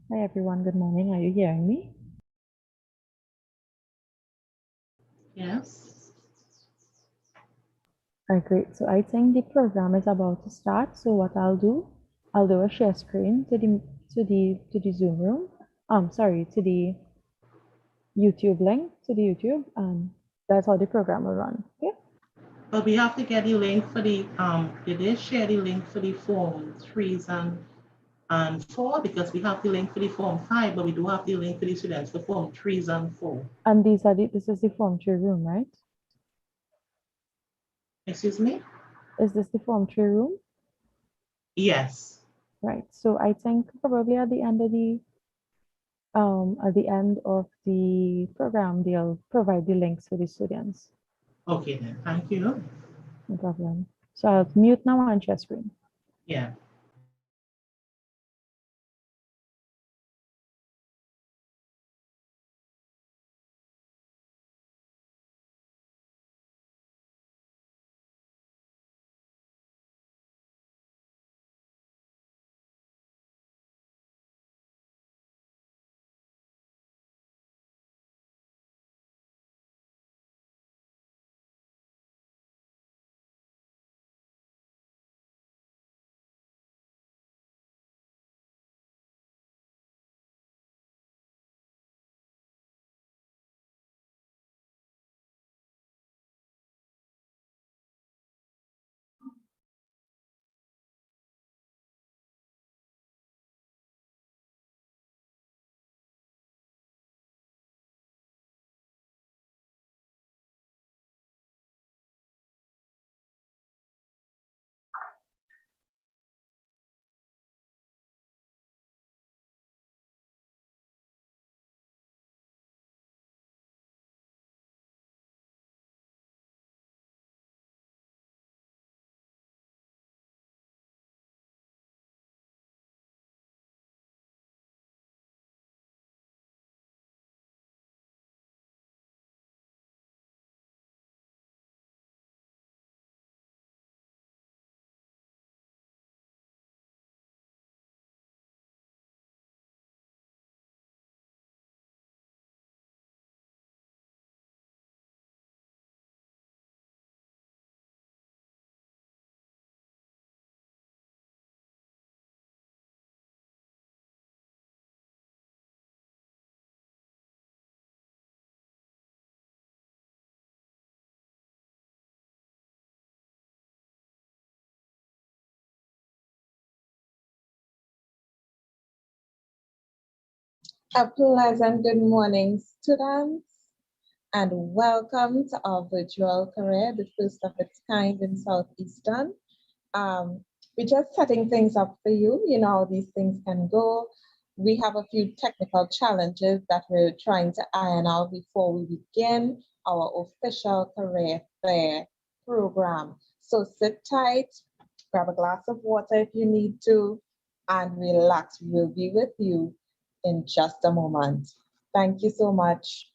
Hi everyone, good morning. Are you hearing me? Yes. All right, great. So I think the program is about to start. So what I'll do a share screen to the Zoom room. Sorry, to the YouTube link to the YouTube, and that's how the program will run. Okay. But we have to get the link for did they share the link for the form threes and four? Because we have the link for the form five, but we do have the link for the students for form threes and four. And this is the Form 3 room, right? Excuse me? Is this the Form 3 room? Yes. Right. So I think probably at the end of the program, they'll provide the links for the students. Okay then. Thank you. No problem. So I'll mute now and share screen. Yeah. A pleasant good morning, students, and welcome to our virtual career, the first of its kind in Southeastern. Um, we're just setting things up for you. You know how these things can go. We have a few technical challenges that we're trying to iron out before we begin our official career fair program. So sit tight, grab a glass of water if you need to, and relax. We'll be with you in just a moment. Thank you so much.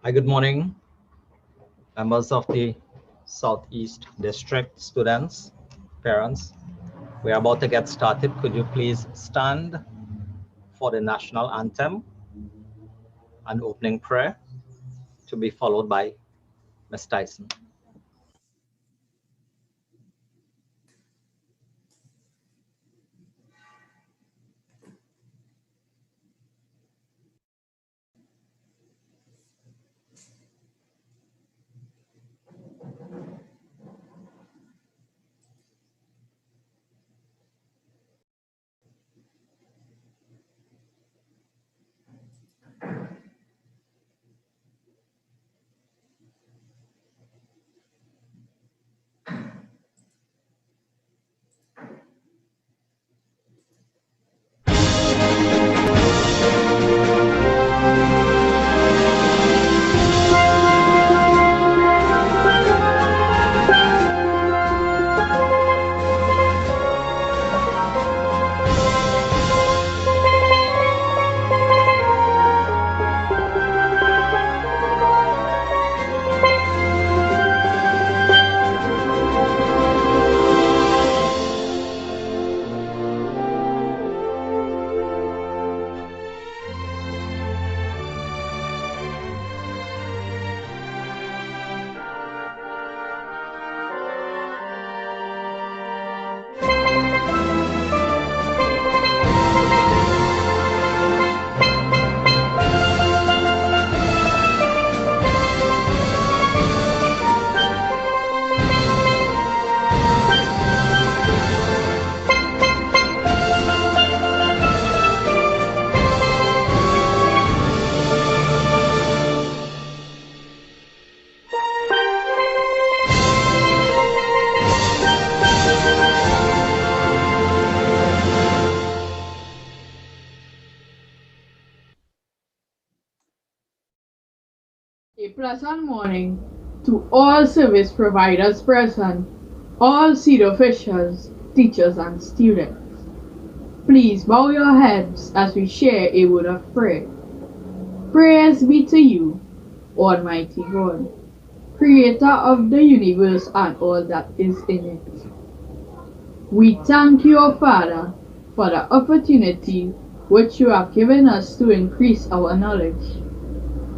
Hi, good morning, members of the Southeast District, students, parents. We're about to get started. Could you please stand for the national anthem and opening prayer to be followed by Ms. Tyson. A pleasant morning to all service providers present, all seat officials, teachers and students. Please bow your heads as we share a word of prayer. Praise be to you, Almighty God, Creator of the universe and all that is in it. We thank you, O Father, for the opportunity which you have given us to increase our knowledge.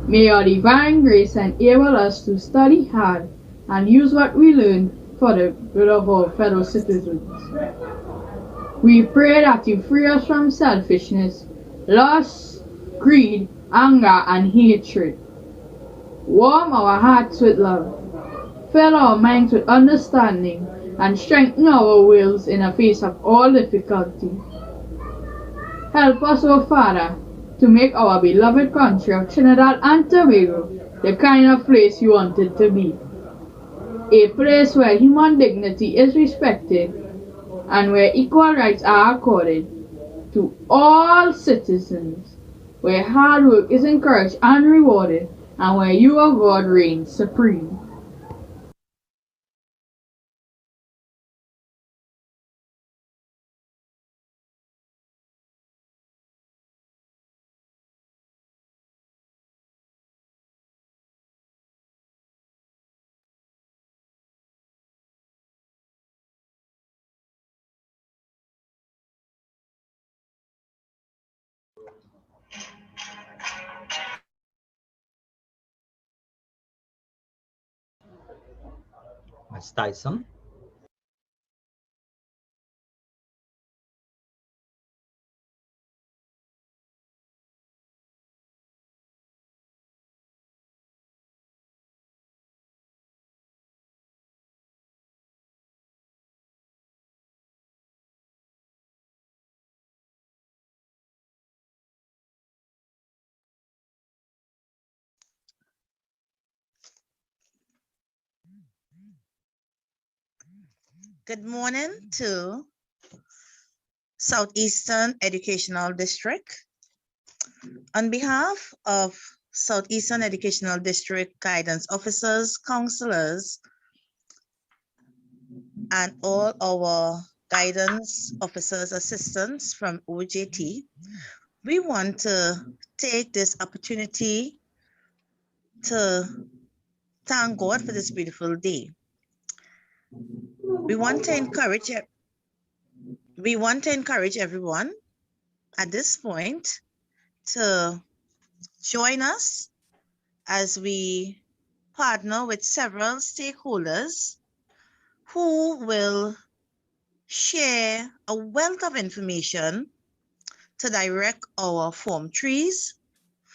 May your divine grace enable us to study hard and use what we learn for the good of our fellow citizens. We pray that you free us from selfishness, lust, greed, anger, and hatred. Warm our hearts with love, fill our minds with understanding, and strengthen our wills in the face of all difficulty. Help us, O Father, to make our beloved country of Trinidad and Tobago the kind of place you want it to be. A place where human dignity is respected and where equal rights are accorded to all citizens, where hard work is encouraged and rewarded, and where you, O God, reign supreme. Ms. Tyson. Good morning to Southeastern Educational District. On behalf of Southeastern Educational District guidance officers, counselors, and all our guidance officers, assistants from OJT, we want to take this opportunity to thank God for this beautiful day. We want to encourage everyone at this point to join us as we partner with several stakeholders who will share a wealth of information to direct our Form 3s,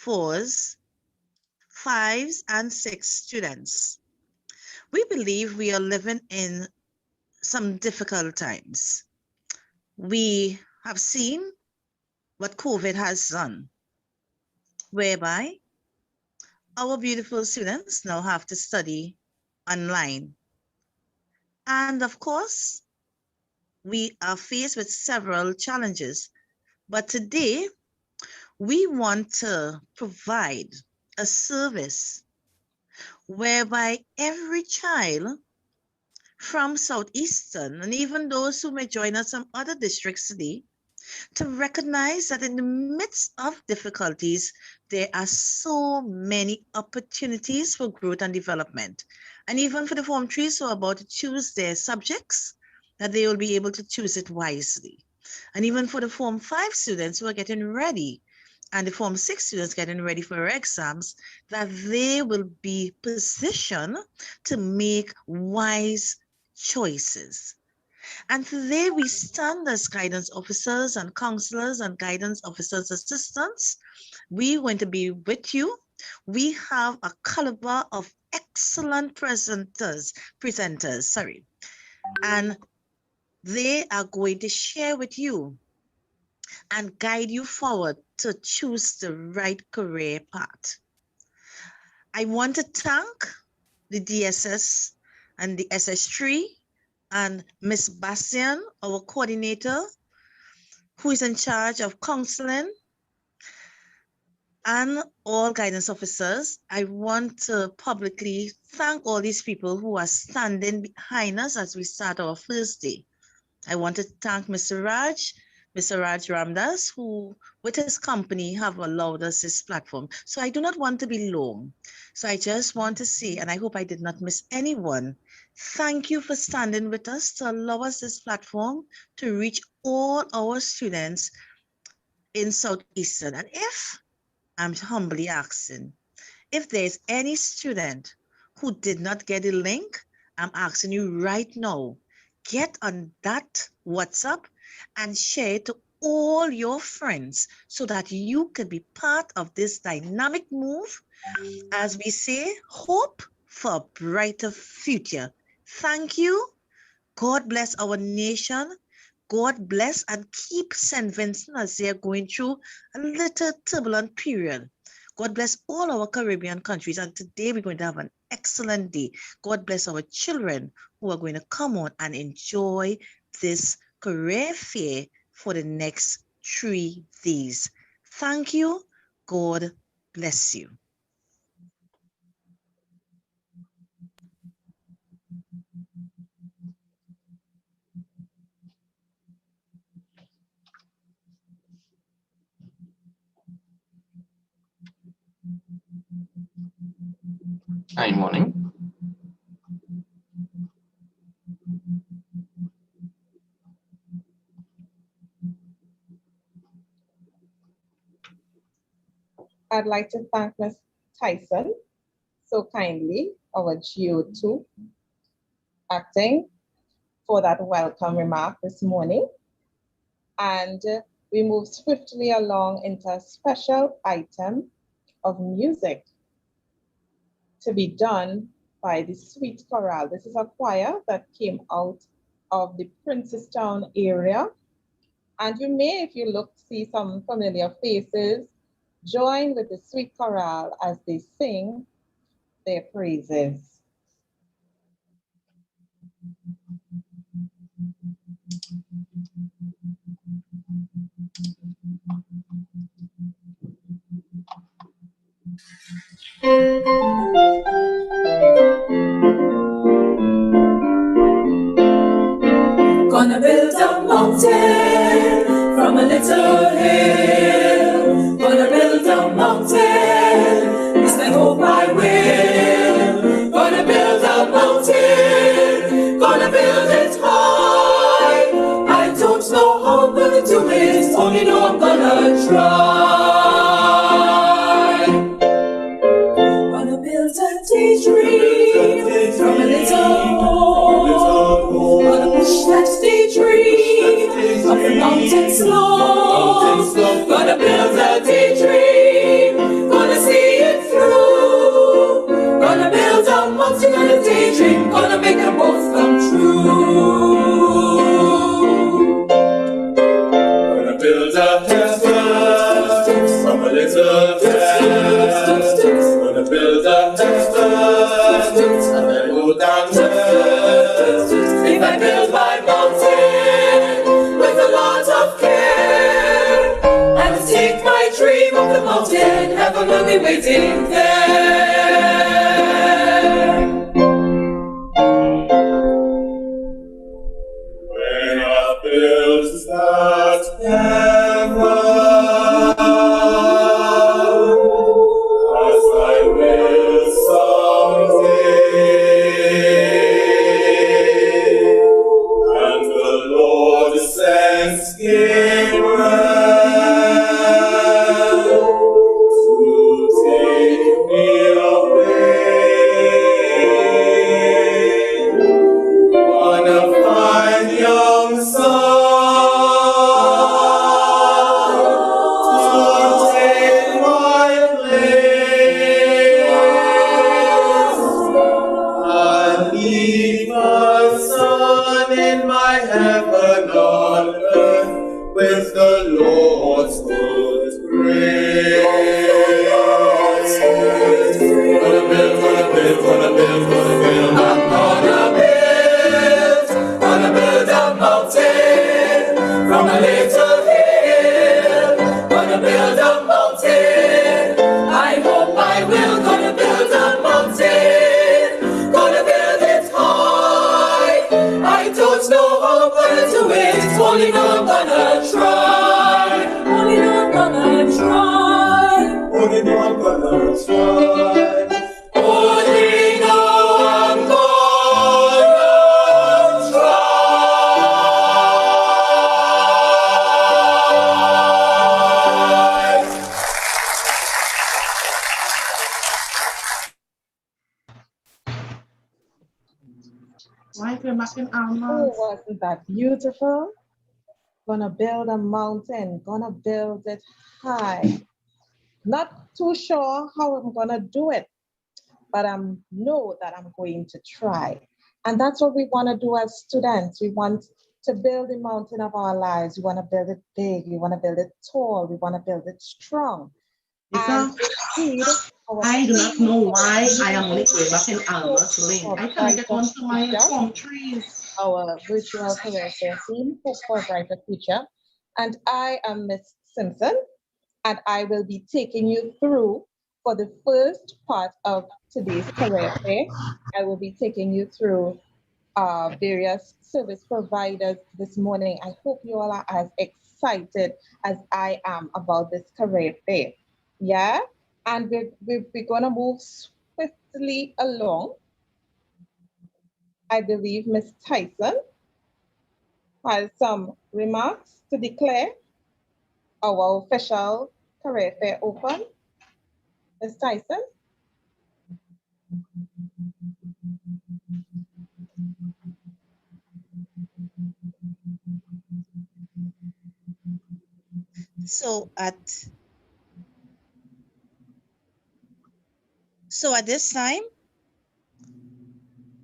4s, 5s, and 6 students. We believe we are living in some difficult times. We have seen what COVID has done, whereby our beautiful students now have to study online. And of course, we are faced with several challenges. But today, we want to provide a service whereby every child from Southeastern, and even those who may join us from other districts today, to recognize that in the midst of difficulties, there are so many opportunities for growth and development. And even for the Form 3s who are about to choose their subjects, that they will be able to choose it wisely. And even for the Form 5 students who are getting ready, and the Form 6 students getting ready for their exams, that they will be positioned to make wise choices. And today we stand as guidance officers and counselors and guidance officers assistants. We're going to be with you. We have a caliber of excellent presenters, and they are going to share with you and guide you forward to choose the right career path. I want to thank the DSS and the SS3 and Ms. Bastian, our coordinator, who is in charge of counseling, and all guidance officers. I want to publicly thank all these people who are standing behind us as we start our first day. I want to thank Mr. Raj Ramdas, who with his company have allowed us this platform. So I do not want to be long. So I just want to say, and I hope I did not miss anyone, thank you for standing with us to allow us this platform to reach all our students in Southeastern. And if, I'm humbly asking, if there's any student who did not get a link, I'm asking you right now, get on that WhatsApp and share it to all your friends so that you can be part of this dynamic move. As we say, hope for a brighter future. Thank you. God bless our nation. God bless and keep St. Vincent as they're going through a little turbulent period. God bless all our Caribbean countries. And today we're going to have an excellent day. God bless our children who are going to come on and enjoy this career fair for the next 3 days. Thank you. God bless you. Good morning. I'd like to thank Ms. Tyson so kindly, our GO2, acting for that welcome remark this morning. And we move swiftly along into a special item of music to be done by the Sweet Chorale. This is a choir that came out of the Princestown area. And you may, if you look, see some familiar faces, join with the Sweet Chorale as they sing their praises. Gonna build a mountain from a little hill. Gonna build a mountain, it's my hope I will. only know I'm gonna try. Gonna build a daydream from a little home. Gonna push that daydream up the mountain slope. Gonna build a daydream, gonna see it through. Gonna build a mountain on a daydream, gonna make them both come true. Gonna build a heaven from a little heaven. Gonna build a heaven and then go down there. If I build my mountain with a lot of care and take my dream up the mountain, heaven will be waiting there. When I build that heaven, as I will someday, and the Lord sends Gabriel to take me away on a fine young son to take my place and leave a son in my heaven on earth with the Lord's good grace. Gonna build, gonna build, gonna build, gonna build. I'm gonna build a mountain from a little hill. Gonna build a mountain. I hope I will. Gonna build a mountain. Gonna build it high. I don't know how I'm gonna do it. Only know I'm gonna try. Only know I'm gonna try. Only know I'm gonna try. Only know I'm gonna try. Right, we're back in Oh, Almonds. wasn't that beautiful? Gonna build a mountain, gonna build it high. Not too sure how I'm gonna do it, but I know that I'm going to try. And that's what we want to do as students. We want to build the mountain of our lives. We want to build it big. We want to build it tall. We want to build it strong. And indeed, I do not know why I am only going back in Alma's link. I can't get onto my form trees. Our virtual career fair team, Hope for a Brighter Future. And I am Miss Simpson, and I will be taking you through for the first part of today's career fair. I will be taking you through various service providers this morning. I hope you all are as excited as I am about this career fair. Yeah, and we're gonna move swiftly along. I believe Ms. Tyson has some remarks to declare our official career fair open. Ms. Tyson? So at this time,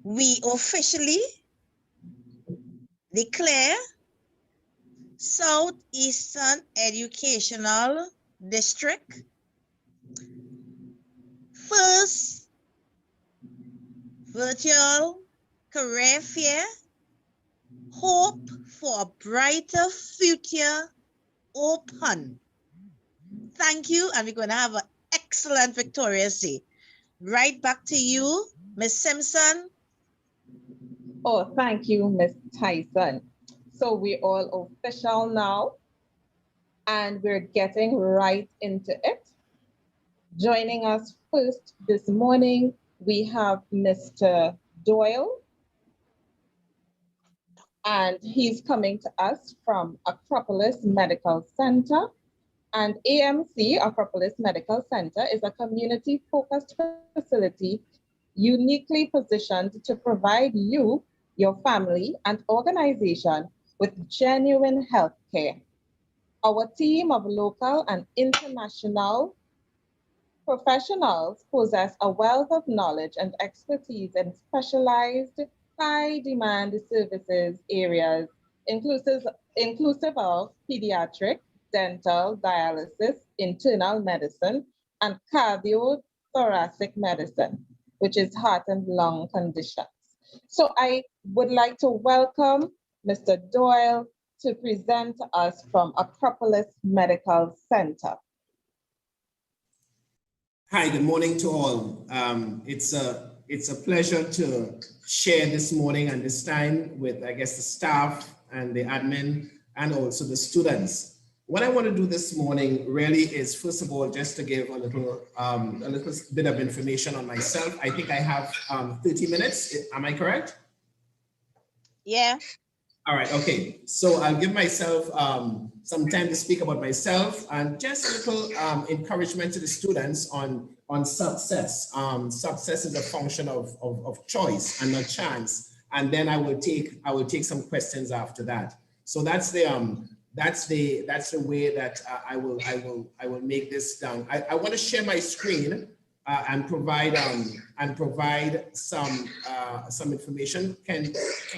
we officially declare Southeastern Educational District first virtual career fair, Hope for a Brighter Future open. Thank you, and we're going to have an excellent Victoria's Day. Right back to you, Ms. Simpson. Oh, thank you, Ms. Tyson. So we're all official now, and we're getting right into it. Joining us first this morning, we have Mr. Doyle. and he's coming to us from Acropolis Medical Center. And AMC, Acropolis Medical Center, is a community-focused facility uniquely positioned to provide you, your family, and organization with genuine health care. Our team of local and international professionals possess a wealth of knowledge and expertise in specialized, high-demand services areas, inclusive of pediatric, dental, dialysis, internal medicine, and cardiothoracic medicine, which is heart and lung conditions. So I would like to welcome Mr. Doyle to present to us from Acropolis Medical Center. Hi, good morning to all. It's a pleasure to share this morning and this time with, I guess, the staff and the admin and also the students. What I want to do this morning really is, first of all, just to give a little bit of information on myself. I think I have 30 minutes. Am I correct? Yeah. All right, okay. So I'll give myself some time to speak about myself and just a little encouragement to the students on success. Success is a function of choice and not chance. And then I will take some questions after that. So that's the way that I will make this down. I want to share my screen and provide some information. Can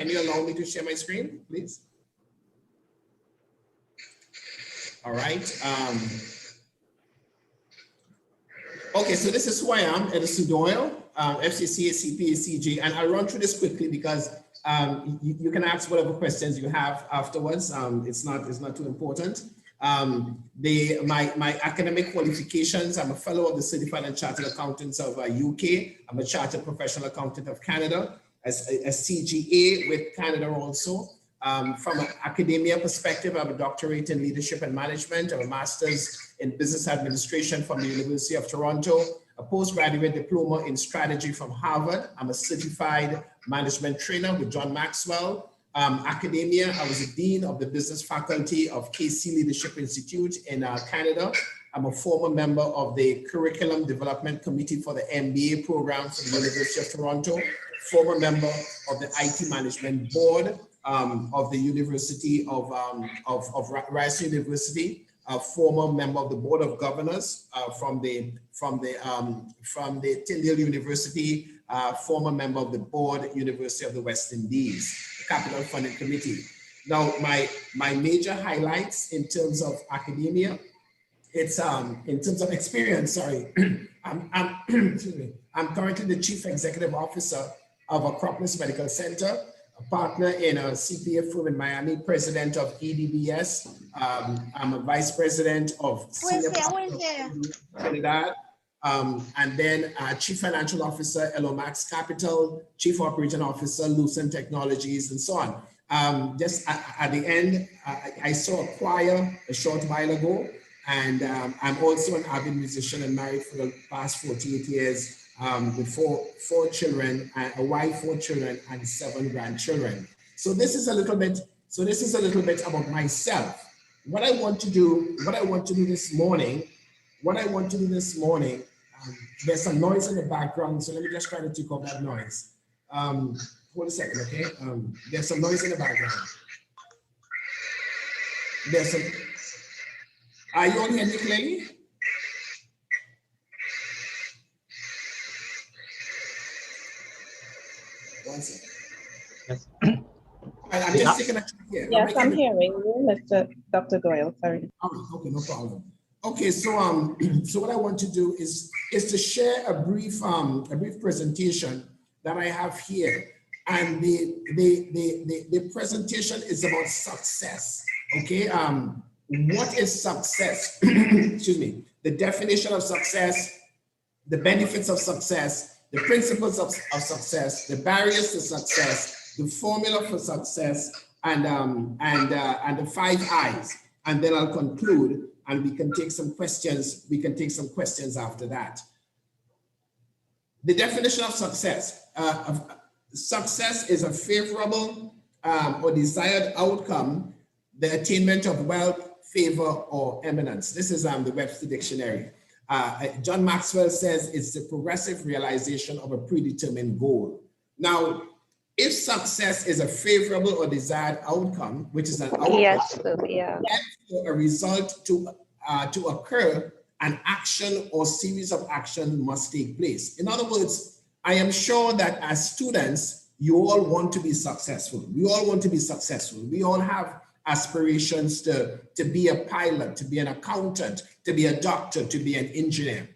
you allow me to share my screen, please? All right. Okay, so this is who I am, Edison Doyle, FCCA, CPA, CG, and I'll run through this quickly because you can ask whatever questions you have afterwards. It's not too important. My academic qualifications, I'm a fellow of the Certified and Chartered Accountants of UK. I'm a Chartered Professional Accountant of Canada, as a CGA with Canada also. From an academia perspective, I have a doctorate in leadership and management. I have a master's in business administration from the University of Toronto, a postgraduate diploma in strategy from Harvard. I'm a certified management trainer with John Maxwell. Academia, I was a dean of the business faculty of KC Leadership Institute in Canada. I'm a former member of the Curriculum Development Committee for the MBA program for the University of Toronto, former member of the IT Management Board of the University of Rice University, a former member of the Board of Governors from the Tyndale University, former member of the Board, University of the West Indies, Capital Funding Committee. Now, my major highlights in terms of academia, it's in terms of experience, sorry. Excuse me. I'm currently the Chief Executive Officer of Acropolis Medical Center, a partner in a CPA firm in Miami, president of EDBS. I'm a vice president of Trinidad. And then Chief Financial Officer, Elomax Capital, Chief Operating Officer, Lucent Technologies, and so on. Just at the end, I saw a choir a short while ago, and I'm also an avid musician and married for the past 48 years with four children, a wife, 4 children, and 7 grandchildren. So this is a little bit about myself. What I want to do this morning, there's some noise in the background, so let me just try to take off that noise. Hold a second, okay? There's some noise in the background. Are you all hearing me clearly? One second. Yes. I'm just taking a check here. Yes, I'm hearing you, Dr. Doyle, sorry. Oh, okay, no problem. Okay, so so what I want to do is to share a brief presentation that I have here, and the presentation is about success. Okay, what is success? Excuse me. The definition of success, the benefits of success, the principles of success, the barriers to success, the formula for success, and the 5 I's. And then I'll conclude, and we can take some questions. We can take some questions after that. The definition of success. Success is a favorable or desired outcome, the attainment of wealth, favor, or eminence. This is the Webster Dictionary. John Maxwell says it's the progressive realization of a predetermined goal. Now, if success is a favorable or desired outcome, which is an outcome, Yes, yeah. for a result to occur, an action or series of action must take place. In other words, I am sure that as students, you all want to be successful. We all want to be successful. We all have aspirations to be a pilot, to be an accountant, to be a doctor, to be an engineer.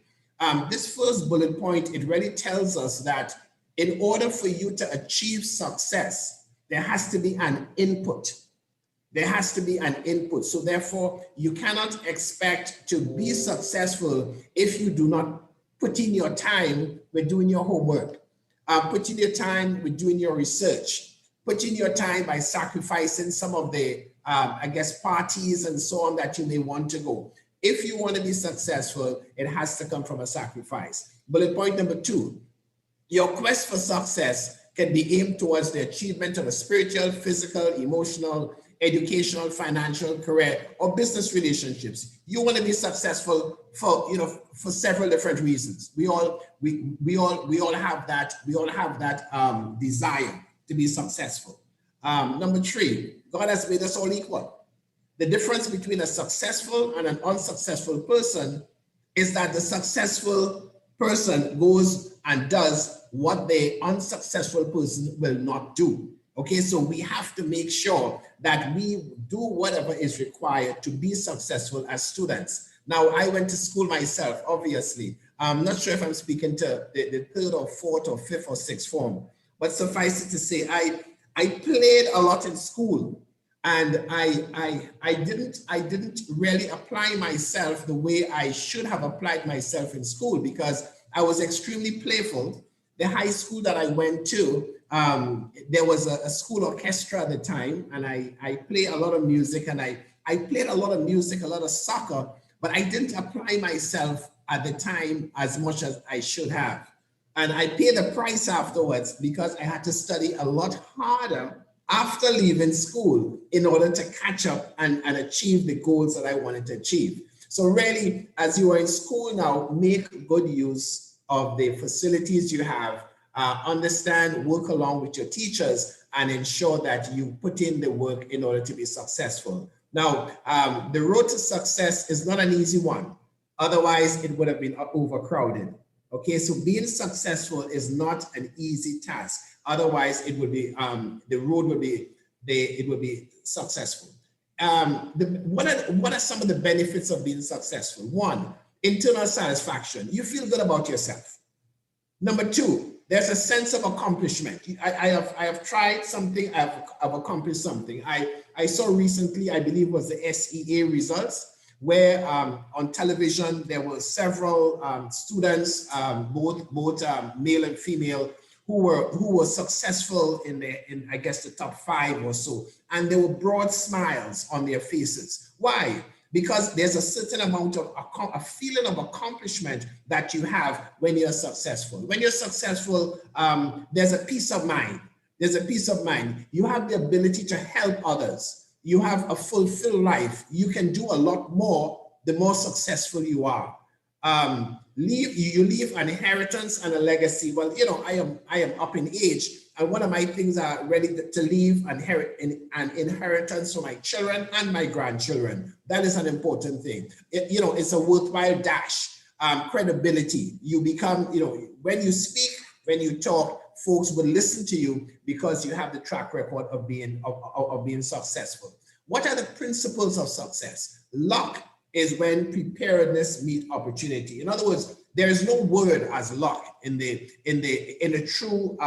This first bullet point, it really tells us that in order for you to achieve success, there has to be an input. There has to be an input. So therefore, you cannot expect to be successful if you do not put in your time with doing your homework, put in your time with doing your research, put in your time by sacrificing some of the, I guess, parties and so on that you may want to go. If you want to be successful, it has to come from a sacrifice. Bullet point number 2, your quest for success can be aimed towards the achievement of a spiritual, physical, emotional, educational, financial, career, or business relationships. You want to be successful for, for several different reasons. We all have that desire to be successful. Number 3, God has made us all equal. The difference between a successful and an unsuccessful person is that the successful person goes and does what the unsuccessful person will not do. Okay, so we have to make sure that we do whatever is required to be successful as students. Now, I went to school myself, obviously. I'm not sure if I'm speaking to the 3rd or 4th or 5th or 6th form, but suffice it to say, I played a lot in school, and I didn't really apply myself the way I should have applied myself in school because I was extremely playful. The high school that I went to, there was a school orchestra at the time, and I played a lot of music, and I played a lot of music, a lot of soccer, but I didn't apply myself at the time as much as I should have. And I paid the price afterwards because I had to study a lot harder after leaving school in order to catch up and achieve the goals that I wanted to achieve. So really, as you are in school now, make good use of the facilities you have, understand, work along with your teachers, and ensure that you put in the work in order to be successful. Now, the road to success is not an easy one. Otherwise, it would have been overcrowded. Okay, so being successful is not an easy task. Otherwise, it would be the road would be successful. What are some of the benefits of being successful? 1, internal satisfaction. You feel good about yourself. Number 2, there's a sense of accomplishment. I have tried something. I've accomplished something. I saw recently, I believe, was the SEA results, where on television there were several students, both male and female, who were successful in I guess the top 5 or so, and there were broad smiles on their faces. Why? Because there's a certain amount of a feeling of accomplishment that you have when you're successful. When you're successful, there's a peace of mind. There's a peace of mind. You have the ability to help others. You have a fulfilled life. You can do a lot more the more successful you are. You leave an inheritance and a legacy. Well, I am up in age, and one of my things are ready to leave an inheritance for my children and my grandchildren. That is an important thing. It's a worthwhile dash. Credibility. You become, when you speak, when you talk, folks will listen to you because you have the track record of being successful. What are the principles of success? Luck is when preparedness meets opportunity. In other words, there is no word as luck in the true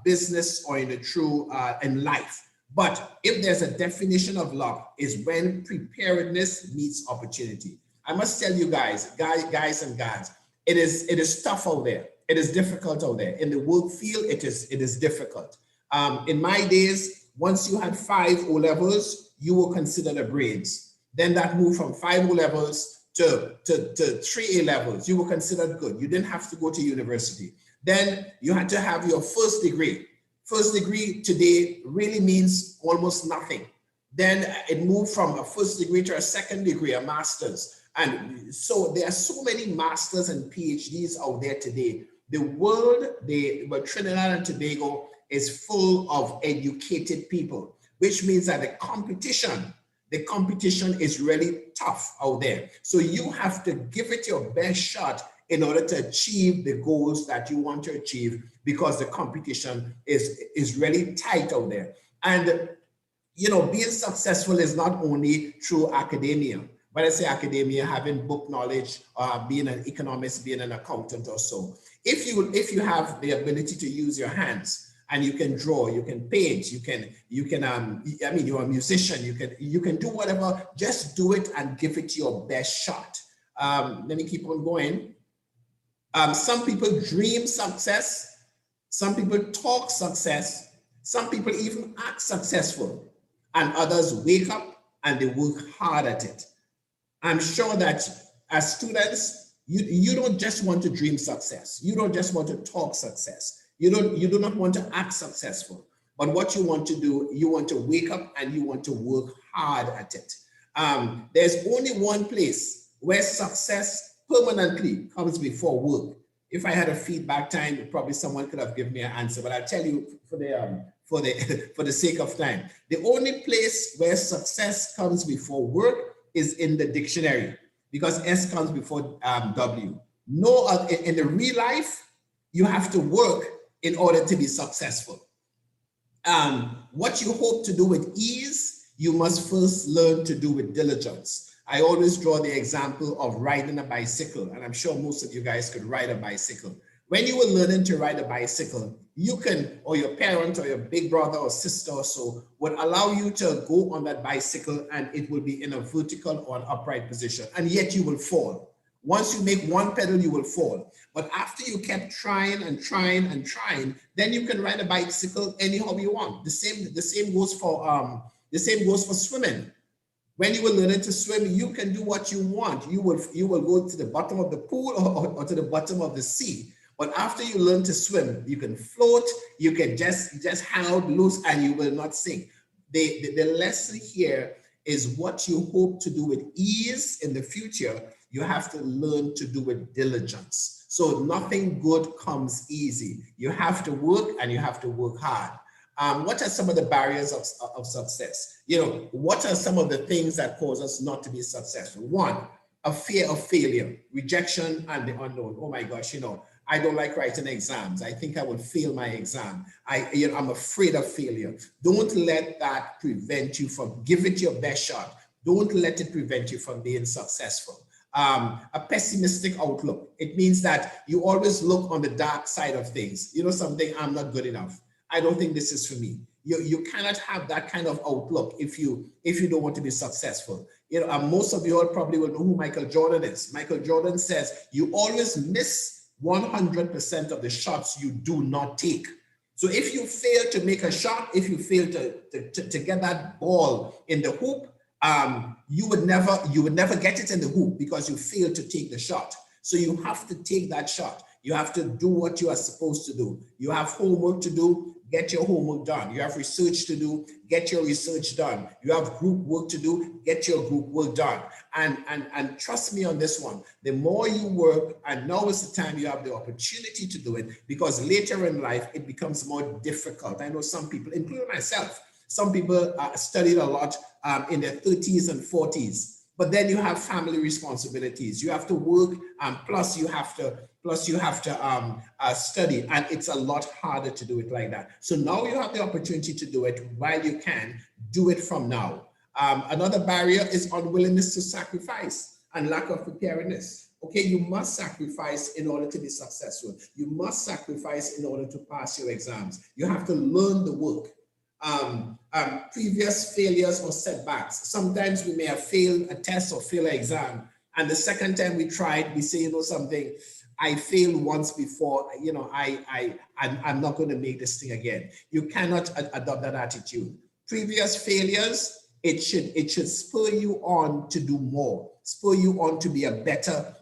business or in the true in life. But if there's a definition of luck, is when preparedness meets opportunity. I must tell you guys and gals, it is tough out there. It is difficult out there. In the work field, it is difficult. In my days, once you had 5 O-levels, you were considered a brains. Then that moved from 5 O-levels to 3 A-levels. You were considered good. You didn't have to go to university. Then you had to have your first degree First degree today really means almost nothing. Then it moved from a first degree to a second degree, a master's. And so there are so many masters and PhDs out there today. The world, Trinidad and Tobago is full of educated people, which means that the competition is really tough out there. So you have to give it your best shot in order to achieve the goals that you want to achieve, because the competition is really tight out there. And you know, being successful is not only through academia. When I say academia, having book knowledge, being an economist, being an accountant or so. If you have the ability to use your hands and you can draw, you can paint, I mean, you're a musician, you can do whatever, just do it and give it your best shot. Let me keep on going. Some people dream success. Some people talk success. Some people even act successful, and others wake up and they work hard at it. I'm sure that as students, you don't just want to dream success. You don't just want to talk success. You do not want to act successful. But what you want to do, you want to wake up and you want to work hard at it. There's only one place where success permanently comes before work. If I had a feedback time, probably someone could have given me an answer, but I'll tell you for the sake of time. The only place where success comes before work is in the dictionary, because S comes before W. No, in the real life, you have to work in order to be successful. What you hope to do with ease, you must first learn to do with diligence. I always draw the example of riding a bicycle, and I'm sure most of you guys could ride a bicycle. When you were learning to ride a bicycle, you can, or your parent or your big brother or sister or so would allow you to go on that bicycle and it will be in a vertical or an upright position, and yet you will fall. Once you make one pedal, you will fall. But after you kept trying and trying and trying, then you can ride a bicycle anyhow you want. The same goes for swimming. When you were learning to swim, you can do what you want. You will go to the bottom of the pool or to the bottom of the sea. But after you learn to swim, you can float, you can just hang out loose and you will not sink. The lesson here is what you hope to do with ease in the future, you have to learn to do with diligence. So nothing good comes easy. You have to work and you have to work hard. What are some of the barriers of success? You know, what are some of the things that cause us not to be successful? One, a fear of failure, rejection, and the unknown. Oh my gosh, you know, I don't like writing exams. I think I will fail my exam. I'm afraid of failure. Don't let that prevent you from giving it your best shot. Don't let it prevent you from being successful. A pessimistic outlook. It means that you always look on the dark side of things. You know something, I'm not good enough. I don't think this is for me. You cannot have that kind of outlook if you don't want to be successful. You know, most of you all probably will know who Michael Jordan is. Michael Jordan says, you always miss 100% of the shots you do not take. So if you fail to make a shot, if you fail to get that ball in the hoop, you would never get it in the hoop because you failed to take the shot. So you have to take that shot. You have to do what you are supposed to do. You have homework to do, get your homework done. You have research to do, get your research done. You have group work to do, get your group work done. And trust me on this one, the more you work, and now is the time you have the opportunity to do it, because later in life, it becomes more difficult. I know some people, including myself, some people studied a lot in their 30s and 40s, but then you have family responsibilities. You have to work, plus you have to study, and it's a lot harder to do it like that. So now you have the opportunity to do it while you can. Do it from now. Another barrier is unwillingness to sacrifice and lack of preparedness. Okay, you must sacrifice in order to be successful. You must sacrifice in order to pass your exams. You have to learn the work. Previous failures or setbacks. Sometimes we may have failed a test or failed an exam, and the second time we tried, we say, you know something, I failed once before, you know, I'm not going to make this thing again. You cannot adopt that attitude. Previous failures, it should spur you on to do more, spur you on to be a better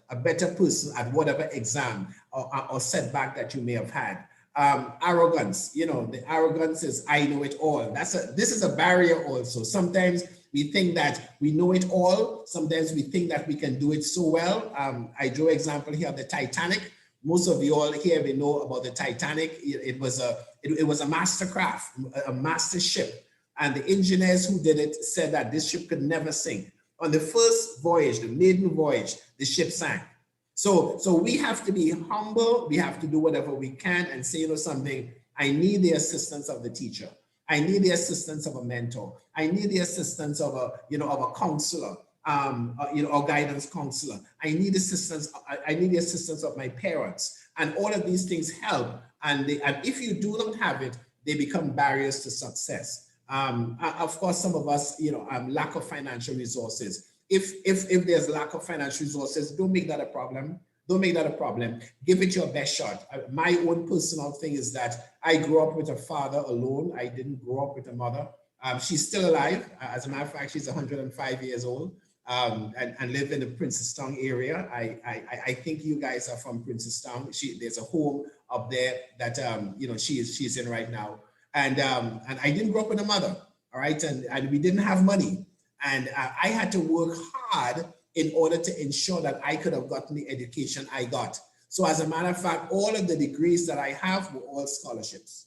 person at whatever exam or setback that you may have had. Arrogance, the arrogance is I know it all. This is a barrier also. Sometimes we think that we know it all. Sometimes we think that we can do it so well. I drew an example here of the Titanic. Most of you all here may know about the Titanic. It was a mastercraft, a master ship. And the engineers who did it said that this ship could never sink. On the first voyage, the maiden voyage, the ship sank. So we have to be humble. We have to do whatever we can and say, something, I need the assistance of the teacher. I need the assistance of a mentor. I need the assistance of a counselor, or guidance counselor. I need assistance. I need the assistance of my parents. And all of these things help. And if you do not have it, they become barriers to success. Of course, some of us, lack of financial resources. If there's lack of financial resources, don't make that a problem. Don't make that a problem. Give it your best shot. My own personal thing is that I grew up with a father alone. I didn't grow up with a mother. She's still alive. As a matter of fact, she's 105 years old and live in the Princestown area. I think you guys are from Princestown. There's a home up there that she's in right now. And I didn't grow up with a mother, all right? And we didn't have money. And I had to work hard in order to ensure that I could have gotten the education I got. So as a matter of fact, all of the degrees that I have were all scholarships,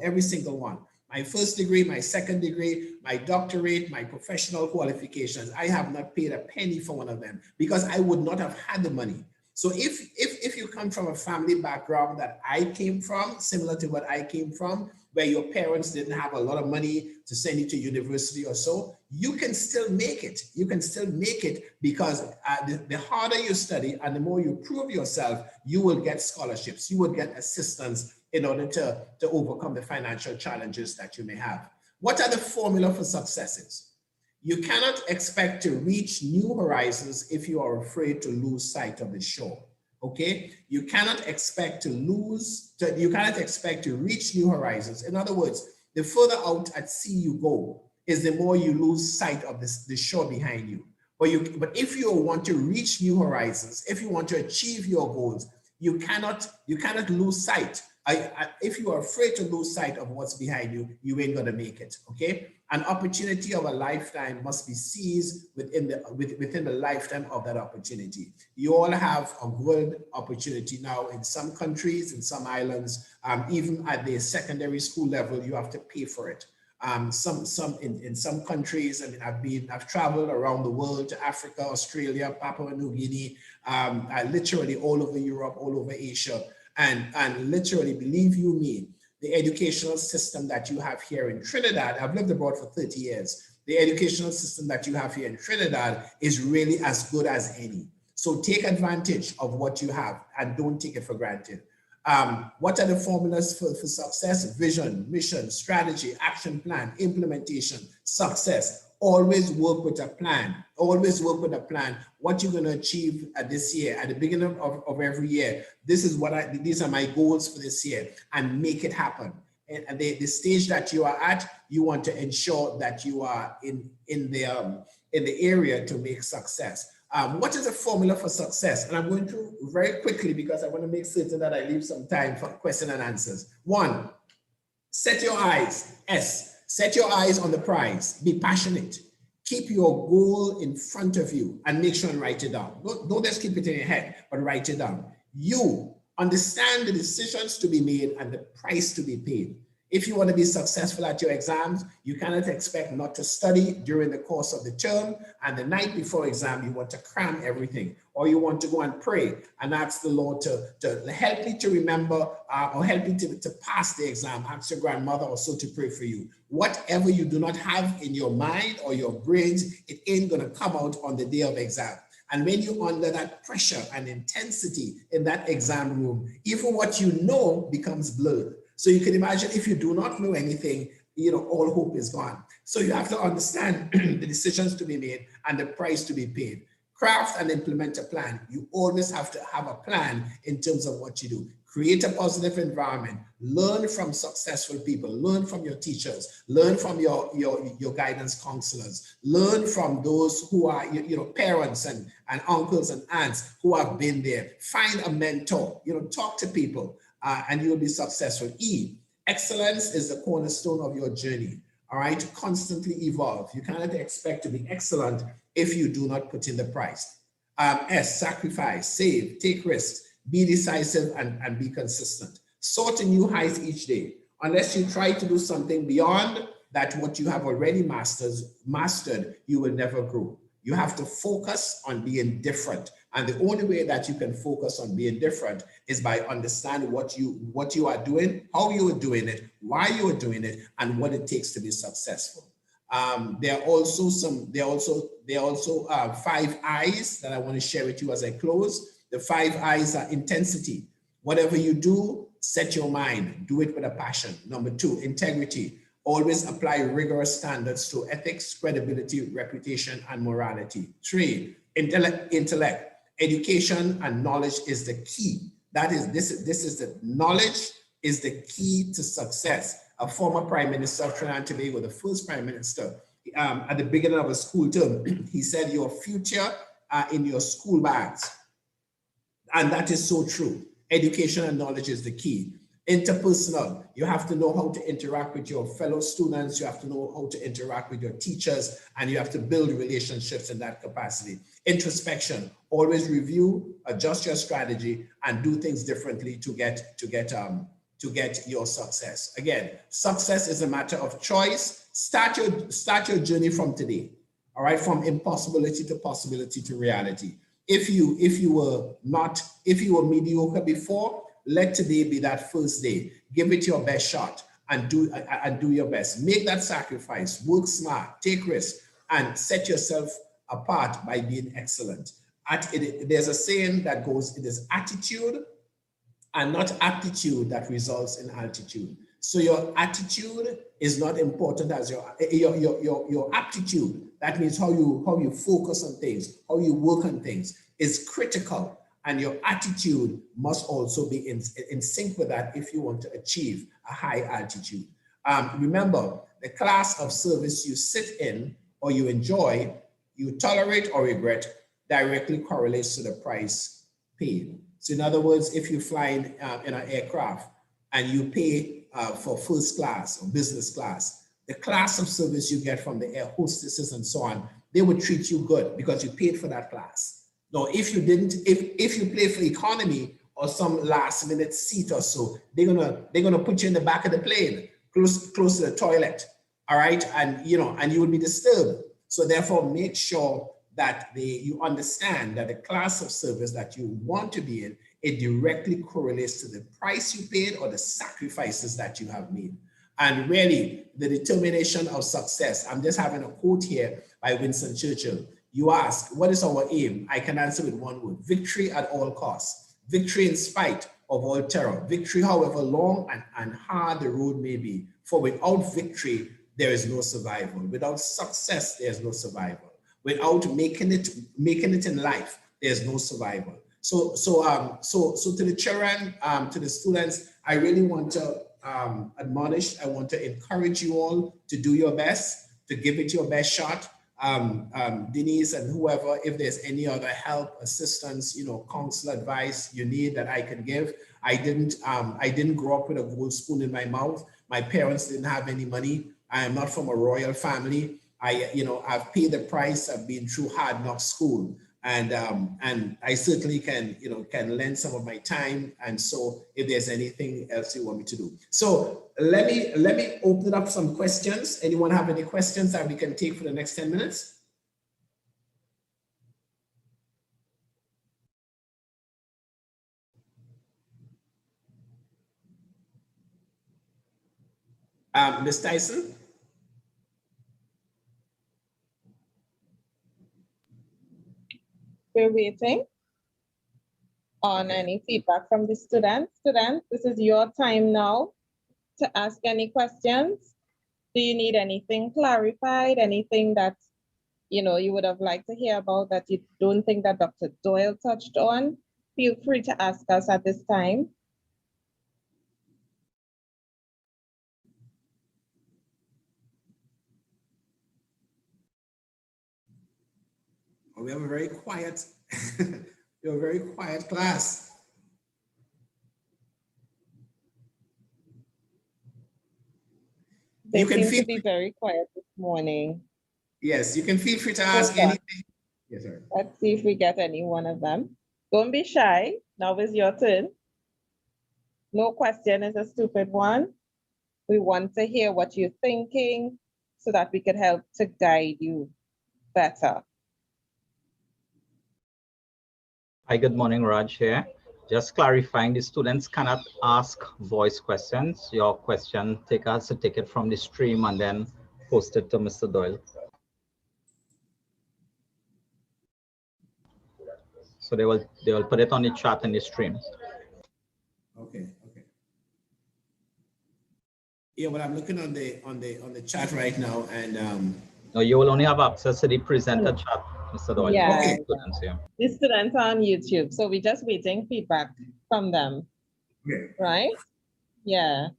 every single one. My first degree, my second degree, my doctorate, my professional qualifications, I have not paid a penny for one of them because I would not have had the money. So if you come from a family background that I came from, similar to what I came from, where your parents didn't have a lot of money to send you to university or so, you can still make it. You can still make it because the harder you study and the more you prove yourself, you will get scholarships. You will get assistance in order to overcome the financial challenges that you may have. What are the formula for successes? You cannot expect to reach new horizons if you are afraid to lose sight of the shore. Okay, you cannot expect to reach new horizons. In other words, the further out at sea you go, is the more you lose sight of the shore behind you. But if you want to reach new horizons, if you want to achieve your goals, you cannot lose sight. If you are afraid to lose sight of what's behind you, you ain't gonna make it. Okay, an opportunity of a lifetime must be seized within the lifetime of that opportunity. You all have a good opportunity now in some countries, in some islands, even at the secondary school level, you have to pay for it. In some countries, I mean, I've traveled around the world to Africa, Australia, Papua New Guinea, literally all over Europe, all over Asia. And literally, believe you me, the educational system that you have here in Trinidad, I've lived abroad for 30 years. The educational system that you have here in Trinidad is really as good as any. So take advantage of what you have and don't take it for granted. What are the formulas for success? Vision, mission, strategy, action plan, implementation, success. Always work with a plan. Always work with a plan. What you're going to achieve this year, at the beginning of every year. These are my goals for this year, and make it happen. And the stage that you are at, you want to ensure that you are in the area to make success. What is the formula for success? And I'm going through very quickly because I want to make certain that I leave some time for question and answers. 1, set your eyes. Set your eyes on the prize. Be passionate. Keep your goal in front of you and make sure and write it down. Don't just keep it in your head, but write it down. You understand the decisions to be made and the price to be paid. If you want to be successful at your exams, you cannot expect not to study during the course of the term, and the night before exam, you want to cram everything, or you want to go and pray and ask the Lord to help you to remember or help you to pass the exam. Ask your grandmother or so to pray for you. Whatever you do not have in your mind or your brains, it ain't going to come out on the day of exam. And when you're under that pressure and intensity in that exam room, even what you know becomes blurred. So you can imagine if you do not know anything, all hope is gone. So you have to understand the decisions to be made and the price to be paid. Craft and implement a plan. You always have to have a plan in terms of what you do. Create a positive environment. Learn from successful people. Learn from your teachers. Learn from your guidance counselors. Learn from those who are parents and uncles and aunts who have been there. Find a mentor. Talk to people. and you will be successful. E, excellence is the cornerstone of your journey. All right, constantly evolve. You cannot expect to be excellent if you do not put in the price. S, sacrifice, save, take risks, be decisive, and be consistent. Soar to new heights each day. Unless you try to do something beyond that what you have already mastered, you will never grow. You have to focus on being different. And the only way that you can focus on being different is by understanding what you are doing, how you are doing it, why you are doing it, and what it takes to be successful. There are also 5 I's that I want to share with you as I close. The 5 I's are intensity. Whatever you do, set your mind, do it with a passion. Number 2, integrity. Always apply rigorous standards to ethics, credibility, reputation, and morality. 3, intellect. Education and knowledge is the key. This is the knowledge is the key to success. A former Prime Minister of Trinidad and Tobago, the first Prime Minister, at the beginning of a school term, he said, your future are in your school bags. And that is so true. Education and knowledge is the key. Interpersonal, you have to know how to interact with your fellow students, you have to know how to interact with your teachers, and you have to build relationships in that capacity. Introspection, always review, adjust your strategy, and do things differently to get your success. Again, success is a matter of choice. Start your journey from today, all right, from impossibility to possibility to reality. If you were mediocre before, let today be that first day. Give it your best shot and do your best. Make that sacrifice, work smart, take risks, and set yourself apart by being excellent. There's a saying that goes, it is attitude and not aptitude that results in altitude. So your attitude is not important as your aptitude. That means how you focus on things, how you work on things is critical. And your attitude must also be in sync with that if you want to achieve a high altitude. Remember, the class of service you sit in or you enjoy, you tolerate or regret, directly correlates to the price paid. So in other words, if you fly in an aircraft and you pay for first class or business class, the class of service you get from the air hostesses and so on, they would treat you good because you paid for that class. Now, if you didn't, if you play for economy or some last minute seat or so, they're gonna put you in the back of the plane, close to the toilet, all right, and you will be disturbed. So therefore, make sure that you understand that the class of service that you want to be in, it directly correlates to the price you paid or the sacrifices that you have made. And really, the determination of success. I'm just having a quote here by Winston Churchill. You ask, what is our aim? I can answer with one word: victory at all costs. Victory in spite of all terror. Victory, however long and hard the road may be. For without victory, there is no survival. Without success, there's no survival. Without making it in life, there's no survival. So to the children, to the students, I really want to admonish, I want to encourage you all to do your best, to give it your best shot. Denise and whoever, if there's any other help, assistance, counsel, advice you need that I can give. I didn't grow up with a gold spoon in my mouth. My parents didn't have any money. I am not from a royal family. I've paid the price. I've been through hard knock school, and I certainly can lend some of my time. And so if there's anything else you want me to do. So let me open up some questions. Anyone have any questions that we can take for the next 10 minutes? Ms. Tyson? We're waiting on any feedback from the students. Students, this is your time now to ask any questions. Do you need anything clarified? Anything that you would have liked to hear about that you don't think that Dr. Doyle touched on? Feel free to ask us at this time. We have a very quiet, we have a very quiet class. They You can seem feel to be very quiet this morning. Yes, you can feel free to ask Okay. anything. Yes, sir. Let's see if we get any one of them. Don't be shy. Now is your turn. No question is a stupid one. We want to hear what you're thinking so that we could help to guide you better. Hi, good morning, Raj here. Just clarifying, the students cannot ask voice questions. Your question, take us to take it from the stream and then post it to Mr. Doyle. So they will put it on the chat in the stream. Okay, okay. Yeah, well, I'm looking on the chat right now, and No, you will only have access to the presenter chat, Mr. Doyle. Yeah. Okay. Students here. The students are on YouTube, so we're just waiting feedback from them, okay. right? Yeah.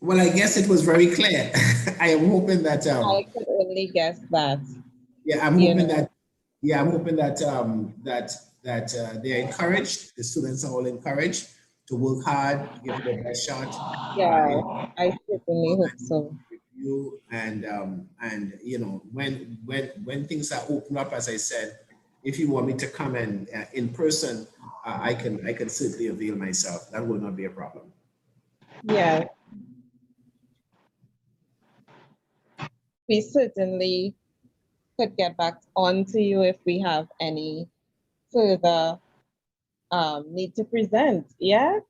Well, I guess it was very clear. I am hoping that I could only guess that. yeah, I'm You hoping know. that yeah, I'm hoping that they're encouraged. The students are all encouraged to work hard, give it their best shot. Yeah, I certainly hope so. You and you know, when things are open up, as I said, if you want me to come in person, I can certainly avail myself. That will not be a problem. Yeah. We certainly could get back on to you if we have any further need to present. Yeah.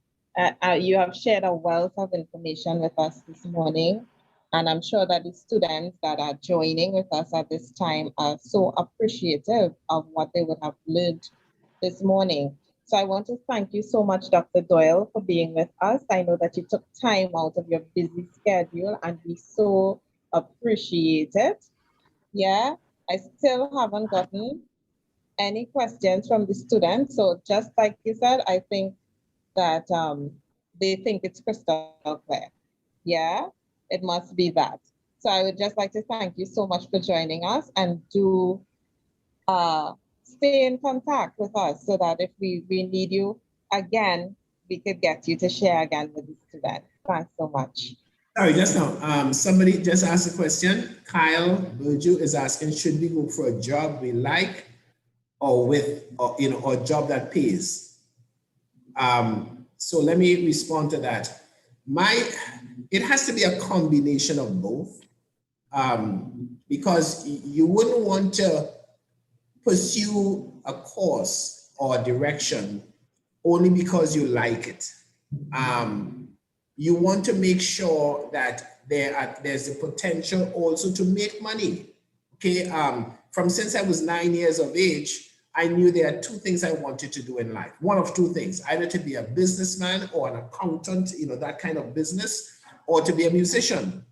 You have shared a wealth of information with us this morning, and I'm sure that the students that are joining with us at this time are so appreciative of what they would have learned this morning. So I want to thank you so much, Dr. Doyle, for being with us. I know that you took time out of your busy schedule, and we so appreciate it. Yeah, I still haven't gotten any questions from the students. So just like you said, I think that they think it's crystal clear. Yeah, it must be that. So I would just like to thank you so much for joining us, and do stay in contact with us so that if we need you again, we could get you to share again with the students. Thanks so much. Sorry, just now, somebody just asked a question. Kyle Burju is asking, should we go for a job we like or or a job that pays? So let me respond to that. It has to be a combination of both, because you wouldn't want to pursue a course or a direction only because you like it. You want to make sure that there's the potential also to make money. Okay, from since I was 9 years of age, I knew there are two things I wanted to do in life. One of two things, either to be a businessman or an accountant, that kind of business, or to be a musician.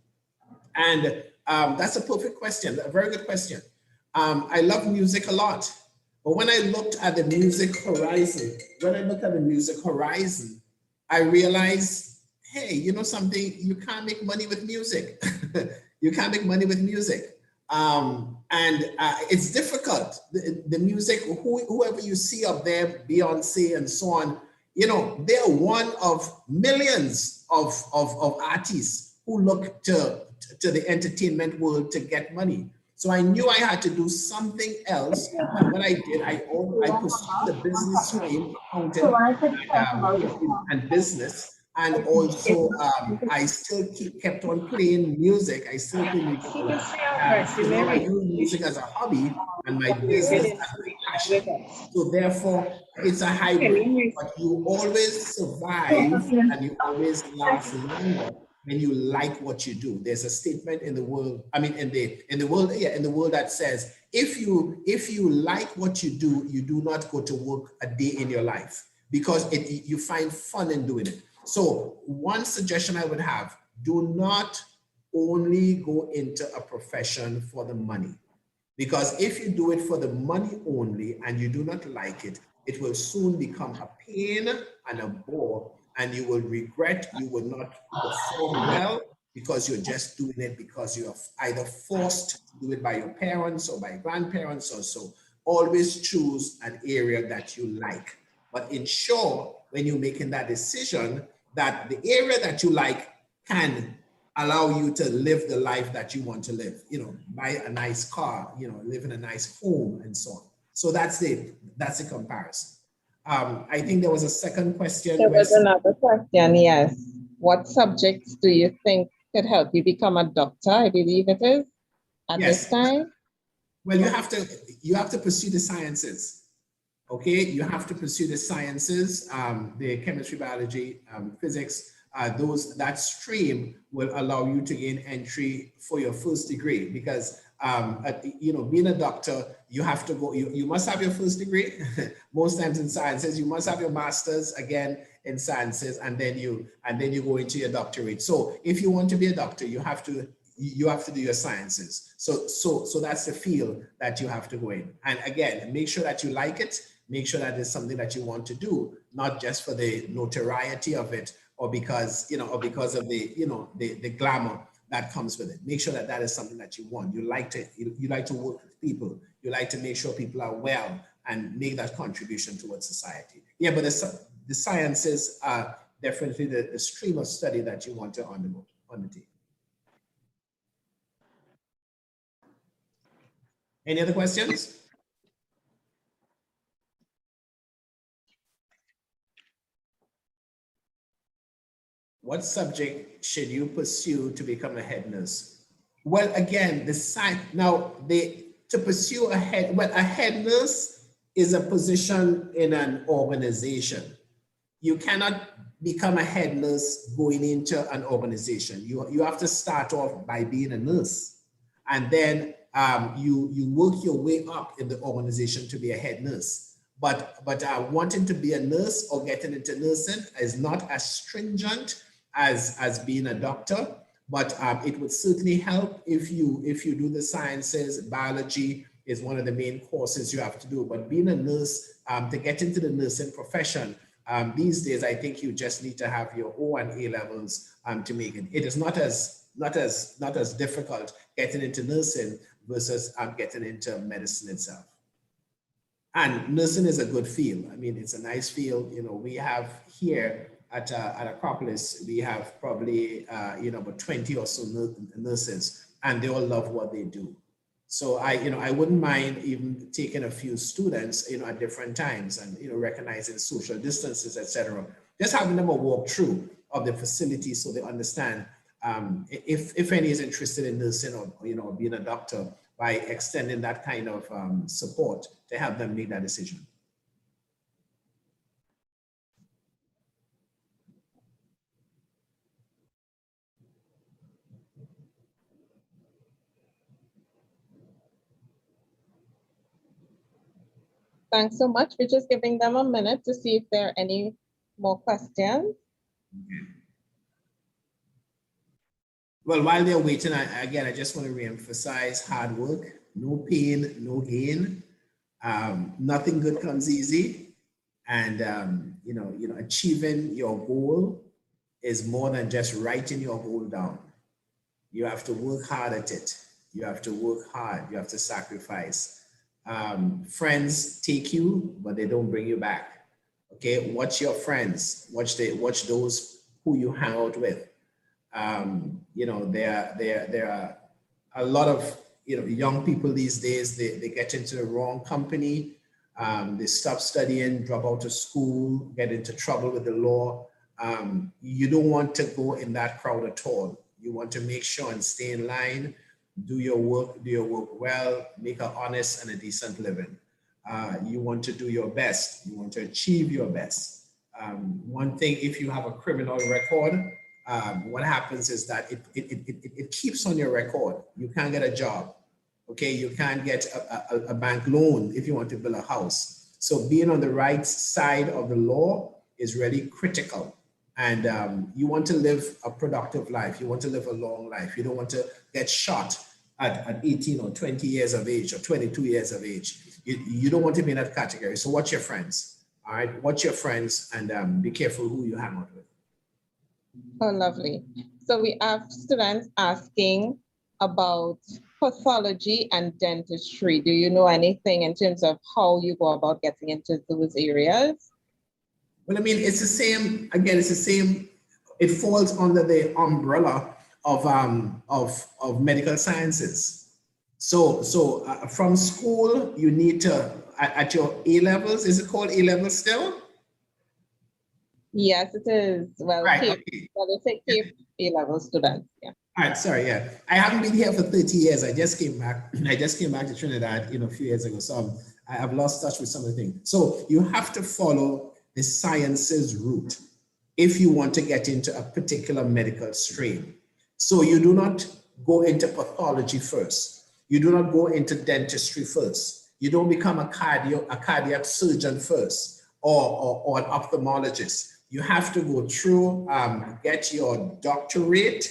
And that's a perfect question, a very good question. I love music a lot, but when I looked at the music horizon, I realized, hey, you know something, you can't make money with music. You can't make money with music. It's difficult. The music, whoever you see up there, Beyonce and so on, they're one of millions of artists who look to the entertainment world to get money. So I knew I had to do something else. And what I did, I pursued the business stream, and business. And also, I still kept on playing music. I still play music. So now I use music as a hobby and my business as a passion. So therefore, it's a hybrid. But you always survive and you always last longer when you like what you do. There's a statement in the world, in the world that says, if you like what you do not go to work a day in your life, because you find fun in doing it. So one suggestion I would have, do not only go into a profession for the money, because if you do it for the money only and you do not like it, it will soon become a pain and a bore, and you will regret, you will not perform well, because you're just doing it because you're either forced to do it by your parents or by grandparents or so. Always choose an area that you like, but ensure when you're making that decision that the area that you like can allow you to live the life that you want to live, you know, buy a nice car, you know, live in a nice home and so on. So that's the comparison. I think there was a second question. There was another question, yes. What subjects do you think could help you become a doctor? I believe it is at this time. Well, you have to pursue the sciences. Okay, you have to pursue the sciences, the chemistry, biology, physics. That stream will allow you to gain entry for your first degree, because you know, being a doctor, you have to go. You must have your first degree. Most times in sciences, you must have your master's again in sciences, and then you go into your doctorate. So if you want to be a doctor, you have to do your sciences. So that's the field that you have to go in. And again, make sure that you like it. Make sure that it's something that you want to do, not just for the notoriety of it, or because, you know, or because of the, you know, the glamour that comes with it. Make sure that that is something that you want. You like to work with people. You like to make sure people are well and make that contribution towards society. Yeah, but the sciences are definitely the stream of study that you want to undertake. Any other questions? What subject should you pursue to become a head nurse? Well, again, to pursue a head nurse is a position in an organization. You cannot become a head nurse going into an organization. You have to start off by being a nurse, and then you work your way up in the organization to be a head nurse. But wanting to be a nurse or getting into nursing is not as stringent as being a doctor, but it would certainly help if you do the sciences. Biology is one of the main courses you have to do. But being a nurse, to get into the nursing profession, these days, I think you just need to have your O and A levels to make it. It is not as difficult getting into nursing versus getting into medicine itself. And nursing is a good field. I mean, it's a nice field. You know, we have here at Acropolis, we have probably about 20 or so nurses, and they all love what they do. So I wouldn't mind even taking a few students, at different times, and recognizing social distances, etc. Just having them a walkthrough of the facility so they understand if any is interested in nursing or being a doctor, by extending that kind of support to help them make that decision. Thanks so much. We're just giving them a minute to see if there are any more questions. Okay. Well, while they're waiting, I just want to reemphasize hard work, no pain, no gain. Nothing good comes easy. And, achieving your goal is more than just writing your goal down. You have to work hard at it. You have to work hard. You have to sacrifice. Friends take you, but they don't bring you back. Okay, watch your friends. Watch those who you hang out with. There are a lot of young people these days. They get into the wrong company. They stop studying, drop out of school, get into trouble with the law. You don't want to go in that crowd at all. You want to make sure and stay in line. Do your work well, make an honest and a decent living. You want to do your best. You want to achieve your best. One thing, if you have a criminal record, what happens is that it keeps on your record. You can't get a job. Okay, you can't get a bank loan if you want to build a house. So being on the right side of the law is really critical. And you want to live a productive life. You want to live a long life. You don't want to get shot at 18 or 20 years of age or 22 years of age. You don't want to be in that category. So watch your friends. All right, watch your friends and be careful who you hang out with. Oh, lovely. So we have students asking about pathology and dentistry. Do you know anything in terms of how you go about getting into those areas? Well, I mean, it's the same, again, it's the same, it falls under the umbrella of medical sciences. So from school, you need to, at your A-levels, is it called A-levels still? Yes, it is. Well, Right, Cape, okay. well, they say Cape A-level students, yeah. All right, sorry, yeah. I haven't been here for 30 years. I just came back. I just came back to Trinidad, a few years ago. So I've lost touch with some of the things. So you have to follow the sciences route if you want to get into a particular medical stream. So you do not go into pathology first. You do not go into dentistry first. You don't become a cardiac surgeon first or an ophthalmologist. You have to go through, get your doctorate,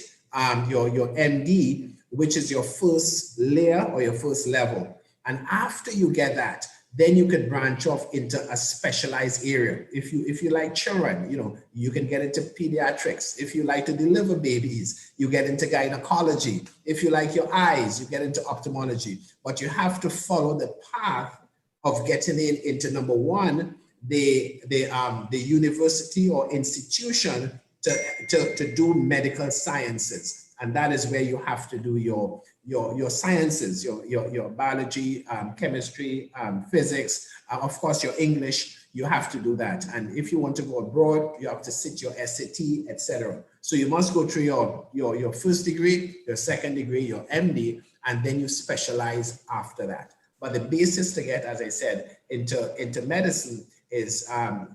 your MD, which is your first layer or your first level. And after you get that, then you can branch off into a specialized area. If you like children, you can get into pediatrics. If you like to deliver babies, you get into gynecology. If you like your eyes, you get into ophthalmology. But you have to follow the path of getting into number one, the university or institution to do medical sciences. And that is where you have to do your sciences, your biology, chemistry, physics, of course, your English, you have to do that. And if you want to go abroad, you have to sit your SAT, etc. So you must go through your first degree, your second degree, your MD, and then you specialize after that. But the basis to get, as I said, into medicine is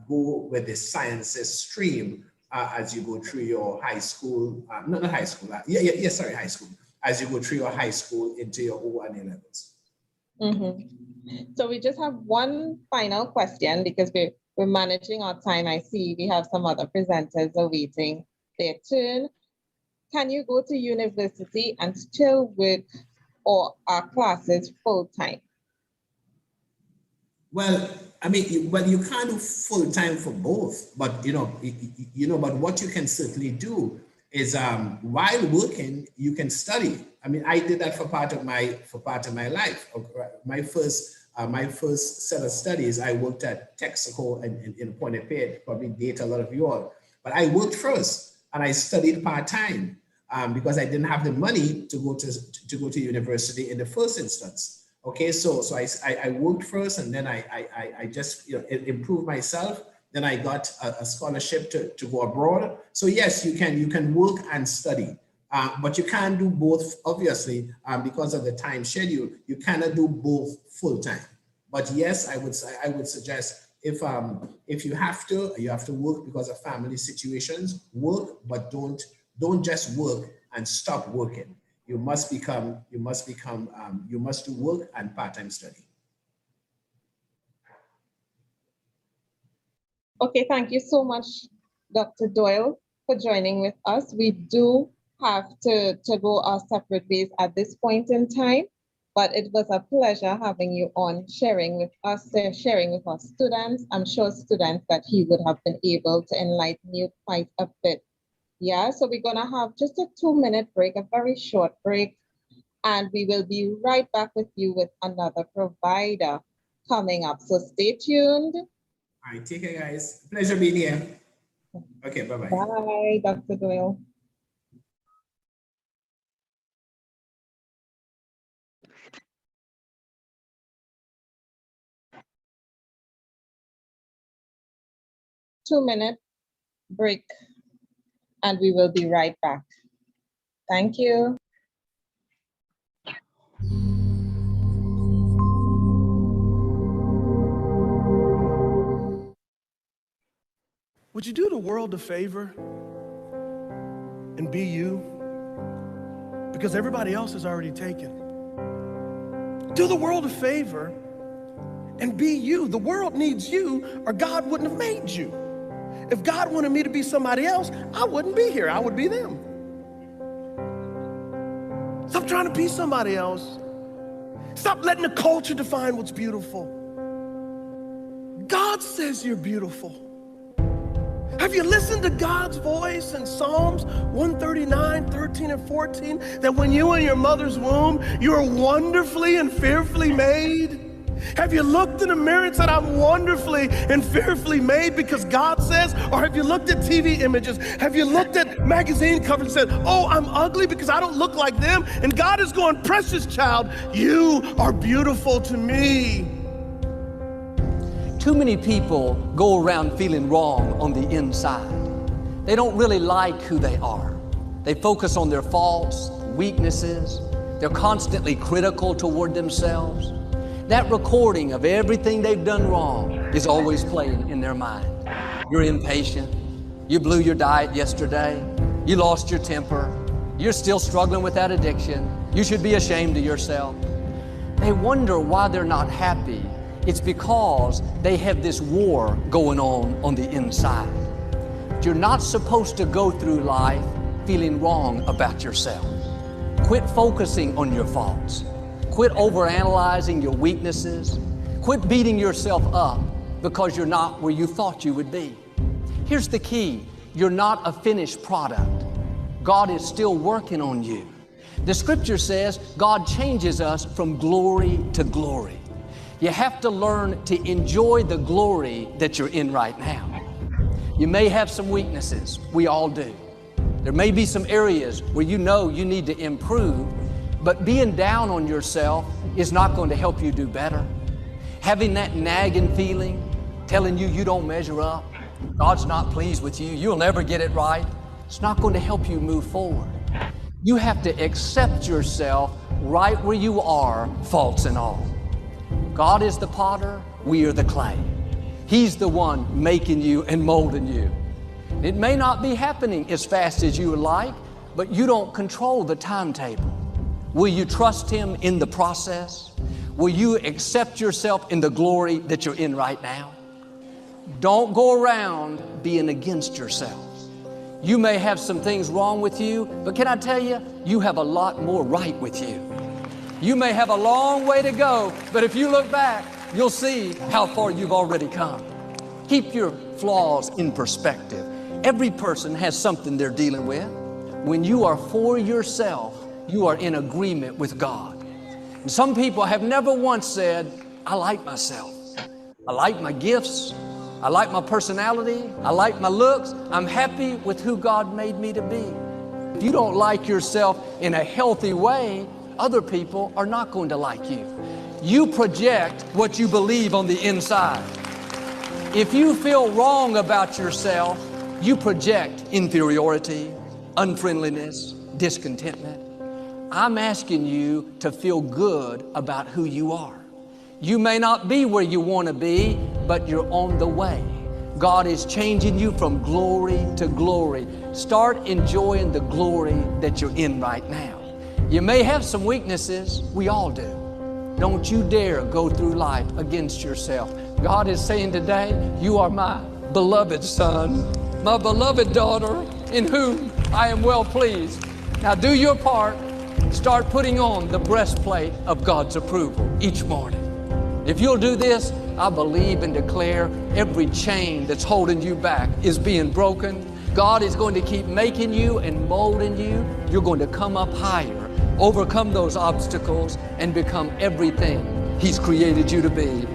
go with the sciences stream as you go through your high school, not high school, high school, as you go through your high school into your O1 A levels. Mm-hmm. So we just have one final question because we're managing our time. I see we have some other presenters awaiting their turn. Can you go to university and still work or are classes full-time? Well, I mean, you can't do full time for both, but but what you can certainly do is while working, you can study. I mean, I did that for part of my life. My first set of studies, I worked at Texaco in Pointe-a-Pitre, probably date a lot of you all. But I worked first and I studied part-time because I didn't have the money to go to university in the first instance. Okay, so I worked first and then I just improved myself. Then I got a scholarship to go abroad. So yes, you can work and study, but you can't do both, obviously, because of the time schedule. You cannot do both full time. But yes, I would suggest if you have to work because of family situations, work, but don't just work and stop working. You must do work and part-time study. Okay, thank you so much, Dr. Doyle, for joining with us. We do have to go our separate ways at this point in time, but it was a pleasure having you on, sharing with us, sharing with our students. I'm sure students that he would have been able to enlighten you quite a bit. Yeah, so we're gonna have just a 2-minute break, a very short break, and we will be right back with you with another provider coming up. So stay tuned. All right, take care, guys. Pleasure being here. Okay, bye-bye. Bye, Dr. Doyle. Two-minute break, and we will be right back. Thank you. Would you do the world a favor and be you? Because everybody else is already taken. Do the world a favor and be you. The world needs you, or God wouldn't have made you. If God wanted me to be somebody else, I wouldn't be here. I would be them. Stop trying to be somebody else. Stop letting the culture define what's beautiful. God says you're beautiful. Have you listened to God's voice in Psalms 139, 13, and 14? That when you were in your mother's womb, you are wonderfully and fearfully made? Have you looked in the mirror and said, I'm wonderfully and fearfully made because God says? Or have you looked at TV images? Have you looked at magazine covers and said, oh, I'm ugly because I don't look like them? And God is going, precious child, you are beautiful to me. Too many people go around feeling wrong on the inside. They don't really like who they are. They focus on their faults, weaknesses. They're constantly critical toward themselves. That recording of everything they've done wrong is always playing in their mind. You're impatient. You blew your diet yesterday. You lost your temper. You're still struggling with that addiction. You should be ashamed of yourself. They wonder why they're not happy. It's because they have this war going on the inside. You're not supposed to go through life feeling wrong about yourself. Quit focusing on your faults. Quit overanalyzing your weaknesses. Quit beating yourself up because you're not where you thought you would be. Here's the key. You're not a finished product. God is still working on you. The scripture says God changes us from glory to glory. You have to learn to enjoy the glory that you're in right now. You may have some weaknesses. We all do. There may be some areas where you know you need to improve, but being down on yourself is not going to help you do better. Having that nagging feeling, telling you you don't measure up, God's not pleased with you, you'll never get it right, it's not going to help you move forward. You have to accept yourself right where you are, faults and all. God is the potter, we are the clay. He's the one making you and molding you. It may not be happening as fast as you would like, but you don't control the timetable. Will you trust Him in the process? Will you accept yourself in the glory that you're in right now? Don't go around being against yourself. You may have some things wrong with you, but can I tell you, you have a lot more right with you. You may have a long way to go, but if you look back, you'll see how far you've already come. Keep your flaws in perspective. Every person has something they're dealing with. When you are for yourself, you are in agreement with God. And some people have never once said, I like myself. I like my gifts. I like my personality. I like my looks. I'm happy with who God made me to be. If you don't like yourself in a healthy way, other people are not going to like you. You project what you believe on the inside. If you feel wrong about yourself, you project inferiority, unfriendliness, discontentment. I'm asking you to feel good about who you are. You may not be where you want to be, but you're on the way. God is changing you from glory to glory. Start enjoying the glory that you're in right now. You may have some weaknesses. We all do. Don't you dare go through life against yourself. God is saying today, you are my beloved son, my beloved daughter, in whom I am well pleased. Now do your part. Start putting on the breastplate of God's approval each morning. If you'll do this, I believe and declare every chain that's holding you back is being broken. God is going to keep making you and molding you. You're going to come up higher, overcome those obstacles, and become everything He's created you to be.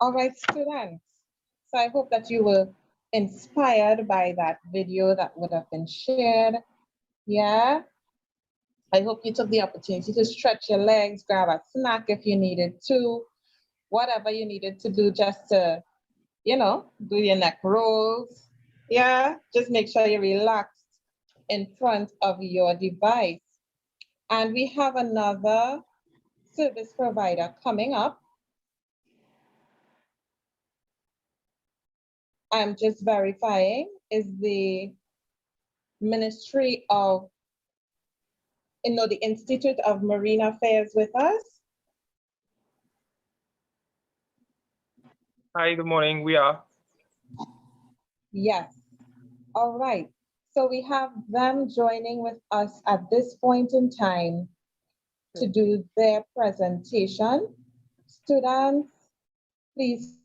All right, students. So I hope that you were inspired by that video that would have been shared. Yeah. I hope you took the opportunity to stretch your legs, grab a snack if you needed to, whatever you needed to do just to, you know, do your neck rolls. Yeah, just make sure you're relaxed in front of your device. And we have another service provider coming up. I'm just verifying, is the Ministry of, the Institute of Marine Affairs with us? Hi, good morning. We are. Yes. All right. So we have them joining with us at this point in time to do their presentation. Students, please.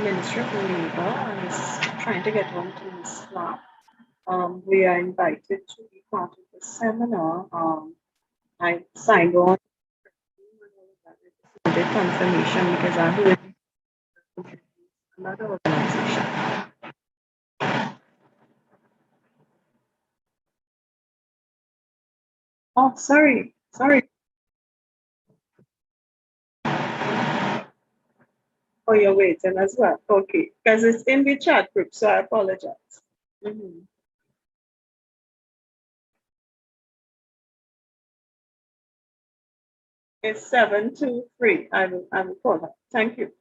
Ministry of Labor and is trying to get on to Slack. We are invited to be part of the seminar. I signed on the confirmation because I heard another organization. Oh, sorry. Oh, you're waiting as well. Okay, because it's in the chat group, so I apologize. It's 723. I will call her. Thank you.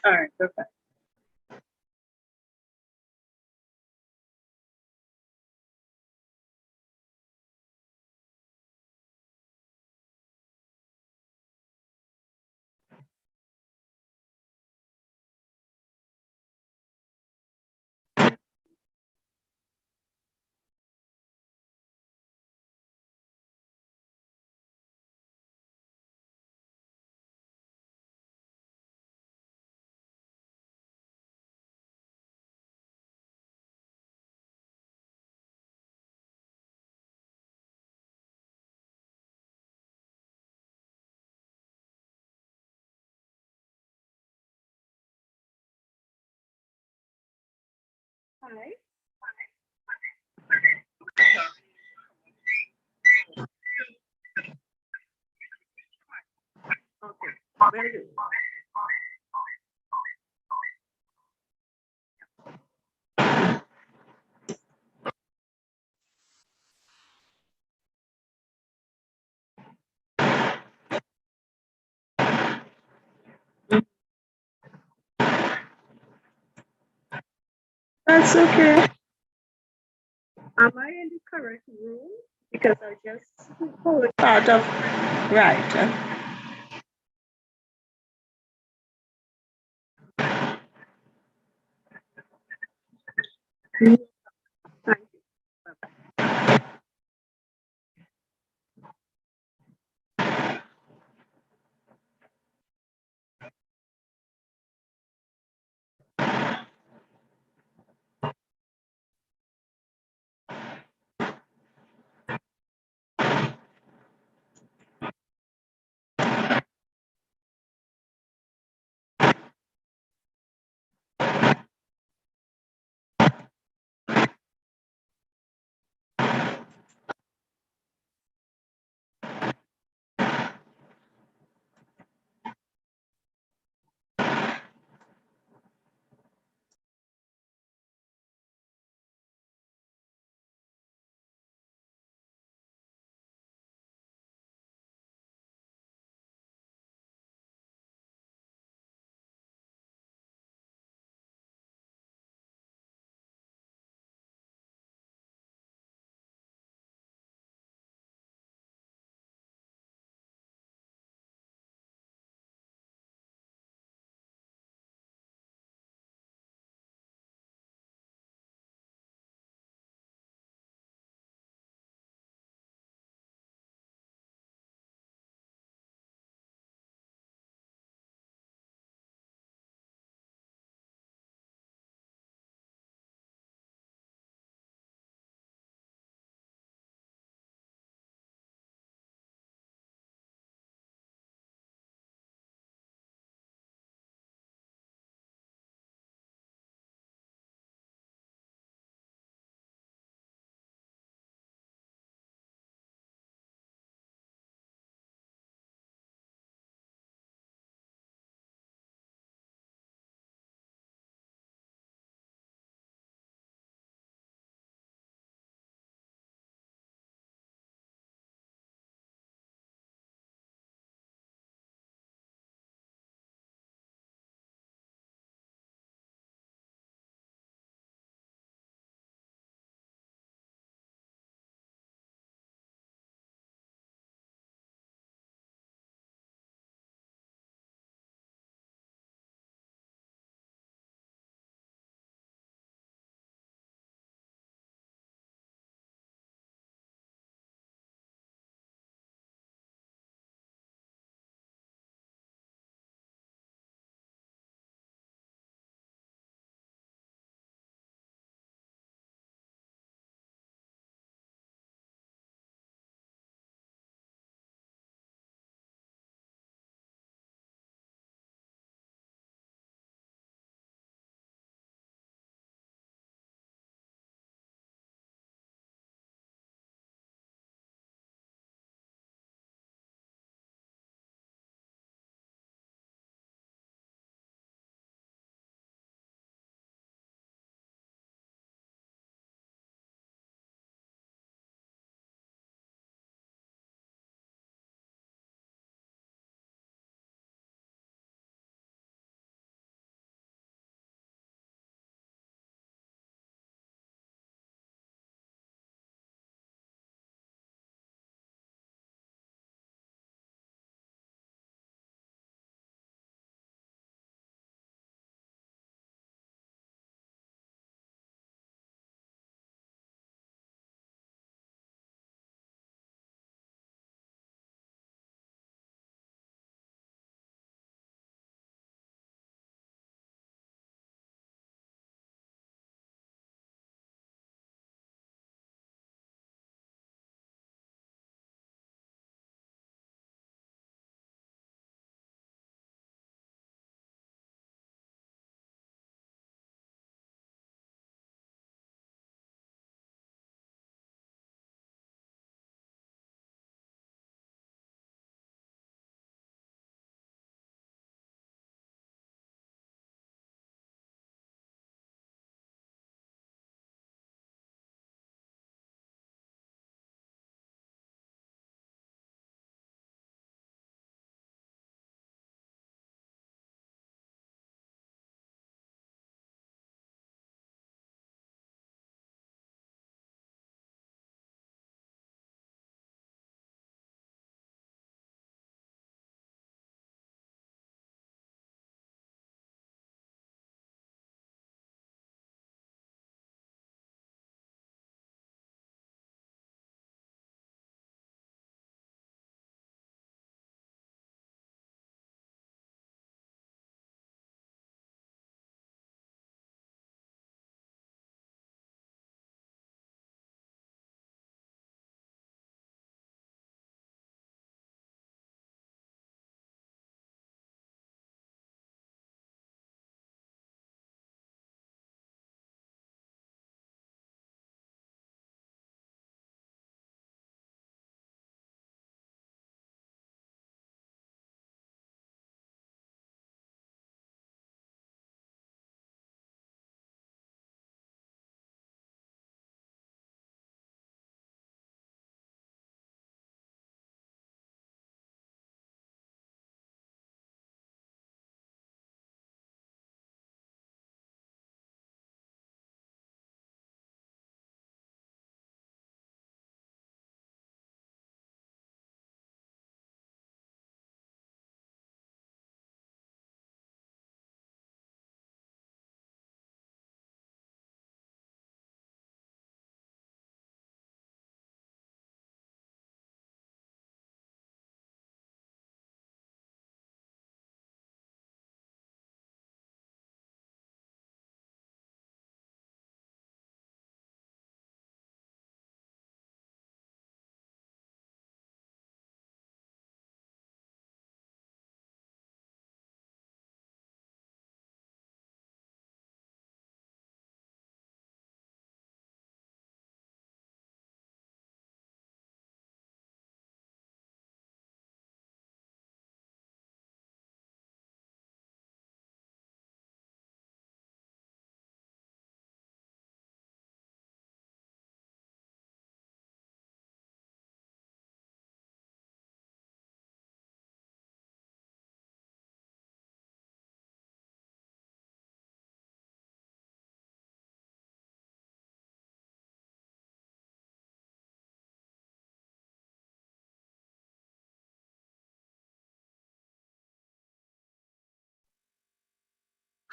All right, perfect. Hi. Okay, very good. That's okay. Am I in the correct room? Because I just heard part of right. Thank you.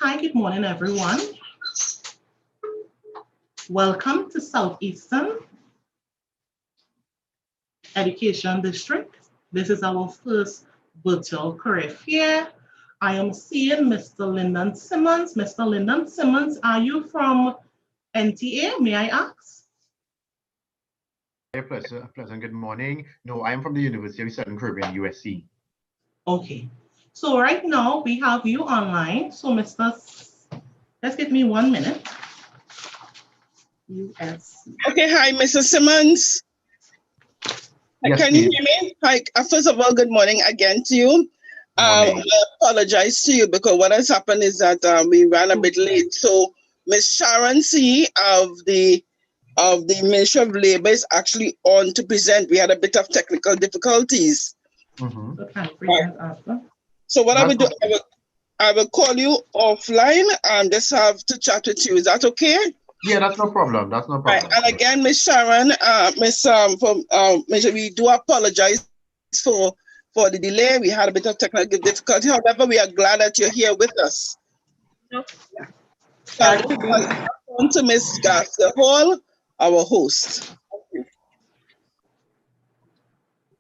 Hi, good morning, everyone. Welcome to Southeastern Education District. This is our first virtual career fair. I am seeing Mr. Lyndon Simmons. Mr. Lyndon Simmons, are you from NTA, may I ask? Hey, pleasant good morning. No, I'm from the University of Southern Caribbean, USC. Okay, so right now we have you online. So let's give me 1 minute. USC. Okay, hi, Mr. Simmons. Yes, Can you hear me? Hi, first of all, good morning again to you. I apologize to you because what has happened is that we ran a bit late. So Ms. Sharon C. of the Ministry of Labor is actually on to present. We had a bit of technical difficulties. So what I will do, I will call you offline and just have to chat with you. Is that okay? Yeah, that's no problem. That's no problem. Right. And again, Ms. Sharon, we do apologize for the delay. We had a bit of technical difficulty. However, we are glad that you're here with us. On to Ms. Garcia Hall, our host.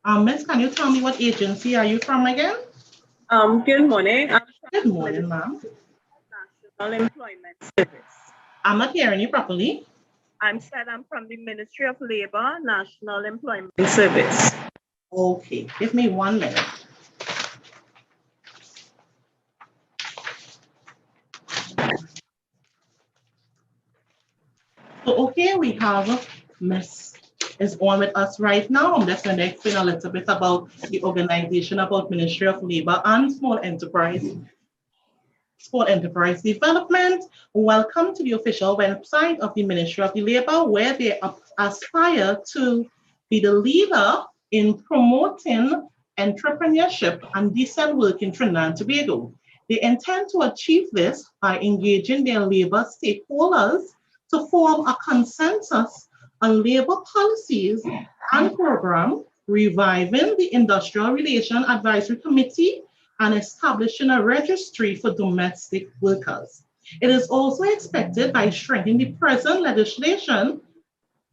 Miss, can you tell me what agency are you from again? Good morning. Good morning, ma'am. National Employment Service. I'm not hearing you properly. I'm from the Ministry of Labor, National Employment Service. Okay, give me 1 minute. So, okay, we have Miss is on with us right now. I'm just going to explain a little bit about the organization, about Ministry of Labor and Small Enterprise Development. Welcome to the official website of the Ministry of Labor, where they aspire to be the leader in promoting entrepreneurship and decent work in Trinidad and Tobago. They intend to achieve this by engaging their labor stakeholders to form a consensus on labor policies and program, reviving the Industrial Relations Advisory Committee, and establishing a registry for domestic workers. It is also expected by strengthening the present legislation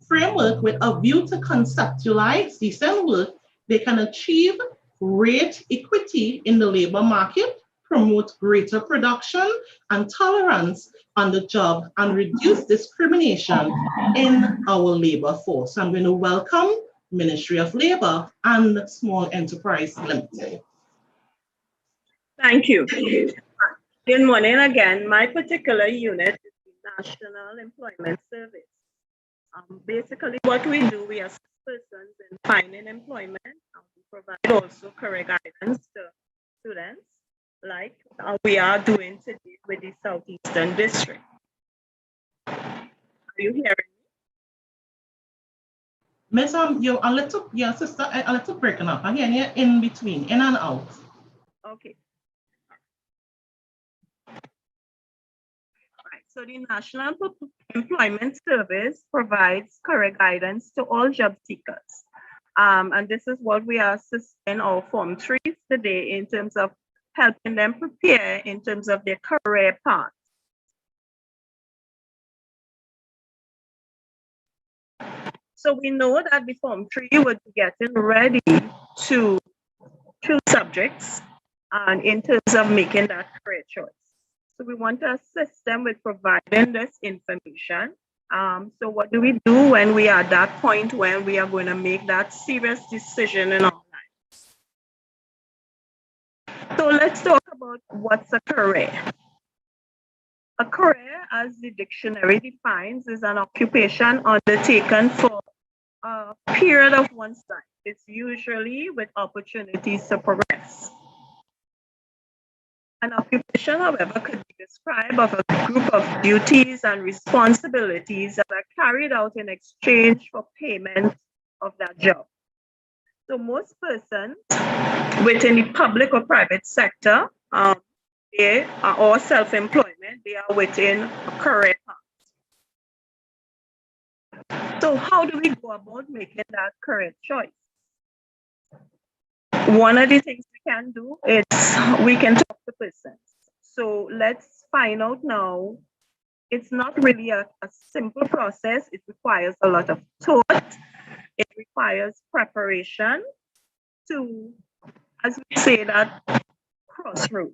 framework with a view to conceptualize decent work, they can achieve rate equity in the labor market, promote greater production and tolerance on the job, and reduce discrimination in our labor force. I'm going to welcome Ministry of Labor and Small Enterprise Limited. Thank you. Good morning again. My particular unit is the National Employment Service. Basically, what we do, we assist persons in finding employment, and we provide also career guidance to students, like we are doing today with the Southeastern District. Are you hearing me? Miss, you're a little, your sister, a little breaking up. I'm hearing you in between, in and out. Okay. So the National Employment Service provides career guidance to all job seekers. And this is what we are assisting our Form 3s today in terms of helping them prepare in terms of their career path. So we know that the Form 3 would be getting ready to choose subjects and in terms of making that career choice. So we want to assist them with providing this information. So what do we do when we are at that point when we are going to make that serious decision in our lives? So let's talk about what's a career. A career, as the dictionary defines, is an occupation undertaken for a period of one's life. It's usually with opportunities to progress. An occupation, however, could be described of a group of duties and responsibilities that are carried out in exchange for payment of that job. So most persons within the public or private sector, they are all self-employment, they are within a career path. So how do we go about making that career choice? One of the things we can do is we can talk to persons. So let's find out now. It's not really a simple process. It requires a lot of thought. It requires preparation to, as we say, that crossroad.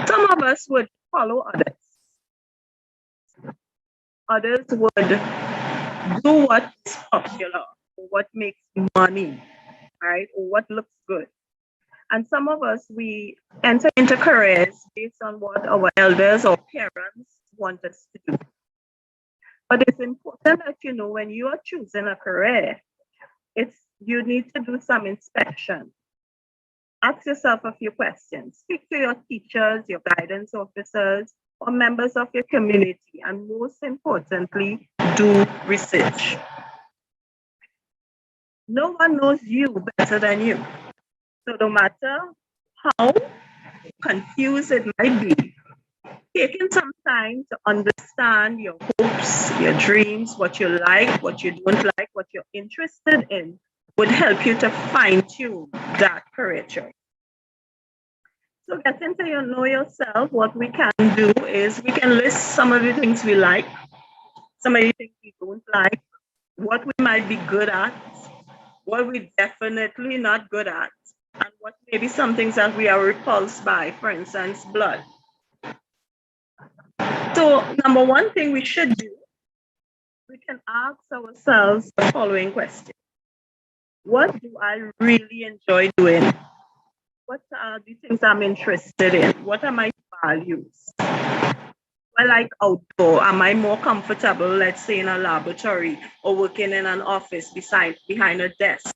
Some of us would follow others. Others would do what's popular, or what makes money, right? Or what looks good. And some of us, we enter into careers based on what our elders or parents want us to do. But it's important that you know when you are choosing a career, you need to do some inspection. Ask yourself a few questions. Speak to your teachers, your guidance officers, or members of your community, and most importantly, do research. No one knows you better than you. So no matter how confused it might be, taking some time to understand your hopes, your dreams, what you like, what you don't like, what you're interested in, would help you to fine-tune that career choice. So getting to know yourself, what we can do is we can list some of the things we like, some of the things we don't like, what we might be good at, what we're definitely not good at, and what maybe some things that we are repulsed by, for instance, blood. So number one thing we should do, we can ask ourselves the following question. What do I really enjoy doing? What are the things I'm interested in? What are my values? I like outdoor. Am I more comfortable, let's say, in a laboratory or working in an office behind a desk?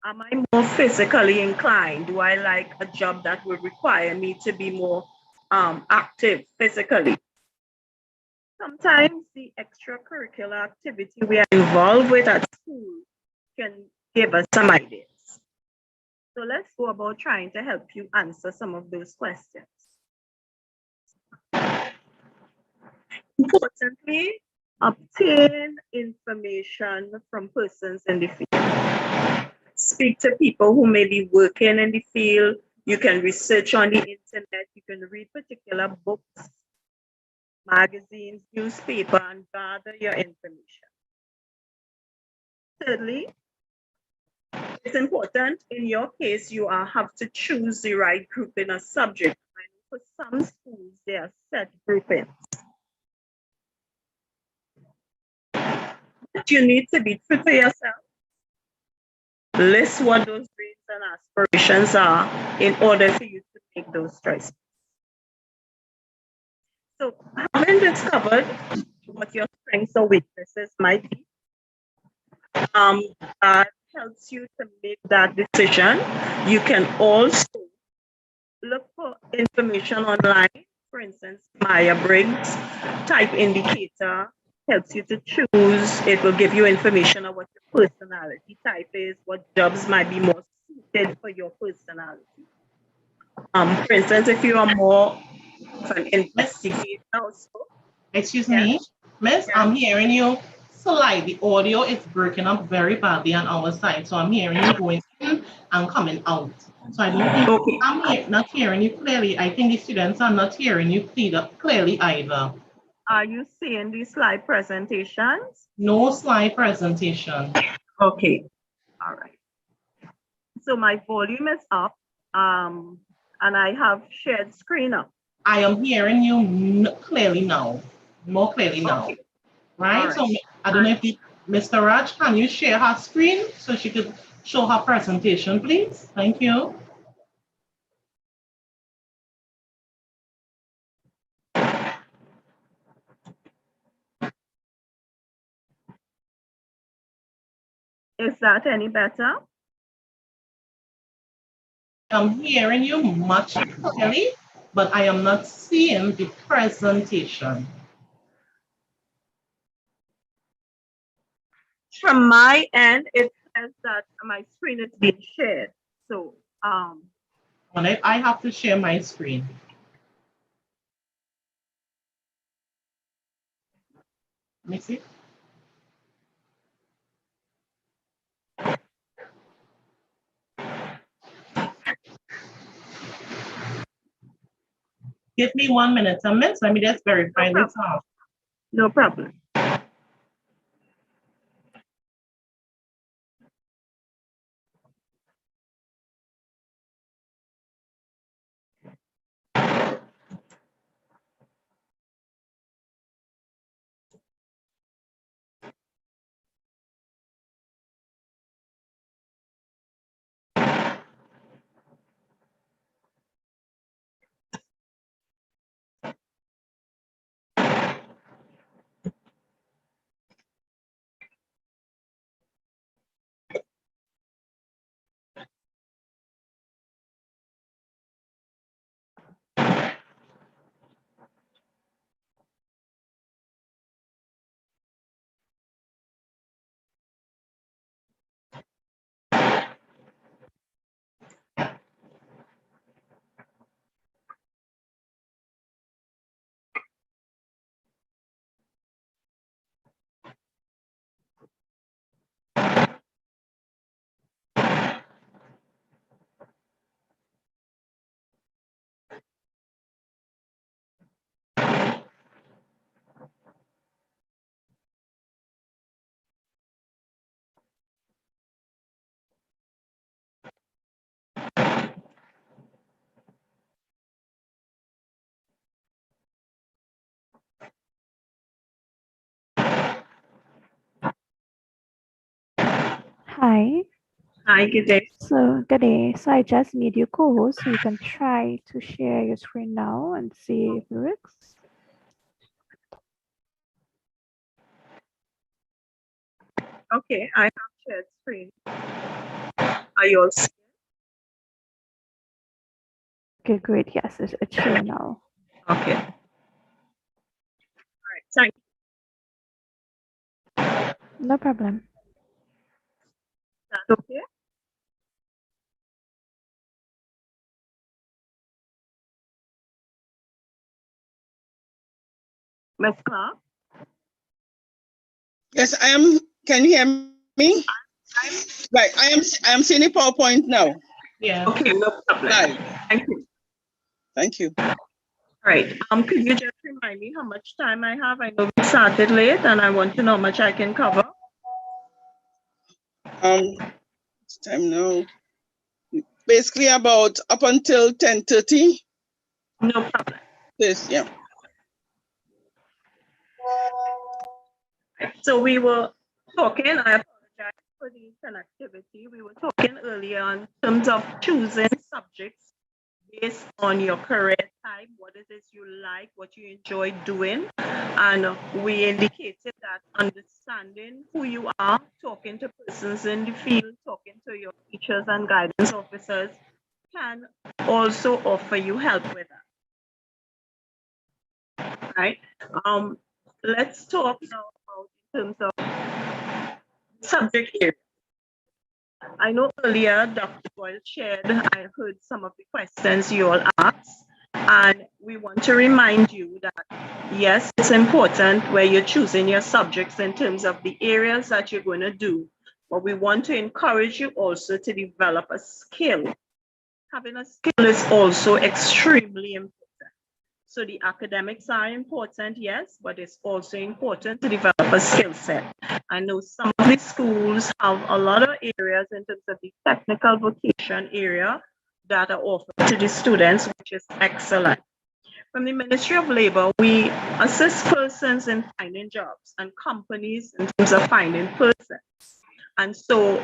Am I more physically inclined? Do I like a job that would require me to be more active physically? Sometimes the extracurricular activity we are involved with at school can give us some ideas. So let's go about trying to help you answer some of those questions. Importantly, obtain information from persons in the field. Speak to people who may be working in the field. You can research on the internet. You can read particular books, magazines, newspaper, and gather your information. Thirdly, it's important, in your case, you have to choose the right group in a subject. And for some schools, there are set groupings. But you need to be true to yourself. List what those dreams and aspirations are in order for you to make those choices. So having discovered what your strengths or weaknesses might be, that helps you to make that decision. You can also look for information online. For instance, Myers-Briggs type indicator helps you to choose. It will give you information on what your personality type is, what jobs might be more suited for your personality. For instance, if you are more of an investigator also. Excuse me, Miss, I'm hearing you slightly. The audio is breaking up very badly on our side. So I'm hearing you going in and coming out. So I don't think I'm not hearing you clearly. I think the students are not hearing you clearly either. Are you seeing the slide presentations? No slide presentation. Okay, all right. So my volume is up, and I have shared screen up. I am hearing you clearly now, more clearly now, okay. Right? So I don't know if Mr. Raj, can you share her screen so she could show her presentation, please? Thank you. Is that any better? I'm hearing you much clearly, but I am not seeing the presentation. From my end, it says that my screen is being shared. So I have to share my screen. Let me see. Give me 1 minute, Miss. Let me just verify this out. No problem. Hi. Hi, good day. So, good day. So, I just made you co-host, so you can try to share your screen now and see if it works. Okay, I have shared screen. Are you all seeing? Okay, great. Yes, it's showing now. Okay. All right, thank you. No problem. Is that okay? Ms. Clark? Yes, I am. Can you hear me? Right, I am seeing the PowerPoint now. Yeah. Okay, no problem. Live. Thank you. Thank you. All right. Could you just remind me how much time I have? I know we started late and I want to know how much I can cover. It's time now. Basically about up until 10:30. No problem. Yes, yeah. So we were talking, I apologize for the connectivity. We were talking earlier in terms of choosing subjects based on your career type, what it is you like, what you enjoy doing. And we indicated that understanding who you are, talking to persons in the field, talking to your teachers and guidance officers can also offer you help with that. Right? Let's talk now about in terms of subject area. I know earlier Dr. Boyle shared, I heard some of the questions you all asked, and we want to remind you that yes, it's important where you're choosing your subjects in terms of the areas that you're going to do, but we want to encourage you also to develop a skill. Having a skill is also extremely important. So the academics are important, yes, but it's also important to develop a skill set. I know some of the schools have a lot of areas in terms of the technical vocation area that are offered to the students, which is excellent. From the Ministry of Labor, we assist persons in finding jobs and companies in terms of finding persons. And so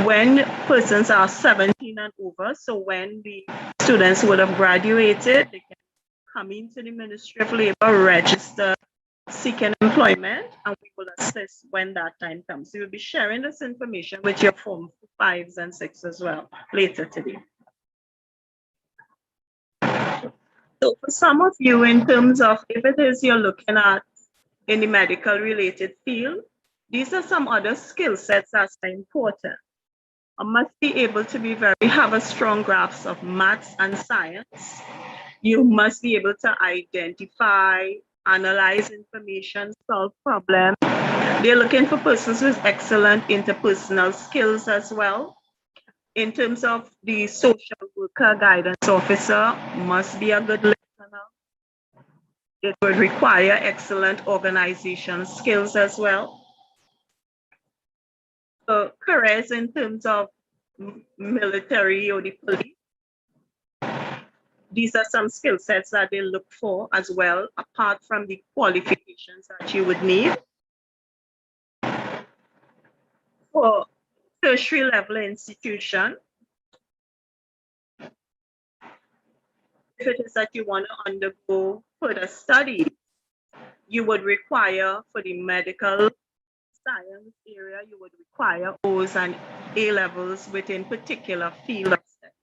when persons are 17 and over, so when the students would have graduated, they can come into the Ministry of Labor, register, seeking employment, and we will assist when that time comes. We will be sharing this information with your Form 5s and 6 as well later today. So for some of you, in terms of if it is you're looking at in the medical related field, these are some other skill sets that are important. I must be able to have a strong grasp of maths and science. You must be able to identify, analyze information, solve problems. They're looking for persons with excellent interpersonal skills as well. In terms of the social worker guidance officer, must be a good listener, It would require excellent organization skills as well. So careers in terms of military or the police, these are some skill sets that they look for as well, apart from the qualifications that you would need. For tertiary level institution, if it is that you want to undergo further studies, you would require for the medical science area, you would require O's and A levels within particular field of study.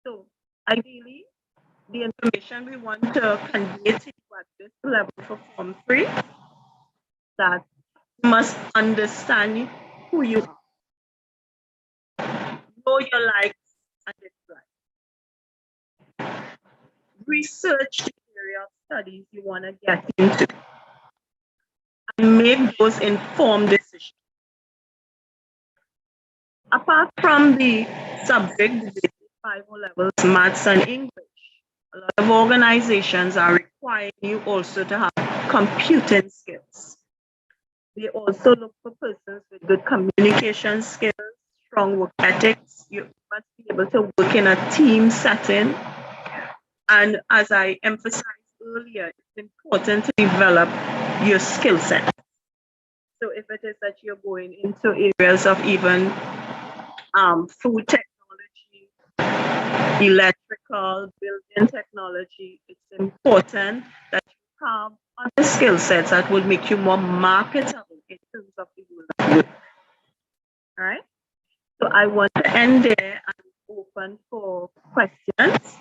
So ideally, the information we want to convey to you at this level for Form 3, that you must understand who you are, know your likes and dislikes, research the area of studies you want to get into, and make those informed decisions. Apart from the subject, the basic 5 levels, maths and English, a lot of organizations are requiring you also to have computing skills. They also look for persons with good communication skills, strong work ethics. You must be able to work in a team setting. And as I emphasized earlier, it's important to develop your skill set. So if it is that you're going into areas of even food technology, electrical, building technology, it's important that you have other skill sets that will make you more marketable in terms of the world of work. All right. So I want to end there and open for questions.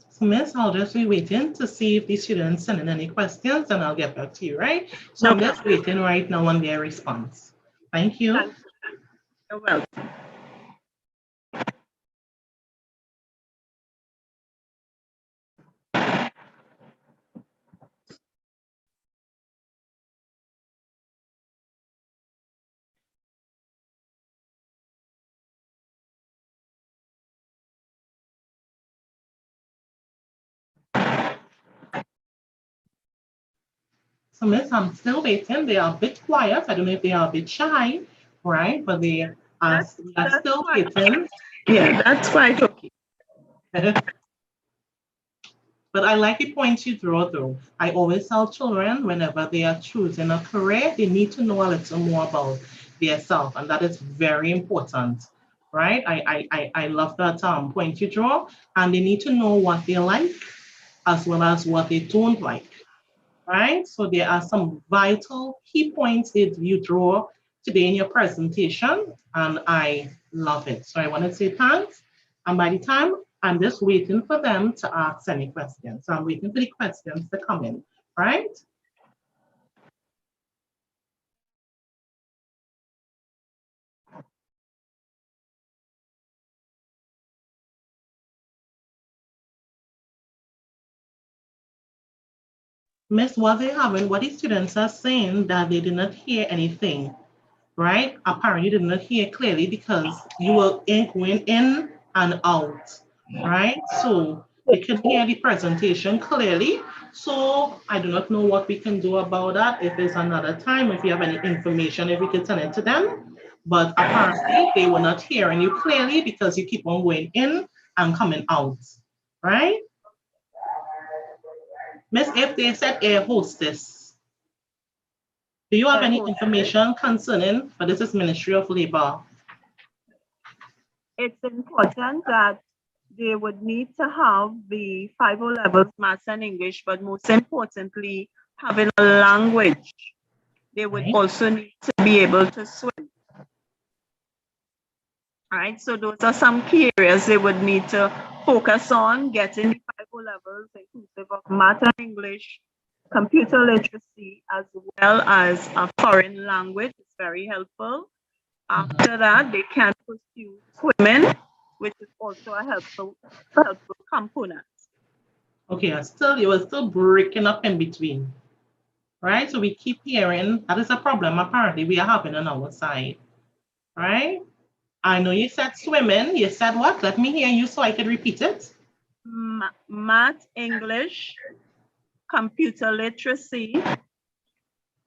So Miss, I'll just be waiting to see if the students send in any questions and I'll get back to you, right? So I'm just waiting right now on their response. Thank you. Thank you. You're welcome. So Miss, I'm still waiting. They are a bit quiet. I don't know if they are a bit shy, right? But they are still waiting. Yeah, that's quite okay. But I like the point you draw though. I always tell children whenever they are choosing a career, they need to know a little more about themselves, and that is very important, right? I love that point you draw, and they need to know what they like as well as what they don't like, right? So there are some vital key points that you draw today in your presentation, and I love it. So I want to say thanks, and by the time I'm just waiting for them to ask any questions. So I'm waiting for the questions to come in, right? Miss, what the students are saying that they did not hear anything, right? Apparently you did not hear clearly because you were going in and out, right? So they can hear the presentation clearly. So I do not know what we can do about that. If there's another time, if you have any information, if we can send it to them. But apparently they were not hearing you clearly because you keep on going in and coming out, right? Miss, if they said air hostess, do you have any information concerning, but this is Ministry of Labor? It's important that they would need to have the 5 levels, maths and English, but most importantly, having a language. They would also need to be able to swim. All right, so those are some key areas they would need to focus on, getting the 5 levels inclusive of math and English, computer literacy, as well as a foreign language. It's very helpful. After that, they can pursue swimming, which is also a helpful component. Okay, you are still breaking up in between, right? So we keep hearing, that is a problem apparently we are having on our side, right? I know you said swimming. You said what? Let me hear you so I can repeat it. Math, English, computer literacy.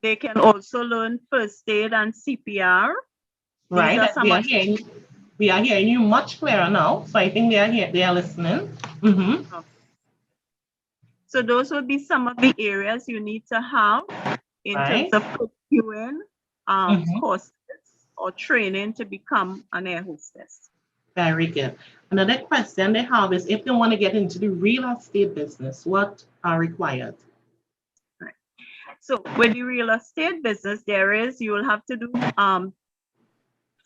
They can also learn first aid and CPR. Right. We are hearing you much clearer now. So I think they are listening. Mm-hmm. Okay. So those would be some of the areas you need to have in terms of pursuing courses or training to become an air hostess. Very good. Another question they have is if they want to get into the real estate business, what are required? Right. So with the real estate business, you will have to do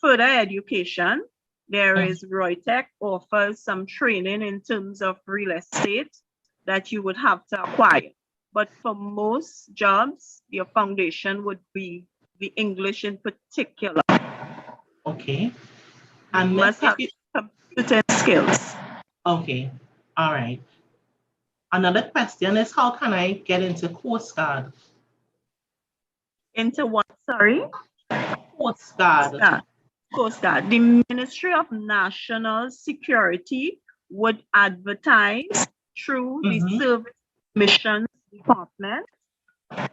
further education. There is Reutech offers some training in terms of real estate that you would have to acquire. But for most jobs, your foundation would be the English in particular. Okay. And you must have computer skills. Okay. All right. Another question is how can I get into Coast Guard? Into what, sorry? Coast Guard. Coast Guard. The Ministry of National Security would advertise through the Service Missions Department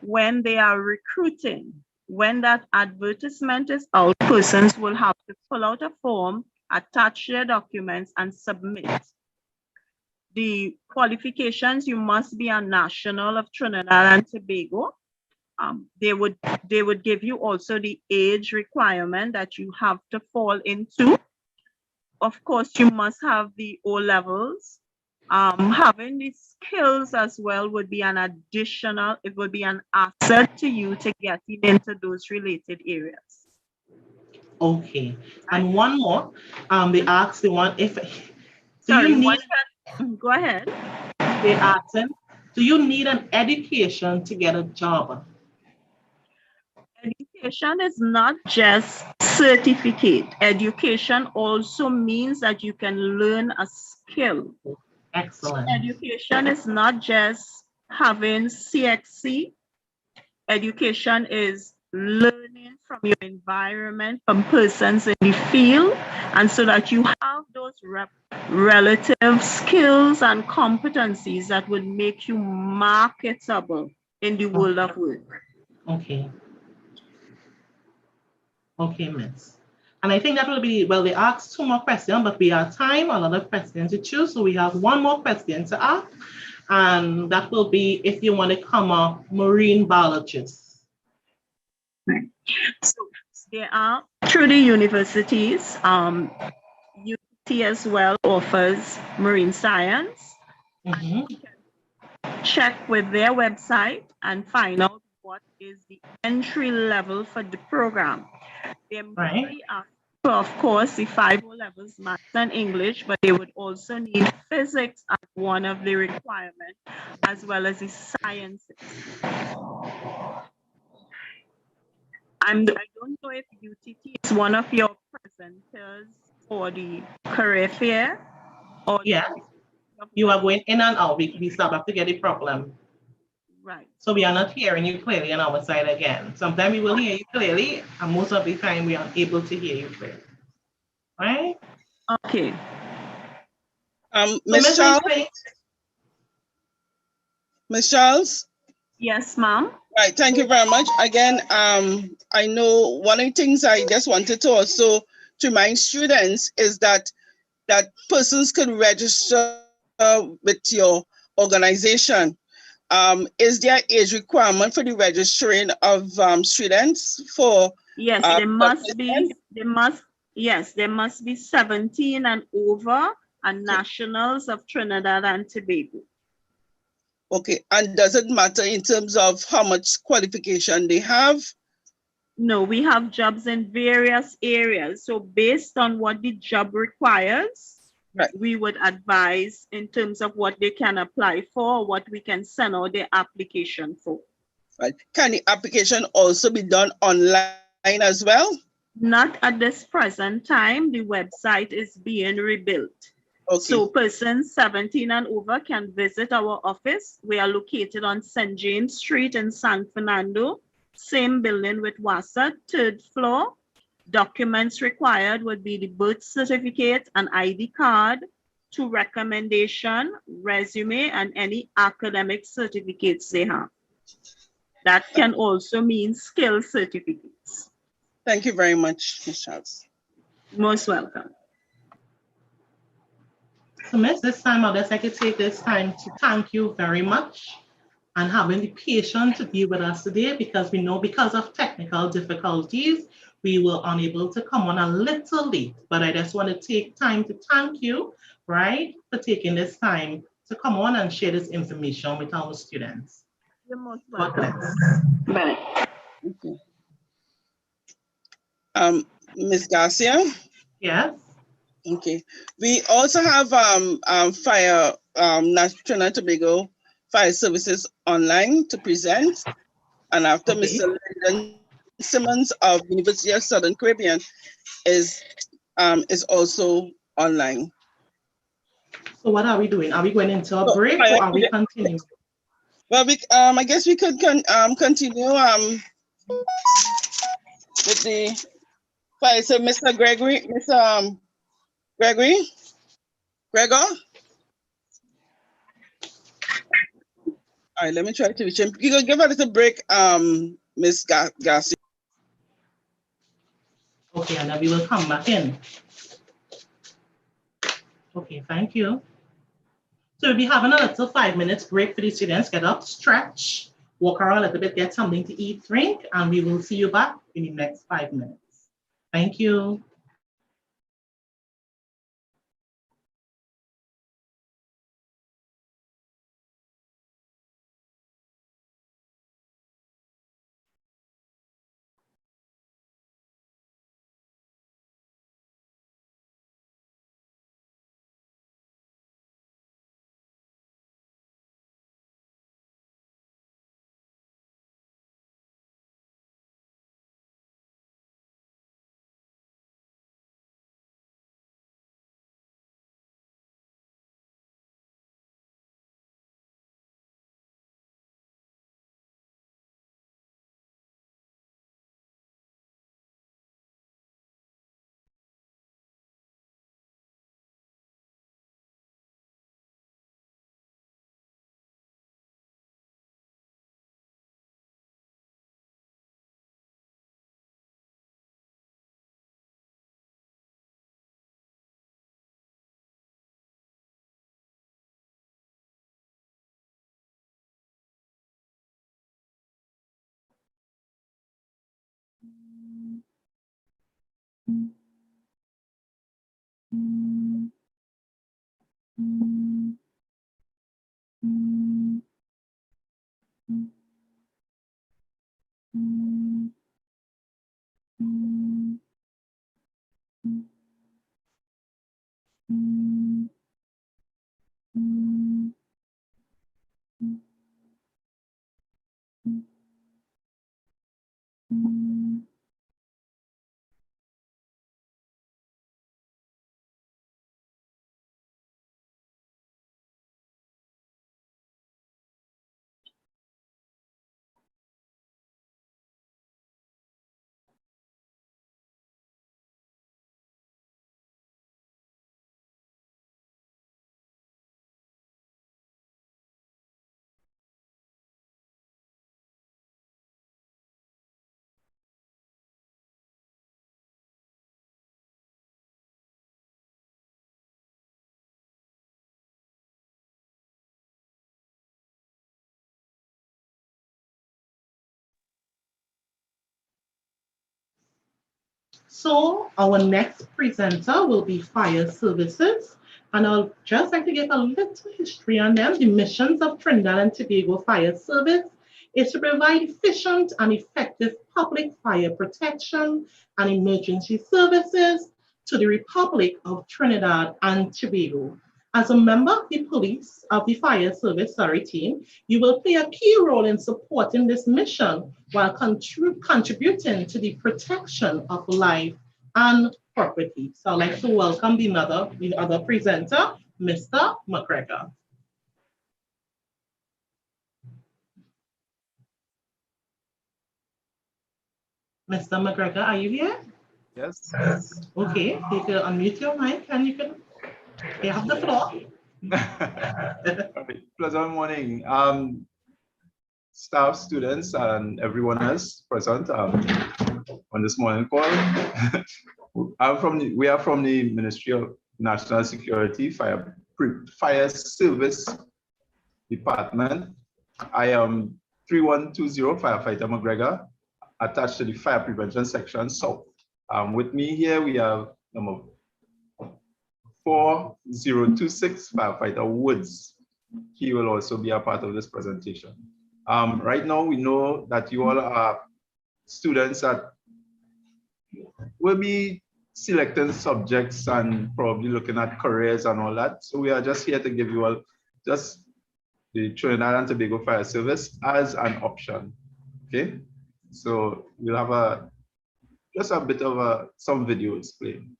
when they are recruiting. When that advertisement is out, persons will have to fill out a form, attach their documents, and submit. The qualifications, you must be a national of Trinidad and Tobago. They would give you also the age requirement that you have to fall into. Of course, you must have the O levels. Having the skills as well would be an additional, it would be an asset to you to get into those related areas. Okay. And one more, they asked the one if, go ahead. They asked him, do you need an education to get a job? Education is not just certificate. Education also means that you can learn a skill. Excellent. Education is not just having CXC. Education is learning from your environment, from persons in the field, and so that you have those relative skills and competencies that would make you marketable in the world of work. Okay. Okay, Miss. And I think that will be, well, they asked 2 more questions, but we have time, a lot of questions to choose. So we have 1 more question to ask. And that will be if you want to become a marine biologist. Right. So there are, through the universities, UT as well offers marine science. You can check with their website and find out what is the entry level for the program. They may ask for, of course, the 5 O levels, maths and English, but they would also need physics as one of the requirements, as well as the sciences. I don't know if UTT is one of your presenters for the career fair. Or yeah, you are going in and out. We start up to get a problem. Right. So we are not hearing you clearly on our side again. Sometimes we will hear you clearly, and most of the time we are able to hear you clearly. Right? Okay. Miss Charles? Miss Charles? Yes, ma'am. Right, thank you very much. Again, I know one of the things I just wanted to also to remind students is that persons could register with your organization. Is there age requirement for the registering of students for? Yes, there must be 17 and over and nationals of Trinidad and Tobago. Okay, and does it matter in terms of how much qualification they have? No, we have jobs in various areas. So based on what the job requires, we would advise in terms of what they can apply for, what we can send out their application for. Right. Can the application also be done online as well? Not at this present time. The website is being rebuilt. Okay. So persons 17 and over can visit our office. We are located on St. James Street in San Fernando, same building with WASA, 3rd floor. Documents required would be the birth certificate and ID card, 2 recommendation, resume, and any academic certificates they have. That can also mean skill certificates. Thank you very much, Ms. Charles. Most welcome. So, Miss, this time I'd just like to take this time to thank you very much and having the patience to be with us today, because we know because of technical difficulties, we were unable to come on a little late. But I just want to take time to thank you, right, for taking this time to come on and share this information with our students. You're most God welcome. bless. Okay. Ms. Garcia? Yes. Okay. We also have Fire Trinidad and Tobago Fire Services online to present. And after Mr. Lyndon Simmons of University of Southern Caribbean is also online. So what are we doing? Are we going into a break or are we continuing? Well, I guess we could continue with the fire. So Mr. Gregor? All right, let me try to reach him. You can give a little break, Ms. Garcia. Okay, and then we will come back in. Okay, thank you. So we'll be having a little 5 minutes break for the students. Get up, stretch, walk around a little bit, get something to eat, drink, and we will see you back in the next 5 minutes. Thank you. So our next presenter will be Fire Services, and I'll just like to give a little history on them. The missions of Trinidad and Tobago Fire Service is to provide efficient and effective public fire protection and emergency services to the Republic of Trinidad and Tobago. As a member of the police of the fire service team, you will play a key role in supporting this mission while contributing to the protection of life and property. So I'd like to welcome the other presenter, Mr. McGregor. Mr. McGregor, are you here? Yes. Okay, you can unmute your mic and you have the floor. Pleasant morning, staff, students, and everyone else present on this morning call. We are from the Ministry of National Security Fire Service Department. I am 3120 Firefighter McGregor, attached to the Fire Prevention Section South. With me here, we have number 4026 Firefighter Woods. He will also be a part of this presentation. Right now, we know that you all are students that will be selecting subjects and probably looking at careers and all that. So we are just here to give you all just the Trinidad and Tobago Fire Service as an option. Okay, so we'll have just a bit of some videos playing.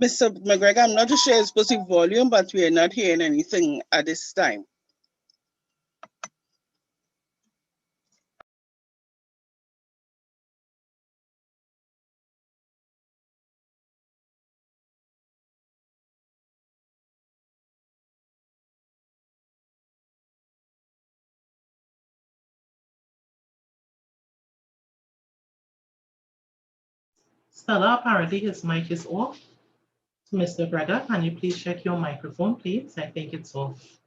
Mr. McGregor, I'm not sure it's supposed to volume, but we are not hearing anything at this time. Stella, apparently his mic is off. Mr. Gregor, can you please check your microphone, please? I think it's off.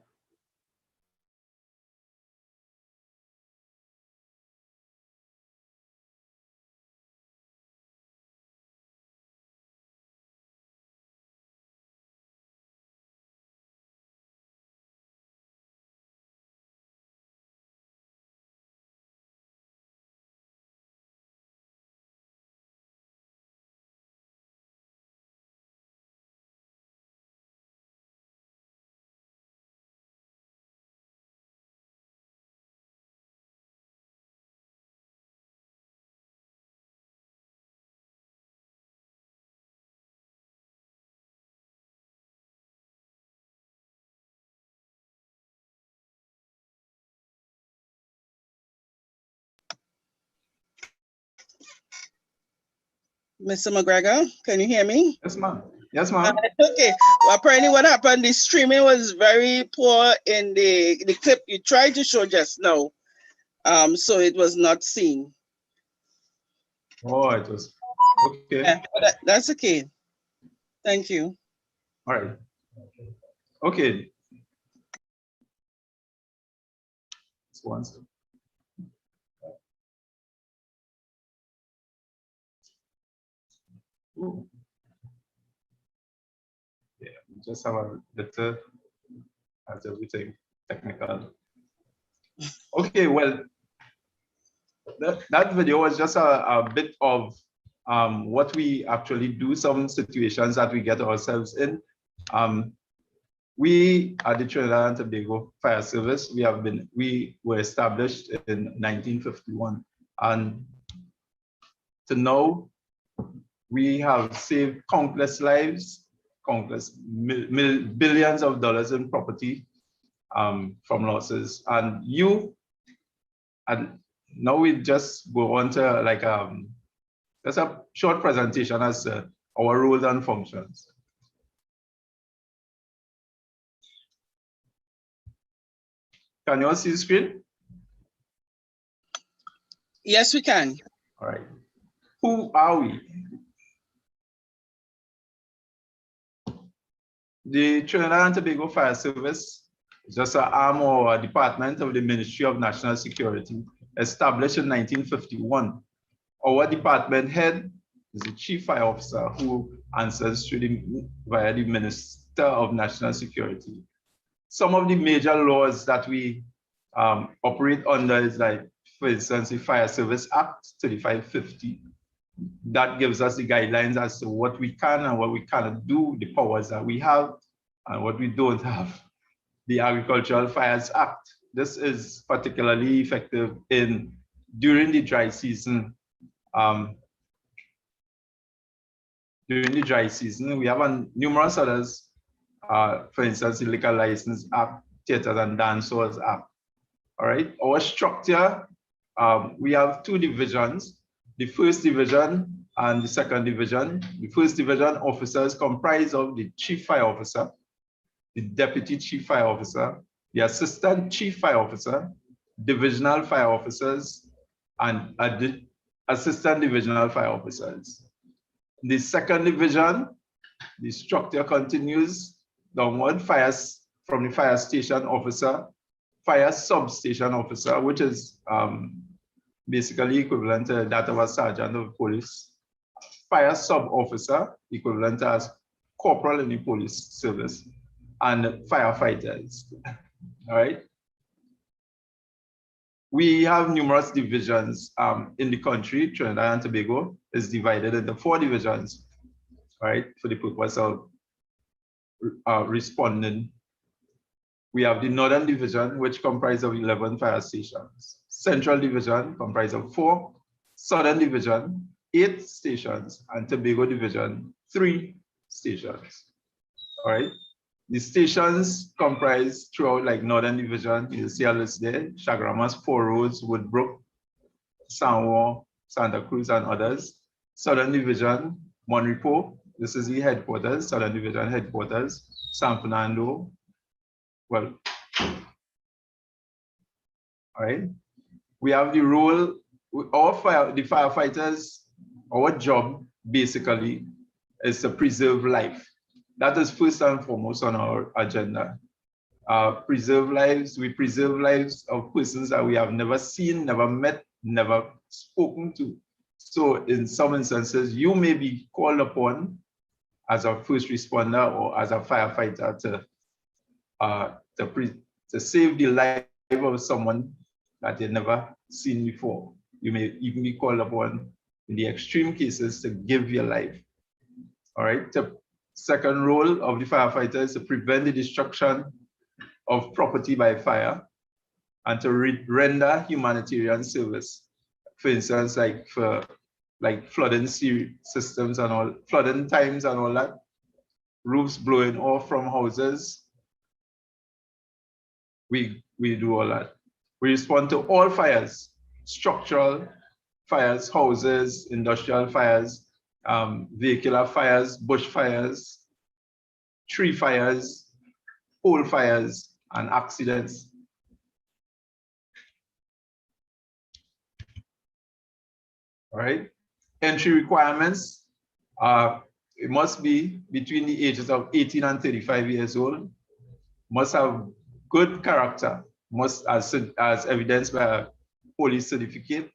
Mr. McGregor, can you hear me? Yes, ma'am. Yes, ma'am. Okay. Well, apparently what happened, the streaming was very poor in the clip you tried to show just now. So it was not seen. Oh, it was okay. Yeah, that's okay. Thank you. All right. Okay. One second. Ooh. Yeah, we just have a little as everything technical. Okay, well, that video was just a bit of what we actually do, some situations that we get ourselves in. We at the Trinidad and Tobago Fire Service, we were established in 1951, and to now we have saved countless lives, countless billions of dollars in property from losses. And you, and now we just go on to like just a short presentation as our roles and functions. Can you all see the screen? Yes, we can. All right. Who are we? The Trinidad and Tobago Fire Service is just an arm or a department of the Ministry of National Security, established in 1951. Our department head is the Chief Fire Officer, who answers to via the Minister of National Security. Some of the major laws that we operate under is like, for instance, the Fire Service Act 3550. That gives us the guidelines as to what we can and what we cannot do, the powers that we have and what we don't have. The Agricultural Fires Act. This is particularly effective during the dry season. During the dry season, we have numerous others. For instance, the Liquor License Act, Theaters and Dance Halls Act. All right, our structure, we have two divisions, the first division and the second division. The first division officers comprise of the Chief Fire Officer, the Deputy Chief Fire Officer, the Assistant Chief Fire Officer, Divisional Fire Officers, and Assistant Divisional Fire Officers. The second division, the structure continues downward, fires from the Fire Station Officer, Fire Substation Officer, which is basically equivalent to that of a Sergeant of Police, Fire Sub Officer, equivalent as Corporal in the Police Service, and firefighters. All right. We have numerous divisions in the country. Trinidad and Tobago is divided into 4 divisions, right, for the purpose of responding. We have the Northern Division, which comprises of 11 fire stations. Central Division comprises of 4. Southern Division, 8 stations, and Tobago Division, 3 stations. All right. The stations comprise throughout like Northern Division, you see a list there, Chaguaramas, Four Roads, Woodbrook, San Juan, Santa Cruz, and others. Southern Division, Monrepo, this is the headquarters, Southern Division headquarters, San Fernando. Well, all right. We have the role, the firefighters, our job basically is to preserve life. That is first and foremost on our agenda. Preserve lives. We preserve lives of persons that we have never seen, never met, never spoken to. So in some instances, you may be called upon as a first responder or as a firefighter to save the life of someone that you've never seen before. You may even be called upon in the extreme cases to give your life. All right. The second role of the firefighter is to prevent the destruction of property by fire and to render humanitarian service. For instance, like flooding systems and all, flooding times and all that, roofs blowing off from houses. We do all that. We respond to all fires, structural fires, houses, industrial fires, vehicular fires, bush fires, tree fires, pole fires, and accidents. All right. Entry requirements. It must be between the ages of 18 and 35 years old. Must have good character, must as evidenced by a police certificate,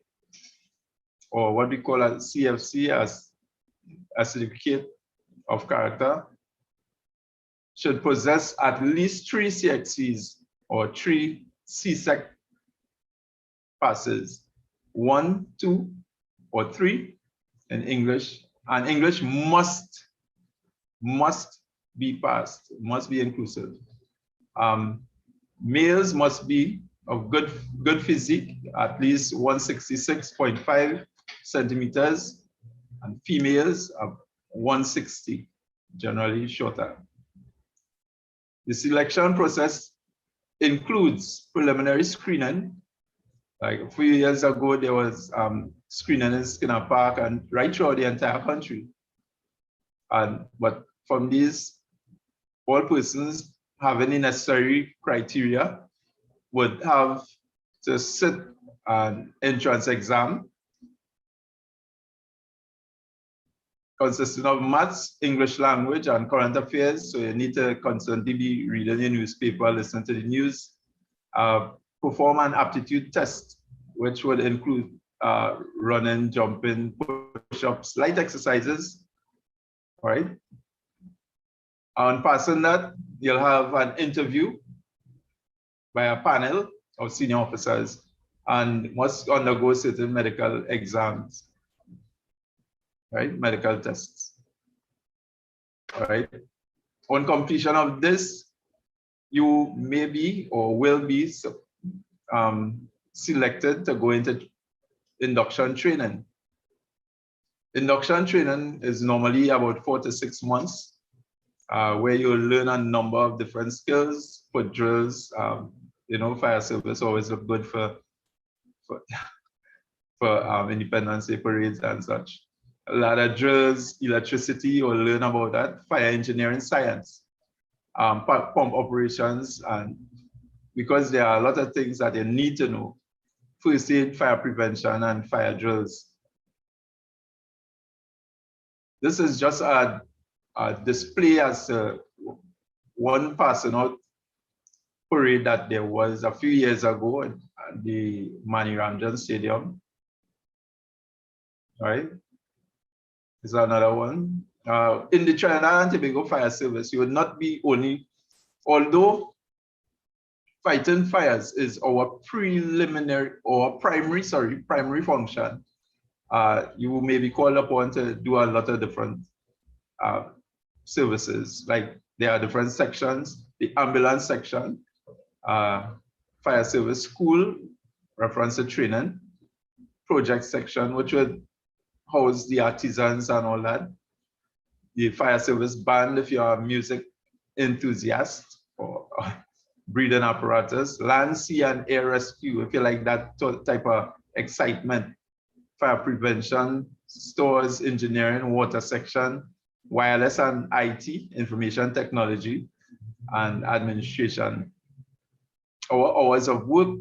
or what we call a CFC, as a certificate of character. Should possess at least 3 CXCs or 3 CSEC passes, 1, 2, or 3 in English, and English must be passed, must be inclusive. Males must be of good physique, at least 166.5 centimeters, and females of 160, generally shorter. The selection process includes preliminary screening, Like a few years ago, there was screening in Skinner Park and right throughout the entire country. But from these, all persons having the necessary criteria would have to sit an entrance exam consisting of maths, English language, and current affairs. So you need to constantly be reading the newspaper, listening to the news, perform an aptitude test, which would include running, jumping, push-ups, light exercises, all right? On passing that, you'll have an interview by a panel of senior officers and must undergo certain medical exams, right? Medical tests, all right? On completion of this, you may be or will be selected to go into induction training. Induction training is normally about 4 to 6 months, where you'll learn a number of different skills for drills. You know, fire service always look good for Independence Day parades and such. A lot of drills, electricity, you'll learn about that. Fire engineering science, pump operations, and because there are a lot of things that you need to know. First aid, fire prevention, and fire drills. This is just a display as one passing out parade that there was a few years ago at the Mani Ranjan Stadium. All right, this is another one. In the Trinidad and Tobago Fire Service, you would not be only, although fighting fires is our preliminary or primary function, you may be called upon to do a lot of different services. Like there are different sections, the ambulance section, fire service school, reference to training, project section, which would house the artisans and all that, the fire service band if you are a music enthusiast or breathing apparatus, land, sea, and air rescue if you like that type of excitement, fire prevention, stores, engineering, water section, wireless and IT, information technology, and administration. Our hours of work,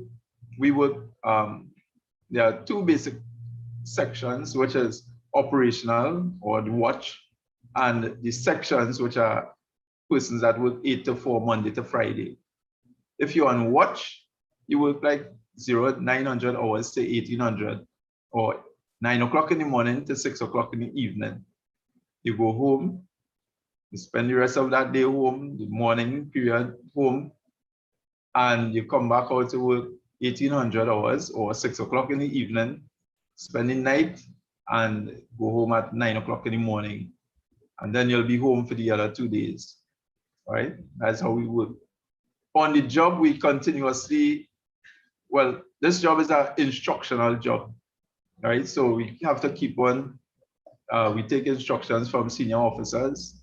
we work, there are 2 basic sections, which is operational or the watch, and the sections, which are persons that work 8 to 4, Monday to Friday. If you're on watch, you work like 900 hours to 1800, or 9 o'clock in the morning to 6 o'clock in the evening. You go home, you spend the rest of that day home, the morning period home, and you come back out to work 1800 hours or 6 o'clock in the evening, spend the night, and go home at 9 o'clock in the morning. And then you'll be home for the other 2 days, right? That's how we work. On the job, we continuously, well, this job is an instructional job, right? So we have to keep on, we take instructions from senior officers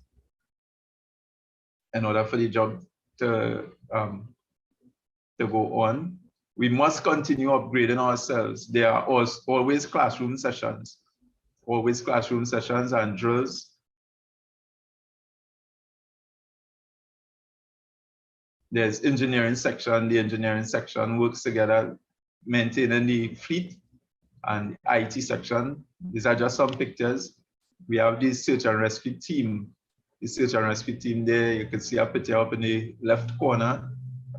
in order for the job to go on. We must continue upgrading ourselves. There are always classroom sessions and drills. There's engineering section. The engineering section works together, maintaining the fleet, and IT section. These are just some pictures. We have the search and rescue team. The search and rescue team there, you can see a picture up in the left corner.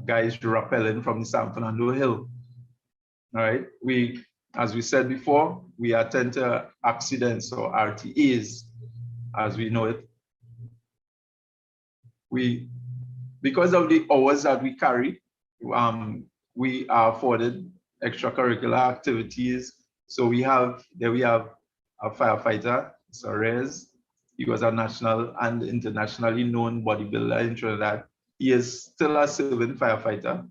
Guys rappelling from the San Fernando Hill. All right, as we said before, we attend to accidents or RTAs, as we know it. Because of the hours that we carry, we are afforded extracurricular activities. So we have a firefighter, Sorez. He was a national and internationally known bodybuilder in Trinidad. He is still a serving firefighter.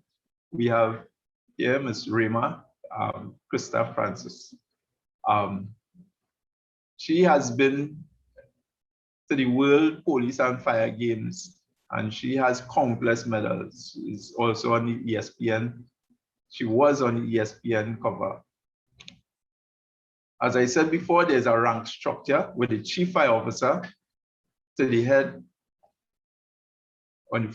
We have here Ms. Rema, Krista Francis. She has been to the World Police and Fire Games, and she has countless medals. She's also on the ESPN She was on ESPN cover. As I said before, there's a rank structure with the chief fire officer to the head on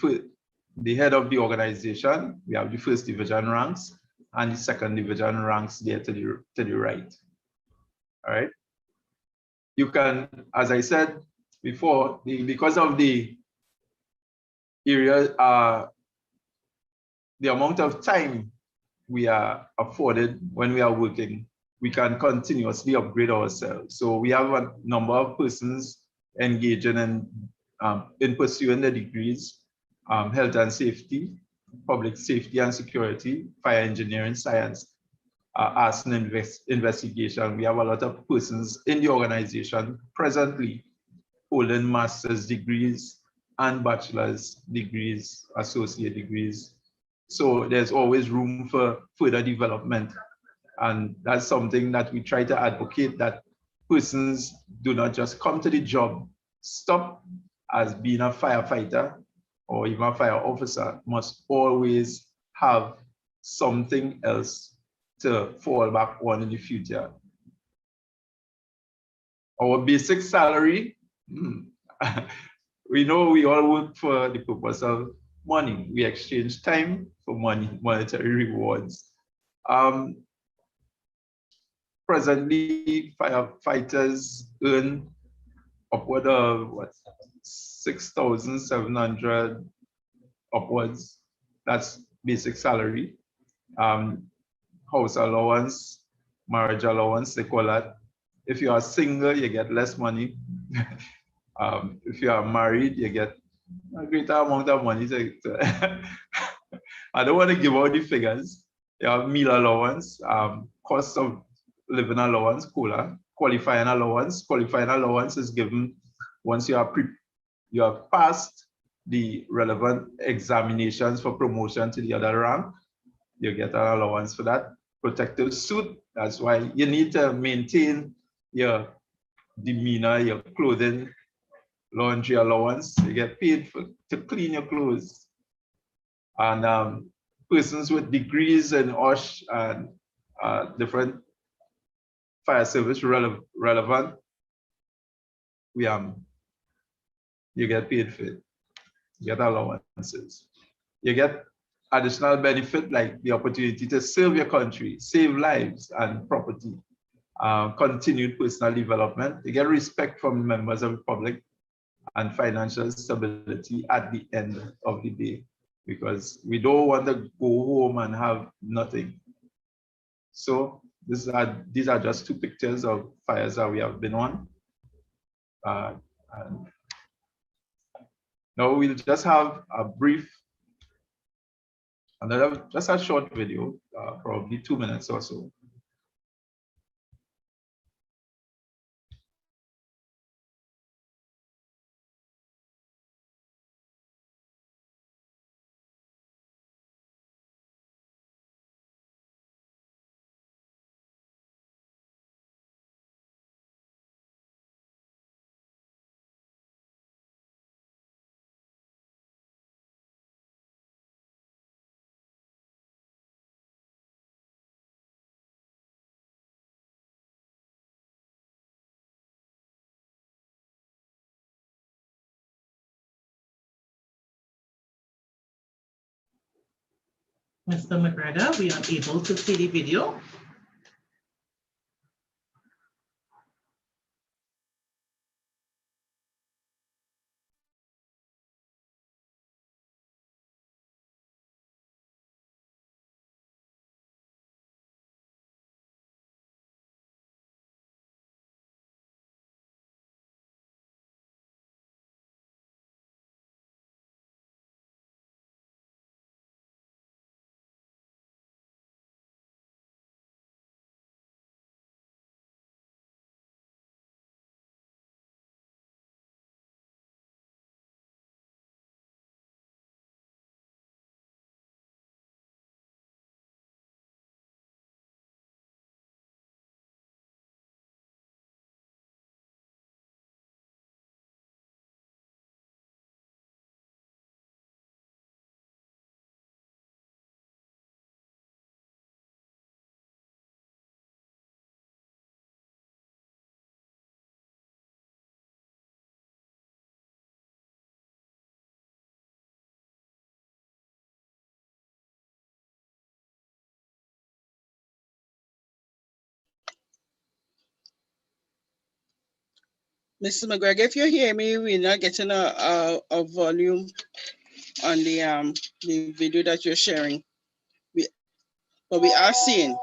the head of the organization. We have the first division ranks and the second division ranks there to the right. All right. You can, as I said before, because of the area, the amount of time we are afforded when we are working, we can continuously upgrade ourselves. So we have a number of persons engaging in pursuing the degrees, health and safety, public safety and security, fire engineering, science, arson investigation. We have a lot of persons in the organization presently holding master's degrees and bachelor's degrees, associate degrees. So there's always room for further development. And that's something that we try to advocate, that persons do not just come to the job, stop as being a firefighter or even a fire officer, must always have something else to fall back on in the future. Our basic salary, we know we all work for the purpose of money. We exchange time for money, monetary rewards. Presently, firefighters earn upward of what, 6,700 upwards. That's basic salary. House allowance, marriage allowance, they call that. If you are single, you get less money. If you are married, you get a greater amount of money. I don't want to give out the figures. You have meal allowance, cost of living allowance, COLA, qualifying allowance. Qualifying allowance is given once you have passed the relevant examinations for promotion to the other rank. You get an allowance for that. Protective suit, that's why you need to maintain your demeanor, your clothing. Laundry allowance, you get paid to clean your clothes. And persons with degrees in OSH and different fire service relevant, you get paid for it. You get allowances. You get additional benefit like the opportunity to serve your country, save lives and property, continued personal development. You get respect from members of the public and financial stability at the end of the day, because we don't want to go home and have nothing. So these are just two pictures of fires that we have been on. And now we'll just have a brief, just a short video, probably 2 minutes or so. Mr. McGregor, we are able to see the video. Mr. McGregor, if you hear me, we're not getting a volume on the video that you're sharing. But we are seeing.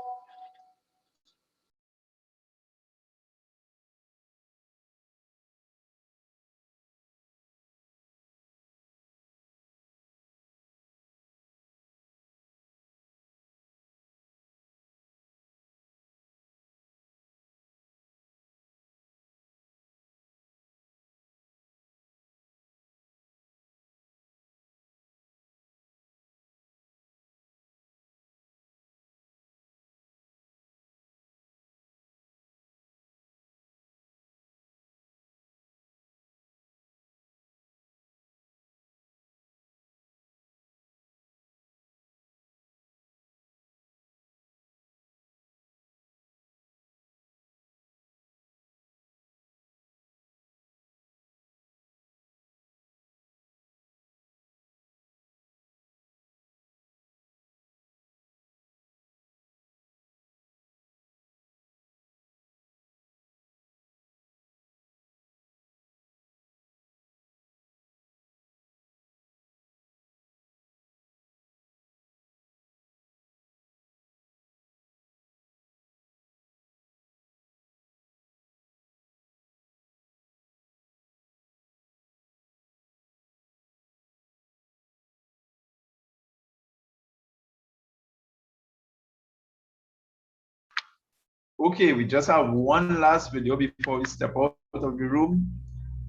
Okay, we just have one last video before we step out of the room.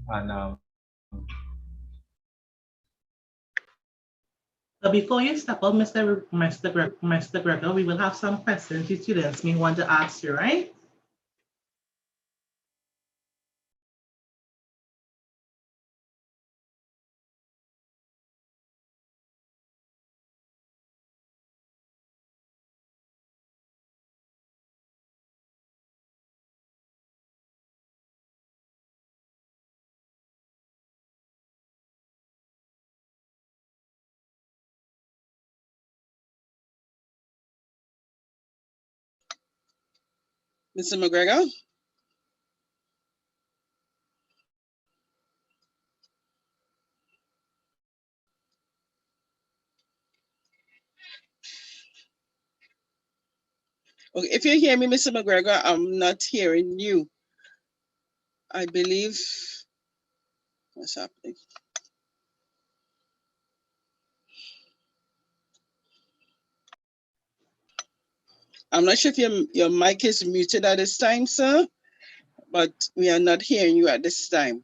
And So before you step out, Mr. Gregor, we will have some questions the students may want to ask you, right? Mr. McGregor? Okay, if you hear me, Mr. McGregor, I'm not hearing you. I believe, what's happening? I'm not sure if your mic is muted at this time, sir, but we are not hearing you at this time.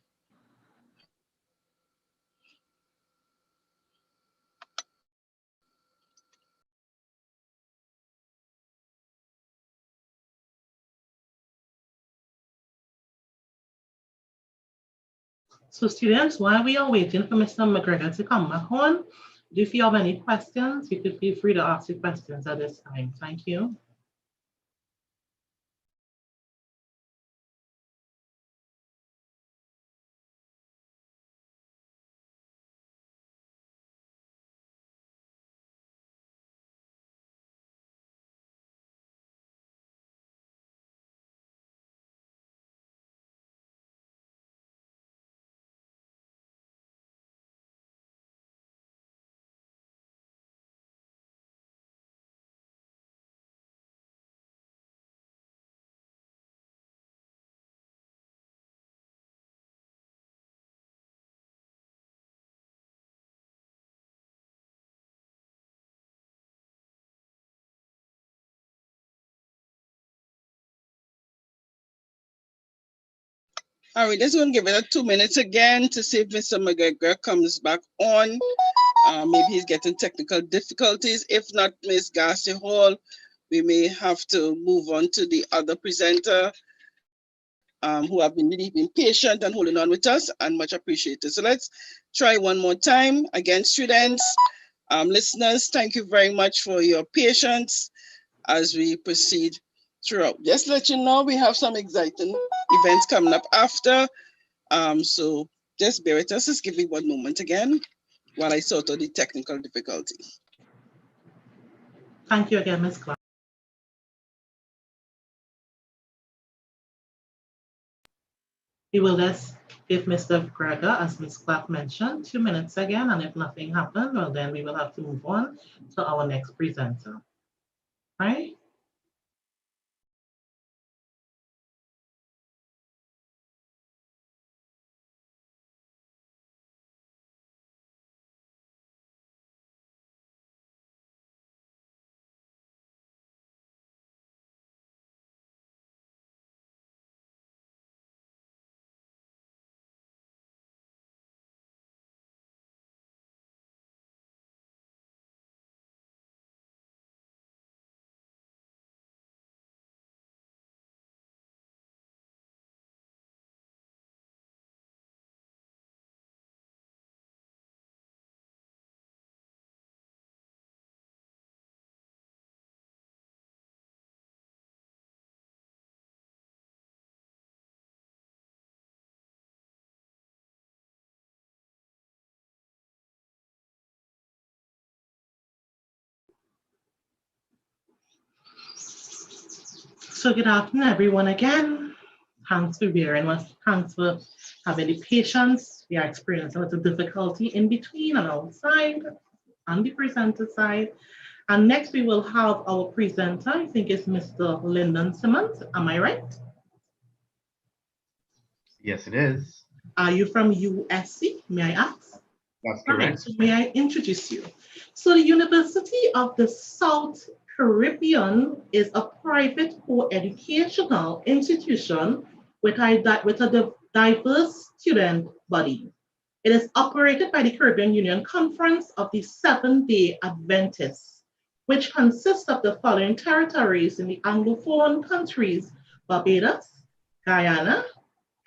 So students, while we are waiting for Mr. McGregor to come back on, if you have any questions, you could feel free to ask your questions at this time. Thank you. All right, just going to give it 2 minutes again to see if Mr. McGregor comes back on. Maybe he's getting technical difficulties. If not, Ms. Garcia Hall, we may have to move on to the other presenter who have been really been patient and holding on with us, and much appreciated. So let's try one more time. Again, students, listeners, thank you very much for your patience as we proceed throughout. Just let you know, we have some exciting events coming up after. So just bear with us. Just give me one moment again while I sort out the technical difficulties. Thank you again, Ms. Clark. We will just give Mr. Gregor, as Ms. Clark mentioned, 2 minutes again, and if nothing happens, well, then we will have to move on to our next presenter, right? So good afternoon, everyone, again. Thanks for bearing with us. Thanks for having the patience. We are experiencing a little difficulty in between and outside on the presenter side. And next we will have our presenter, I think it's Mr. Lyndon Simmons. Am I right? Yes, it is. Are you from USC, may I ask? That's Right, correct. so may I introduce you? So the University of the South Caribbean is a private co-educational institution with a diverse student body. It is operated by the Caribbean Union Conference of the Seventh-day Adventists, which consists of the following territories in the Anglophone countries: Barbados, Guyana,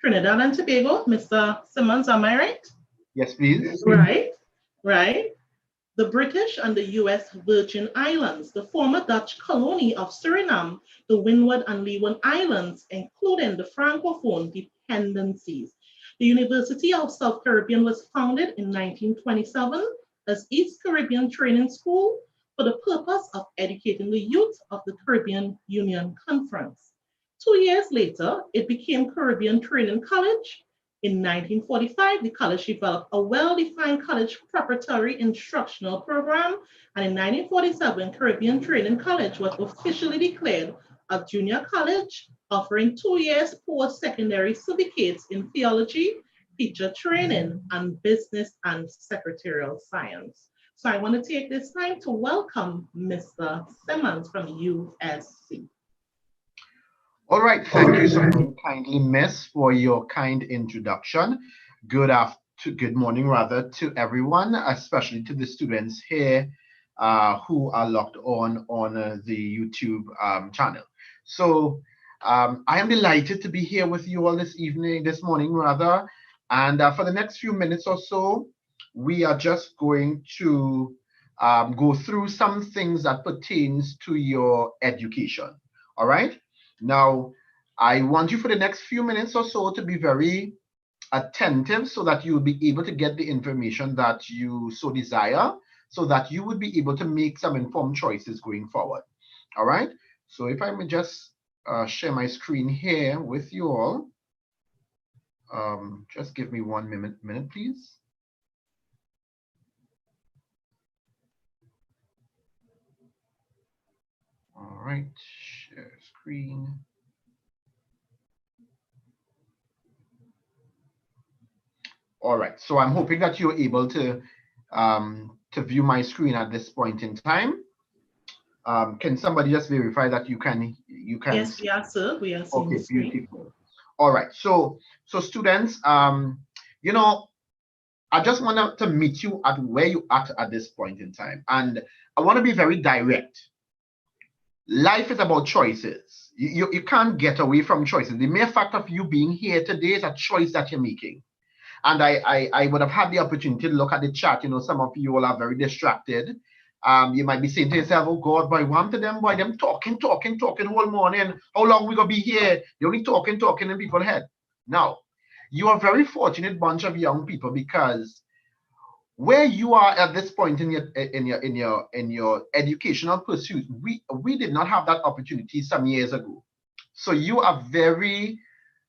Trinidad and Tobago. Mr. Simmons, am I right? Yes, please. Right. The British and the US Virgin Islands, the former Dutch colony of Suriname, the Windward and Leeward Islands, including the Francophone dependencies. The University of South Caribbean was founded in 1927 as East Caribbean Training School for the purpose of educating the youth of the Caribbean Union Conference. 2 years later, it became Caribbean Training College. In 1945, the college developed a well-defined college preparatory instructional program, and in 1947, Caribbean Training College was officially declared a junior college, offering 2 years post-secondary certificates in theology, teacher training, and business and secretarial science. So I want to take this time to welcome Mr. Simmons from USC. All right, thank you so very kindly, Miss, for your kind introduction. Good morning, rather, to everyone, especially to the students here who are locked on the YouTube channel. So I am delighted to be here with you all this morning, rather. And for the next few minutes or so, we are just going to go through some things that pertains to your education. All right. Now, I want you for the next few minutes or so to be very attentive so that you'll be able to get the information that you so desire, so that you would be able to make some informed choices going forward. All right. So if I may just share my screen here with you all. Just give me 1 minute, please. All right, share screen. All right, so I'm hoping that you're able to view my screen at this point in time. Can somebody just verify that you can? Yes, we are, sir. We are seeing the screen. Beautiful. All right, so students, you know, I just want to meet you at where you are at this point in time, and I want to be very direct. Life is about choices. You can't get away from choices. The mere fact of you being here today is a choice that you're making. And I would have had the opportunity to look at the chat. You know, some of you all are very distracted. You might be saying to yourself, oh God, boy, one to them, boy, them talking all morning. How long we gonna be here? They only talking in people's head. Now, you are a very fortunate bunch of young people, because where you are at this point in your educational pursuit, we did not have that opportunity some years ago. So you are very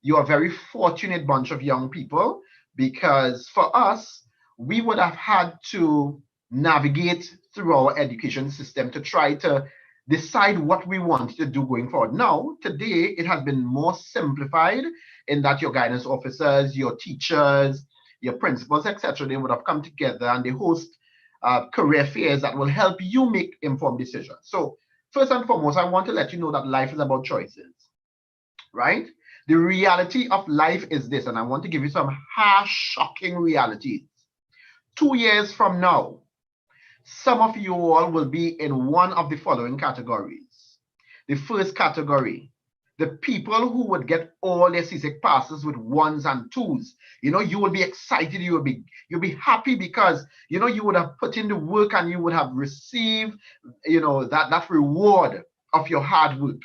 You are a very fortunate bunch of young people, because for us, we would have had to navigate through our education system to try to decide what we want to do going forward. Now, today, it has been more simplified in that your guidance officers, your teachers, your principals, etc., they would have come together and they host career fairs that will help you make informed decisions. So first and foremost, I want to let you know that life is about choices, right? The reality of life is this, and I want to give you some harsh, shocking realities. 2 years from now, some of you all will be in one of the following categories. The first category, the people who would get all their CSEC passes with 1s and 2s. You know, you will be excited, you'll be happy because, you know, you would have put in the work and you would have received, you know, that reward of your hard work.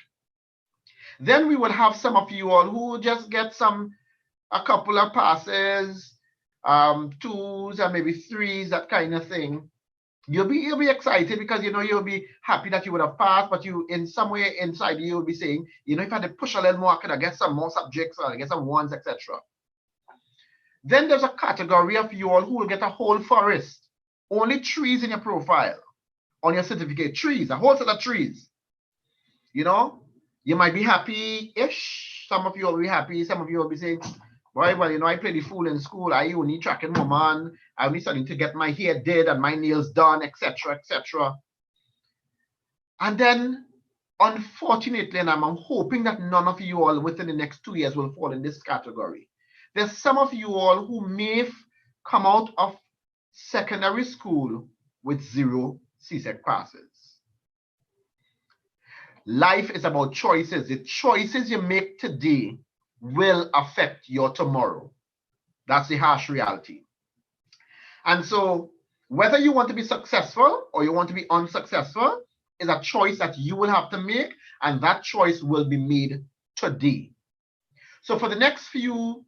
Then we would have some of you all who just get a couple of passes, 2s and maybe 3s, that kind of thing. You'll be excited because, you know, you'll be happy that you would have passed, but you, in some way inside you'll be saying, you know, if I had to push a little more, I could have get some more subjects or I get some 1s, etc. Then there's a category of you all who will get a whole forest, only trees in your profile, on your certificate, trees, a whole set of trees. You know, you might be happy-ish. Some of you will be happy. Some of you will be saying, boy, well, you know, I play the fool in school. I only tracking woman. I only starting to get my hair did and my nails done, etc., etc. And then, unfortunately, and I'm hoping that none of you all within the next 2 years will fall in this category. There's some of you all who may come out of secondary school with 0 CSEC passes. Life is about choices. The choices you make today will affect your tomorrow. That's the harsh reality. And so whether you want to be successful or you want to be unsuccessful is a choice that you will have to make, and that choice will be made today. So for the next few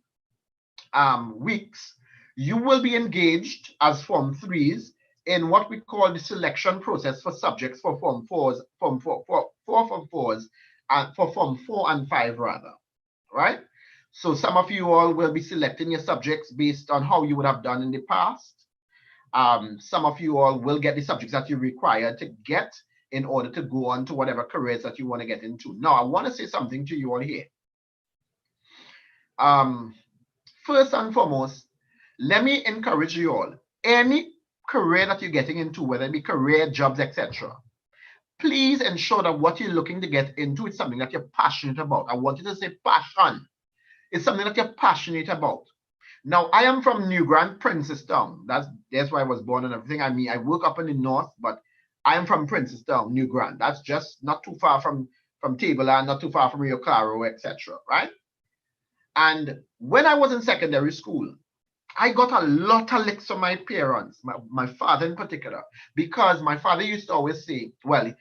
weeks, you will be engaged as Form 3s in what we call the selection process for subjects for Form 4s, Form 4s, and for Form 4 and 5 rather, right? So some of you all will be selecting your subjects based on how you would have done in the past. Some of you all will get the subjects that you require to get in order to go on to whatever careers that you want to get into. Now, I want to say something to you all here. First and foremost, let me encourage you all. Any career that you're getting into, whether it be career, jobs, etc., please ensure that what you're looking to get into is something that you're passionate about. I want you to say passion. It's something that you're passionate about. Now, I am from New Grand, Princestown. That's where I was born and everything. I mean, I work up in the north, but I am from Princestown, New Grand. That's just not too far from Tableland, not too far from Rio Claro, etc., right? And when I was in secondary school, I got a lot of licks from my parents, my father in particular, because my father used to always say, well,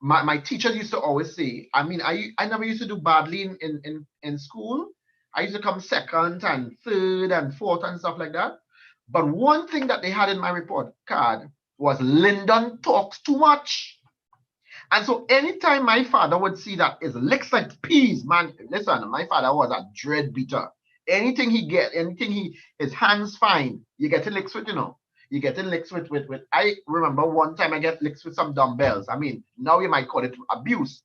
my teachers used to always say, I mean, I never used to do badly in school. I used to come second and third and fourth and stuff like that. But one thing that they had in my report card was Lyndon talks too much. And so anytime my father would see that it's licks like peas, man, listen, my father was a dread beater. Anything he get, his hands fine, you get a licks with, you know. You get in licks with, I remember one time I get licks with some dumbbells. I mean, now you might call it abuse,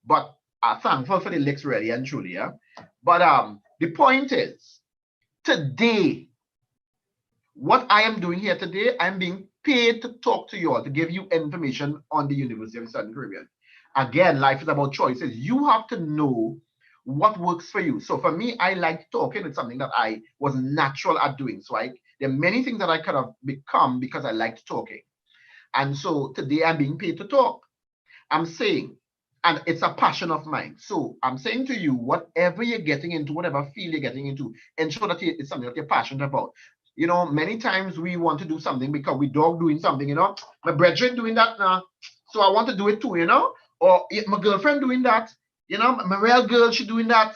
but I'm thankful for the licks really and truly, yeah. But the point is, today, what I am doing here today, I'm being paid to talk to you all, to give you information on the University of the Southern Caribbean. Again, life is about choices. You have to know what works for you. So for me, I like talking. It's something that I was natural at doing. So there are many things that I could have become because I liked talking. And so today I'm being paid to talk. I'm saying, and it's a passion of mine. So I'm saying to you, whatever you're getting into, whatever field you're getting into, ensure that it's something that you're passionate about. You know, many times we want to do something because we dog doing something, you know, my brethren doing that now, so I want to do it too, you know, or my girlfriend doing that, you know, my real girl, she doing that,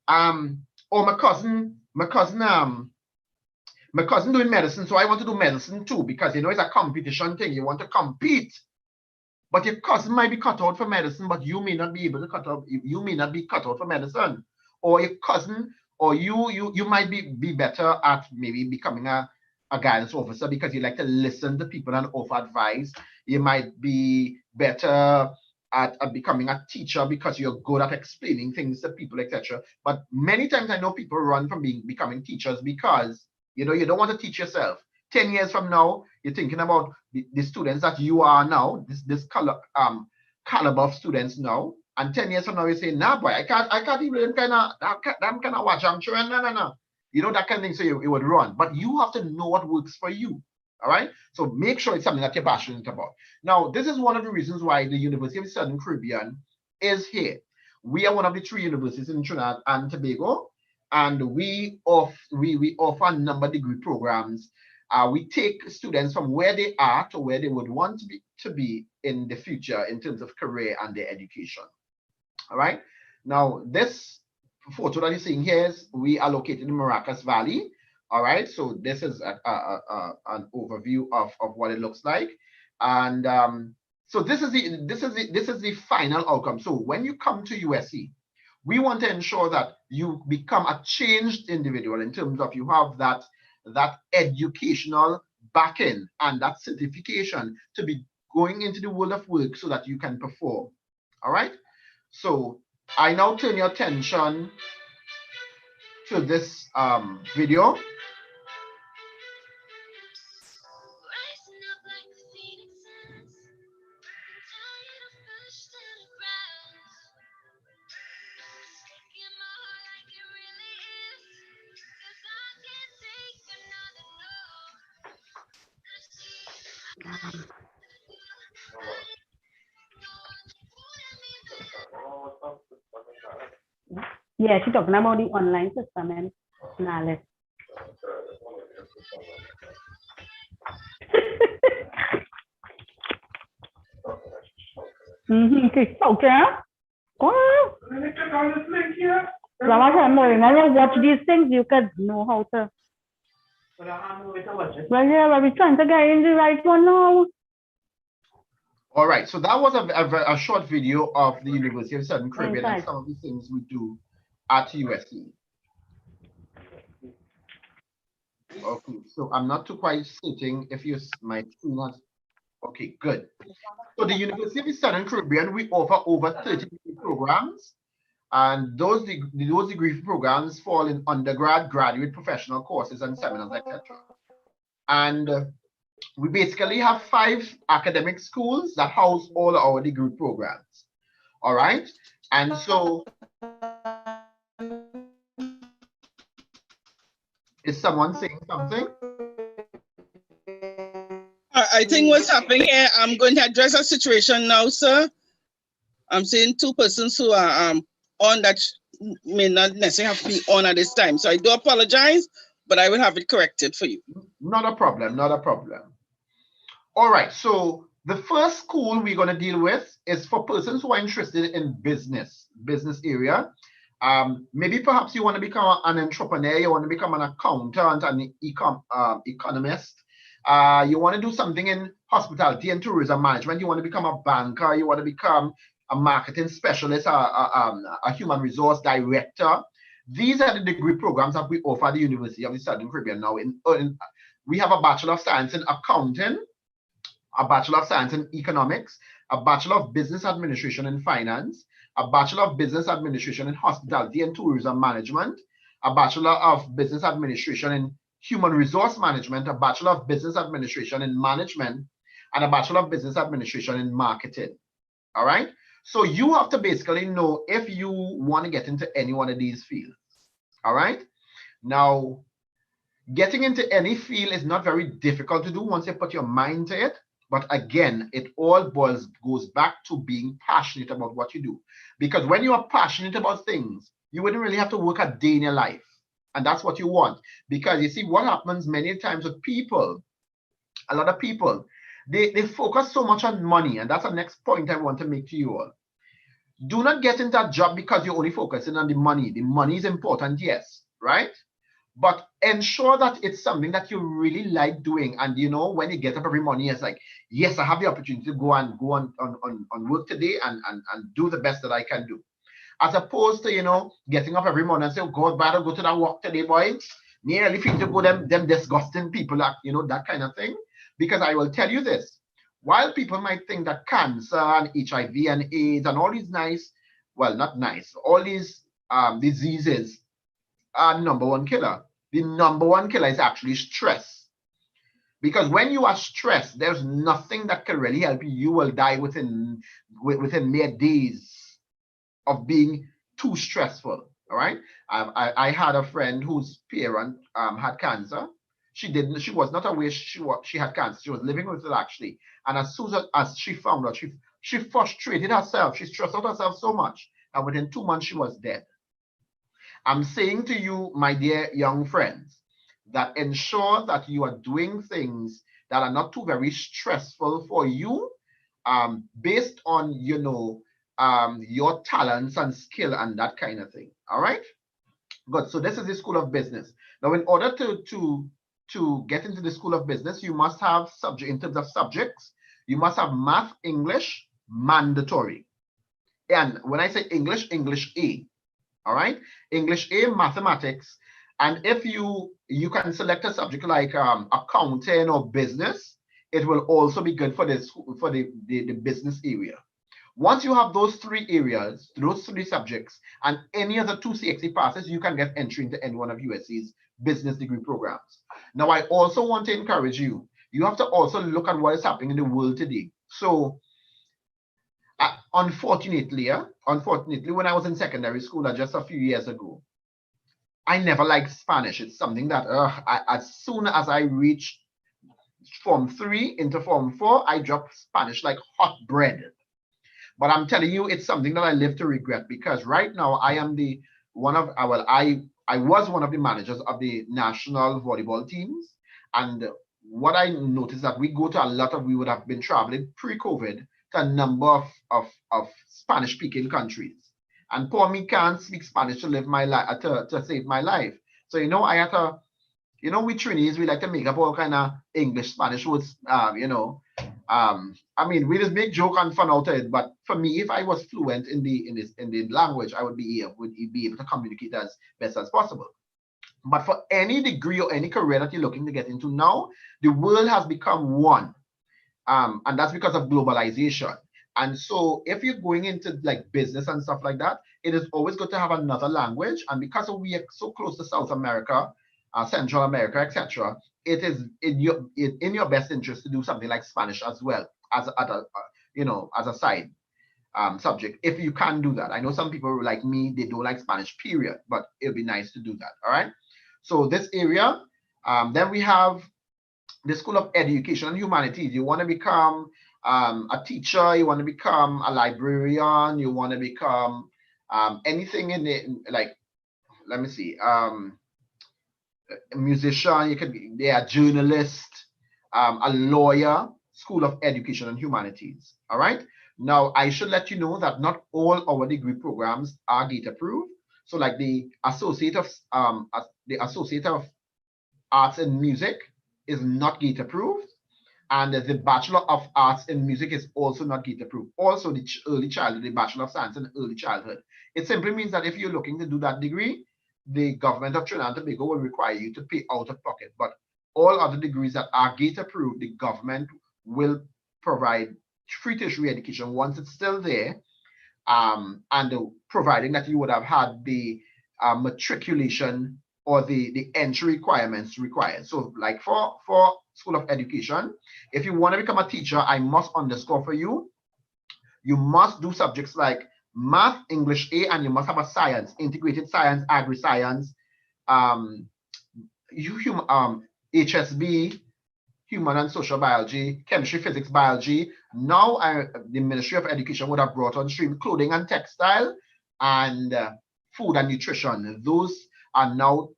or my cousin doing medicine, so I want to do medicine too, because, you know, it's a competition thing. You want to compete, but your cousin might be cut out for medicine, but you may not be able to cut out, you may not be cut out for medicine, or your cousin, or you might be better at maybe becoming a guidance officer because you like to listen to people and offer advice. You might be better at becoming a teacher because you're good at explaining things to people, etc. But many times I know people run from becoming teachers because you don't want to teach yourself. 10 years from now, you're thinking about the students that you are now, this caliber of students now, and 10 years from now you say, nah boy, I can't even kind of watch I'm sure, no. That kind of thing, so you would run. But you have to know what works for you. All right. So make sure it's something that you're passionate about. Now, this is one of the reasons why the University of Southern Caribbean is here. We are one of the 3 universities in Trinidad and Tobago, and we offer a number of degree programs. We take students from where they are to where they would want to be in the future in terms of career and their education. All right. Now, this photo that you're seeing here is we are located in Maracas Valley. All right, so this is an overview of what it looks like, and so this is the final outcome. So when you come to USC, we want to ensure that you become a changed individual in terms of you have that educational backing and that certification to be going into the world of work so that you can perform. All right, so I now turn your attention to this video. Yeah, she's talking about the online system and knowledge. Okay. Wow. I watch these things, you could know how to. Well, yeah, we're trying to get in the right one now. All right, so that was a short video of the University of Southern Caribbean and some of the things we do at USC. Okay, so I'm not too quite certain if my screen has. Okay, good. So the University of Southern Caribbean, we offer over 30 programs, and those degree programs fall in undergrad, graduate, professional courses, and seminars, etc. And we basically have 5 academic schools that house all our degree programs. All right, and so is someone saying something? I think what's happening here, I'm going to address a situation now, sir. I'm seeing 2 persons who are on that may not necessarily have to be on at this time. So I do apologize, but I will have it corrected for you. Not a problem, not a problem. All right, so the first school we're going to deal with is for persons who are interested in business area. Maybe perhaps you want to become an entrepreneur, you want to become an accountant, an economist. You want to do something in hospitality and tourism management. You want to become a banker. You want to become a marketing specialist, a human resource director. These are the degree programs that we offer at the University of the Southern Caribbean now. We have a Bachelor of Science in Accounting, a Bachelor of Science in Economics, a Bachelor of Business Administration in Finance, a Bachelor of Business Administration in Hospitality and Tourism Management, a Bachelor of Business Administration in Human Resource Management, a Bachelor of Business Administration in Management, and a Bachelor of Business Administration in Marketing. All right? So you have to basically know if you want to get into any one of these fields. All right? Now, getting into any field is not very difficult to do once you put your mind to it. But again, it all goes back to being passionate about what you do. Because when you are passionate about things, you wouldn't really have to work a day in your life. And that's what you want. Because you see, what happens many times with people, a lot of people, they focus so much on money. And that's the next point I want to make to you all. Do not get into a job because you're only focusing on the money. The money is important, yes, right? But ensure that it's something that you really like doing. And you know, when you get up every morning, it's like, yes, I have the opportunity to go on work today and do the best that I can do. as opposed to, you know, getting up every morning and say, oh, God, better go to that walk today, boy. Nearly feel to go them disgusting people, you know, that kind of thing. Because I will tell you this, while people might think that cancer and HIV and AIDS and all these nice, well, not nice, all these diseases are #1 killer. The #1 killer is actually stress. Because when you are stressed, there's nothing that can really help you. You will die within mere days of being too stressful. All right. I had a friend whose parent had cancer. She was not aware she had cancer. She was living with it actually. And as soon as she found out, she frustrated herself. She stressed out herself so much. And within 2 months, she was dead. I'm saying to you, my dear young friends, that ensure that you are doing things that are not too very stressful for you, based on, you know, your talents and skill and that kind of thing. All right. Good. So this is the School of Business. Now, in order to get into the School of Business, you must have in terms of subjects, you must have math, English, mandatory. And when I say English, English A. All right. English A, mathematics. And if you can select a subject like accounting or business, it will also be good for this for the business area. Once you have those 3 areas, those 3 subjects, and any other 2 CXC passes, you can get entry into any one of USC's business degree programs. Now, I also want to encourage you. You have to also look at what is happening in the world today. So, unfortunately, when I was in secondary school just a few years ago, I never liked Spanish. It's something that as soon as I reached Form 3 into Form 4, I dropped Spanish like hot bread. But I'm telling you, it's something that I live to regret, because right now I am I was one of the managers of the national volleyball teams. And what I noticed that we would have been traveling pre-COVID to a number of Spanish-speaking countries. And poor me can't speak Spanish to live my life, to save my life. So, you know, I had to, you know, we Trinis, we like to make up all kind of English, Spanish words, you know. I mean, we just make joke and fun out of it. But for me, if I was fluent in the language, I would be able to communicate as best as possible. But for any degree or any career that you're looking to get into now, the world has become one. And that's because of globalization. And so if you're going into like business and stuff like that, it is always good to have another language. And because we are so close to South America, Central America, etc., it is in your best interest to do something like Spanish as well, as a side subject, if you can do that. I know some people like me, they don't like Spanish, period, but it'll be nice to do that. All right. So this area, then we have the School of Education and Humanities. You want to become a teacher, you want to become a librarian, you want to become anything in the, like, let me see, a musician, you could be a journalist, a lawyer. School of Education and Humanities. All right. Now, I should let you know that not all our degree programs are GATE approved. So, like the Associate of Arts in Music is not GATE approved, and the Bachelor of Arts in Music is also not GATE approved. Also, the early childhood, the Bachelor of Science in Early Childhood. It simply means that if you're looking to do that degree, the government of Trinidad and Tobago will require you to pay out of pocket. But all other degrees that are GATE approved, the government will provide free tertiary education once it's still there, and providing that you would have had the matriculation or the entry requirements required. So like for School of Education, if you want to become a teacher, I must underscore for you, you must do subjects like math, English A, and you must have a science, integrated science, agri-science, HSB, human and social biology, chemistry, physics, biology. Now the Ministry of Education would have brought on stream clothing and textile and food and nutrition. Those are now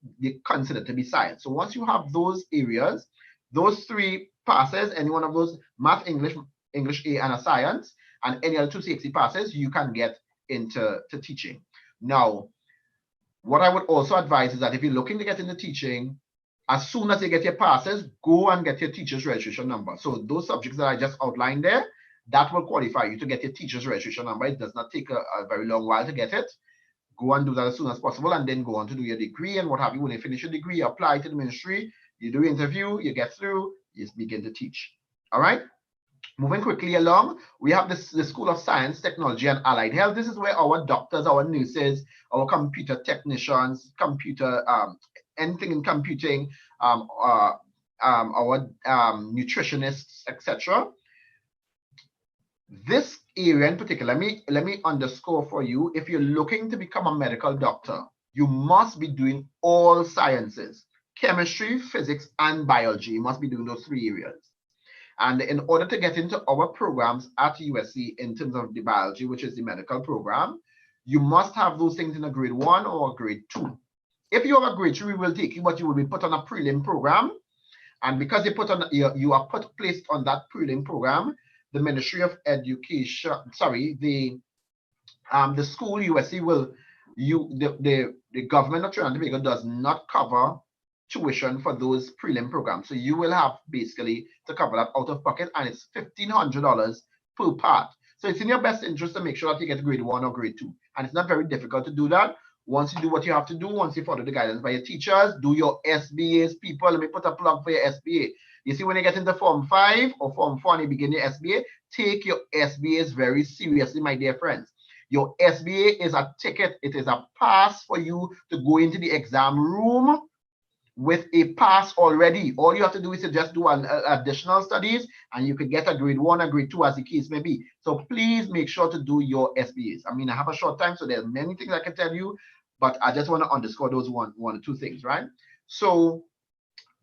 considered to be science. So once you have those areas, those 3 passes, any one of those, math, English A, and a science, and any other 2 CXC passes, you can get into teaching. Now, what I would also advise is that if you're looking to get into teaching, as soon as you get your passes, go and get your teacher's registration number. So those subjects that I just outlined there, that will qualify you to get your teacher's registration number. It does not take a very long while to get it. go and do that as soon as possible, and then go on to do your degree and what have you. When you finish your degree, you apply to the ministry, you do interview, you get through, you begin to teach. All right. Moving quickly along, we have the School of Science, Technology, and Allied Health. This is where our doctors, our nurses, our computer technicians, anything in computing, our nutritionists, etc. This area in particular, let me underscore for you, if you're looking to become a medical doctor, you must be doing all sciences, chemistry, physics, and biology. You must be doing those 3 areas. And in order to get into our programs at USC in terms of the biology, which is the medical program, you must have those things in a grade 1 or a grade 2. If you have a grade 3, we will take you, but you will be put on a prelim program. And because you are placed on that prelim program, the Ministry of Education, the school USC will, the government of Trinidad and Tobago does not cover tuition for those prelim programs. So you will have basically to cover that out of pocket, and it's $1,500 per part. So it's in your best interest to make sure that you get grade 1 or grade 2. And it's not very difficult to do that. Once you do what you have to do, once you follow the guidance by your teachers, do your SBAs, people. Let me put a plug for your SBA. You see, when you get into Form 5 or Form 4 and you begin your SBA, take your SBAs very seriously, my dear friends. Your SBA is a ticket. It is a pass for you to go into the exam room with a pass already. All you have to do is to just do an additional studies, and you could get a grade 1 or grade 2 as the case may be. So please make sure to do your SBAs. I mean, I have a short time, so there's many things I can tell you, but I just want to underscore those one or two things, right? So,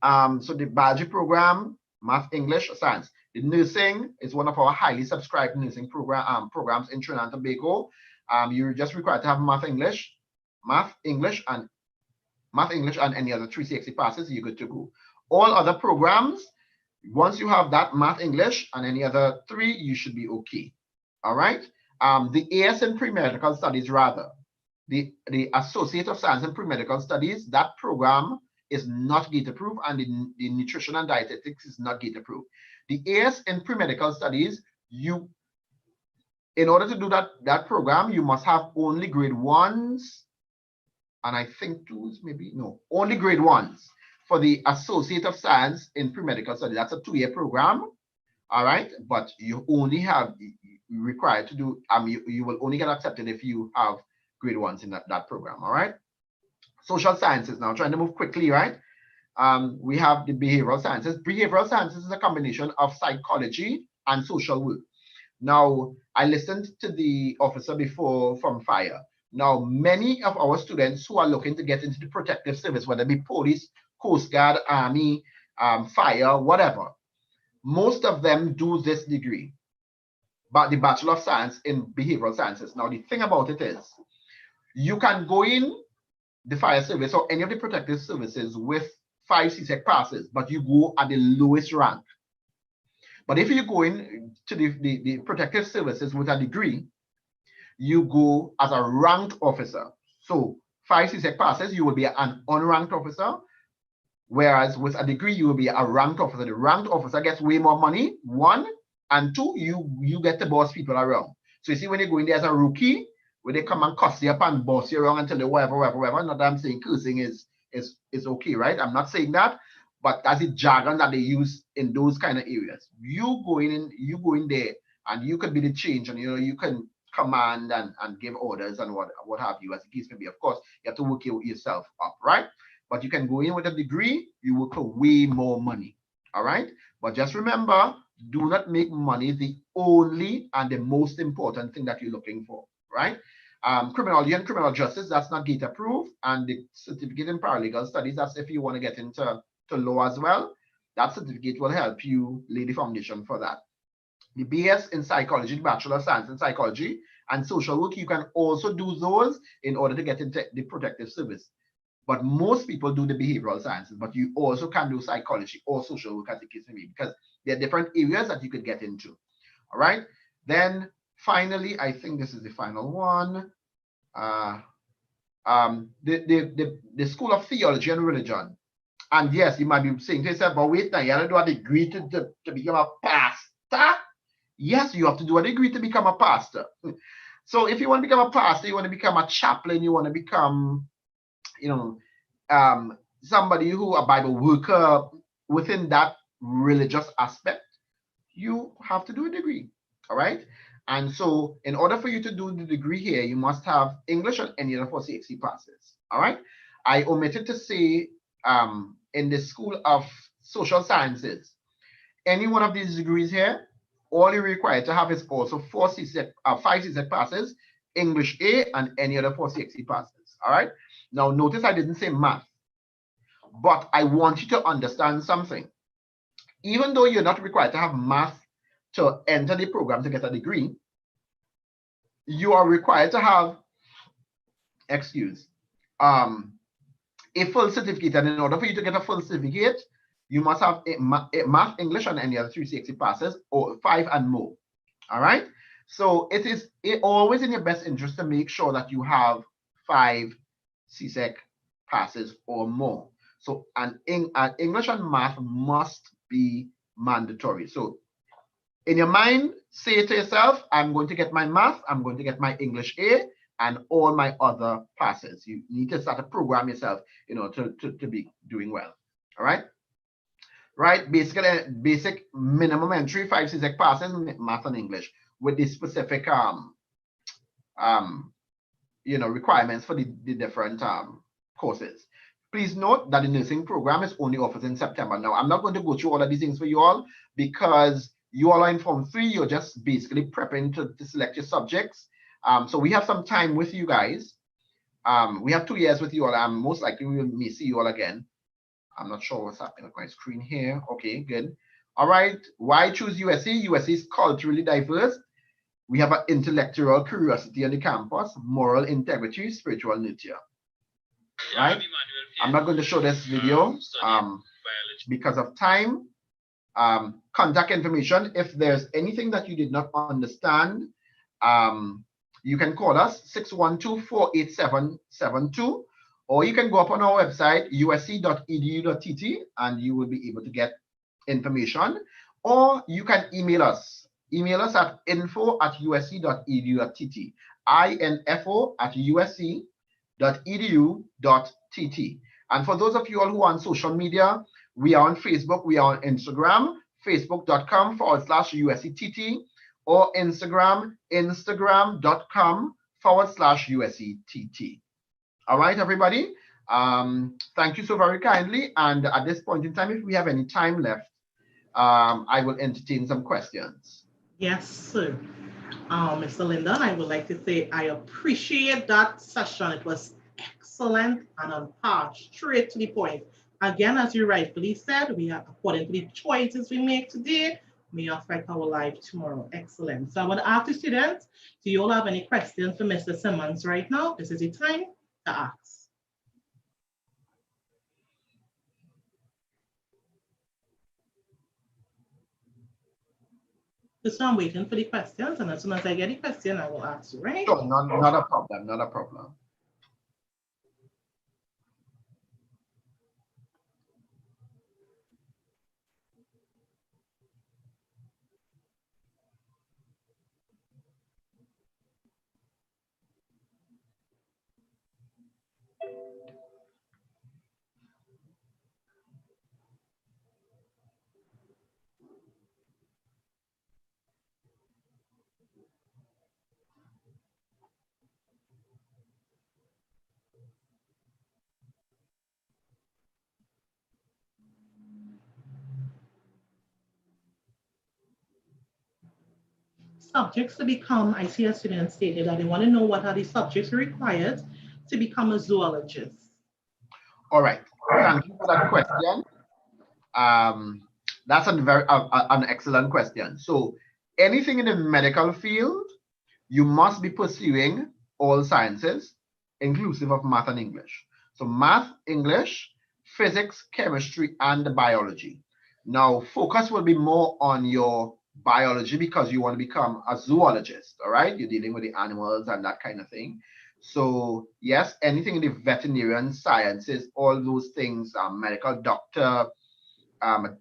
so the biology program, math, English, science. The nursing is one of our highly subscribed nursing programs in Trinidad and Tobago. You're just required to have math, English, and any other 360 passes, you're good to go. All other programs, once you have that math, English, and any other 3, you should be okay. All right. The AS in pre-medical studies, rather, the Associate of Science in Pre-Medical Studies, that program is not GATE approved, and the nutrition and dietetics is not GATE approved. The AS in Pre-Medical Studies, in order to do that program, you must have only grade 1s, and I think 2s, maybe, no, only grade 1s for the Associate of Science in Pre-Medical Studies. That's a 2-year program, all right? But you only have required to do, you will only get accepted if you have grade 1s in that program, all right? Social sciences, now trying to move quickly, right? We have the behavioral sciences. Behavioral sciences is a combination of psychology and social work. Now, I listened to the officer before from FIRE. Now, many of our students who are looking to get into the protective service, whether it be police, Coast Guard, Army, FIRE, whatever, most of them do this degree, but the Bachelor of Science in Behavioral Sciences. Now, the thing about it is, you can go in the fire service or any of the protective services with 5 CSEC passes, but you go at the lowest rank. But if you go in to the protective services with a degree, you go as a ranked officer. So 5 CSEC passes, you will be an unranked officer, whereas with a degree, you will be a ranked officer. The ranked officer gets way more money, 1, and 2, you get to boss people around. So you see, when you go in there as a rookie, where they come and cuss you up and boss you around until they whatever. Not that I'm saying cursing is okay, right? I'm not saying that, but that's the jargon that they use in those kind of areas. You go in there, and you can be the change, and you can command and give orders and what have you, as the case may be. Of course, you have to work yourself up, right? But you can go in with a degree, you work for way more money, all right? But just remember, do not make money the only and the most important thing that you're looking for, right? Criminology and criminal justice, that's not GATE approved, and the certificate in paralegal studies, that's if you want to get into law as well. That certificate will help you lay the foundation for that. The BS in psychology, the Bachelor of Science in Psychology and Social Work, you can also do those in order to get into the protective service. But most people do the behavioral sciences, but you also can do psychology or social work, as the case may be, because there are different areas that you could get into. All right. Then finally, I think this is the final one. The School of Theology and Religion. And yes, you might be saying to yourself, but wait now, you have to do a degree to become a pastor? Yes, you have to do a degree to become a pastor. So if you want to become a pastor, you want to become a chaplain, you want to become, somebody who a Bible worker within that religious aspect, you have to do a degree. All right. And so in order for you to do the degree here, you must have English and any other 4CXC passes. All right. I omitted to say in the School of Social Sciences, any one of these degrees here, all you're required to have is also 5 CSEC passes, English A, and any other 4CXC passes. All right. Now notice I didn't say math, but I want you to understand something. Even though you're not required to have math to enter the program to get a degree, you are required to have, a full certificate. And in order for you to get a full certificate, you must have math, English, and any other 360 passes, or 5 and more. All right. So it is always in your best interest to make sure that you have 5 CSEC passes or more. So English and math must be mandatory. So in your mind, say to yourself, I'm going to get my math, I'm going to get my English A, and all my other passes. You need to start to program yourself, to be doing well. All right. Right. Basic minimum entry, 5 CSEC passes, math and English, with the specific requirements for the different courses. Please note that the nursing program is only offered in September. Now, I'm not going to go through all of these things for you all because you all are in Form 3. You're just basically prepping to select your subjects. So we have some time with you guys. We have 2 years with you all. Most likely we may see you all again. I'm not sure what's happening on my screen here. Okay, good. All right. Why choose USC? USC is culturally diverse. We have an intellectual curiosity on the campus, moral integrity, spiritual nurture. Right? I'm not going to show this video because of time. Contact information. If there's anything that you did not understand, you can call us 612-487-72, or you can go up on our website, usc.edu.tt, and you will be able to get information. Or you can email us. Email us at info@usc.edu.tt, info@usc.edu.tt. And for those of you all who are on social media, we are on Facebook, we are on Instagram, facebook.com/USCTT, or Instagram, instagram.com/USCTT. All right, everybody. Thank you so very kindly. And at this point in time, if we have any time left, I will entertain some questions. Yes, sir. Mr. Lyndon, I would like to say I appreciate that session. It was excellent and on par, straight to the point. Again, as you rightfully said, we are, according to the choices we make today, may affect our life tomorrow. Excellent. So I would ask the students, do you all have any questions for Mr. Simmons right now? This is the time to ask. So I'm waiting for the questions, and as soon as I get the question, I will ask you, right? Sure, not a problem, not a problem. Subjects to become, I see a student stated that they want to know what are the subjects required to become a zoologist. All right, thank you for that question. That's an excellent question. So anything in the medical field, you must be pursuing all sciences, inclusive of math and English. So math, English, physics, chemistry, and biology. Now, focus will be more on your biology because you want to become a zoologist, all right? You're dealing with the animals and that kind of thing. So yes, anything in the veterinarian sciences, all those things, medical doctor,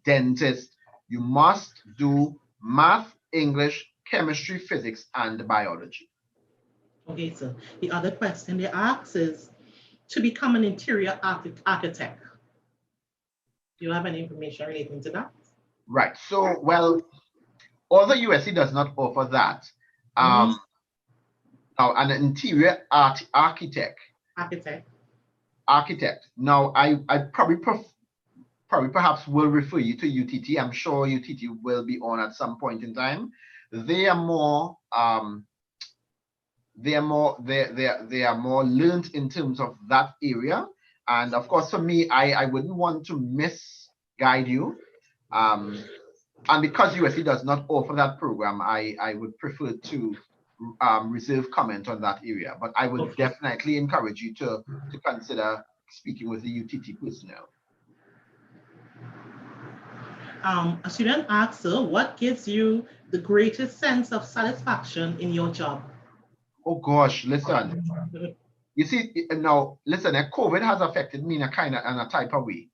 dentist, you must do math, English, chemistry, physics, and biology. Okay, so the other question they ask is to become an interior architect. Do you have any information relating to that? Right. So, well, although USC does not offer that, now an interior architect. Now, I probably perhaps will refer you to UTT. I'm sure UTT will be on at some point in time. They are more they are more learned in terms of that area. And of course, for me, I wouldn't want to misguide you. And because USC does not offer that program, I would prefer to reserve comment on that area. But I would definitely encourage you to consider speaking with the UTT personnel. A student asks, what gives you the greatest sense of satisfaction in your job? Oh gosh, listen. You see, now listen, COVID has affected me in a type of way.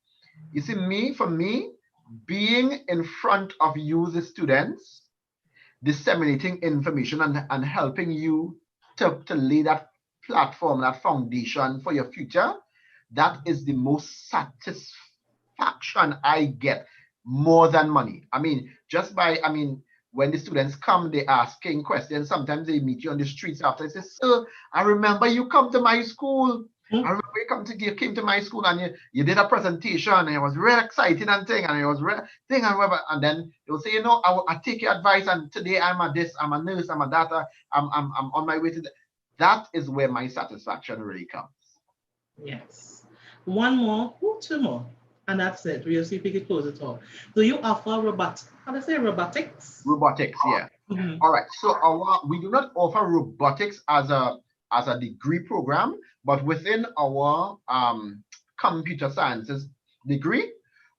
You see, for me, being in front of you, the students, disseminating information and helping you to lay that platform, that foundation for your future, that is the most satisfaction I get, more than money. I mean, when the students come, they asking questions. Sometimes they meet you on the streets after. They say, "Sir, I remember you come to my school. I remember you came to my school and you did a presentation and it was real exciting and thing and it was real thing and whatever." And then they'll say, I take your advice and today I'm a this, I'm a nurse, I'm a data, I'm on my way to that is where my satisfaction really comes. Yes. One more, two more. And that's it. We'll see if we can close it off. Do you offer robotics? Robotics, yeah. All right. So we do not offer robotics as a degree program, but within our computer sciences degree,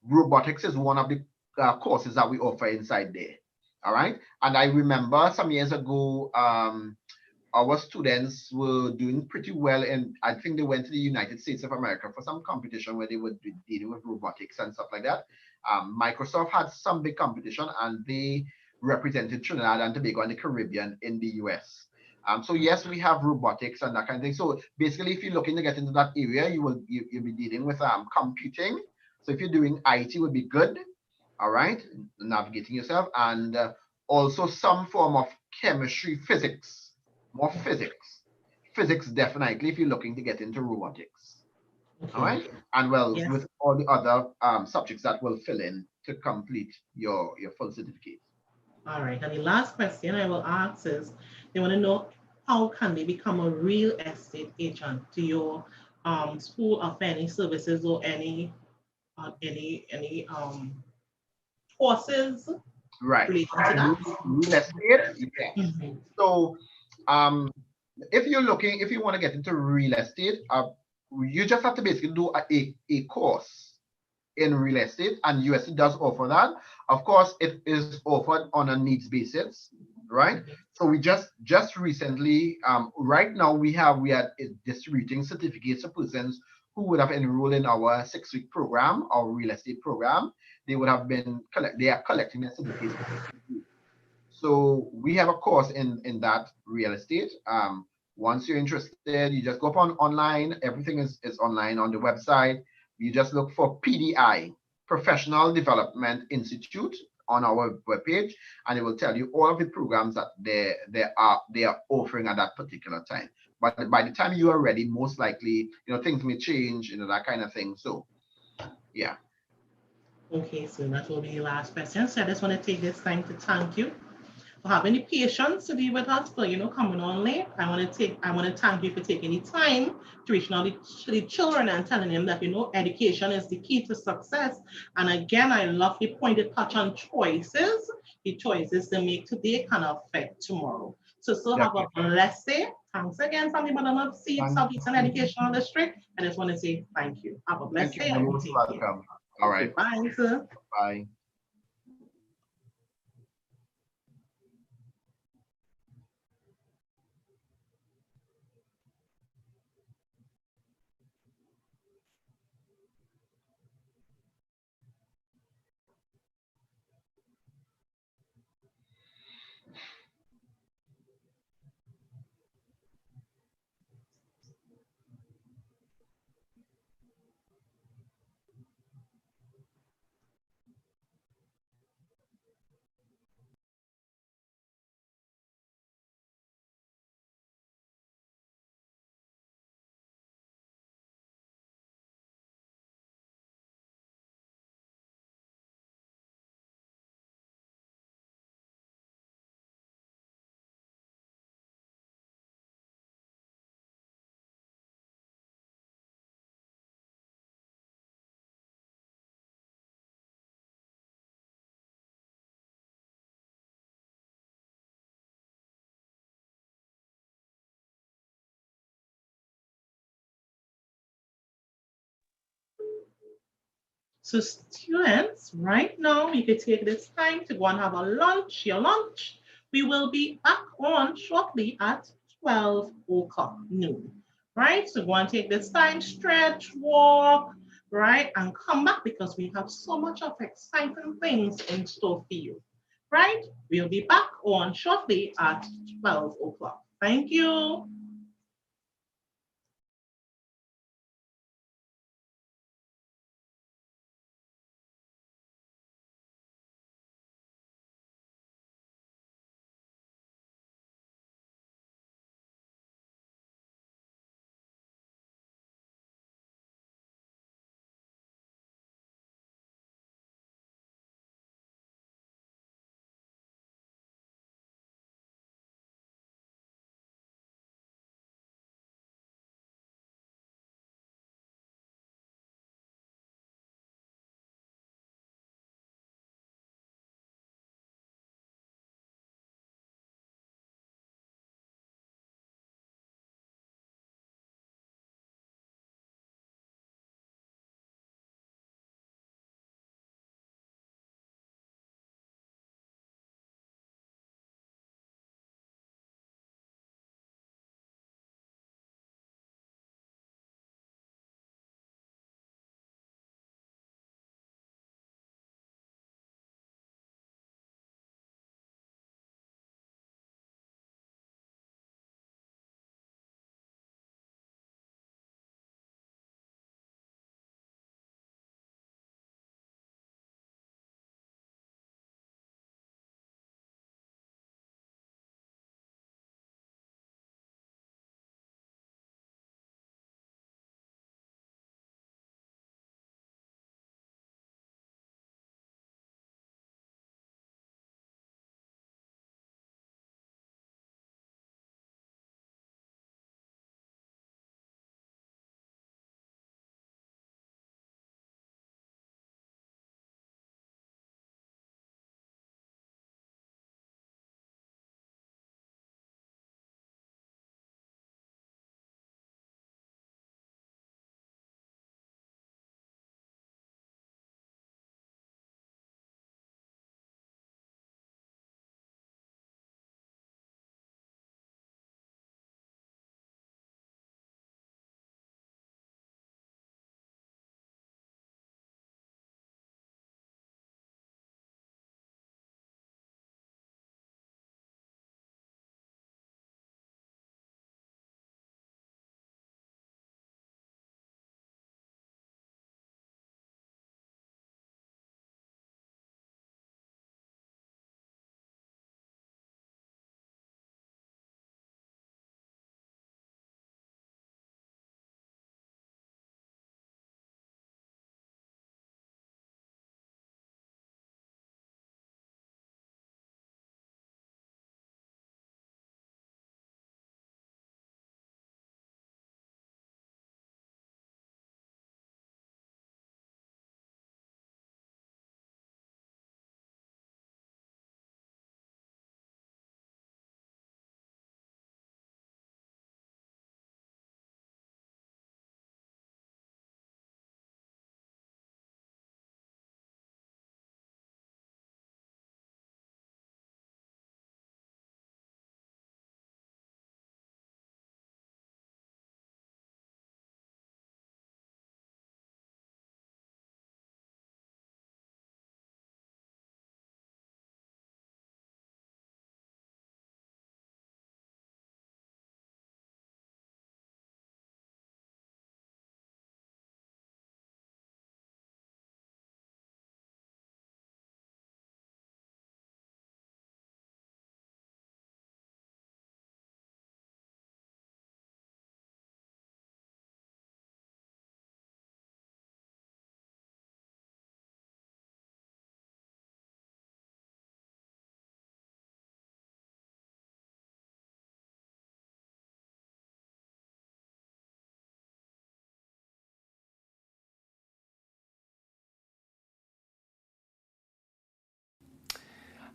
robotics is one of the courses that we offer inside there. All right. And I remember some years ago, our students were doing pretty well, and I think they went to the United States of America for some competition where they would be dealing with robotics and stuff like that. Microsoft had some big competition, and they represented Trinidad and Tobago and the Caribbean in the US. So yes, we have robotics and that kind of thing. So basically, if you're looking to get into that area, you'll be dealing with computing. So if you're doing IT, would be good. All right, navigating yourself, and also some form of chemistry, physics. More physics. Physics, definitely, if you're looking to get into robotics. Okay. All right. And with all the other subjects that will fill in to complete your full certificate. All right. And the last question I will ask is, they want to know, how can they become a real estate agent to your school of any services or any courses? Right. Real estate, yes. So if you want to get into real estate, you just have to basically do a course in real estate, and USC does offer that. Of course, it is offered on a needs basis, right? So we just recently, right now we are distributing certificates to persons who would have enrolled in our 6-week program, our real estate program. They would have they are collecting their certificates. So we have a course in that real estate. Once you're interested, you just go up online. Everything is online on the website. You just look for PDI, Professional Development Institute, on our webpage, and it will tell you all of the programs that they are offering at that particular time. But by the time you are ready, most likely, things may change, that kind of thing. So, yeah. Okay, so that will be the last question. So I just want to take this time to thank you for having the patience to be with us, for coming on late. I want to thank you for taking the time to reach out to the children and telling them that education is the key to success. And again, I love the point you touch on choices. The choices they make today can affect tomorrow. So have a blessed day. Thanks again from the Madam of Southeastern Educational District. I just want to say thank you. Have a blessed day. You're most welcome. All right. Bye, sir. Bye. So students, right now, you could take this time to go and have a lunch, your lunch. We will be back on shortly at 12 o'clock noon, right? So go and take this time, stretch, walk, right? And come back because we have so much of exciting things in store for you, right? We'll be back on shortly at 12 o'clock. Thank you.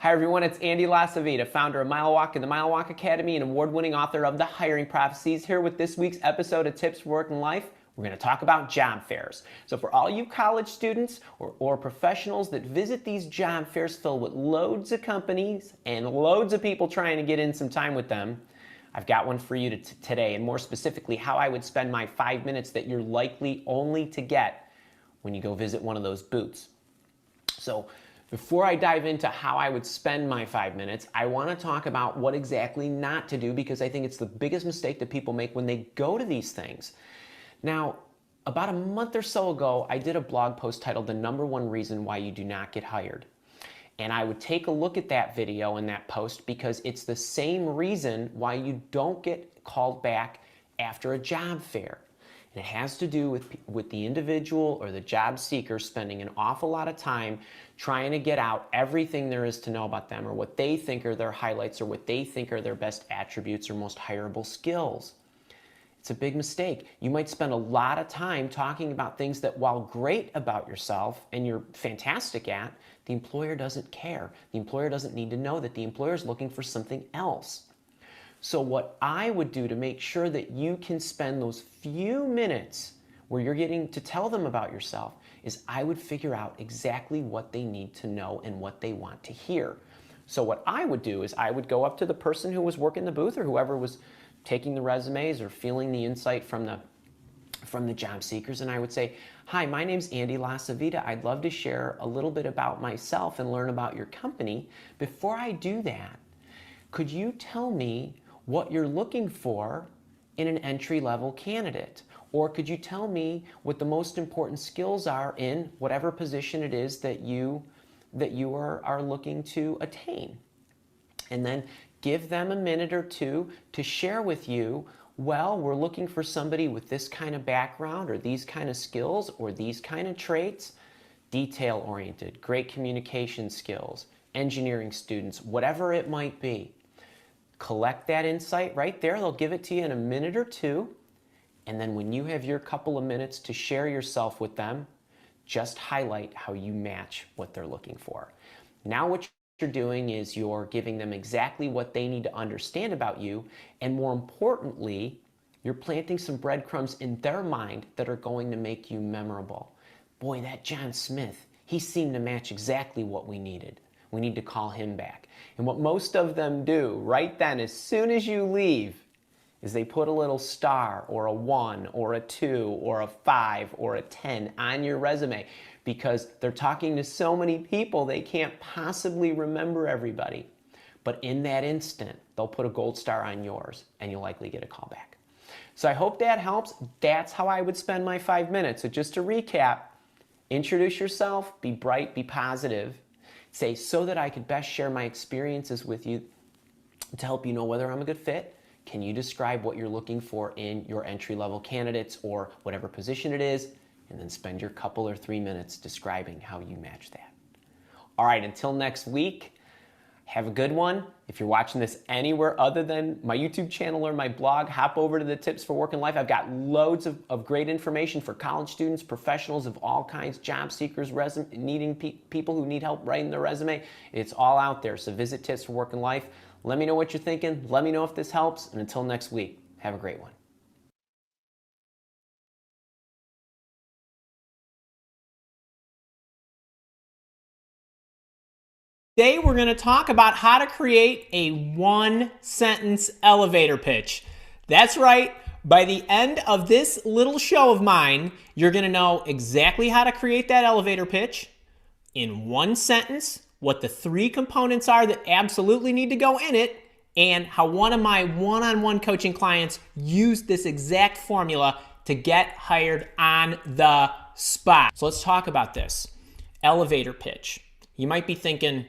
Hi everyone, it's Andy Lasavita, founder of Mile Walk and the Mile Walk Academy and award-winning author of The Hiring Prophecies, here with this week's episode of Tips for Work and Life We're going to talk about job fairs. So for all you college students or professionals that visit these job fairs filled with loads of companies and loads of people trying to get in some time with them, I've got one for you today, and more specifically, how I would spend my 5 minutes that you're likely only to get when you go visit one of those booths. So before I dive into how I would spend my 5 minutes, I want to talk about what exactly not to do, because I think it's the biggest mistake that people make when they go to these things. Now, about a month or so ago, I did a blog post titled "The #1 Reason Why You Do Not Get Hired." And I would take a look at that video and that post because it's the same reason why you don't get called back after a job fair. And it has to do with the individual or the job seeker spending an awful lot of time trying to get out everything there is to know about them, or what they think are their highlights, or what they think are their best attributes or most hireable skills. It's a big mistake. You might spend a lot of time talking about things that, while great about yourself and you're fantastic at, the employer doesn't care. The employer doesn't need to know that. The employer is looking for something else. So what I would do to make sure that you can spend those few minutes where you're getting to tell them about yourself is I would figure out exactly what they need to know and what they want to hear. So what I would do is I would go up to the person who was working the booth, or whoever was taking the resumes or feeling the insight from the job seekers, and I would say, "Hi, my name's Andy Lasavita. I'd love to share a little bit about myself and learn about your company. Before I do that, could you tell me what you're looking for in an entry-level candidate? Or could you tell me what the most important skills are in whatever position it is that you are looking to attain?" And then give them a minute or two to share with you, "Well, we're looking for somebody with this kind of background, or these kind of skills, or these kind of traits." Detail-oriented, great communication skills, engineering students, whatever it might be. Collect that insight right there. They'll give it to you in a minute or two. And then when you have your couple of minutes to share yourself with them, just highlight how you match what they're looking for. Now what you're doing is you're giving them exactly what they need to understand about you, and more importantly, you're planting some breadcrumbs in their mind that are going to make you memorable. "Boy, that John Smith, he seemed to match exactly what we needed. We need to call him back." And what most of them do right then, as soon as you leave, is they put a little star or a 1 or a 2 or a 5 or a 10 on your resume, because they're talking to so many people they can't possibly remember everybody. But in that instant, they'll put a gold star on yours, and you'll likely get a call back. So I hope that helps. That's how I would spend my 5 minutes. So just to recap, introduce yourself, be bright, be positive. Say, "So that I could best share my experiences with you to help you know whether I'm a good fit. Can you describe what you're looking for in your entry-level candidates or whatever position it is?" And then spend your couple or 3 minutes describing how you match that. All right, until next week, have a good one. If you're watching this anywhere other than my YouTube channel or my blog, hop over to the Tips for Work and Life. I've got loads of great information for college students, professionals of all kinds, job seekers, needing people who need help writing their resume. It's all out there. So visit Tips for Work and Life. Let me know what you're thinking. Let me know if this helps. And until next week, have a great one. Today we're going to talk about how to create a 1-sentence elevator pitch. That's right. By the end of this little show of mine, you're going to know exactly how to create that elevator pitch in 1 sentence, what the 3 components are that absolutely need to go in it, and how one of my one-on-one coaching clients used this exact formula to get hired on the spot. So let's talk about this. Elevator pitch. You might be thinking,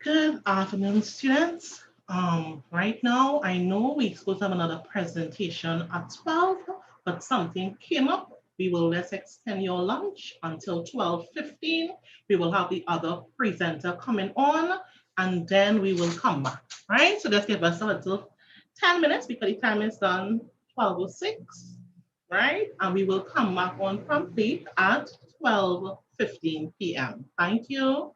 Good afternoon, students. Right now, I know we're supposed to have another presentation at 12, but something came up. We will let's extend your lunch until 12:15. We will have the other presenter coming on, and then we will come back, right? So just give us a little 10 minutes because the time is done 12:06, right? And we will come back on promptly at 12:15 p.m. Thank you.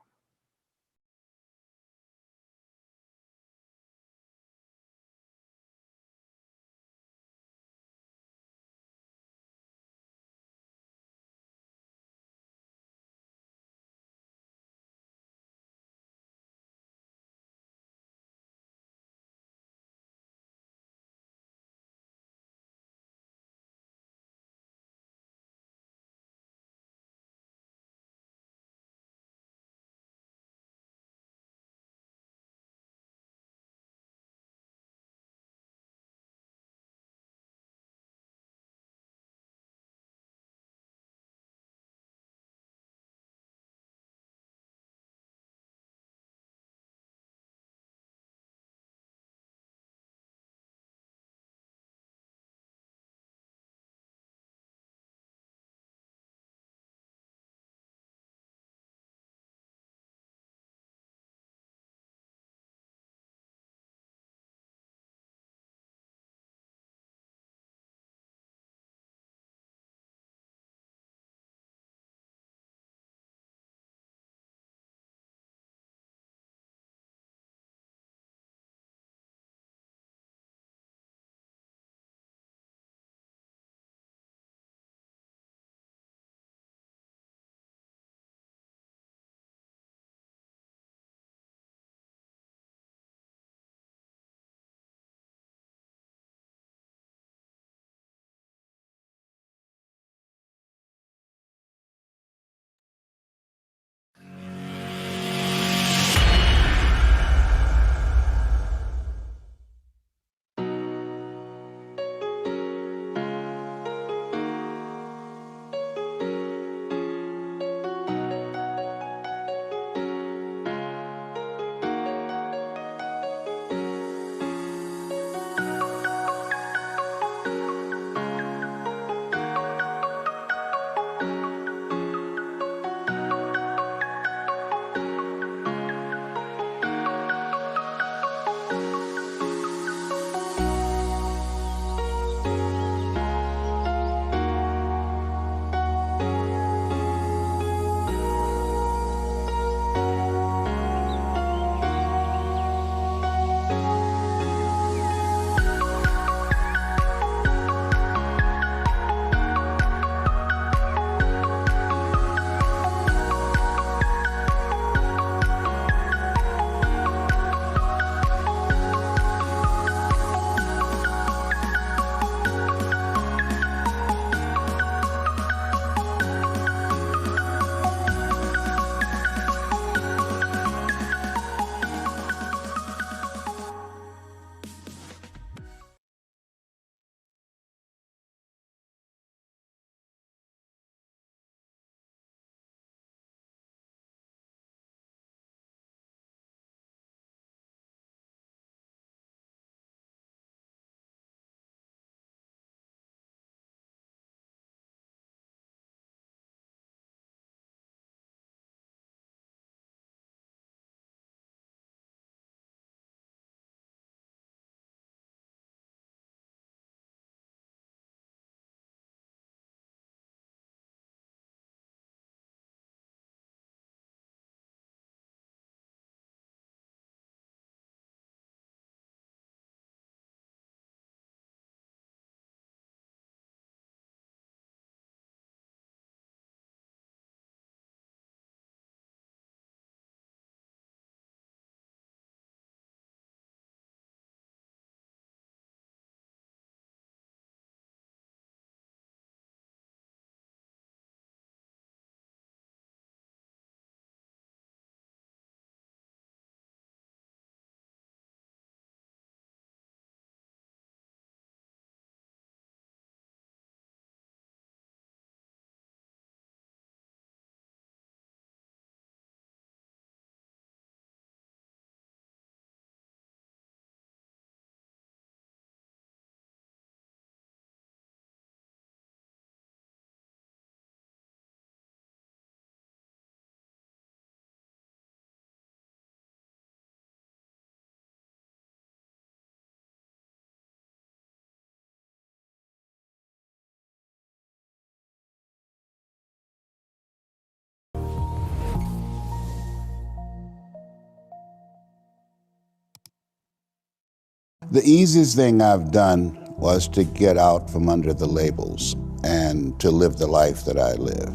The easiest thing I've done was to get out from under the labels and to live the life that I live.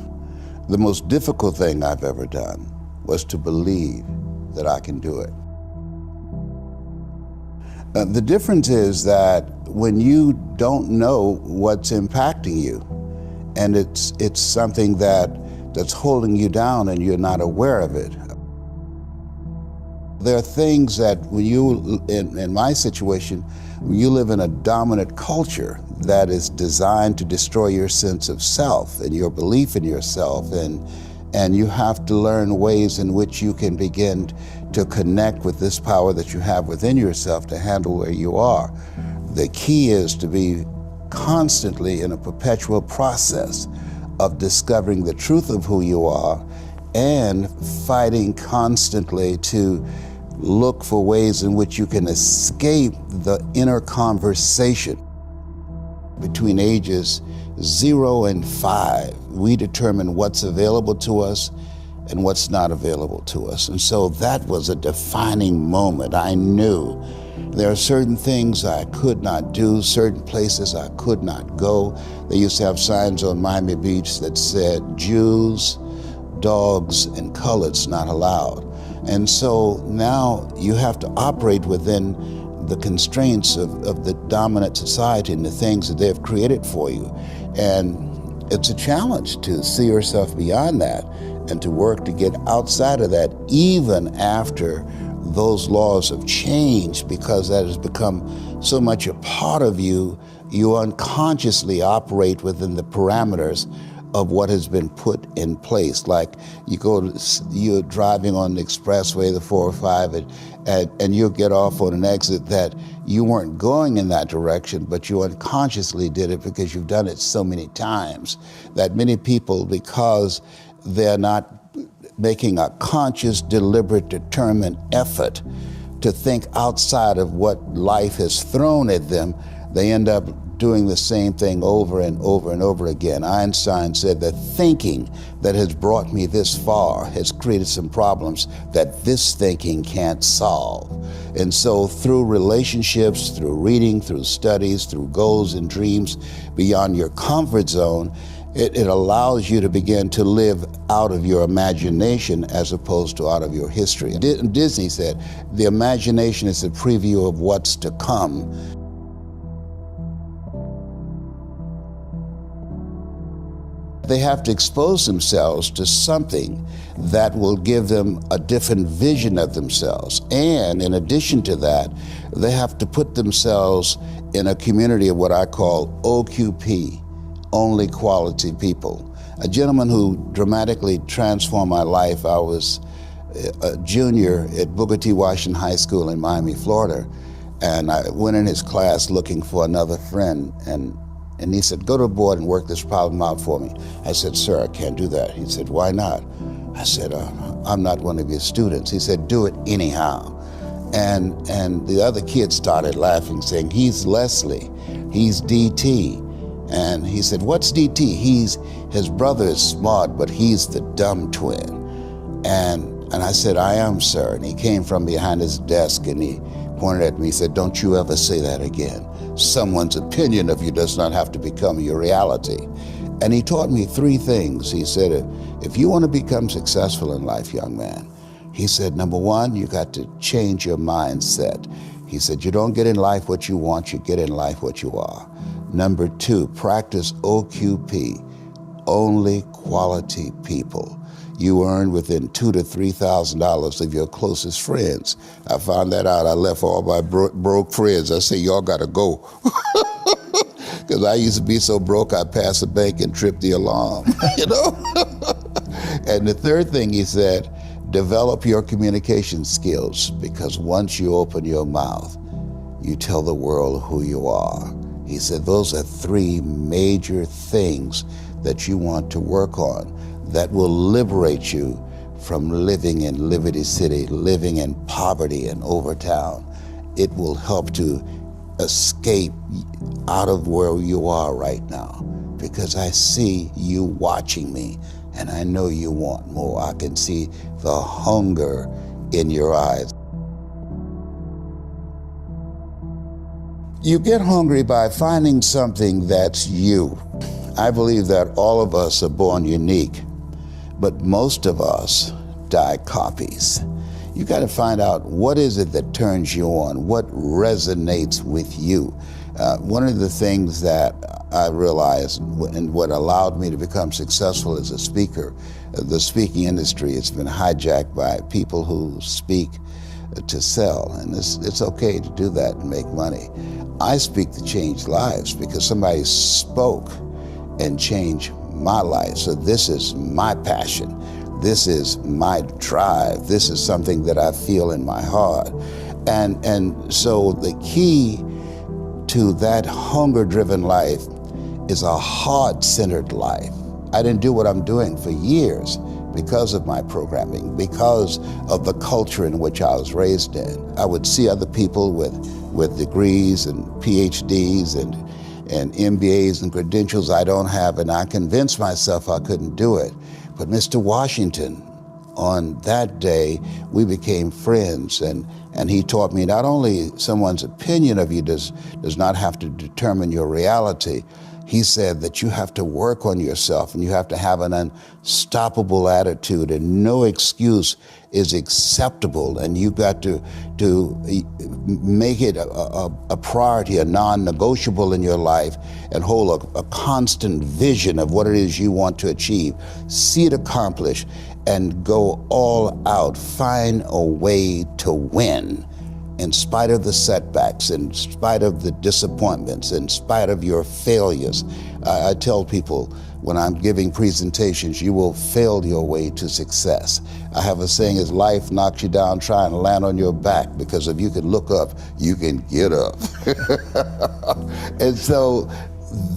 The most difficult thing I've ever done was to believe that I can do it. The difference is that when you don't know what's impacting you, and it's something that's holding you down and you're not aware of it. There are things that when you, in my situation, when you live in a dominant culture that is designed to destroy your sense of self and your belief in yourself, and you have to learn ways in which you can begin to connect with this power that you have within yourself to handle where you are. The key is to be constantly in a perpetual process of discovering the truth of who you are and fighting constantly to look for ways in which you can escape the inner conversation. Between ages 0 and 5, we determine what's available to us and what's not available to us. And so that was a defining moment. I knew there are certain things I could not do, certain places I could not go. They used to have signs on Miami Beach that said, Jews, dogs, and coloreds not allowed. And so now you have to operate within the constraints of the dominant society and the things that they've created for you. And it's a challenge to see yourself beyond that and to work to get outside of that even after those laws have changed, because that has become so much a part of you, you unconsciously operate within the parameters of what has been put in place. Like you're driving on the expressway, the 405, and you'll get off on an exit that you weren't going in that direction, but you unconsciously did it because you've done it so many times that many people, because they're not making a conscious, deliberate, determined effort to think outside of what life has thrown at them, they end up doing the same thing over and over and over again. Einstein said that thinking that has brought me this far has created some problems that this thinking can't solve. And so through relationships, through reading, through studies, through goals and dreams beyond your comfort zone, it allows you to begin to live out of your imagination as opposed to out of your history. Disney said, the imagination is a preview of what's to come. They have to expose themselves to something that will give them a different vision of themselves. And in addition to that, they have to put themselves in a community of what I call OQP, only quality people. A gentleman who dramatically transformed my life, I was a junior at Booker T. Washington High School in Miami, Florida, and I went in his class looking for another friend, and he said, go to the board and work this problem out for me. I said, sir, I can't do that. He said, why not? I said, I'm not one of your students. He said, do it anyhow. And the other kids started laughing, saying, he's Leslie, he's DT. And he said, what's DT? His brother is smart, but he's the dumb twin. And I said, I am, sir. And he came from behind his desk and he pointed at me, he said, don't you ever say that again. Someone's opinion of you does not have to become your reality. And he taught me 3 things. He said, if you want to become successful in life, young man, he said, number 1, you got to change your mindset. He said, you don't get in life what you want, you get in life what you are. Number 2, practice OQP, only quality people. You earn within $2,000 to $3,000 of your closest friends. I found that out. I left all my broke friends. I said, y'all got to go. Because I used to be so broke, I'd pass the bank and trip the alarm, you know? And the 3rd thing he said, develop your communication skills, because once you open your mouth, you tell the world who you are. He said, those are 3 major things that you want to work on that will liberate you from living in Liberty City, living in poverty in Overtown. It will help to escape out of where you are right now, because I see you watching me and I know you want more. I can see the hunger in your eyes. You get hungry by finding something that's you. I believe that all of us are born unique, but most of us die copies. You got to find out what is it that turns you on, what resonates with you. One of the things that I realized and what allowed me to become successful as a speaker, the speaking industry, it's been hijacked by people who speak to sell, and it's okay to do that and make money. I speak to change lives because somebody spoke and changed my life. So this is my passion. This is my drive. This is something that I feel in my heart. And so the key to that hunger-driven life is a heart-centered life. I didn't do what I'm doing for years because of my programming, because of the culture in which I was raised in. I would see other people with degrees and PhDs and MBAs and credentials I don't have, and I convinced myself I couldn't do it. But Mr. Washington, on that day, we became friends, and he taught me not only someone's opinion of you does not have to determine your reality. He said that you have to work on yourself and you have to have an unstoppable attitude, and no excuse is acceptable, and you've got to make it a priority, a non-negotiable in your life, and hold a constant vision of what it is you want to achieve. See it accomplished and go all out. Find a way to win. In spite of the setbacks, in spite of the disappointments, in spite of your failures. I tell people when I'm giving presentations, you will fail your way to success. I have a saying, is life knocks you down, try and land on your back, because if you can look up, you can get up. And so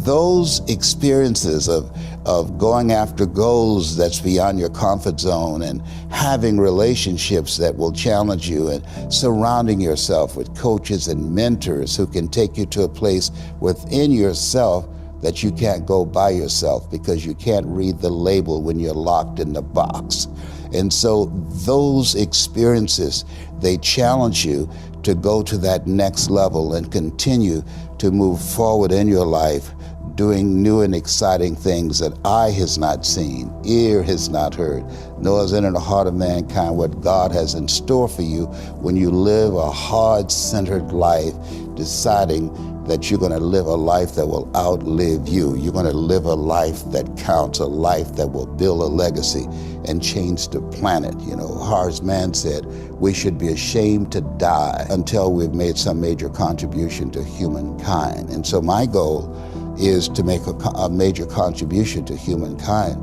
those experiences of going after goals that's beyond your comfort zone, and having relationships that will challenge you, and surrounding yourself with coaches and mentors who can take you to a place within yourself that you can't go by yourself because you can't read the label when you're locked in the box. And so those experiences, they challenge you to go to that next level and continue to move forward in your life, doing new and exciting things that eye has not seen, ear has not heard, nor has entered the heart of mankind what God has in store for you when you live a heart-centered life, deciding that you're going to live a life that will outlive you. You're going to live a life that counts, a life that will build a legacy and change the planet. You know, Horace Mann said, we should be ashamed to die until we've made some major contribution to humankind. And so my goal is to make a major contribution to humankind.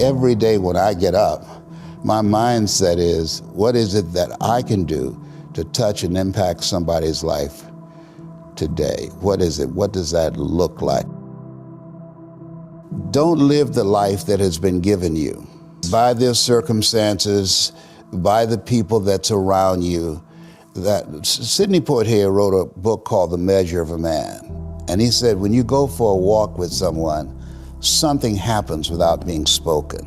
Every day when I get up, my mindset is, what is it that I can do to touch and impact somebody's life today? What is it? What does that look like? Don't live the life that has been given you by their circumstances, by the people that's around you. That Sidney Poitier wrote a book called The Measure of a Man. And he said, when you go for a walk with someone, something happens without being spoken.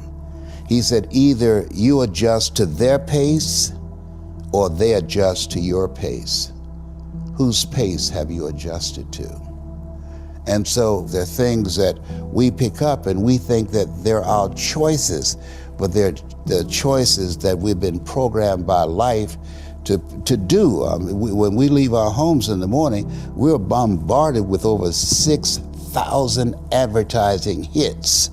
He said, either you adjust to their pace or they adjust to your pace. Whose pace have you adjusted to? And so there are things that we pick up and we think that they're our choices, but they're the choices that we've been programmed by life to do. When we leave our homes in the morning, we're bombarded with over 6,000 advertising hits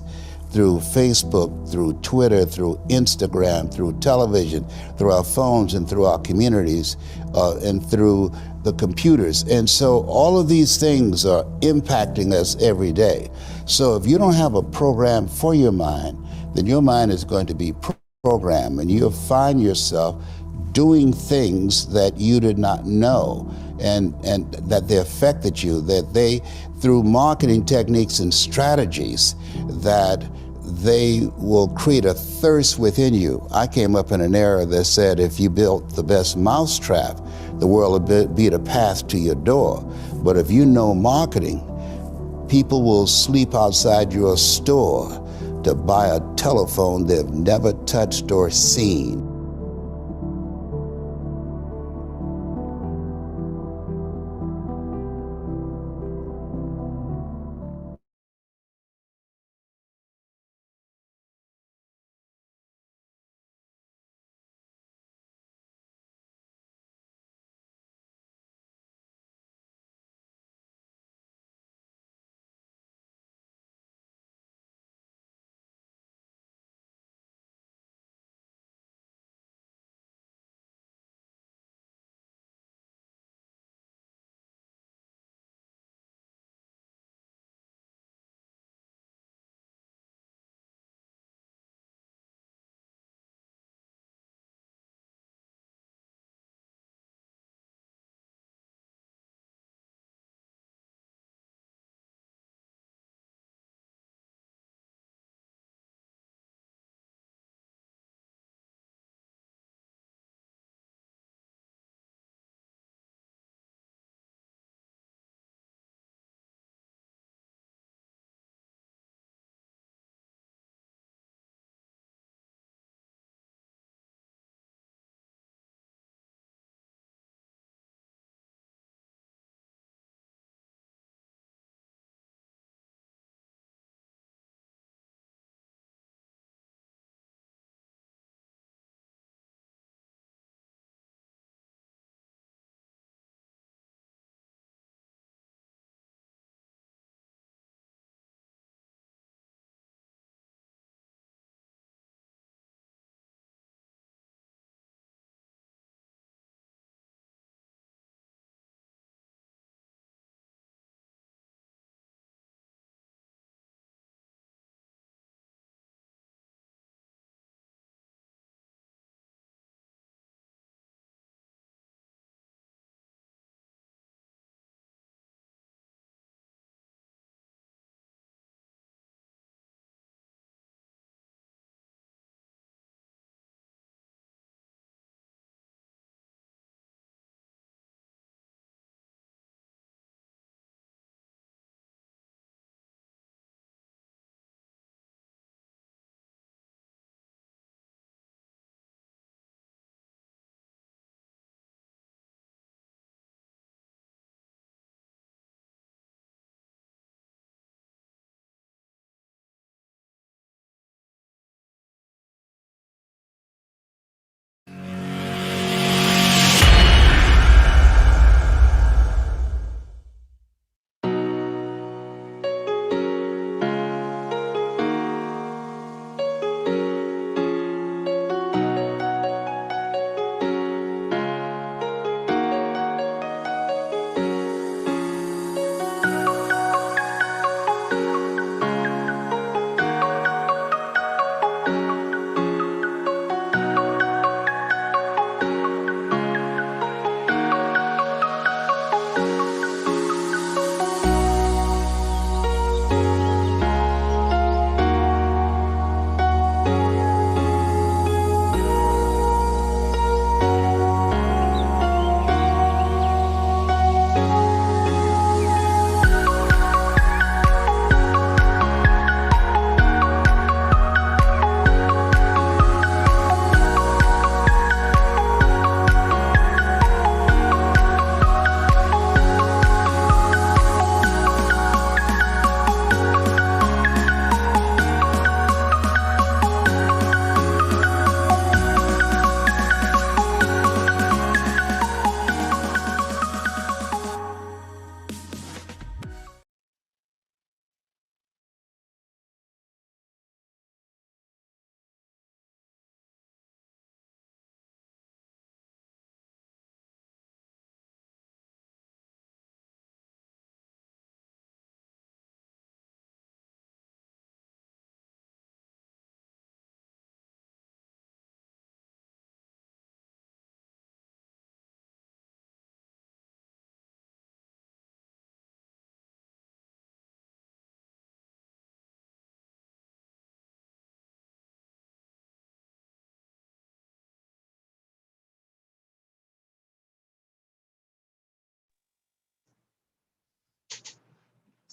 through Facebook, through Twitter, through Instagram, through television, through our phones and through our communities, and through the computers. And so all of these things are impacting us every day. So if you don't have a program for your mind, then your mind is going to be programmed, and you'll find yourself doing things that you did not know, and that they affected you, that they, through marketing techniques and strategies, that they will create a thirst within you. I came up in an era that said if you built the best mousetrap, the world would be the path to your door. But if you know marketing, people will sleep outside your store to buy a telephone they've never touched or seen.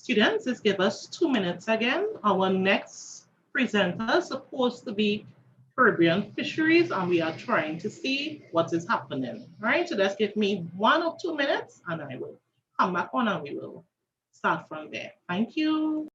Students, just give us 2 minutes again. Our next presenter is supposed to be Caribbean Fisheries, and we are trying to see what is happening. Right? So just give me 1 or 2 minutes, and I will come back on and we will start from there. Thank you.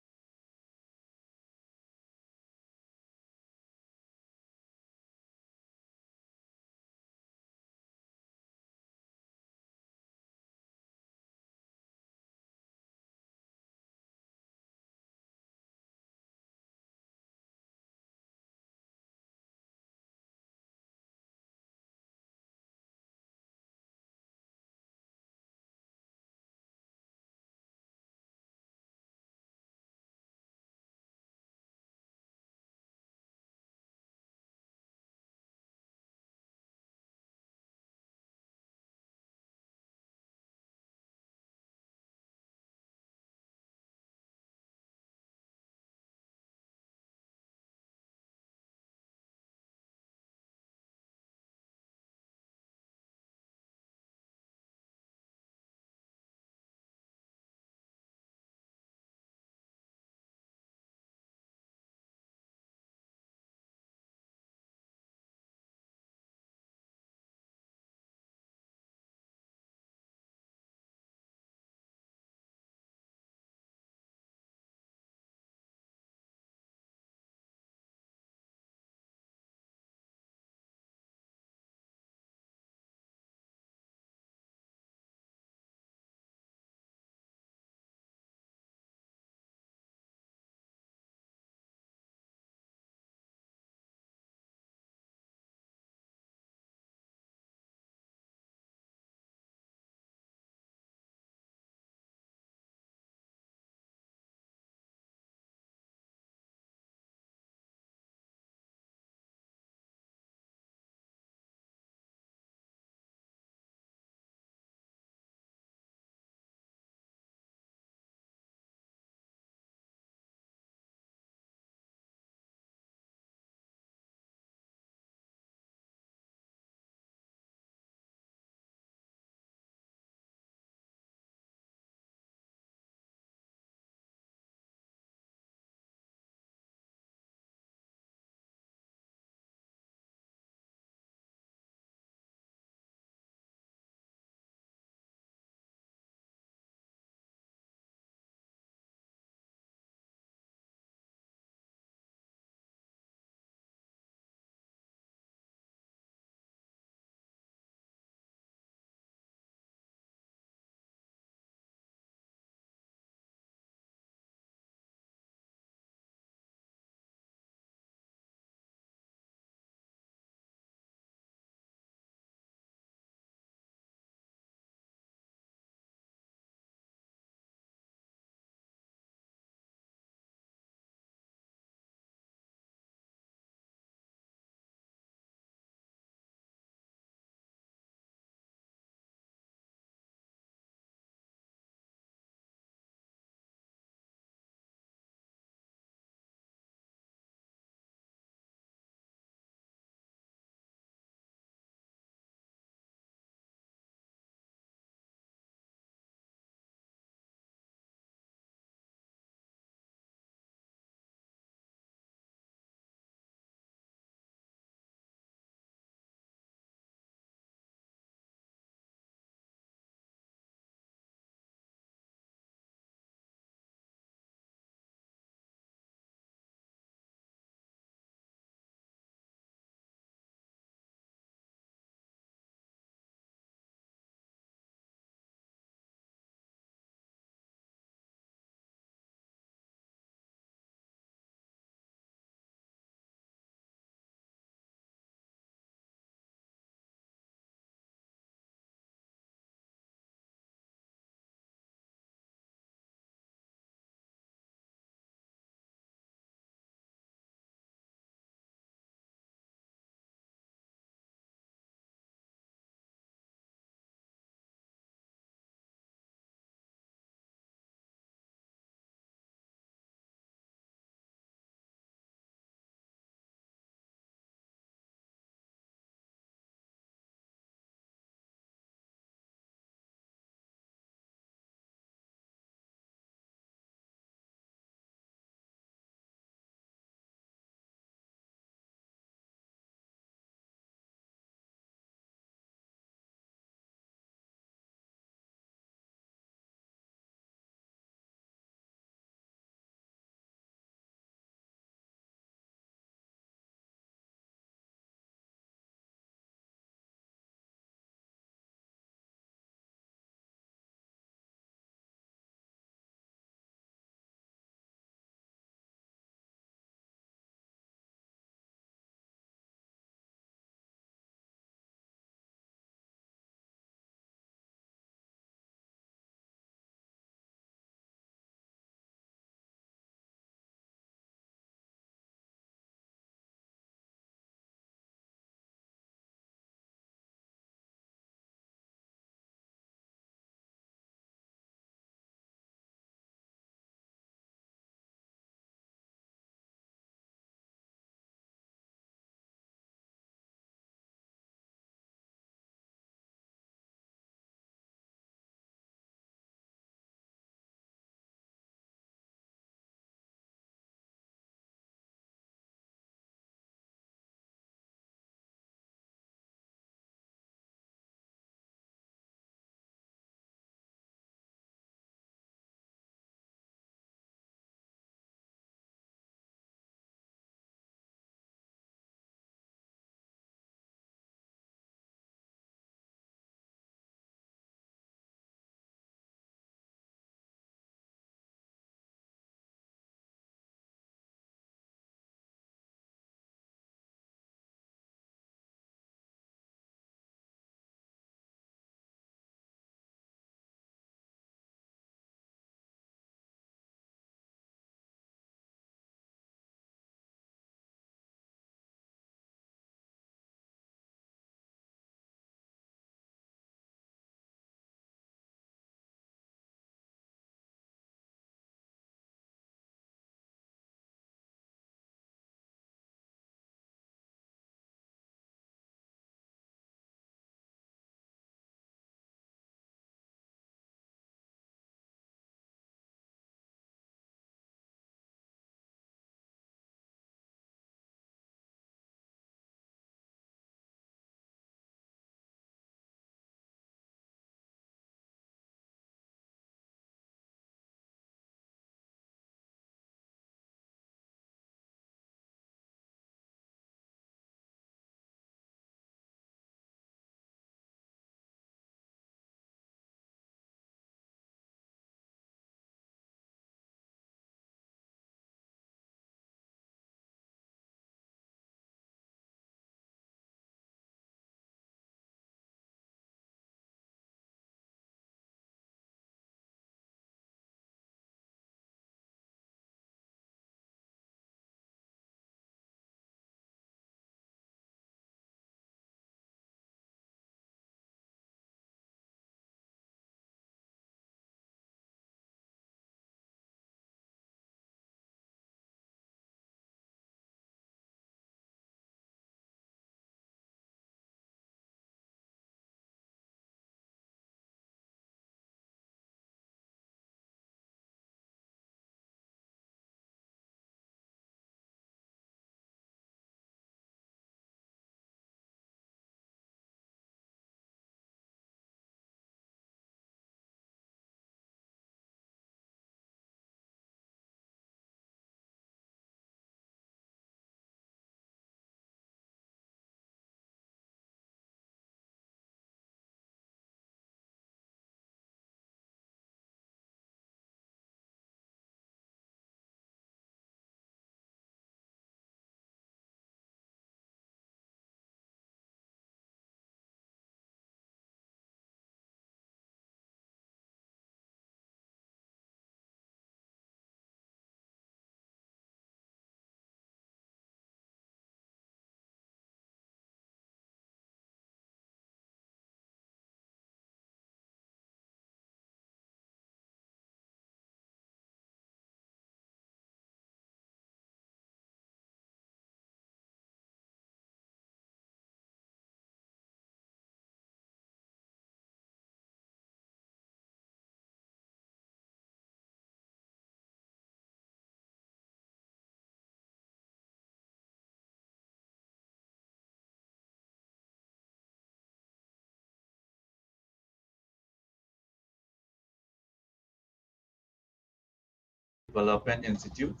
Development Institute,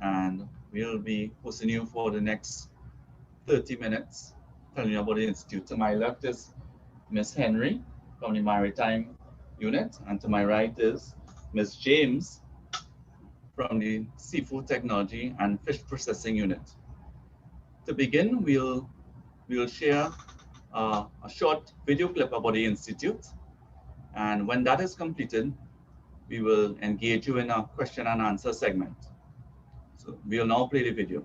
and we'll be hosting you for the next 30 minutes, telling you about the Institute. To my left is Ms. Henry from the Maritime Unit, and to my right is Ms. James from the Seafood Technology and Fish Processing Unit. To begin, we'll share a short video clip about the Institute, and when that is completed, we will engage you in a question and answer segment. So we'll now play the video.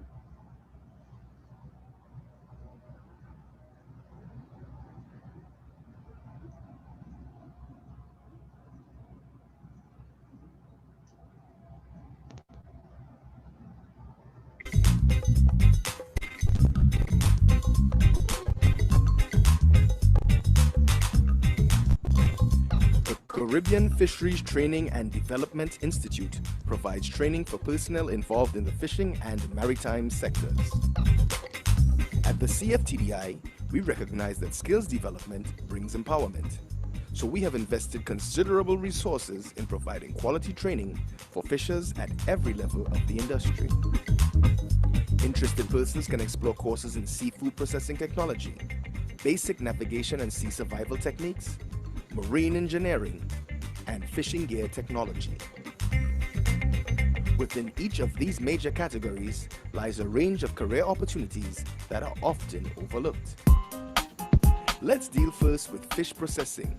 Caribbean Fisheries Training and Development Institute provides training for personnel involved in the fishing and maritime sectors. At the CFTDI, we recognize that skills development brings empowerment. So we have invested considerable resources in providing quality training for fishers at every level of the industry. Interested persons can explore courses in seafood processing technology, basic navigation and sea survival techniques, marine engineering, and fishing gear technology. Within each of these major categories lies a range of career opportunities that are often overlooked. Let's deal first with fish processing,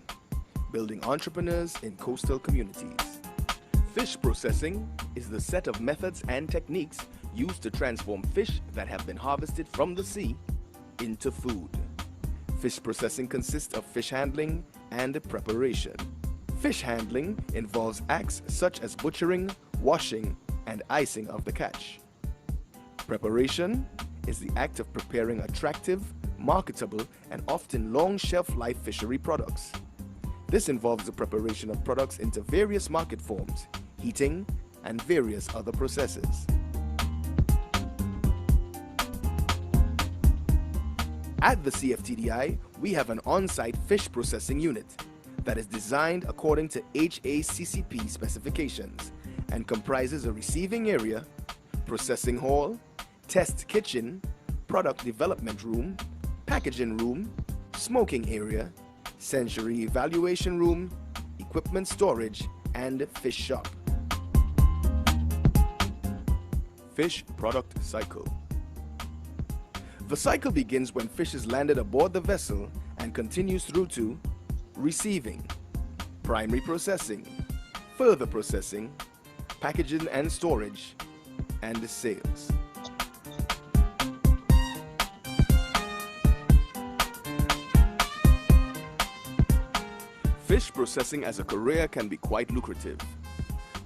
building entrepreneurs in coastal communities. Fish processing is the set of methods and techniques used to transform fish that have been harvested from the sea into food. Fish processing consists of fish handling and preparation. Fish handling involves acts such as butchering, washing, and icing of the catch. Preparation is the act of preparing attractive, marketable, and often long shelf life fishery products. This involves the preparation of products into various market forms, heating, and various other processes. At the CFTDI, we have an on-site fish processing unit that is designed according to HACCP specifications and comprises a receiving area, processing hall, test kitchen, product development room, packaging room, smoking area, sensory evaluation room, equipment storage, and fish shop. Fish product cycle. The cycle begins when fish is landed aboard the vessel and continues through to receiving, primary processing, further processing, packaging and storage, and sales. Fish processing as a career can be quite lucrative.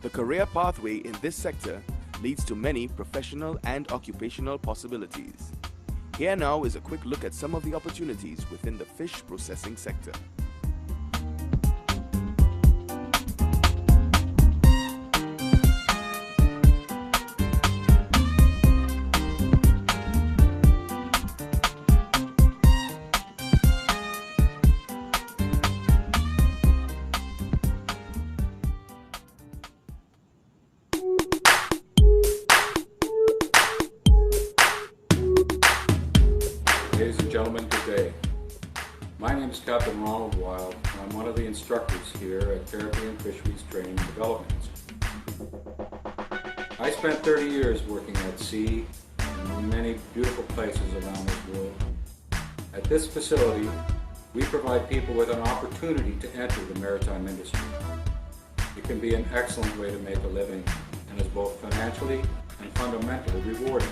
The career pathway in this sector leads to many professional and occupational possibilities. Here now is a quick look at some of the opportunities within the fish processing sector. Ladies and gentlemen, good day. My name is Captain Ronald Wild, and I'm one of the instructors here at Caribbean Fisheries Training and Development Institute. I spent 30 years working at sea in many beautiful places around this world. At this facility, we provide people with an opportunity to enter the maritime industry. It can be an excellent way to make a living and is both financially and fundamentally rewarding.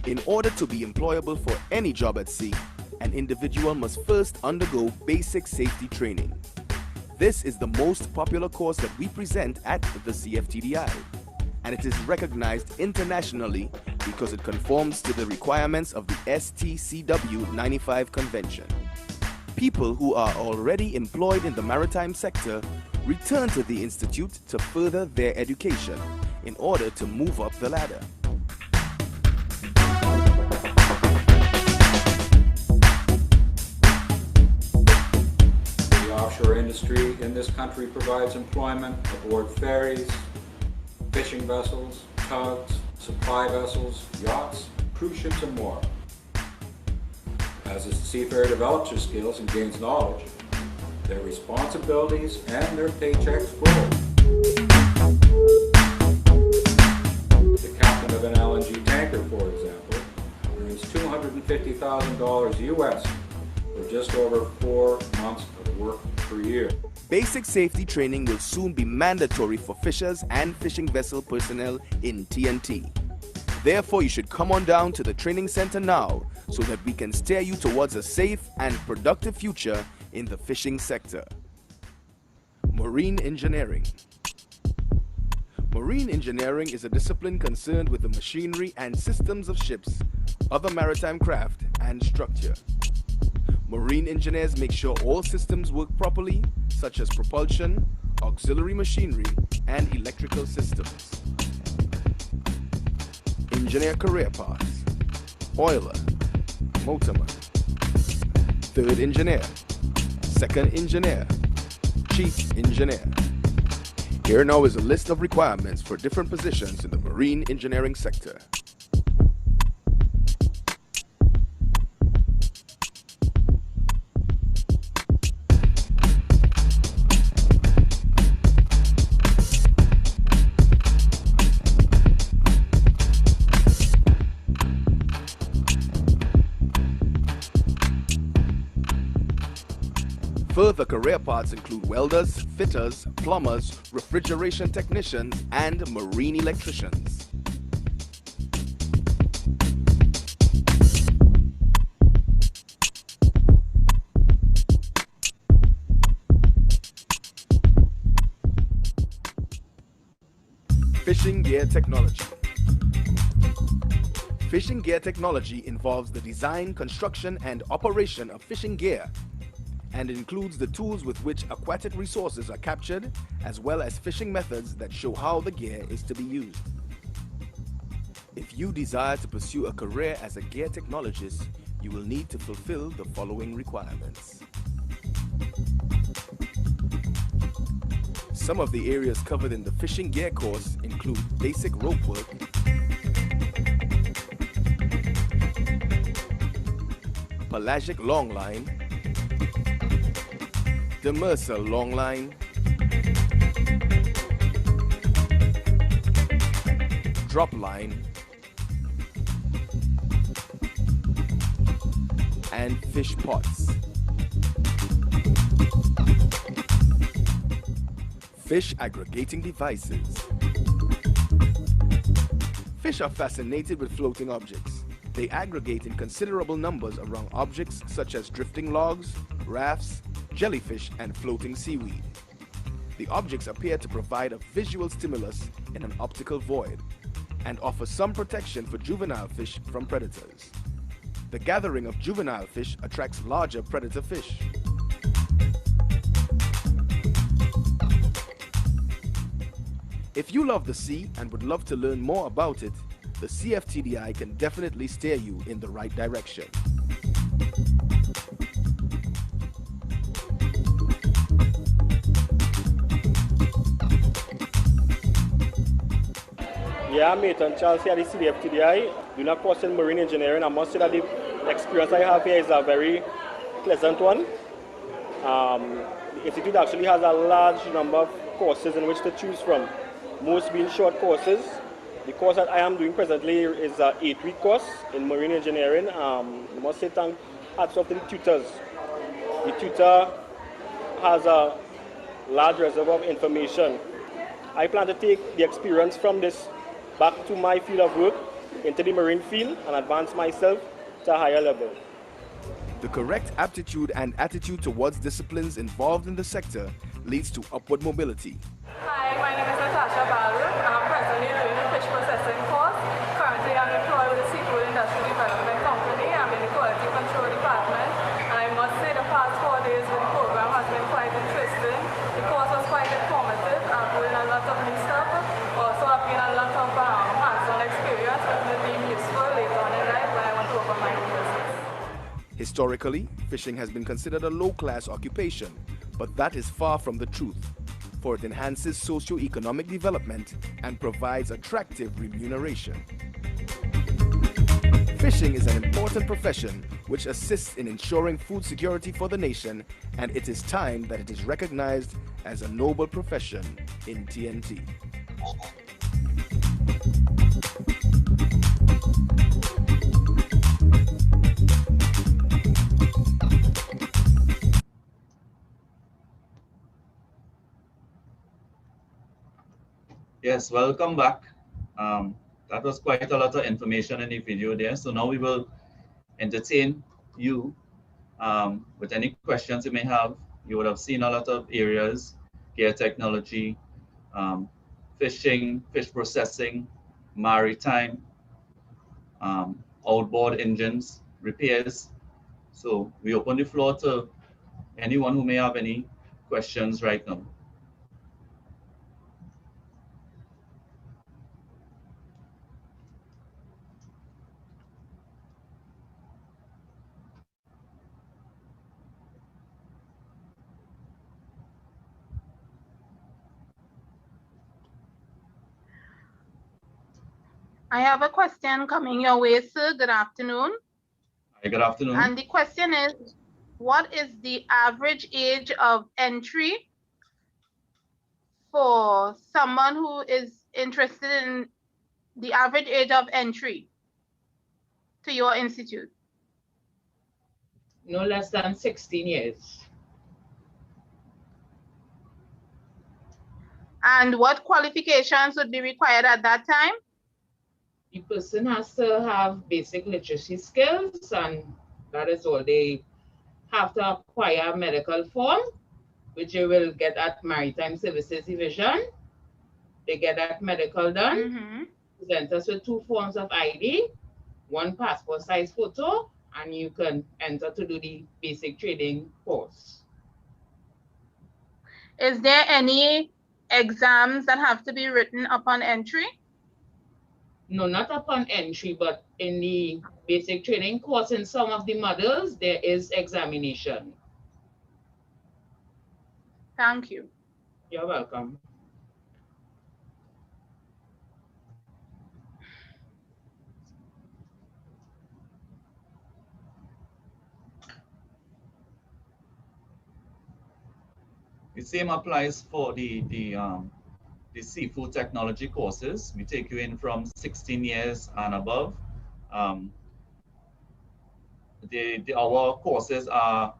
In order to be employable for any job at sea, an individual must first undergo basic safety training. This is the most popular course that we present at the CFTDI, and it is recognized internationally because it conforms to the requirements of the STCW 95 Convention. People who are already employed in the maritime sector return to the Institute to further their education in order to move up the ladder. The offshore industry in this country provides employment aboard ferries, fishing vessels, tugs, supply vessels, yachts, cruise ships, and more. As the seafarer develops their skills and gains knowledge, their responsibilities and their paychecks grow. The captain of an LNG tanker, for example, earns $250,000 US for just over 4 months of work per year. Basic safety training will soon be mandatory for fishers and fishing vessel personnel in TNT. Therefore, you should come on down to the training center now so that we can steer you towards a safe and productive future in the fishing sector. Marine engineering. Marine engineering is a discipline concerned with the machinery and systems of ships, other maritime craft, and structure. Marine engineers make sure all systems work properly, such as propulsion, auxiliary machinery, and electrical systems. Engineer career paths: oiler, motorman, third engineer, second engineer, chief engineer. Here now is a list of requirements for different positions in the marine engineering sector. Further career paths include welders, fitters, plumbers, refrigeration technicians, and marine electricians. Fishing gear technology. Fishing gear technology involves the design, construction, and operation of fishing gear, and includes the tools with which aquatic resources are captured, as well as fishing methods that show how the gear is to be used. If you desire to pursue a career as a gear technologist, you will need to fulfill the following requirements. Some of the areas covered in the fishing gear course include basic rope work, pelagic longline, demersal longline, drop line, and fish pots. Fish aggregating devices. Fish are fascinated with floating objects. They aggregate in considerable numbers around objects such as drifting logs, rafts, jellyfish, and floating seaweed. The objects appear to provide a visual stimulus in an optical void and offer some protection for juvenile fish from predators. The gathering of juvenile fish attracts larger predator fish. If you love the sea and would love to learn more about it, the CFTDI can definitely steer you in the right direction. Yeah, I'm Nathan Charles here at the CFTDI, doing a course in marine engineering. I must say that the experience I have here is a very pleasant one. The institute actually has a large number of courses in which to choose from, most being short courses. The course that I am doing presently is an 8-week course in marine engineering. I must say hats off to the tutors. The tutor has a large reservoir of information. I plan to take the experience from this back to my field of work, into the marine field, and advance myself to a higher level. The correct aptitude and attitude towards disciplines involved in the sector leads to upward mobility. Hi, my name is Natasha Baru. I'm presently doing a fish processing course. Currently, I'm employed with the Seafood Industry Development Company. I'm in the Quality Control Department. And I must say the past 4 days with the program has been quite interesting. The course was quite informative. I've learned a lot of new stuff. Also, I've gained a lot of hands-on experience, which will be useful later on in life when I want to open my own business. Historically, fishing has been considered a low-class occupation, but that is far from the truth. for it enhances socio-economic development and provides attractive remuneration. Fishing is an important profession which assists in ensuring food security for the nation, and it is time that it is recognized as a noble profession in TNT. Yes, welcome back. That was quite a lot of information in the video there. So now we will entertain you with any questions you may have. You would have seen a lot of areas, gear technology, fishing, fish processing, maritime, outboard engines, repairs. So we open the floor to anyone who may have any questions right now. I have a question coming your way, sir. Good afternoon. Hi, good afternoon. And the question is, what is the average age of entry for someone who is interested in the average age of entry to your institute? No less than 16 years. And what qualifications would be required at that time? The person has to have basic literacy skills, and that is all. They have to acquire a medical form, which you will get at Maritime Services Division. They get that medical done, present us with 2 forms of ID, 1 passport size photo, and you can enter to do the basic trading course. Is there any exams that have to be written upon entry? No, not upon entry, but in the basic training course, in some of the models, there is examination. Thank you. You're welcome. The same applies for the seafood technology courses. We take you in from 16 years and above. Our courses are,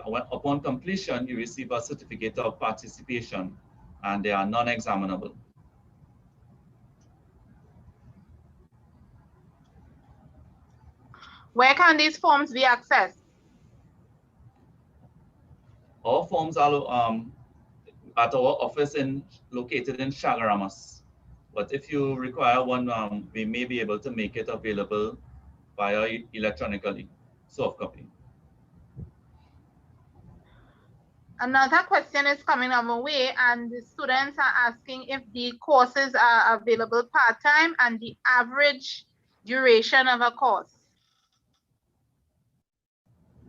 upon completion, you receive a certificate of participation, and they are non-examinable. Where can these forms be accessed? Our forms are at our office located in Chaguaramas. But if you require one, we may be able to make it available via electronically, soft copy. Another question is coming our way, and the students are asking if the courses are available part-time and the average duration of a course.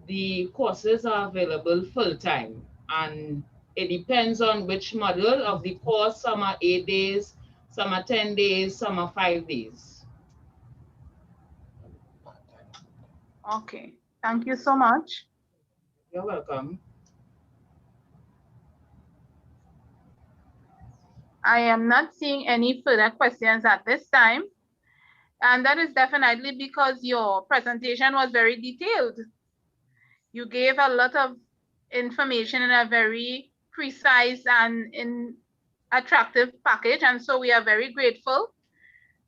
The courses are available full-time, and it depends on which model of the course. Some are 8 days, some are 10 days, some are 5 days. Okay, thank you so much. You're welcome. I am not seeing any further questions at this time. And that is definitely because your presentation was very detailed. You gave a lot of information in a very precise and attractive package, and so we are very grateful.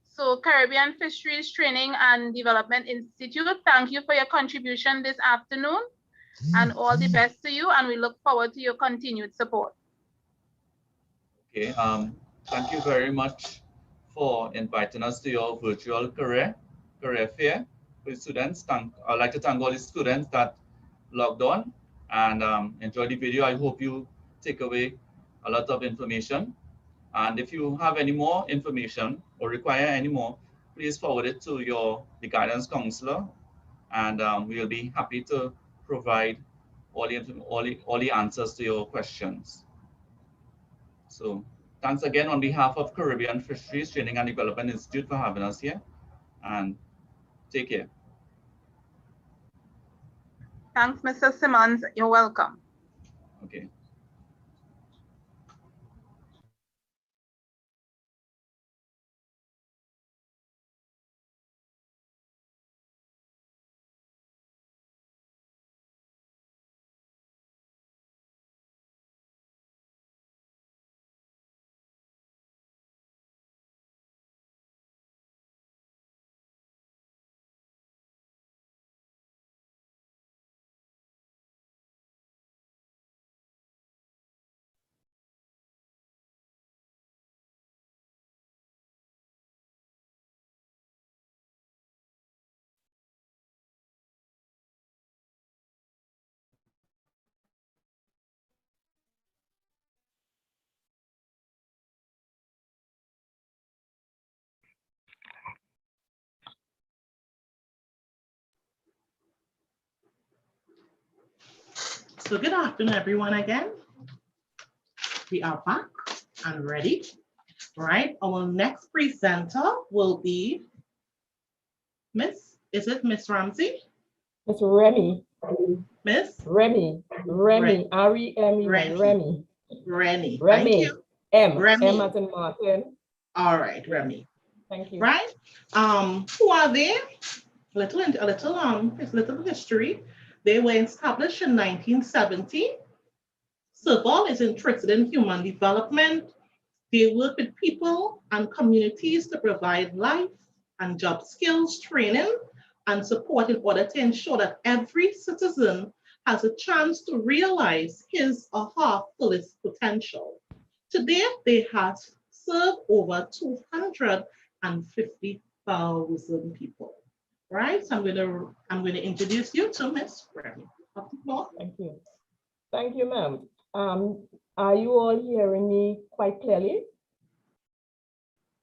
So Caribbean Fisheries Training and Development Institute, thank you for your contribution this afternoon, and all the best to you, and we look forward to your continued support. Okay, thank you very much for inviting us to your virtual career fair with students. I'd like to thank all the students that logged on and enjoyed the video. I hope you take away a lot of information. And if you have any more information or require any more, please forward it to the guidance counselor, and we'll be happy to provide all the answers to your questions. So thanks again on behalf of Caribbean Fisheries Training and Development Institute for having us here, and take care. Thanks, Mr. Simmons. You're welcome. Okay. So good afternoon, everyone, again. We are back and ready, right? Our next presenter will be is it Miss Ramsey? Miss Remy. Miss? Remy. R-E-M-E, Remy. Remy. Remy. Thank you. M. Remy. M as in Martin. All right, Remy. Thank you. Right? Who are they? A little history. They were established in 1970. CIRCLE is interested in human development. They work with people and communities to provide life and job skills training and support in order to ensure that every citizen has a chance to realize his or her fullest potential. Today, they have served over 250,000 people. Right, so I'm going to introduce you to Miss Remy. Thank you. Thank you, ma'am. Are you all hearing me quite clearly?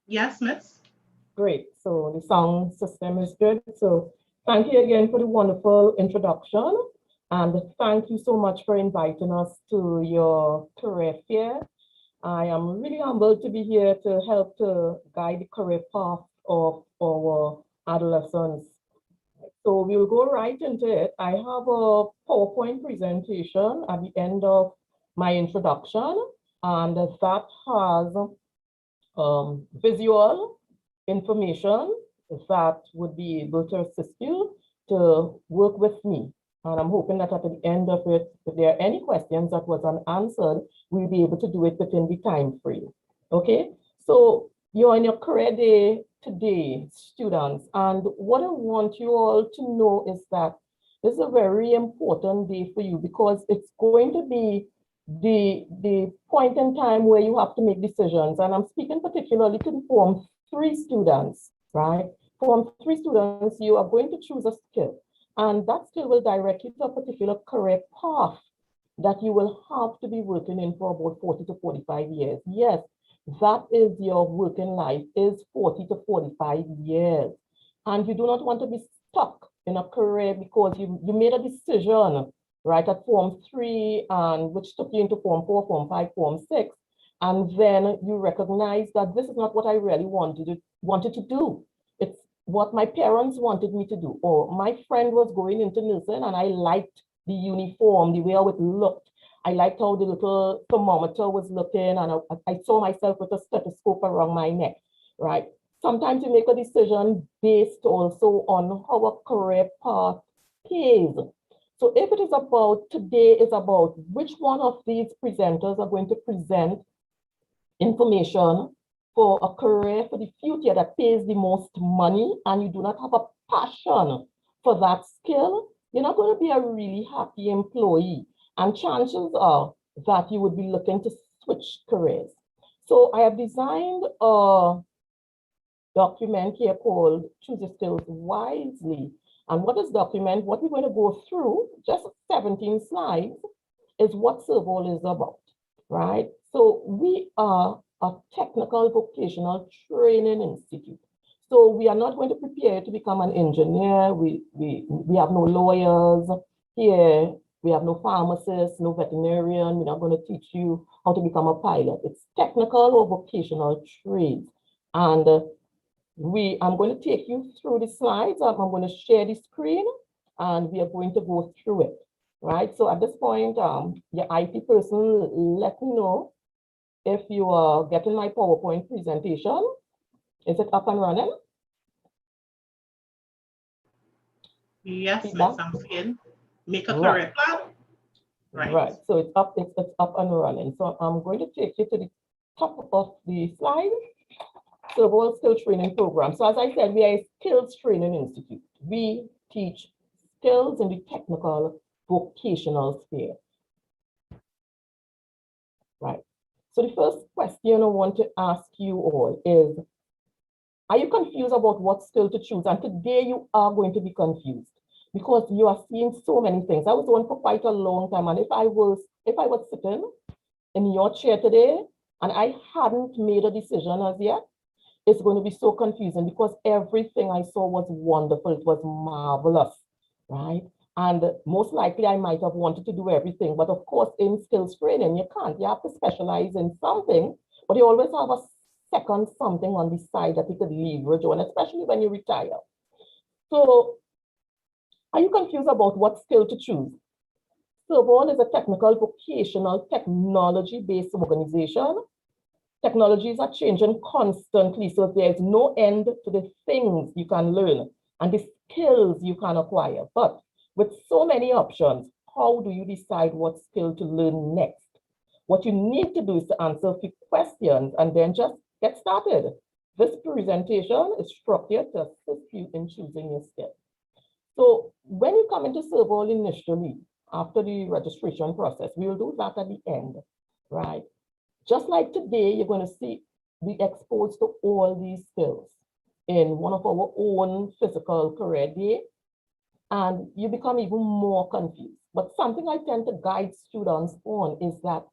Yes, Miss. Great. So the sound system is good. So thank you again for the wonderful introduction. And thank you so much for inviting us to your career fair. I am really humbled to be here to help to guide the career path of our adolescents. So we'll go right into it. I have a PowerPoint presentation at the end of my introduction, and that has visual information that would be able to assist you to work with me. And I'm hoping that at the end of it, if there are any questions that was unanswered, we'll be able to do it within the time frame. Okay, so you're in your career day today, students, and what I want you all to know is that this is a very important day for you because it's going to be the point in time where you have to make decisions. And I'm speaking particularly to the Form 3 students, right? Form 3 students, you are going to choose a skill, and that skill will direct you to a particular career path that you will have to be working in for about 40 to 45 years. Yes, that is your working life, is 40 to 45 years. And you do not want to be stuck in a career because you made a decision, right, at Form 3, and which took you into Form 4, Form 5, Form 6. And then you recognize that this is not what I really wanted to do. It's what my parents wanted me to do. Or my friend was going into nursing and I liked the uniform, the way how it looked. I liked how the little thermometer was looking, and I saw myself with a stethoscope around my neck, right? Sometimes you make a decision based also on how a career path pays. So if it is about, today is about which one of these presenters are going to present information for a career for the future that pays the most money, and you do not have a passion for that skill, you're not going to be a really happy employee. And chances are that you would be looking to switch careers. So I have designed a document here called Choose Your Skills Wisely. And what this document, what we're going to go through, just 17 slides, is what CIRCLE is about, right? So we are a technical vocational training institute. So we are not going to prepare to become an engineer. We have no lawyers here. We have no pharmacist, no veterinarian. We're not going to teach you how to become a pilot. It's technical or vocational trades. And I'm going to take you through the slides. I'm going to share the screen and we are going to go through it, right? So at this point, your IT person, let me know if you are getting my PowerPoint presentation. Is it up and running? Yes, Miss, I'm seeing. Make a correct plan. Right. So it's up and running. So I'm going to take you to the top of the slide. So World Skill Training Program. So as I said, we are a skills training institute. We teach skills in the technical vocational sphere. Right. So the first question I want to ask you all is, are you confused about what skill to choose? And today you are going to be confused because you are seeing so many things. I was on for quite a long time, and if I was sitting in your chair today and I hadn't made a decision as yet, it's going to be so confusing because everything I saw was wonderful. It was marvelous, right? And most likely I might have wanted to do everything, but of course in skills training, you can't. You have to specialize in something, but you always have a second something on the side that you could leverage on, especially when you retire. So are you confused about what skill to choose? Servon is a technical, vocational, technology-based organization. Technologies are changing constantly, so there's no end to the things you can learn and the skills you can acquire. But with so many options, how do you decide what skill to learn next? What you need to do is to answer a few questions and then just get started. This presentation is structured to assist you in choosing your skill. So when you come into Servon initially, after the registration process, we will do that at the end, right? Just like today, you're going to be exposed to all these skills in one of our own physical career day, and you become even more confused. But something I tend to guide students on is that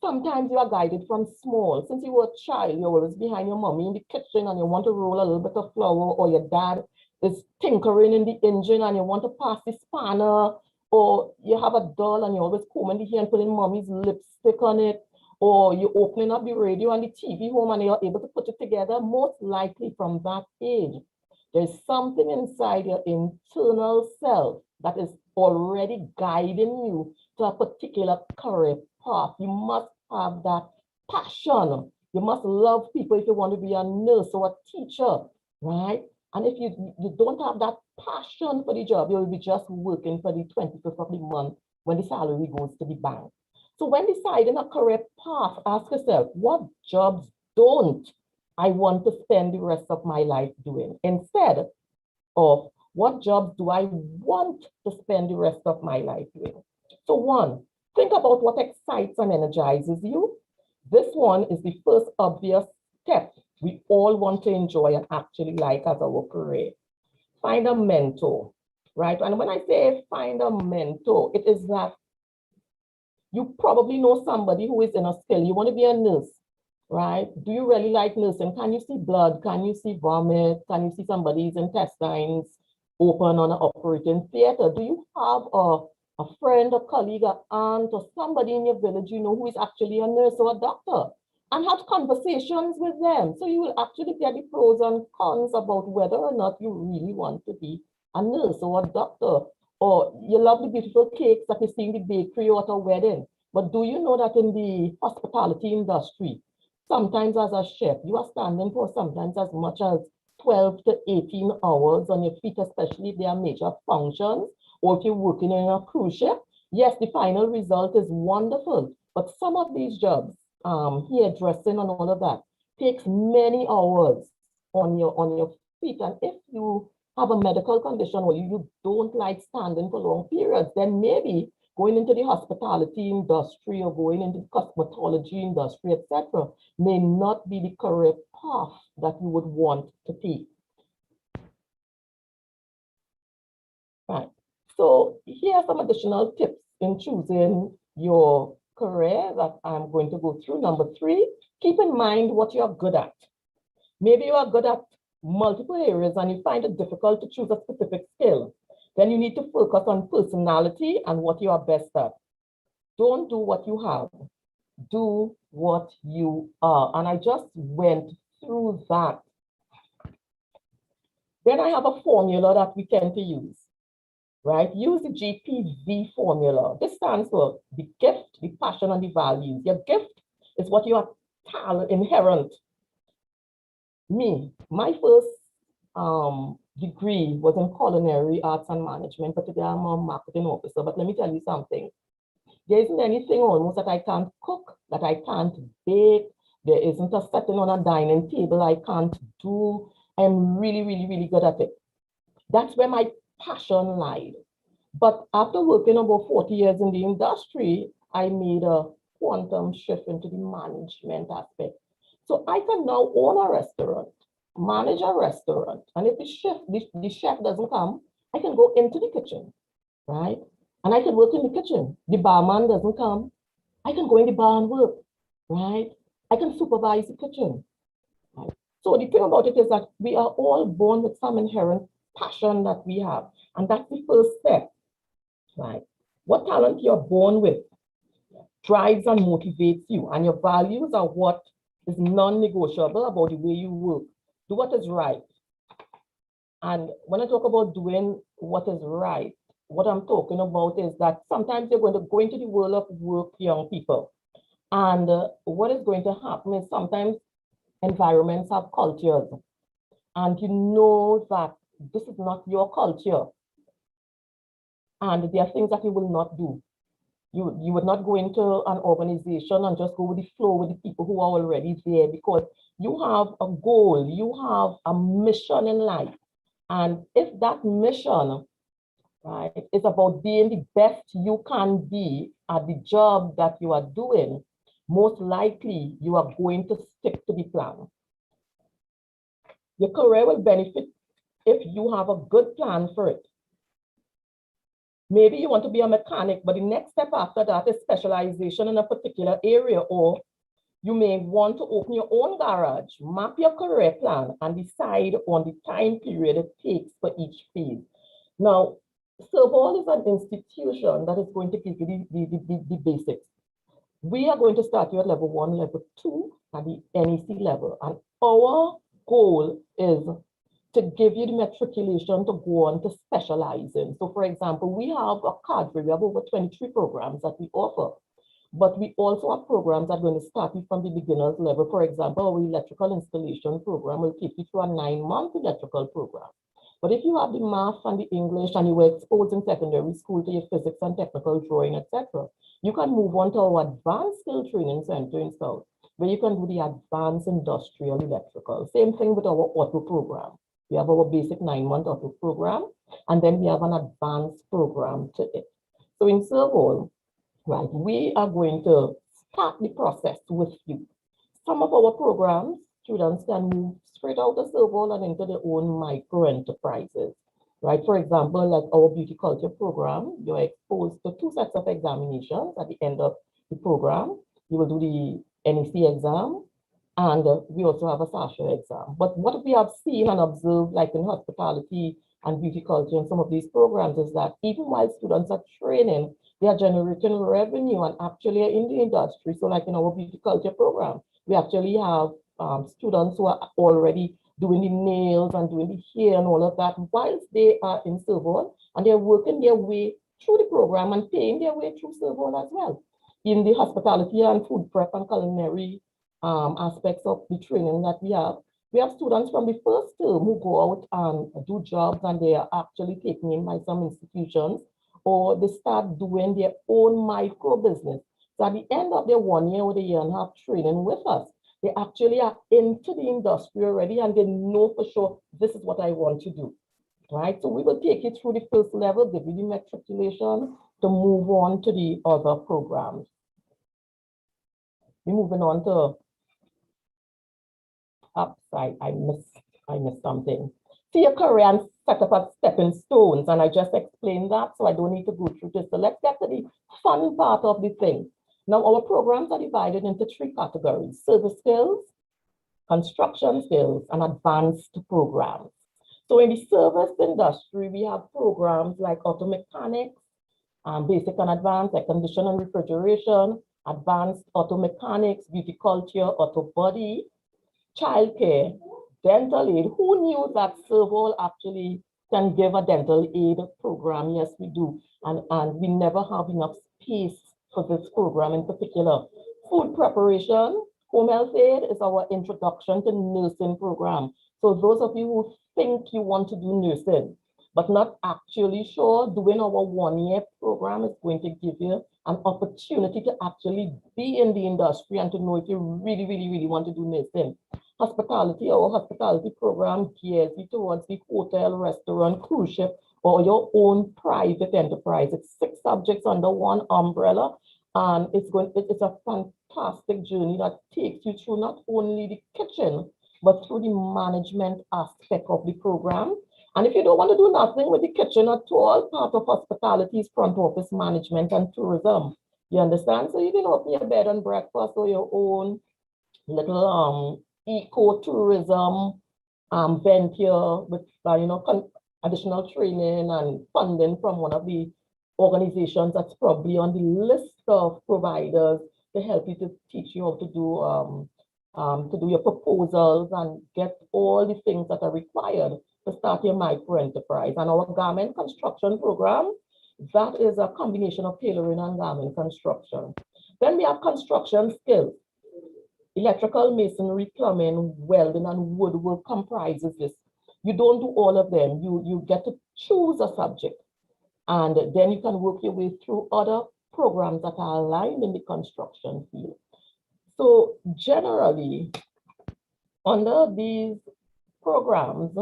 sometimes you are guided from small. Since you were a child, you're always behind your mommy in the kitchen and you want to roll a little bit of flour, or your dad is tinkering in the engine and you want to pass the spanner, or you have a doll and you're always combing the hair and putting mommy's lipstick on it, or you're opening up the radio and the TV home and you're able to put it together. Most likely from that age, there's something inside your internal self that is already guiding you to a particular career path. You must have that passion. You must love people if you want to be a nurse or a teacher, right? And if you don't have that passion for the job, you'll be just working for the 25th of the month when the salary goes to the bank. So when deciding a career path, ask yourself, what jobs don't I want to spend the rest of my life doing? Instead of what jobs do I want to spend the rest of my life doing? So one, think about what excites and energizes you. This one is the first obvious step we all want to enjoy and actually like as our career. Find a mentor, right? And when I say find a mentor, it is that you probably know somebody who is in a skill. You want to be a nurse, right? Do you really like nursing? Can you see blood? Can you see vomit? Can you see somebody's intestines open on an operating theater? Do you have a friend, a colleague, an aunt, or somebody in your village you know who is actually a nurse or a doctor? And have conversations with them. So you will actually get the pros and cons about whether or not you really want to be a nurse or a doctor. Or you love the beautiful cakes that you see in the bakery or at a wedding. But do you know that in the hospitality industry, sometimes as a chef, you are standing for sometimes as much as 12 to 18 hours on your feet, especially if there are major functions, or if you're working in a cruise ship. Yes, the final result is wonderful, but some of these jobs, hairdressing and all of that, takes many hours on your feet. And if you have a medical condition or you don't like standing for long periods, then maybe going into the hospitality industry or going into the cosmetology industry, etc., may not be the career path that you would want to take. Right. So here are some additional tips in choosing your career that I'm going to go through. Number 3, keep in mind what you're good at. Maybe you are good at multiple areas and you find it difficult to choose a specific skill. Then you need to focus on personality and what you are best at. Don't do what you have, do what you are. And I just went through that. Then I have a formula that we tend to use, right? Use the GPV formula. This stands for the gift, the passion, and the values. Your gift is what you are inherent. My first degree was in culinary arts and management, but today I'm a marketing officer. But let me tell you something. There isn't anything almost that I can't cook, that I can't bake. There isn't a setting on a dining table I can't do. I'm really, really, really good at it. That's where my passion lied. But after working about 40 years in the industry, I made a quantum shift into the management aspect. So I can now own a restaurant, manage a restaurant. And if the chef doesn't come, I can go into the kitchen, right? And I can work in the kitchen. The barman doesn't come, I can go in the bar and work, right? I can supervise the kitchen. Right? So the thing about it is that we are all born with some inherent passion that we have. And that's the first step, right? What talent you're born with drives and motivates you. And your values are what is non-negotiable about the way you work. Do what is right. And when I talk about doing what is right, what I'm talking about is that sometimes you're going to go into the world of work, young people. And what is going to happen is sometimes environments have cultures. And you know that this is not your culture. And there are things that you will not do. You would not go into an organization and just go with the flow with the people who are already there, because you have a goal, you have a mission in life. And if that mission, right, is about being the best you can be at the job that you are doing, most likely you are going to stick to the plan. Your career will benefit if you have a good plan for it. Maybe you want to be a mechanic, but the next step after that is specialization in a particular area, or you may want to open your own garage, map your career plan, and decide on the time period it takes for each phase. Now, Serval is an institution that is going to give you the basics. We are going to start you at level 1, level 2, at the NEC level. And our goal is to give you the matriculation to go on to specialize in. So for example, we have a cadre, we have over 23 programs that we offer, but we also have programs that are going to start you from the beginner's level. For example, our electrical installation program will take you through a 9-month electrical program. But if you have the math and the English and you were exposed in secondary school to your physics and technical drawing, etc., you can move on to our advanced skill training center in South, where you can do the advanced industrial electrical. Same thing with our auto program. We have our basic 9-month auto program, and then we have an advanced program to it. So in Serval, right, we are going to start the process with you. Some of our programs, students can move straight out of Serval and into their own micro enterprises, right? For example, like our beauty culture program, you're exposed to 2 sets of examinations at the end of the program. You will do the NEC exam, and we also have a SASHA exam. But what we have seen and observed, like in hospitality and beauty culture and some of these programs, is that even while students are training, they are generating revenue and actually are in the industry. So like in our beauty culture program, we actually have students who are already doing the nails and doing the hair and all of that whilst they are in Serval, and they're working their way through the program and paying their way through Serval as well. In the hospitality and food prep and culinary aspects of the training that we have students from the first term who go out and do jobs, and they are actually taken in by some institutions, or they start doing their own micro business. So at the end of their 1 year or the year and a half training with us, they actually are into the industry already, and they know for sure, this is what I want to do, right? So we will take you through the first level, give you the matriculation to move on to the other programs. We're moving on to upside. I missed something. See your career and set up as stepping stones, and I just explained that, so I don't need to go through this. So let's get to the fun part of the thing. Now, our programs are divided into 3 categories: service skills, construction skills, and advanced programs. So in the service industry, we have programs like auto mechanics, basic and advanced, air conditioning and refrigeration, advanced auto mechanics, beauty culture, auto body, childcare, dental aid. Who knew that Serval actually can give a dental aid program? Yes, we do. And we never have enough space for this program in particular. Food preparation, home health aid is our introduction to nursing program. So those of you who think you want to do nursing, but not actually sure, doing our 1-year program is going to give you an opportunity to actually be in the industry and to know if you really, really, really want to do nursing. Hospitality, our hospitality program gears you towards the hotel, restaurant, cruise ship, or your own private enterprise. It's 6 subjects under one umbrella, and it's a fantastic journey that takes you through not only the kitchen, but through the management aspect of the program. And if you don't want to do nothing with the kitchen at all, part of hospitality is front office management and tourism. You understand? So you can open your bed and breakfast or your own little eco-tourism venture with additional training and funding from one of the organizations that's probably on the list of providers to help you to teach you how to do your proposals and get all the things that are required to start your micro enterprise. And our garment construction program, that is a combination of tailoring and garment construction. Then we have construction skills. Electrical, masonry, plumbing, welding, and woodwork comprises this. You don't do all of them. You get to choose a subject, and then you can work your way through other programs that are aligned in the construction field. So generally, under these programs,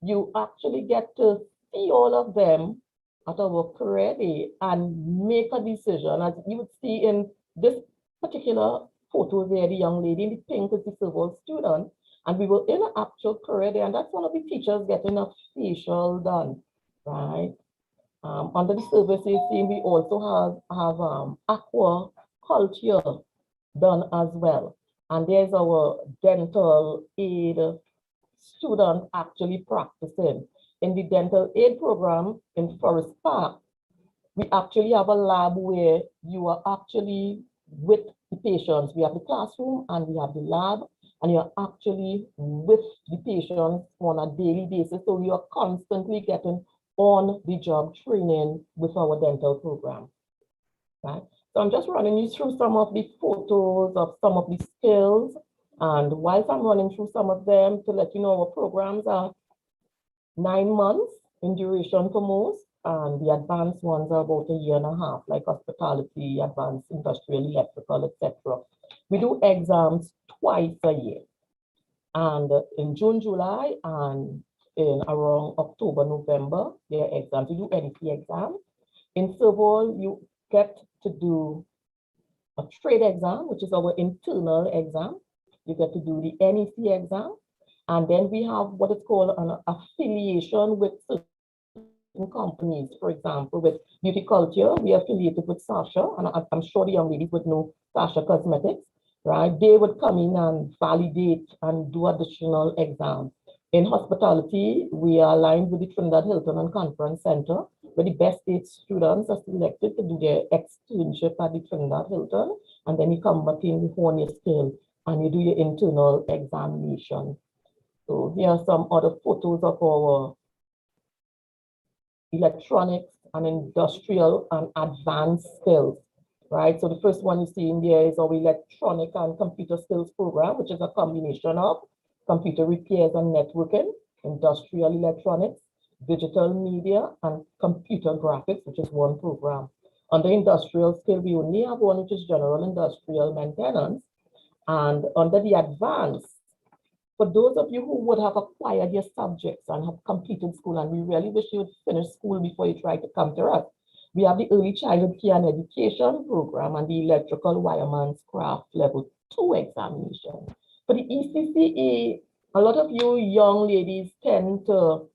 you actually get to see all of them at our career day and make a decision. As you would see in this particular photo there, the young lady in the pink is the Serval student, and we were in an actual career day, and that's one of the teachers getting a facial done, right? Under the services team, we also have aquaculture done as well. And there's our dental aid student actually practicing. In the dental aid program in Forest Park, we actually have a lab where you are actually with the patients. We have the classroom and we have the lab, and you're actually with the patients on a daily basis. So you are constantly getting on the job training with our dental program, right? So I'm just running you through some of the photos of some of the skills. And whilst I'm running through some of them, to let you know, our programs are 9 months in duration for most, and the advanced ones are about 1.5 years, like hospitality, advanced industrial, electrical, etc. We do exams twice a year, and in June, July, and in around October, November, there are exams. You do NEC exam. In Serval, you get to do a trade exam, which is our internal exam. You get to do the NEC exam. And then we have what is called an affiliation with certain companies. For example, with Beauty Culture, we are affiliated with Sasha, and I'm sure the young ladies would know Sasha Cosmetics, right? They would come in and validate and do additional exams. In hospitality, we are aligned with the Trinidad Hilton and Conference Center, where the best 8 students are selected to do their externship at the Trinidad Hilton, and then you come back in with on your skill and you do your internal examination. So here are some other photos of our electronics and industrial and advanced skills, right? So the first one you see in there is our electronic and computer skills program, which is a combination of computer repairs and networking, industrial electronics, digital media, and computer graphics, which is one program. Under industrial skill, we only have one, which is general industrial maintenance. And under the advanced, for those of you who would have acquired your subjects and have completed school, and we really wish you would finish school before you try to come to us, we have the early childhood care and education program and the electrical wireman's craft level 2 examination. For the ECCE, a lot of you young ladies tend to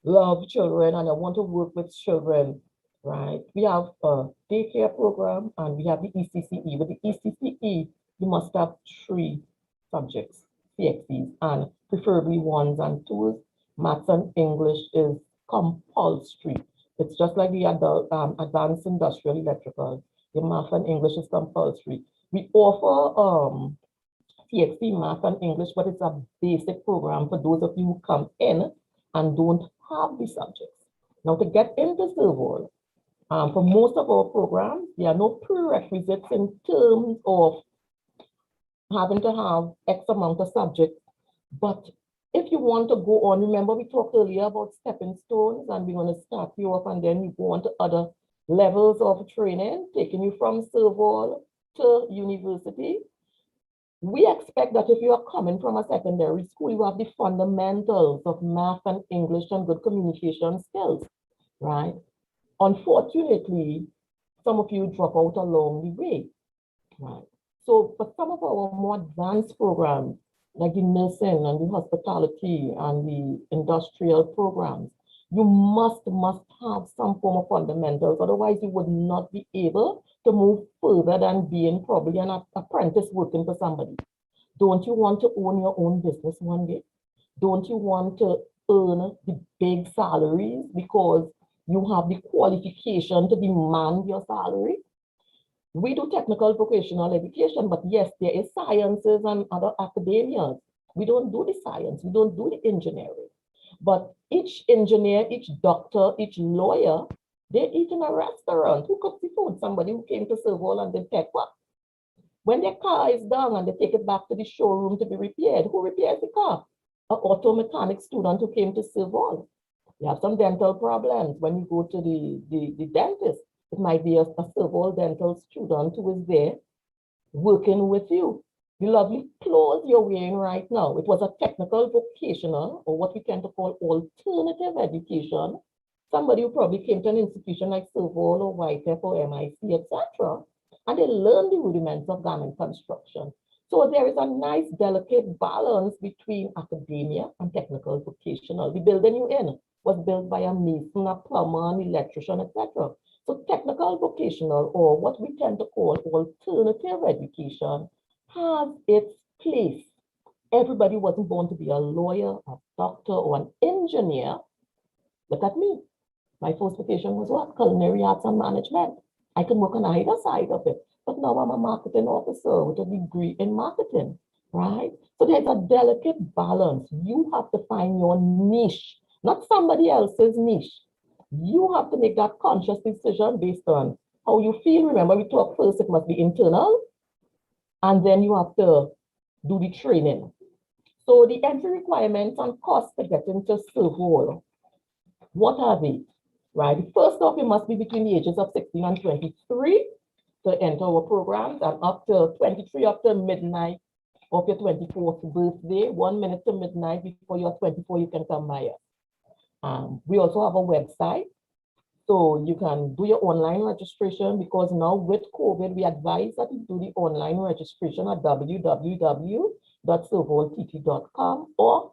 love children and I want to work with children, right? We have a daycare program and we have the ECCE. With the ECCE, you must have 3 subjects, CXCs, and preferably 1s and 2s. Maths and English is compulsory. It's just like the advanced industrial electrical. The math and English is compulsory. We offer TXT math and English, but it's a basic program for those of you who come in and don't have the subjects. Now, to get into Serval, for most of our programs, there are no prerequisites in terms of having to have X amount of subjects. But if you want to go on, remember we talked earlier about stepping stones, and we're going to start you off and then we go on to other levels of training, taking you from Serval to university. We expect that if you are coming from a secondary school, you have the fundamentals of math and English and good communication skills, right? Unfortunately, some of you drop out along the way, right? So for some of our more advanced programs, like the nursing and the hospitality and the industrial programs, you must have some form of fundamentals. Otherwise, you would not be able to move further than being probably an apprentice working for somebody. Don't you want to own your own business one day? Don't you want to earn the big salaries because you have the qualification to demand your salary? We do technical vocational education, but yes, there is sciences and other academias. We don't do the science, we don't do the engineering. But each engineer, each doctor, each lawyer, they eat in a restaurant. Who cooks the food? Somebody who came to Serval and did tech work. When their car is done and they take it back to the showroom to be repaired, who repairs the car? An auto mechanic student who came to Serval. You have some dental problems. When you go to the dentist, it might be a Serval dental student who is there working with you. The lovely clothes you're wearing right now, it was a technical vocational, or what we tend to call alternative education. Somebody who probably came to an institution like Serval or YTEC or MIC, etc., and they learned the rudiments of garment construction. So there is a nice delicate balance between academia and technical vocational. The building you're in was built by a mason, a plumber, an electrician, etc. So technical vocational, or what we tend to call alternative education, has its place. Everybody wasn't born to be a lawyer, a doctor, or an engineer. Look at me. My first vocation was what? Culinary arts and management. I can work on either side of it. But now I'm a marketing officer with a degree in marketing, right? So there's a delicate balance. You have to find your niche, not somebody else's niche. You have to make that conscious decision based on how you feel. Remember, we talked first, it must be internal, and then you have to do the training. So the entry requirements and costs to get into Serval, what are they? Right, first off, you must be between the ages of 16 and 23 to enter our programs, and up to 23 up to midnight of your 24th birthday, 1 minute to midnight before you're 24, you can come by us. We also have a website, so you can do your online registration, because now with COVID, we advise that you do the online registration at www.servaltt.com, or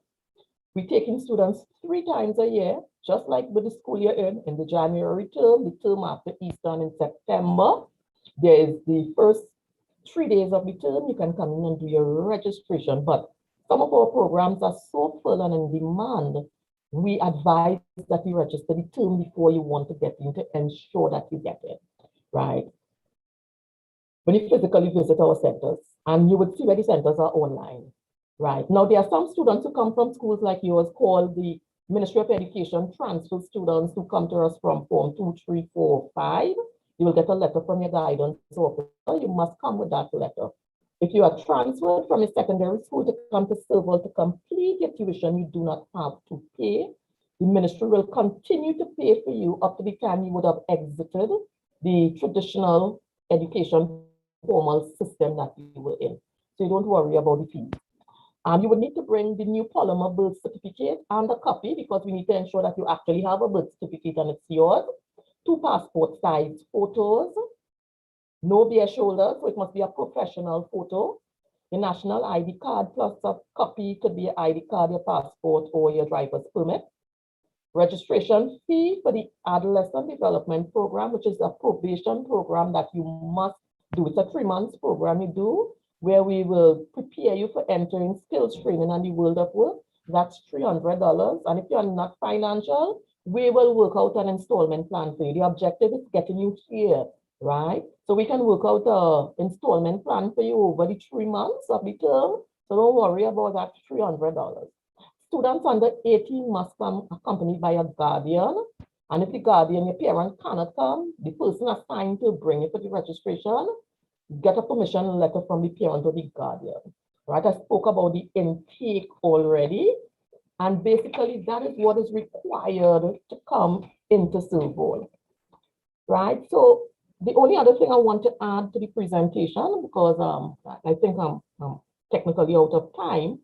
we're taking students 3 times a year, just like with the school year in the January term, the term after Easter in September. There is the first 3 days of the term, you can come in and do your registration. But some of our programs are so full and in demand, we advise that you register the term before you want to get in to ensure that you get in, right? When you physically visit our centers, and you would see where the centers are online, right? Now, there are some students who come from schools like yours called the Ministry of Education transfer students who come to us from Form 2, 3, 4, 5. You will get a letter from your guidance officer. You must come with that letter. If you are transferred from a secondary school to come to Serval to complete your tuition, you do not have to pay. The ministry will continue to pay for you up to the time you would have exited the traditional education formal system that you were in. So you don't worry about the fees. You would need to bring the new polymer birth certificate and a copy, because we need to ensure that you actually have a birth certificate and it's yours. 2 passport size photos, no bare shoulders, so it must be a professional photo. Your national ID card plus a copy, could be your ID card, your passport, or your driver's permit. Registration fee for the Adolescent Development Program, which is a probation program that you must do. It's a 3 months program you do, where we will prepare you for entering skills training and the world of work. that's $300. And if you're not financial, we will work out an installment plan for you. The objective is getting you here, right? So we can work out an installment plan for you over the 3 months of the term. So don't worry about that $300. Students under 18 must come accompanied by a guardian. And if the guardian, your parent cannot come, the person assigned to bring it for the registration, get a permission letter from the parent or the guardian. Right? I spoke about the intake already. And basically that is what is required to come into Servol. Right? So the only other thing I want to add to the presentation, because I think I'm technically out of time,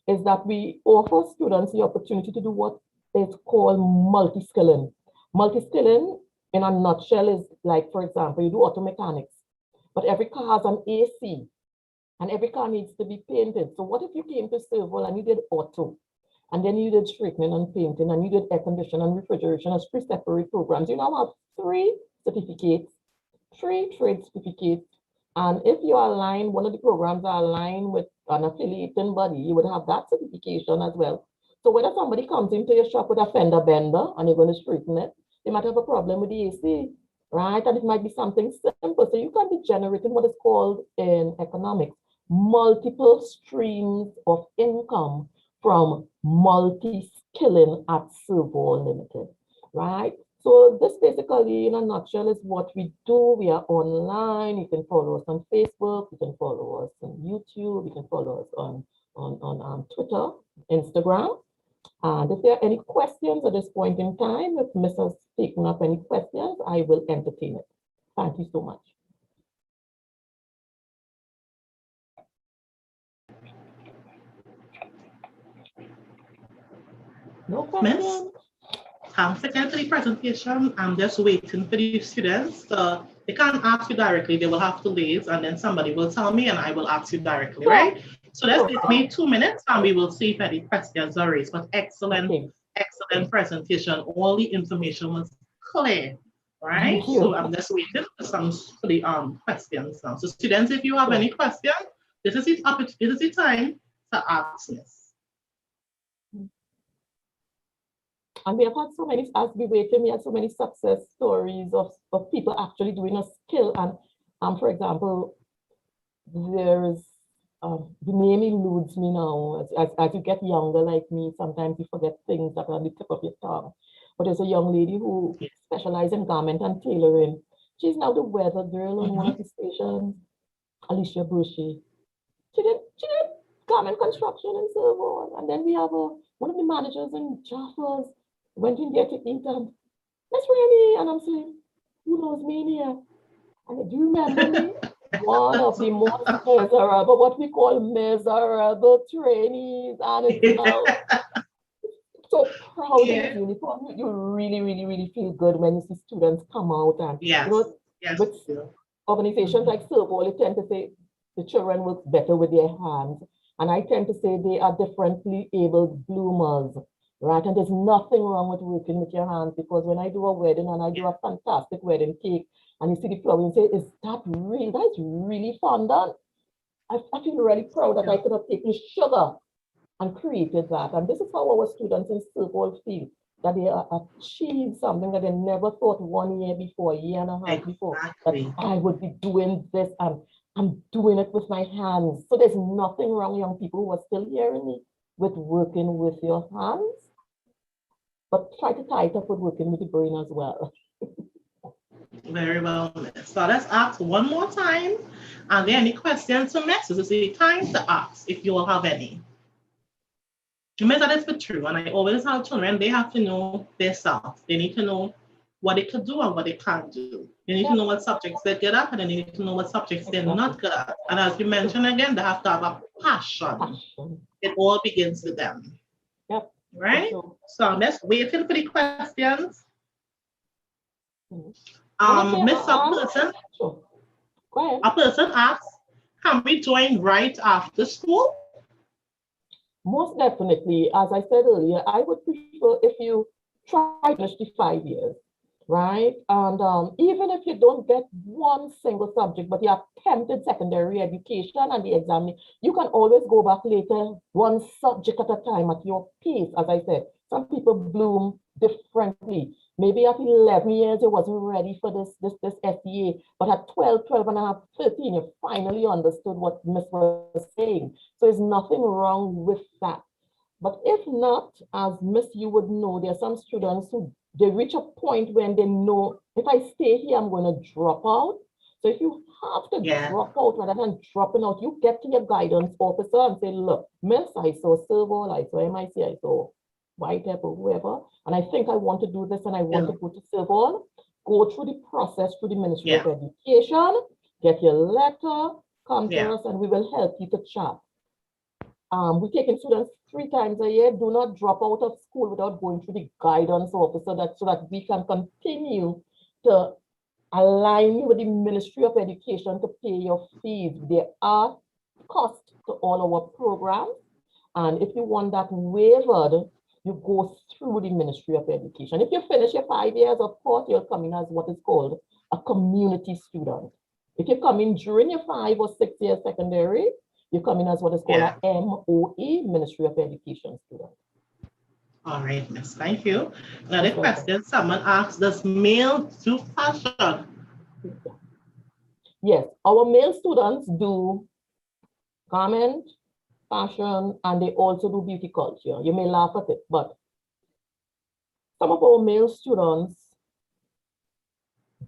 is that we offer students the opportunity to do what is called multi-skilling. Multi-skilling, in a nutshell, is like, for example, you do auto mechanics, but every car has an AC, and every car needs to be painted. So what if you came to Servol and you did auto, and then you did straightening and painting, and you did air conditioning and refrigeration as 3 separate programs? You now have 3 certificates, 3 trade certificates. And if you align, one of the programs are aligned with an affiliating body, you would have that certification as well. So whether somebody comes into your shop with a fender bender and you're going to straighten it, they might have a problem with the AC, right? And it might be something simple. So you can be generating what is called in economics, multiple streams of income from multi-skilling at Servol Limited, right? So this basically, in a nutshell, is what we do. We are online. You can follow us on Facebook. You can follow us on YouTube. You can follow us on Twitter, Instagram. And if there are any questions at this point in time, if Ms. has taken up any questions, I will entertain it. Thank you so much. No questions? Thanks again for the presentation. I'm just waiting for the students. They can't ask you directly. They will have to leave, and then somebody will tell me, and I will ask you directly, right? So let's give me 2 minutes, and we will see if any questions are raised. But excellent, excellent presentation. All the information was clear, right? So I'm just waiting for the questions now. So students, if you have any questions, this is the time to ask this. And we have had so many, as we waited, we had so many success stories of people actually doing a skill. And for example, there is, the name eludes me now. As you get younger like me, sometimes you forget things that are on the tip of your tongue. But there's a young lady who specializes in garment and tailoring. She's now the weather girl on one of the stations, Alicia Bushy. She did garment construction in Servol. And then we have one of the managers in Jaffa's went in there to eat and Miss Rainey, and I'm saying, who knows me in here? And do you remember me? One of the most miserable, what we call miserable trainees, and it's so proud of this uniform. You really, really, really feel good when you see students come out and with organizations like Servol, they tend to say the children work better with their hands. And I tend to say they are differently abled bloomers, right? And there's nothing wrong with working with your hands, because when I do a wedding and I do a fantastic wedding cake and you see the flower and say, is that real? That's really fun done. I feel really proud that I could have taken sugar and created that. And this is how our students in Servol feel, that they achieved something that they never thought 1 year before, a year and a half before, that I would be doing this and I'm doing it with my hands. So there's nothing wrong, young people who are still hearing me, with working with your hands, but try to tie it up with working with the brain as well. Very well, Miss. So let's ask one more time. Are there any questions for Miss? This is the time to ask, if you will have any. Remember, that is for true, and I always tell children, they have to know themselves. They need to know what they could do and what they can't do. They need to know what subjects they're good at, and they need to know what subjects they're not good at. And as you mentioned again, they have to have a passion. It all begins with them. Yep. Right? So let's wait for the questions. A person asks, can we join right after school? Most definitely. As I said earlier, I would prefer if you try to finish the 5 years. right? And even if you don't get one single subject, but you have attempted secondary education and the exam, you can always go back later, one subject at a time at your pace. As I said, some people bloom differently. Maybe at 11 years, you wasn't ready for this SEA, but at 12 and a half, 13, you finally understood what Miss was saying. So there's nothing wrong with that. But if not, as Miss, you would know, there are some students who they reach a point when they know, if I stay here, I'm going to drop out. So if you have to drop out rather than dropping out, you get to your guidance officer and say, look, Miss, I saw Serval, I saw MIC, I saw Whitehead or whoever, and I think I want to do this and I want to go to Serval. Go through the process through the Ministry of Education, get your letter, come to us, and we will help you to chat. We're taking students 3 times a year. Do not drop out of school without going through the guidance officer so that we can continue to align you with the Ministry of Education to pay your fees. There are costs to all our programs. And if you want that waived, you go through the Ministry of Education. If you finish your 5 years, of course, you'll come in as what is called a community student. If you come in during your 5 or 6 years secondary, you come in as what is called a MOE, Ministry of Education student. All right, Miss, thank you. Another question, someone asked, does male do fashion? Yes, our male students do garment, fashion, and they also do beauty culture. You may laugh at it, but some of our male students,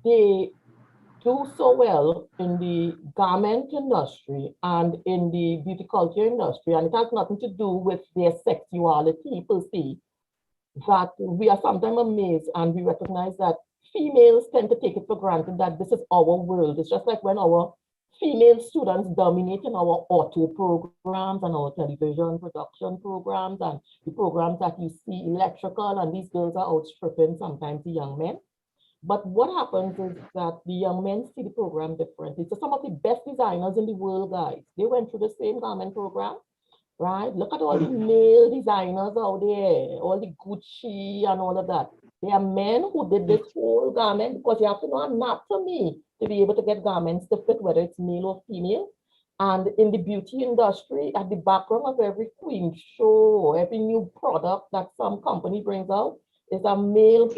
they do so well in the garment industry and in the beauty culture industry, and it has nothing to do with their sexuality per se, that we are sometimes amazed and we recognize that females tend to take it for granted that this is our world. It's just like when our female students dominate in our auto programs and our television production programs and the programs that you see electrical, and these girls are outstripping sometimes the young men. But what happens is that the young men see the program differently. So some of the best designers in the world, guys, they went through the same garment program, right? Look at all the male designers out there, all the Gucci and all of that. There are men who did this whole garment because you have to know anatomy to be able to get garments to fit, whether it's male or female. And in the beauty industry, at the background of every queen show, every new product that some company brings out is a male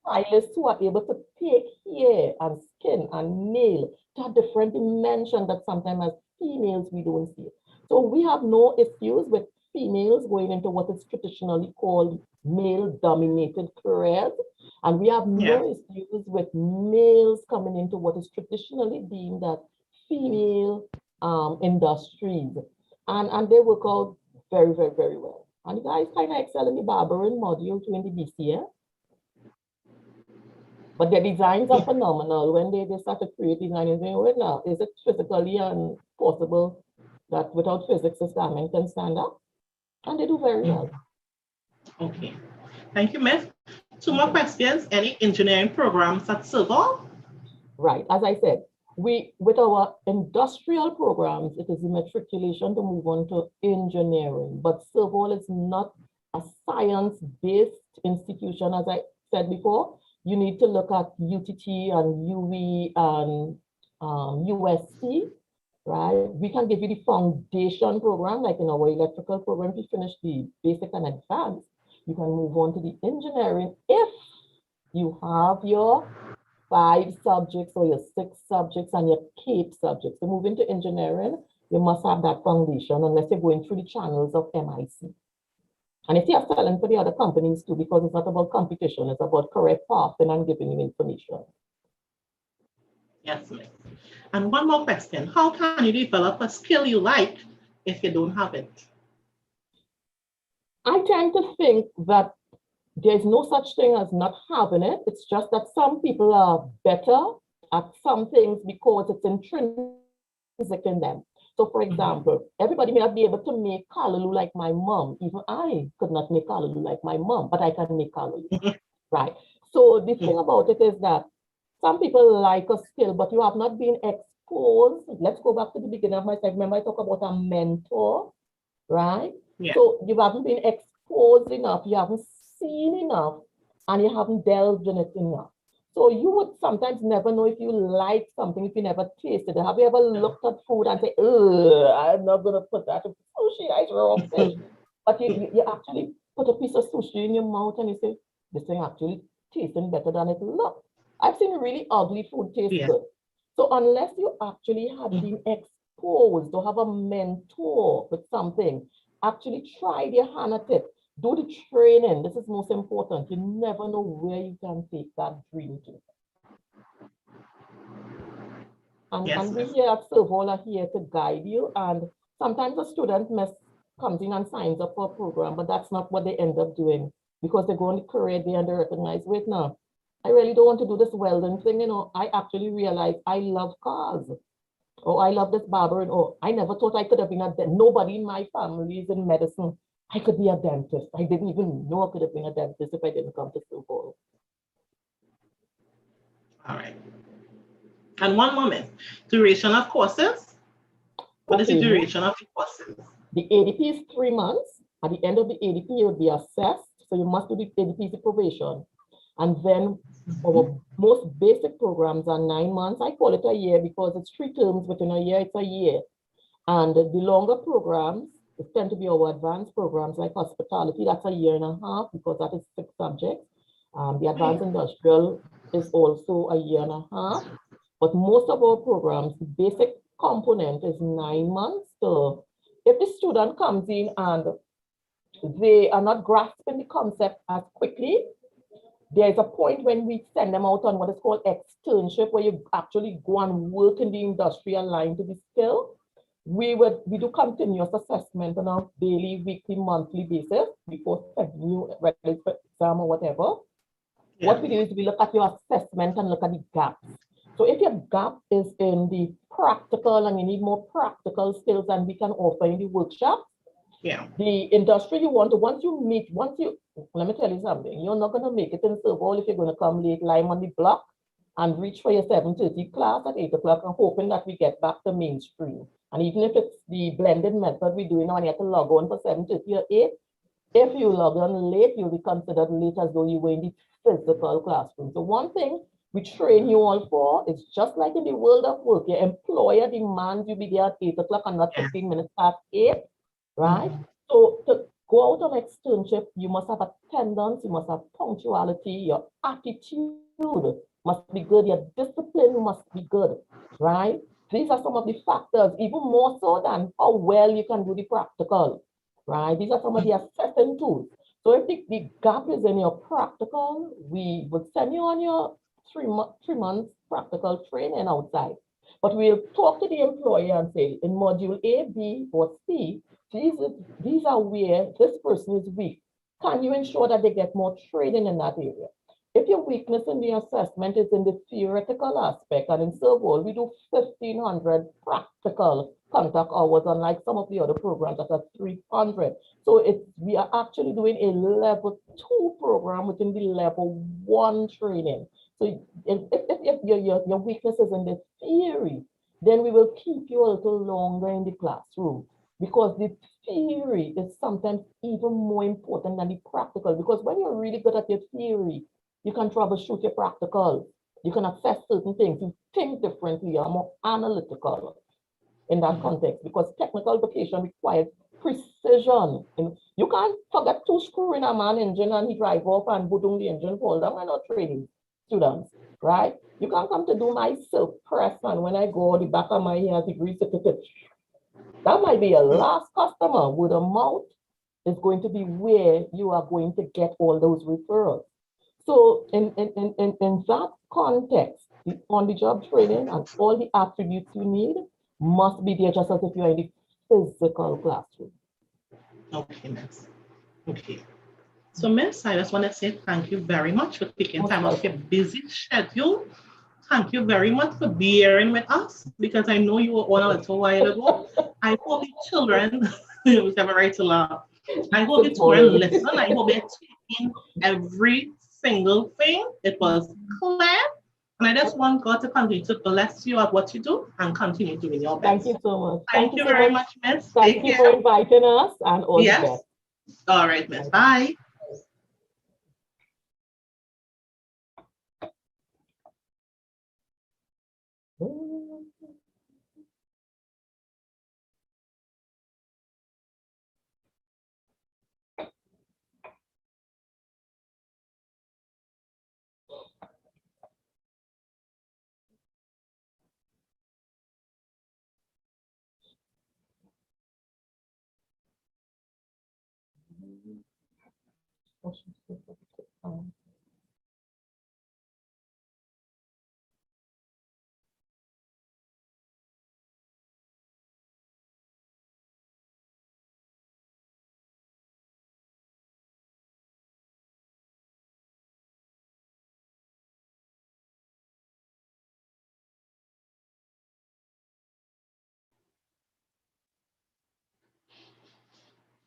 stylists who are able to take hair and skin and nail to a different dimension that sometimes as females we don't see. So we have no issues with females going into what is traditionally called male-dominated careers, and we have no issues with males coming into what is traditionally deemed as female industries, and they work out very, very, very well. And the guys kind of excel in the barbering module too in the BCA. But their designs are phenomenal. When they start to create design, and say, well, now, is it physically possible that without physics, this garment can stand up? And they do very well. Okay. Thank you, Miss. 2 more questions. Any engineering programs at Serval? Right. As I said, with our industrial programs, it is the matriculation to move on to engineering. But Serval is not a science-based institution, as I said before. You need to look at UTT and UV and USC, right? We can give you the foundation program, like in our electrical program, to finish the basic and advanced. You can move on to the engineering if you have your 5 subjects or your 6 subjects and your CAPE subjects. To move into engineering, you must have that foundation unless you're going through the channels of MIC. And if you're selling for the other companies too, because it's not about competition, it's about correct pathing and giving you information. Yes, Miss. And one more question. How can you develop a skill you like if you don't have it? I tend to think that there's no such thing as not having it. It's just that some people are better at some things because it's intrinsic in them. So for example, everybody may not be able to make callaloo like my mom. Even I could not make callaloo like my mom, but I can make callaloo, right? So the thing about it is that some people like a skill, but you have not been exposed. Let's go back to the beginning of my segment. Remember I talk about a mentor, right? Yeah. So you haven't been exposed enough, you haven't seen enough, and you haven't delved in it enough. So you would sometimes never know if you like something if you never tasted it. Have you ever looked at food and say, I'm not gonna put that in sushi, I raw fish. But you actually put a piece of sushi in your mouth and you say, this thing actually tasting better than it looked. I've seen really ugly food taste good. So unless you actually have been exposed or have a mentor with something, actually try your hand at it. Do the training. This is most important. You never know where you can take that dream to. And we here at Serval are here to guide you. And sometimes a student comes in and signs up for a program, but that's not what they end up doing because they go on the career day and they recognize, wait, now, I really don't want to do this welding thing. You know, I actually realized I love cars. Or I love this barbering. Or I never thought I could have been a dentist. Nobody in my family is in medicine. I could be a dentist. I didn't even know I could have been a dentist if I didn't come to Serval. All right. And one moment, duration of courses? What is the duration of the courses? The ADP is 3 months. At the end of the ADP, you will be assessed. So you must do the ADP probation. And then our most basic programs are 9 months. I call it a year because it's 3 terms within a year, it's a year. And the longer programs, it tend to be our advanced programs like hospitality, that's a year and a half because that is 6 subjects. The advanced industrial is also a year and a half. But most of our programs, the basic component is 9 months. So if the student comes in and they are not grasping the concept as quickly, there's a point when we send them out on what is called externship, where you actually go and work in the industrial line to be skilled. We do continuous assessment on a daily, weekly, monthly basis before sending you ready for exam or whatever. What we do is we look at your assessment and look at the gaps. So if your gap is in the practical and you need more practical skills than we can offer in the workshop, the industry you want to, let me tell you something, you're not going to make it in Serval if you're going to come late, line on the block and reach for your 7:30 class at 8 o'clock and hoping that we get back to mainstream. And even if it's the blended method we do now and you have to log on for 7:30 or 8, if you log on late, you'll be considered late as though you were in the physical classroom. So one thing we train you all for is just like in the world of work, your employer demands you be there at 8 o'clock and not 15 minutes past 8, right? So to go out on externship, you must have attendance, you must have punctuality, your attitude must be good, your discipline must be good, right? These are some of the factors, even more so than how well you can do the practical, right? These are some of the assessing tools. So if the gap is in your practical, we would send you on your 3 months practical training outside. But we'll talk to the employer and say, in module A, B, or C, these are where this person is weak. Can you ensure that they get more training in that area? If your weakness in the assessment is in the theoretical aspect, and in Serval, we do 1,500 practical contact hours, unlike some of the other programs that are 300. So we are actually doing a level 2 program within the level 1 training. So if your weakness is in the theory, then we will keep you a little longer in the classroom, because the theory is sometimes even more important than the practical, because when you're really good at your theory, you can troubleshoot your practical, you can assess certain things, you think differently, you're more analytical in that context, because technical vocation requires precision. And you can't forget to screw in a man engine and he drive off and boom, the engine fall down. We're not training students, right? You can't come to do my silk press and when I go the back of my hair degree certificate. That might be your last customer. Word of mouth is going to be where you are going to get all those referrals. So in that context, the on-the-job training and all the attributes you need must be there just as if you're in the physical classroom. Okay, Miss. Okay. So, Miss, I just want to say thank you very much for taking time off your busy schedule. Thank you very much for bearing with us, because I know you were on a little while ago. I hope the children, we have a right to laugh. I hope the children listen. I hope they're taking every single thing. It was clear. And I just want God to continue to bless you at what you do and continue doing your best. Thank you so much. Thank you very much, Miss. Thank you for inviting us and all the best. All right, Miss. Bye.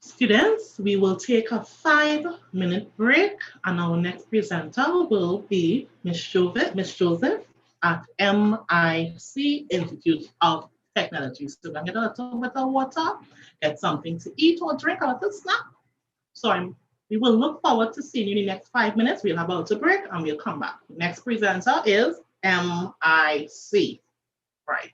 Students, we will take a 5-minute break, and our next presenter will be Ms. Joseph at MIC Institute of Technology. So we're going to get a little bit of water, get something to eat or drink, a little snack. So we will look forward to seeing you in the next 5 minutes. We'll have a break and we'll come back. Next presenter is MIC. Right.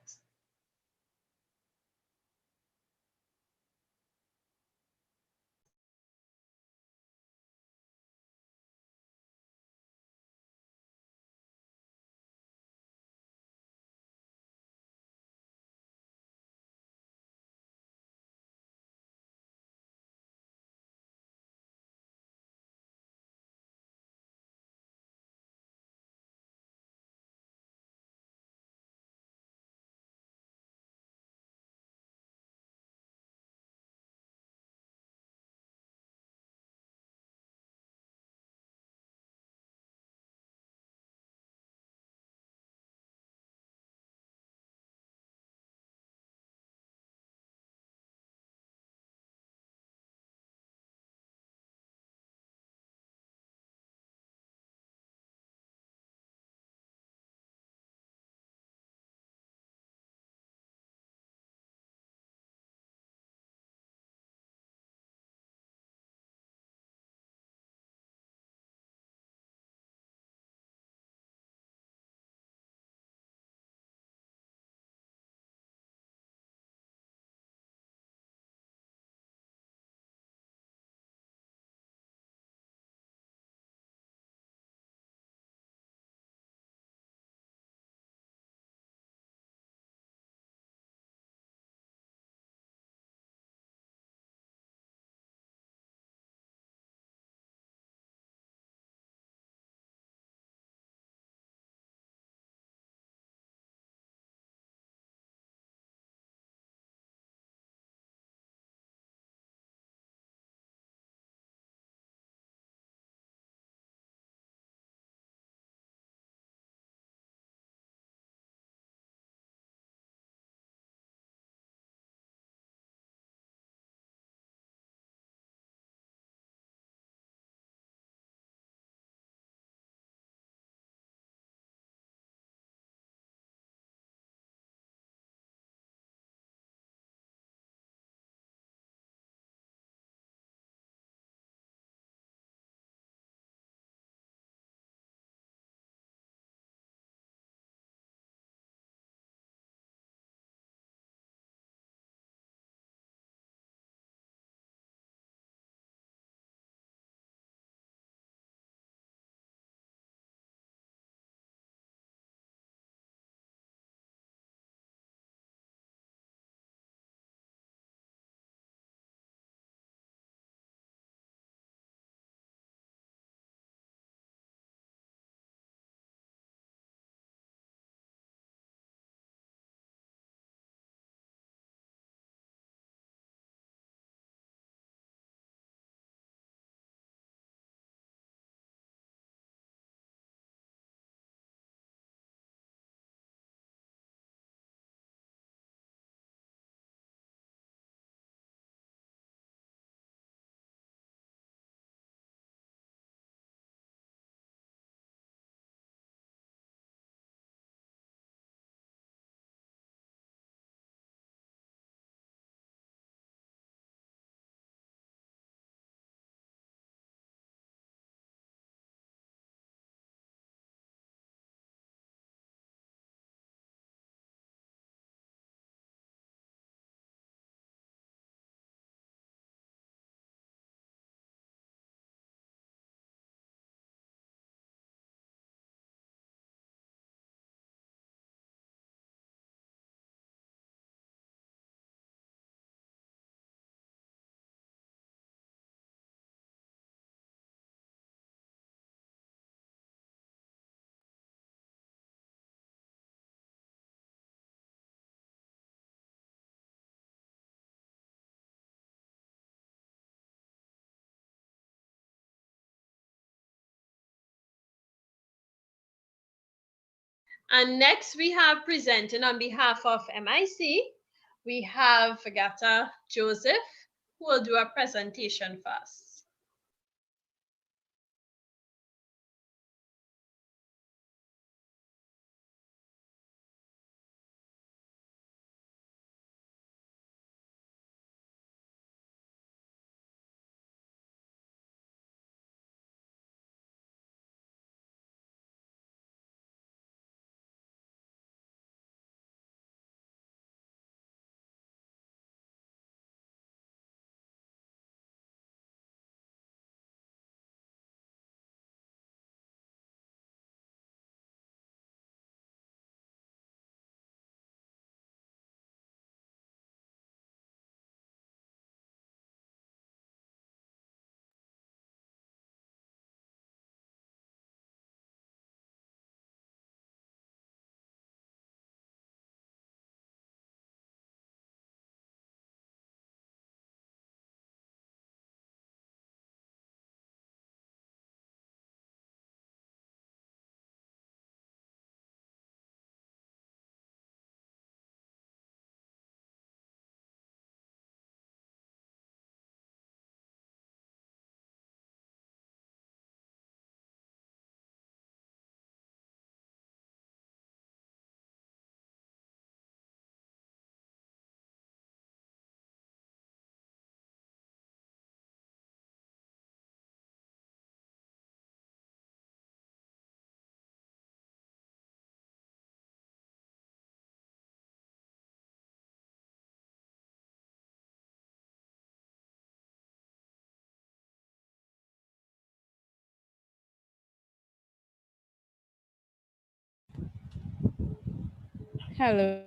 And next we have presenting on behalf of MIC, we have Agatha Joseph, who will do a presentation first. Hello.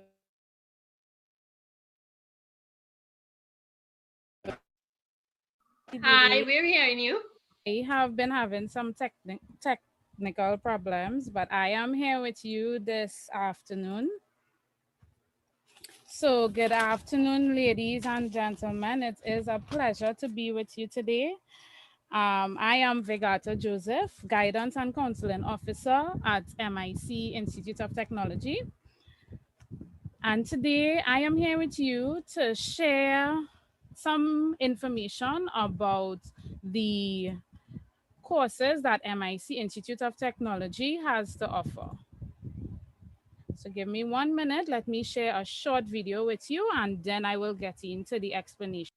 Hi, we're hearing you. I have been having some technical problems, but I am here with you this afternoon. So good afternoon, ladies and gentlemen. It is a pleasure to be with you today. I am Vegata Joseph, Guidance and Counseling Officer at MIC Institute of Technology. And today I am here with you to share some information about the courses that MIC Institute of Technology has to offer. So give me 1 minute, let me share a short video with you and then I will get into the explanation.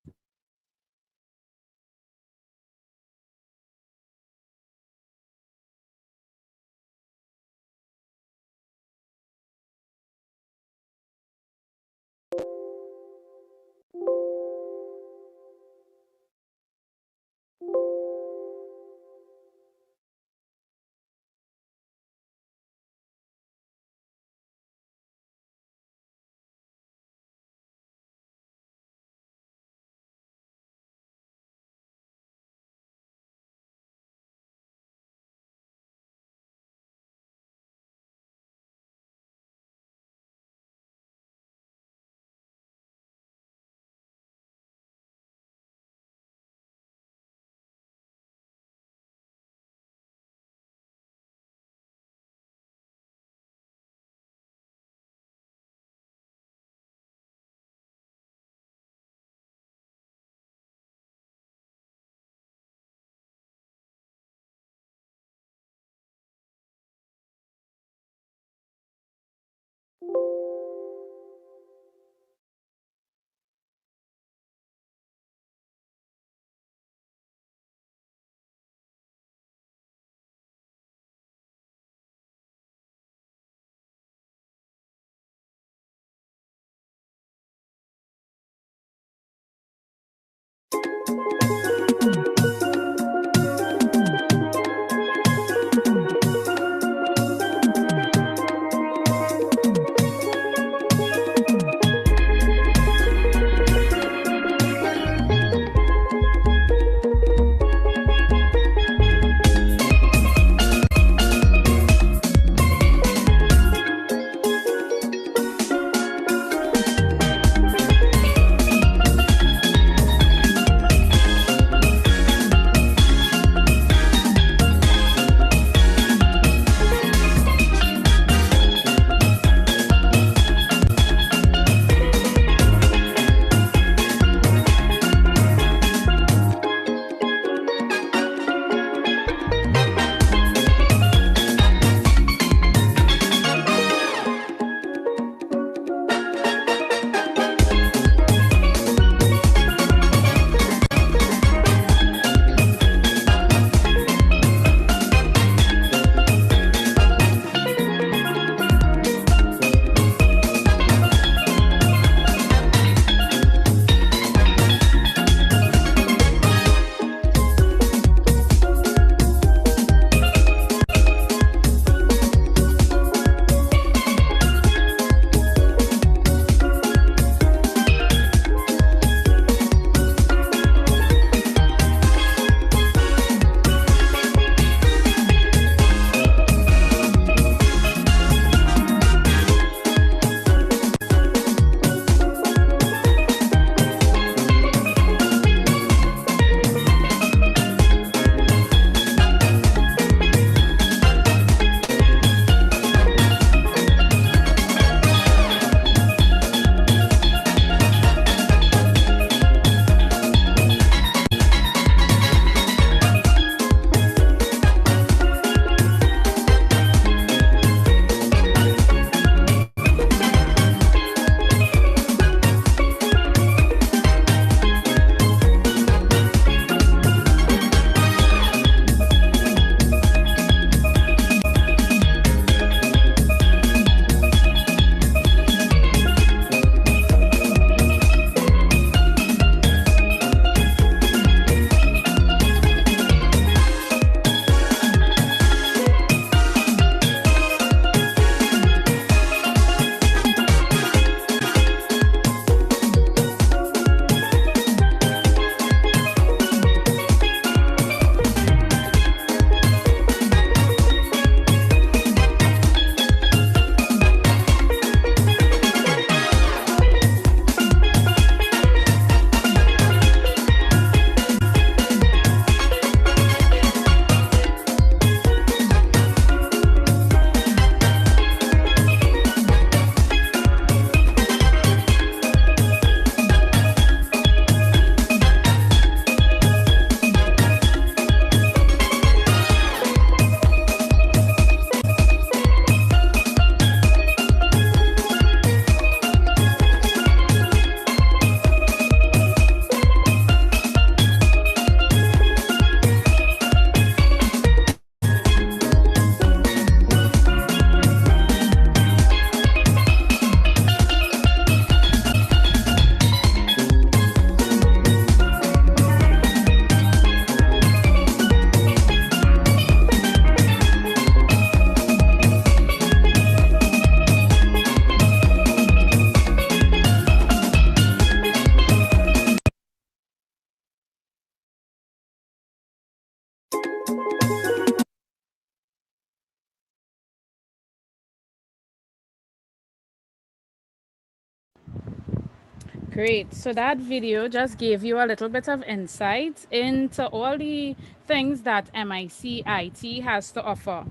Great. So that video just gave you a little bit of insight into all the things that MIC IT has to offer.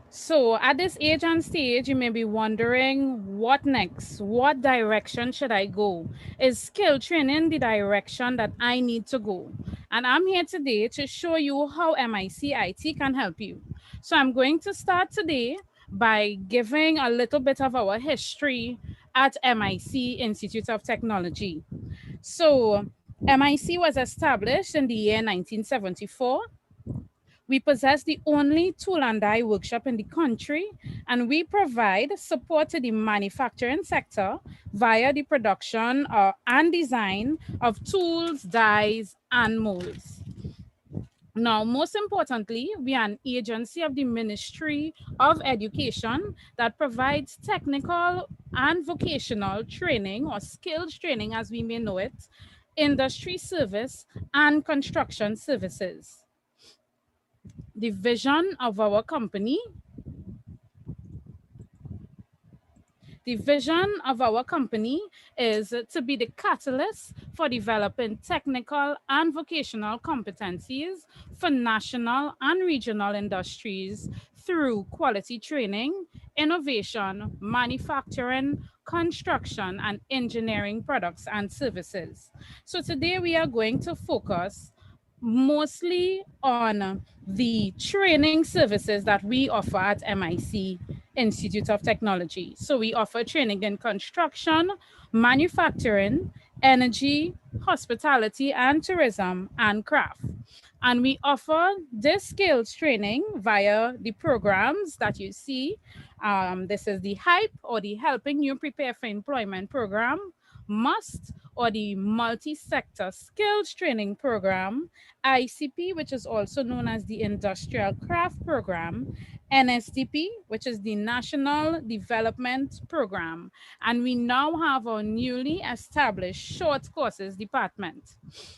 So at this age and stage, you may be wondering, what next? What direction should I go? Is skill training the direction that I need to go? And I'm here today to show you how MIC IT can help you. So I'm going to start today by giving a little bit of our history at MIC Institute of Technology. So MIC was established in the year 1974. We possess the only tool and die workshop in the country, and we provide support to the manufacturing sector via the production and design of tools, dies, and molds. Now, most importantly, we are an agency of the Ministry of Education that provides technical and vocational training, or skills training as we may know it, industry service, and construction services. The vision of our company is to be the catalyst for developing technical and vocational competencies for national and regional industries through quality training, innovation, manufacturing, construction, and engineering products and services. So today we are going to focus mostly on the training services that we offer at MIC Institute of Technology. So we offer training in construction, manufacturing, energy, hospitality and tourism, and craft. And we offer this skills training via the programs that you see. This is the HYPE, or the Helping You Prepare for Employment program, MUST, or the Multi-Sector Skills Training Program, ICP, which is also known as the Industrial Craft Program, NSDP, which is the National Development Program. And we now have our newly established short courses department.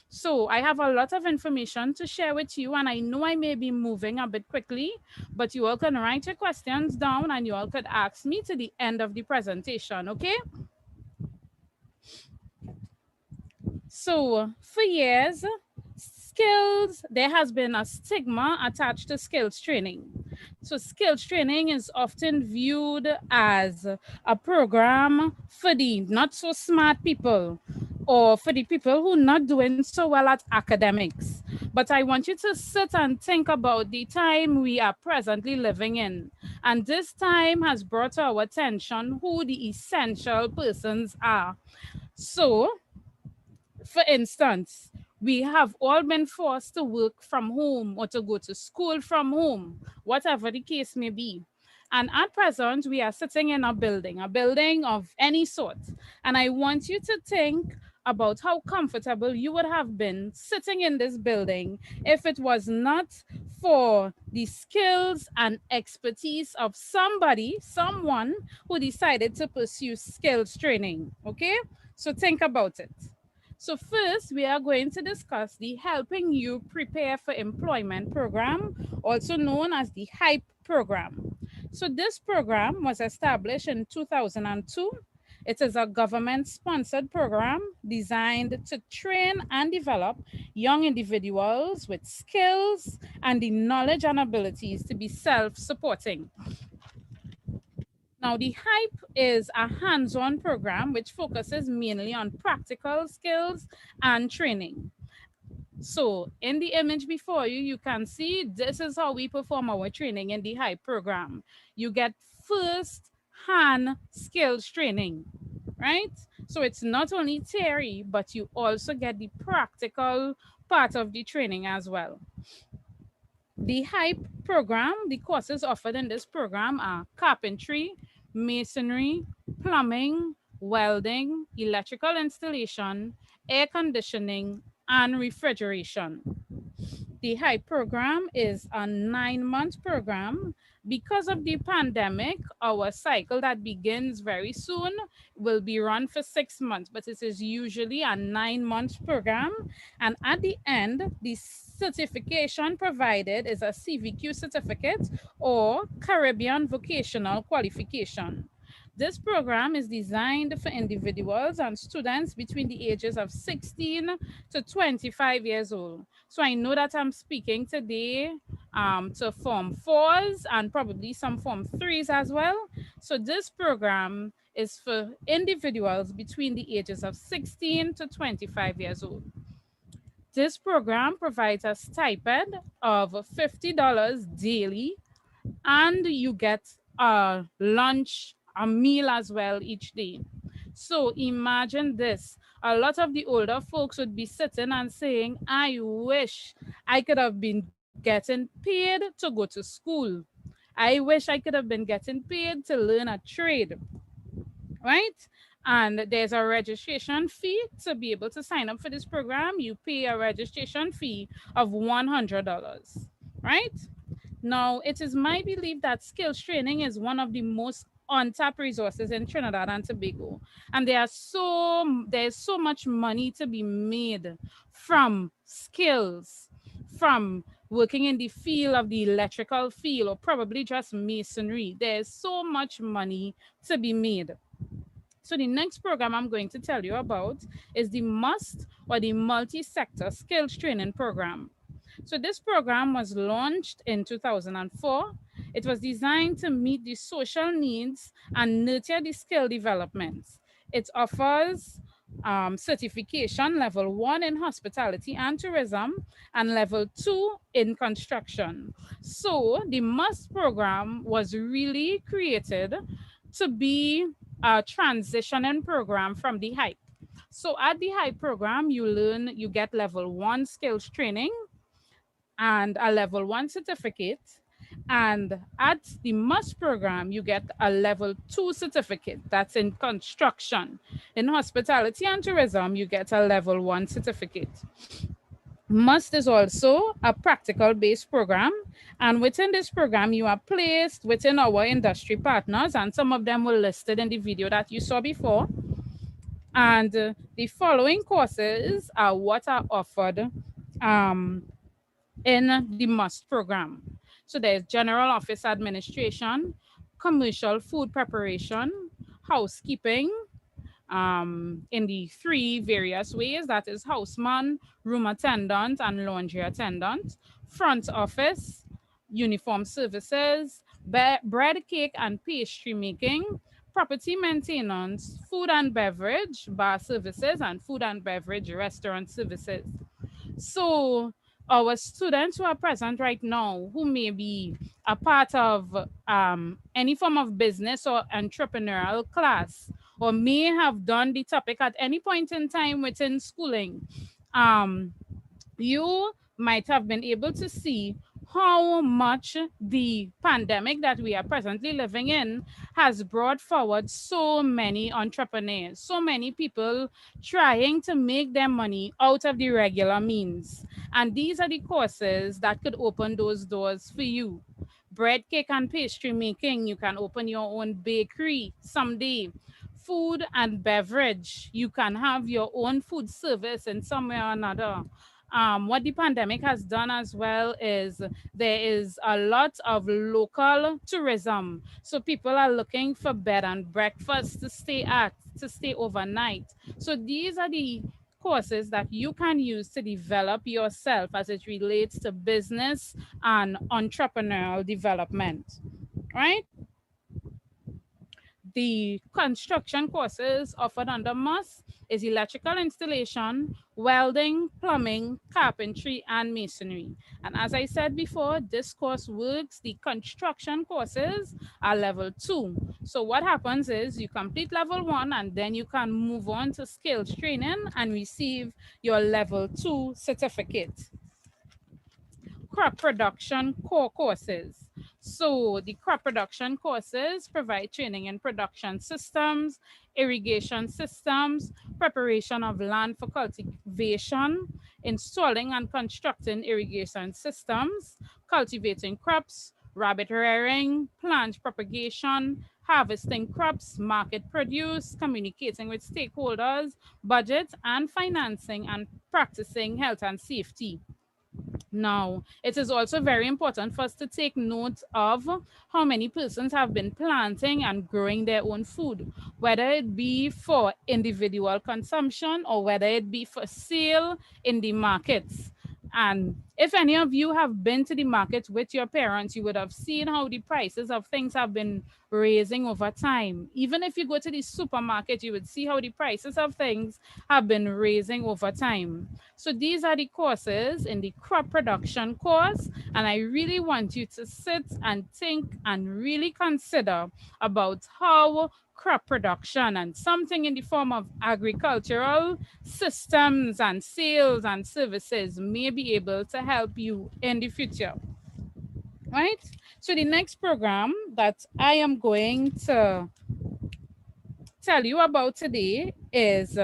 So I have a lot of information to share with you, and I know I may be moving a bit quickly, but you all can write your questions down and you all could ask me to the end of the presentation, okay? So for years, there has been a stigma attached to skills training. So skills training is often viewed as a program for the not so smart people, or for the people who are not doing so well at academics. But I want you to sit and think about the time we are presently living in. And this time has brought to our attention who the essential persons are. So, for instance, we have all been forced to work from home or to go to school from home, whatever the case may be. And at present, we are sitting in a building of any sort. And I want you to think about how comfortable you would have been sitting in this building if it was not for the skills and expertise of someone who decided to pursue skills training, okay? So think about it. So first, we are going to discuss the Helping You Prepare for Employment program, also known as the HYPE program. So this program was established in 2002. It is a government-sponsored program designed to train and develop young individuals with skills and the knowledge and abilities to be self-supporting. Now, the HYPE is a hands-on program which focuses mainly on practical skills and training. So in the image before you, you can see this is how we perform our training in the HYPE program. You get first-hand skills training, right? So it's not only theory, but you also get the practical part of the training as well. The HYPE program, the courses offered in this program are carpentry, masonry, plumbing, welding, electrical installation, air conditioning, and refrigeration. The HYPE program is a 9-month program. Because of the pandemic, our cycle that begins very soon will be run for 6 months, but it is usually a 9-month program. And at the end, the certification provided is a CVQ certificate or Caribbean Vocational Qualification. This program is designed for individuals and students between the ages of 16 to 25 years old. So I know that I'm speaking today to Form 4s and probably some Form 3s as well. So this program is for individuals between the ages of 16 to 25 years old. This program provides a stipend of $50 daily, and you get a lunch, a meal as well each day. So imagine this. A lot of the older folks would be sitting and saying, I wish I could have been getting paid to go to school. I wish I could have been getting paid to learn a trade, right? And there's a registration fee to be able to sign up for this program. You pay a registration fee of $100, right? Now, it is my belief that skills training is one of the most untapped resources in Trinidad and Tobago. And there's so much money to be made from skills, from working in the field of the electrical field, or probably just masonry. There's so much money to be made. So the next program I'm going to tell you about is the MUST, or the Multi-Sector Skills Training Program. So this program was launched in 2004. It was designed to meet the social needs and nurture the skill development. It offers certification level 1 in hospitality and tourism and level 2 in construction. So the MUST program was really created to be a transitioning program from the HYPE. So at the HYPE program, you get level 1 skills training and a level 1 certificate. And at the MUST program, you get a level 2 certificate that's in construction. In hospitality and tourism, you get a level 1 certificate. MUST is also a practical-based program, and within this program, you are placed within our industry partners, and some of them were listed in the video that you saw before. And the following courses are what are offered in the MUST program. So there's general office administration, commercial food preparation, housekeeping, in the 3 various ways, that is houseman, room attendant, and laundry attendant, front office, uniform services, bread, cake, and pastry making, property maintenance, food and beverage, bar services, and food and beverage restaurant services. So our students who are present right now, who may be a part of any form of business or entrepreneurial class, or may have done the topic at any point in time within schooling, you might have been able to see how much the pandemic that we are presently living in has brought forward so many entrepreneurs, so many people trying to make their money out of the regular means. And these are the courses that could open those doors for you. Bread, cake, and pastry making, you can open your own bakery someday. Food and beverage, you can have your own food service in some way or another. What the pandemic has done as well is there is a lot of local tourism. So people are looking for bed and breakfast to stay overnight. So these are the courses that you can use to develop yourself as it relates to business and entrepreneurial development, right? The construction courses offered under MUST is electrical installation, welding, plumbing, carpentry, and masonry. And as I said before, this course works. The construction courses are level 2. So what happens is you complete level 1 and then you can move on to skills training and receive your level 2 certificate. Crop production core courses. So the crop production courses provide training in production systems, irrigation systems, preparation of land for cultivation, installing and constructing irrigation systems, cultivating crops, rabbit rearing, plant propagation, harvesting crops, market produce, communicating with stakeholders, budget and financing, and practicing health and safety. Now, it is also very important for us to take note of how many persons have been planting and growing their own food, whether it be for individual consumption or whether it be for sale in the markets. And if any of you have been to the market with your parents, you would have seen how the prices of things have been raising over time. Even if you go to the supermarket, you would see how the prices of things have been raising over time. So these are the courses in the crop production course, and I really want you to sit and think and really consider about how crop production and something in the form of agricultural systems and sales and services may be able to help you in the future. Right? So the next program that I am going to tell you about today is,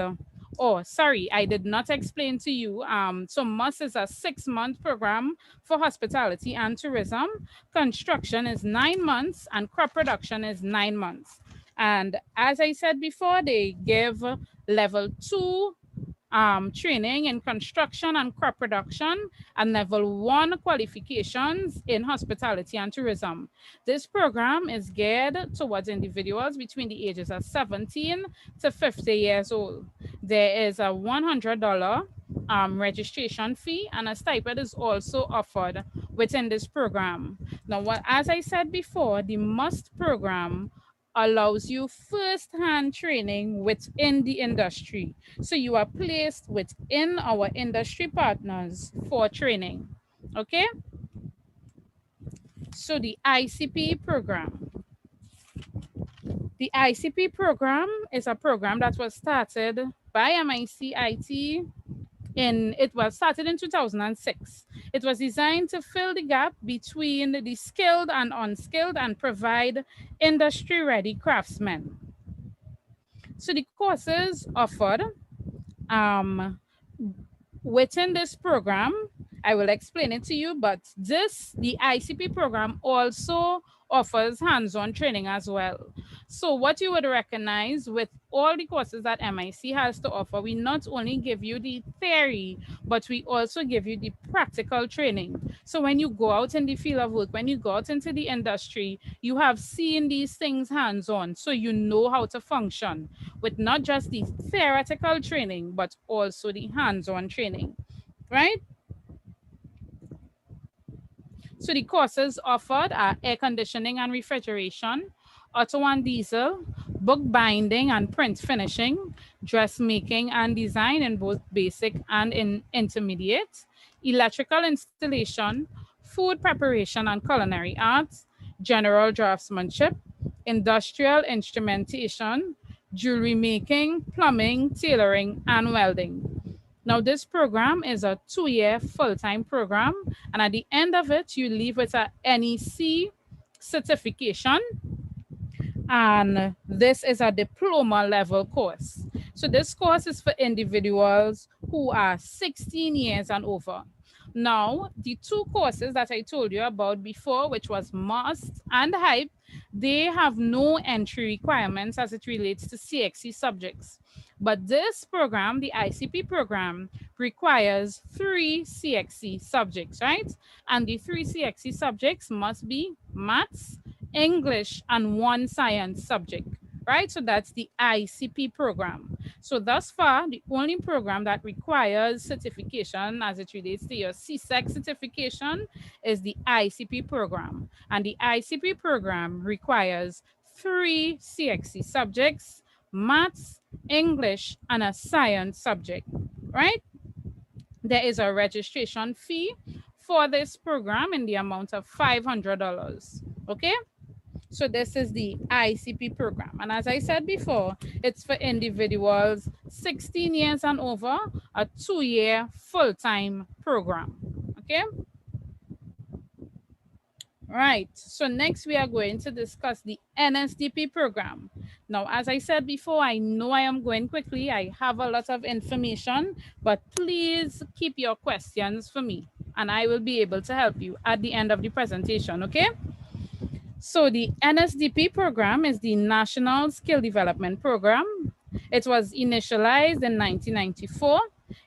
oh, sorry, I did not explain to you. So MUS is a 6-month program for hospitality and tourism. Construction is 9 months and crop production is 9 months. And as I said before, they give level 2 training in construction and crop production and level 1 qualifications in hospitality and tourism. This program is geared towards individuals between the ages of 17 to 50 years old. There is a $100 registration fee, and a stipend is also offered within this program. Now, as I said before, the MUST program allows you first-hand training within the industry. So you are placed within our industry partners for training, okay? So the ICP program. The ICP program is a program that was started by MIC IT. It was started in 2006. It was designed to fill the gap between the skilled and unskilled and provide industry-ready craftsmen. So the courses offered within this program, I will explain it to you, but the ICP program also offers hands-on training as well. So what you would recognize with all the courses that MIC has to offer, we not only give you the theory, but we also give you the practical training. So when you go out in the field of work, when you go out into the industry, you have seen these things hands-on, so you know how to function with not just the theoretical training, but also the hands-on training, right? So the courses offered are air conditioning and refrigeration, auto and diesel, book binding and print finishing, dressmaking and design in both basic and in intermediate, electrical installation, food preparation and culinary arts, general draftsmanship, industrial instrumentation, jewelry making, plumbing, tailoring, and welding. Now, this program is a 2-year full-time program, and at the end of it, you leave with a NEC certification, and this is a diploma level course. So this course is for individuals who are 16 years and over. Now, the 2 courses that I told you about before, which was MUST and HYPE, they have no entry requirements as it relates to CXC subjects. But this program, the ICP program, requires 3 CXC subjects, right? And the 3 CXC subjects must be maths, English, and 1 science subject, right? So that's the ICP program. So thus far, the only program that requires certification as it relates to your CSEC certification is the ICP program. And the ICP program requires 3 CXC subjects, maths, English, and a science subject, right? There is a registration fee for this program in the amount of $500, okay? So this is the ICP program. And as I said before, it's for individuals 16 years and over, a 2-year full-time program, okay? Right, so next we are going to discuss the NSDP program. Now, as I said before, I know I am going quickly. I have a lot of information, but please keep your questions for me, and I will be able to help you at the end of the presentation, okay? So the NSDP program is the National Skill Development Program. It was initialized in 1994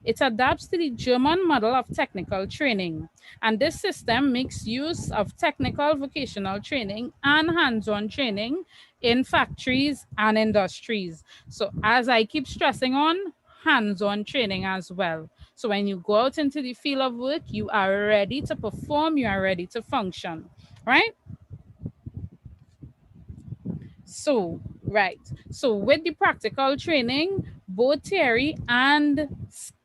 It adapts to the German model of technical training. And this system makes use of technical vocational training and hands-on training in factories and industries. So as I keep stressing on, hands-on training as well. So when you go out into the field of work, you are ready to perform, you are ready to function, right? So, right. So with the practical training, both theory and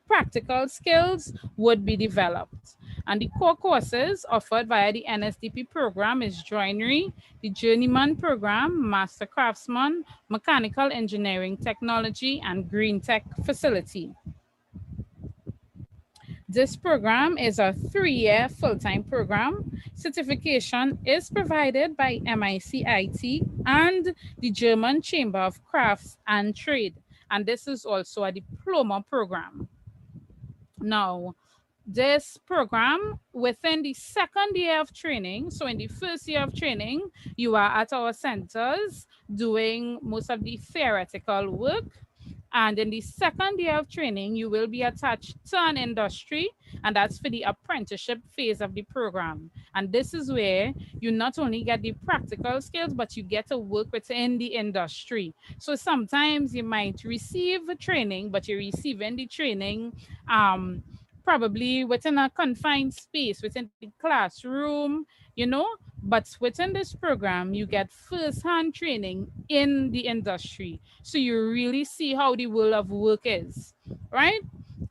practical skills would be developed. And the core courses offered via the NSDP program is joinery, the journeyman program, master craftsman, mechanical engineering technology, and green tech facility. This program is a 3-year full-time program. Certification is provided by MICIT and the German Chamber of Crafts and Trade. And this is also a diploma program. Now, this program within the second year of training, so in the first year of training, you are at our centers doing most of the theoretical work. And in the second year of training, you will be attached to an industry, and that's for the apprenticeship phase of the program. And this is where you not only get the practical skills, but you get to work within the industry. So sometimes you might receive training, but you're receiving the training probably within a confined space, within the classroom, you know, but within this program, you get first-hand training in the industry. So you really see how the world of work is, right?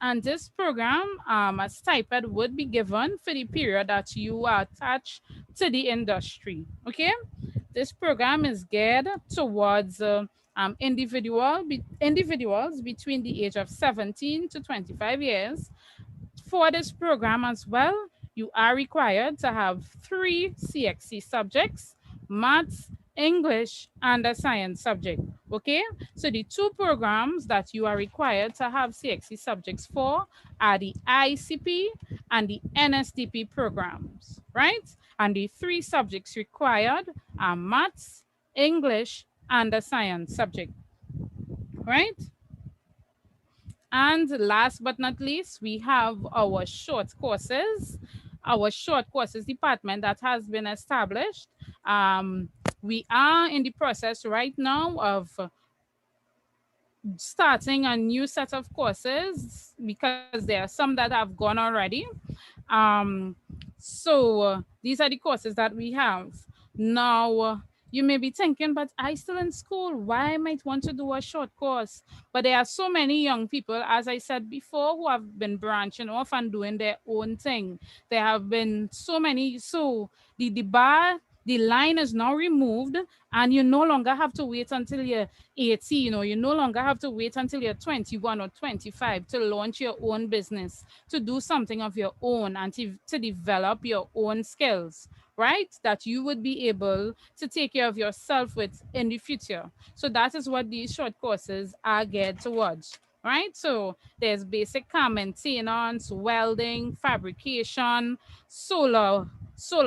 And this program, a stipend would be given for the period that you are attached to the industry, okay? This program is geared towards individuals between the age of 17 to 25 years. For this program as well, you are required to have 3 CXC subjects, maths, English, and a science subject, okay? So the 2 programs that you are required to have CXC subjects for are the ICP and the NSDP programs, right? And the 3 subjects required are maths, English, and a science subject, right? And last but not least, we have our short courses department that has been established. We are in the process right now of starting a new set of courses because there are some that have gone already. So these are the courses that we have. Now, you may be thinking, but I still in school, why I might want to do a short course? But there are so many young people, as I said before, who have been branching off and doing their own thing. There have been so many, so the line is now removed and you no longer have to wait until you're 18 or you no longer have to wait until you're 21 or 25 to launch your own business, to do something of your own and to develop your own skills, right? That you would be able to take care of yourself with in the future. So that is what these short courses are geared towards, right? So there's basic car maintenance, welding, fabrication, solar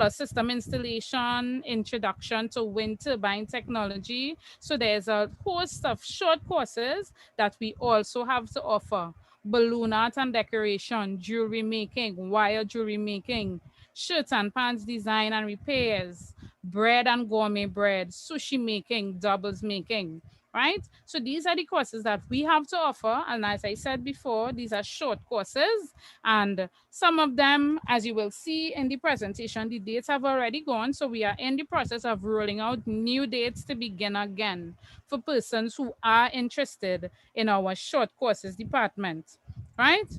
system installation, introduction to wind turbine technology. So there's a host of short courses that we also have to offer. Balloon art and decoration, jewelry making, wire jewelry making, shirts and pants design and repairs, bread and gourmet bread, sushi making, doubles making, right? So these are the courses that we have to offer. And as I said before, these are short courses. And some of them, as you will see in the presentation, the dates have already gone. So we are in the process of rolling out new dates to begin again for persons who are interested in our short courses department, right?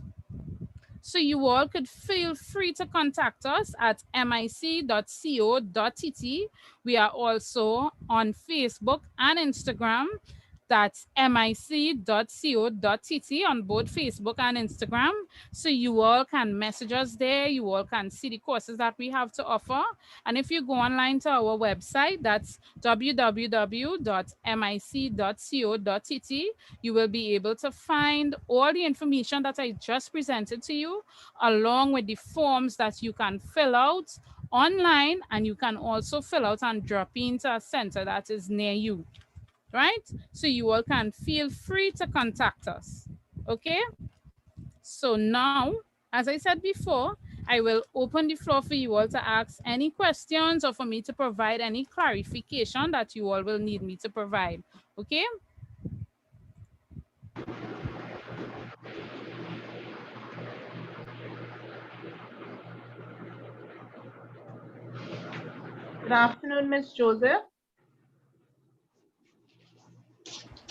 So you all could feel free to contact us at mic.co.tt. We are also on Facebook and Instagram. That's mic.co.tt on both Facebook and Instagram. So you all can message us there. You all can see the courses that we have to offer. And if you go online to our website, that's www.mic.co.tt, you will be able to find all the information that I just presented to you, along with the forms that you can fill out online, and you can also fill out and drop into a center that is near you. Right? So you all can feel free to contact us. Okay? So now, as I said before, I will open the floor for you all to ask any questions or for me to provide any clarification that you all will need me to provide. Okay? Good afternoon, Ms. Joseph.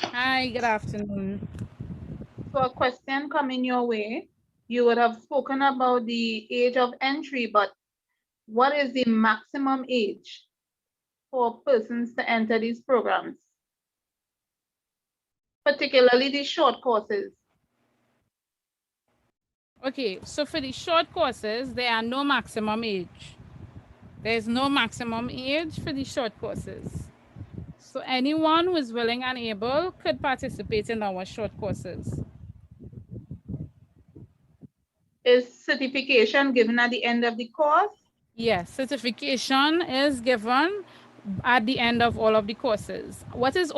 Hi, good afternoon. So a question coming your way. You would have spoken about the age of entry, but what is the maximum age for persons to enter these programs? Particularly the short courses. Okay, so for the short courses, there are no maximum age. There's no maximum age for the short courses. So anyone who is willing and able could participate in our short courses. Is certification given at the end of the course? Yes, certification is given at the end of all of the courses. What is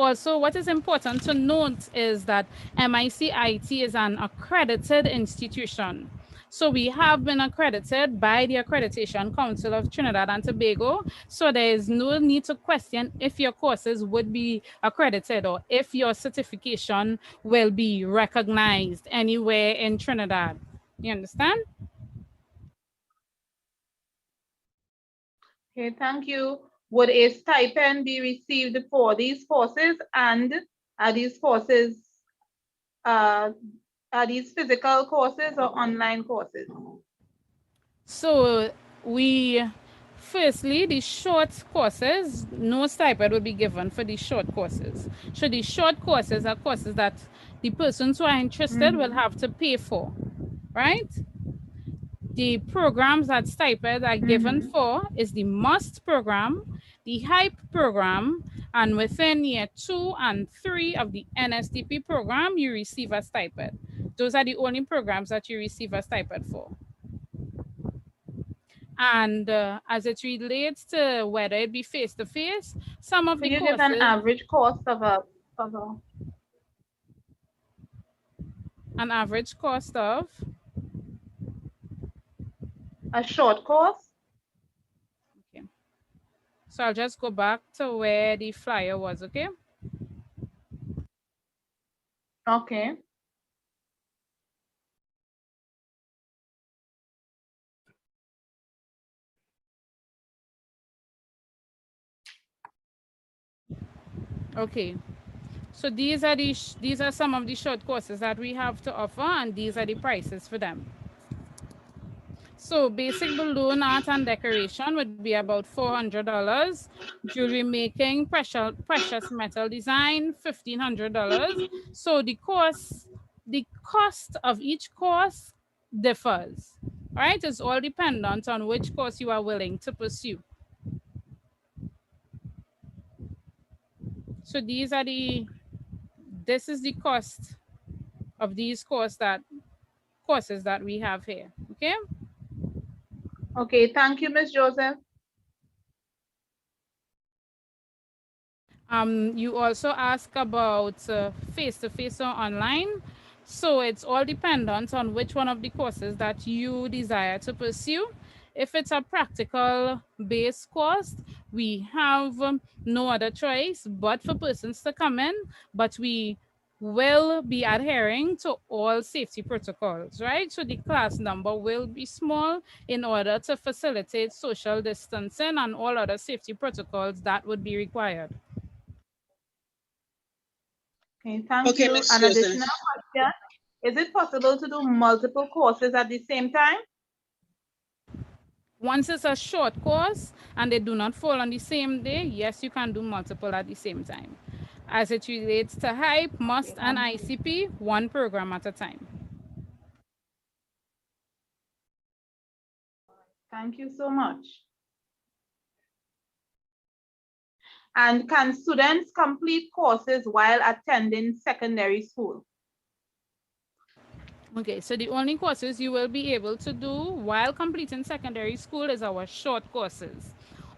important to note is that MIC-IT is an accredited institution. So we have been accredited by the Accreditation Council of Trinidad and Tobago. So there is no need to question if your courses would be accredited or if your certification will be recognized anywhere in Trinidad. You understand? Okay, thank you. Would a stipend be received for these courses, and are these courses, are these physical courses or online courses? So firstly, the short courses, no stipend will be given for the short courses. So the short courses are courses that the persons who are interested will have to pay for, right? The programs that stipend are given for is the MUST program, the HYPE program, and within year 2 and 3 of the NSTP program, you receive a stipend. Those are the only programs that you receive a stipend for. And as it relates to whether it be face-to-face, some of the you courses... give an average cost of An average cost of? A short course? Okay. So I'll just go back to where the flyer was, okay? Okay. Okay. So these are some of the short courses that we have to offer, and these are the prices for them. So basic balloon art and decoration would be about $400. Jewelry making, precious metal design, $1,500. So the cost of each course differs, right? It's all dependent on which course you are willing to pursue. So this is the cost of these courses that we have here, okay? Okay, thank you, Ms. Joseph. You also ask about face-to-face or online. So it's all dependent on which one of the courses that you desire to pursue. If it's a practical based course, we have no other choice but for persons to come in, but we will be adhering to all safety protocols, right? So the class number will be small in order to facilitate social distancing and all other safety protocols that would be required. Okay, thank you. An additional question. Is it possible to do multiple courses at the same time? Once it's a short course and they do not fall on the same day, yes, you can do multiple at the same time. As it relates to HYPE, MUST, and ICP, one program at a time. Thank you so much. And can students complete courses while attending secondary school? Okay, so the only courses you will be able to do while completing secondary school is our short courses.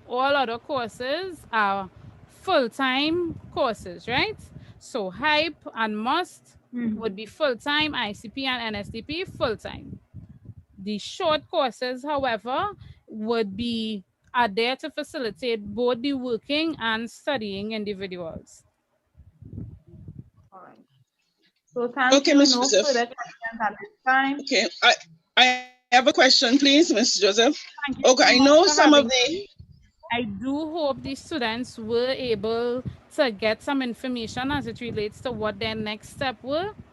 All other courses are full-time courses, right? So HYPE and MUST, would be full-time, ICP and NSDP full-time. The short courses, however, are there to facilitate both the working and studying individuals. All right. So thank Okay, you. Ms. No Joseph. further questions at this time. Okay, I have a question, please, Ms. Joseph. Thank you Okay, so I much know for some of having the. me. I do hope the students were able to get some information as it relates to what their next step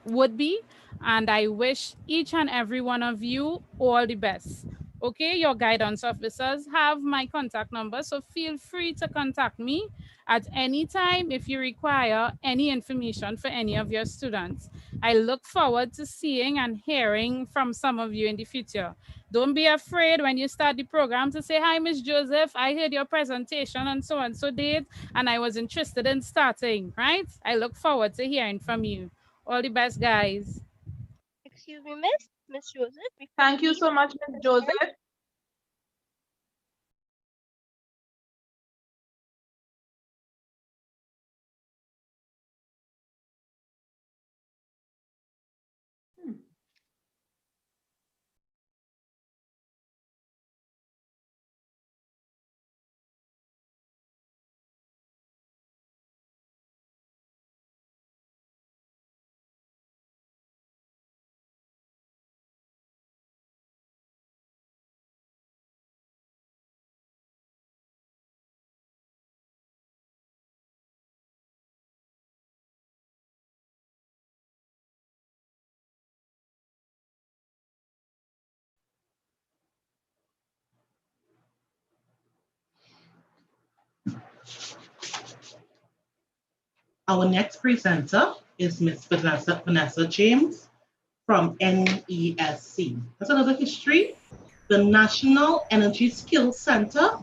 would be. And I wish each and every one of you all the best. Okay, your guidance officers have my contact number, so feel free to contact me at any time if you require any information for any of your students. I look forward to seeing and hearing from some of you in the future. Don't be afraid when you start the program to say, hi, Miss Joseph, I heard your presentation on so-and-so date, and I was interested in starting, right? I look forward to hearing from you. All the best, guys. Excuse me, Miss Joseph. Thank you so much, Ms. Joseph. Our next presenter is Ms. Vanessa James from NESC. That's another history. The National Energy Skills Center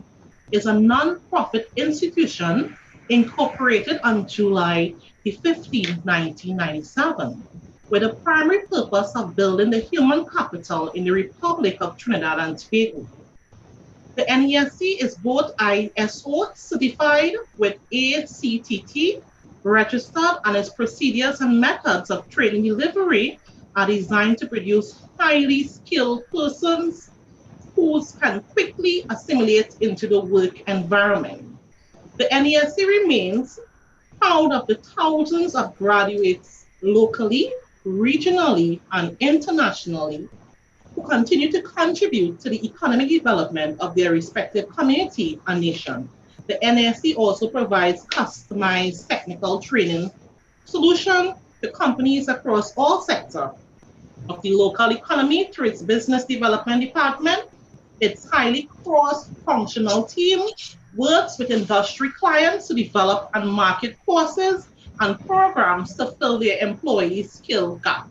is a non-profit institution incorporated on July 15, 1997, with the primary purpose of building the human capital in the Republic of Trinidad and Tobago. The NESC is both ISO certified with ACTT registered, and its procedures and methods of training delivery are designed to produce highly skilled persons who can quickly assimilate into the work environment. The NESC remains proud of the thousands of graduates locally, regionally, and internationally who continue to contribute to the economic development of their respective community and nation. The NESC also provides customized technical training solutions to companies across all sectors of the local economy through its business development department. Its highly cross-functional team works with industry clients to develop and market courses and programs to fill their employees' skill gap.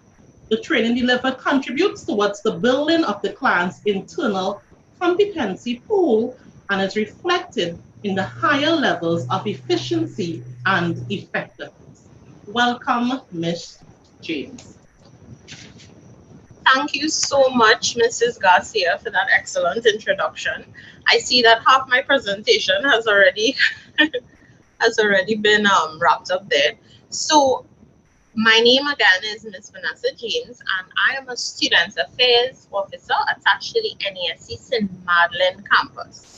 The training delivered contributes towards the building of the client's internal competency pool and is reflected in the higher levels of efficiency and effectiveness. Welcome, Ms. James. Thank you so much, Mrs. Garcia, for that excellent introduction. I see that half my presentation has already been wrapped up there. So my name again is Ms. Vanessa James, and I am a Student Affairs Officer attached to the NESC St. Madeleine campus.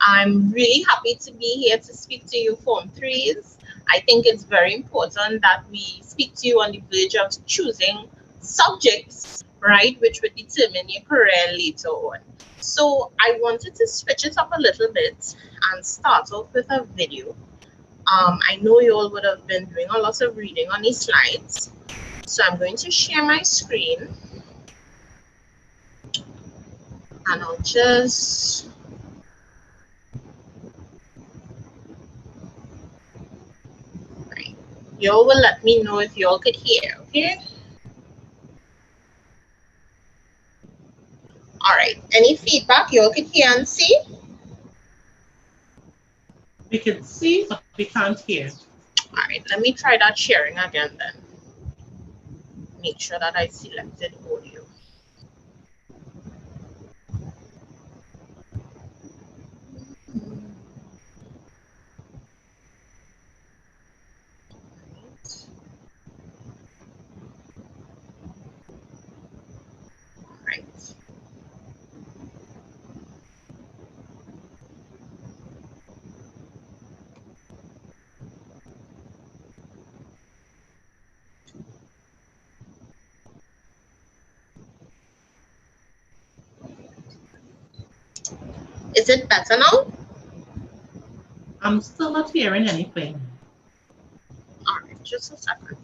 I'm really happy to be here to speak to you Form 3s. I think it's very important that we speak to you on the verge of choosing subjects, right, which would determine your career later on. So I wanted to switch it up a little bit and start off with a video. I know you all would have been doing a lot of reading on these slides. So I'm going to share my screen. And I'll just... Right. You all will let me know if you all could hear, okay? All right, any feedback you all could hear and see? We can see, but we can't hear. All right, let me try that sharing again then. Make sure that I selected audio. Is it better now? I'm still not hearing anything. All right, just a second.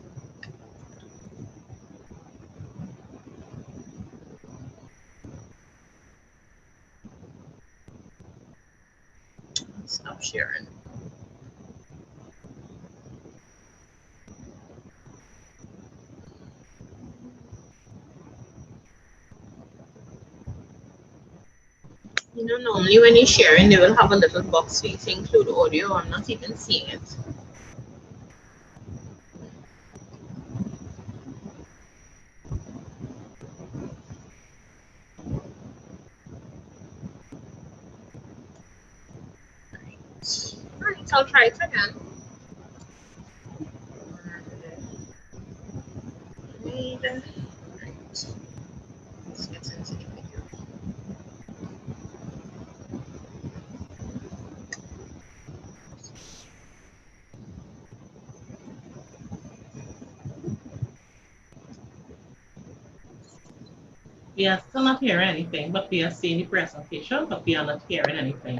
Stop sharing. You know, normally when you're sharing, they will have a little box for you to include audio. I'm not even seeing it. All right, I'll try it again. Right. Let's get into the video. We are still not hearing anything, but we are seeing the presentation, but we are not hearing anything.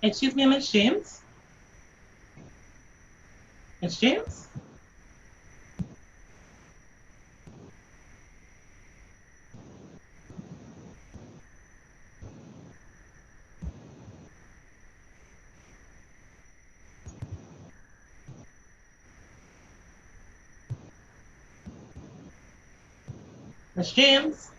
Excuse me, Ms. James? Ms. James? Ms. James?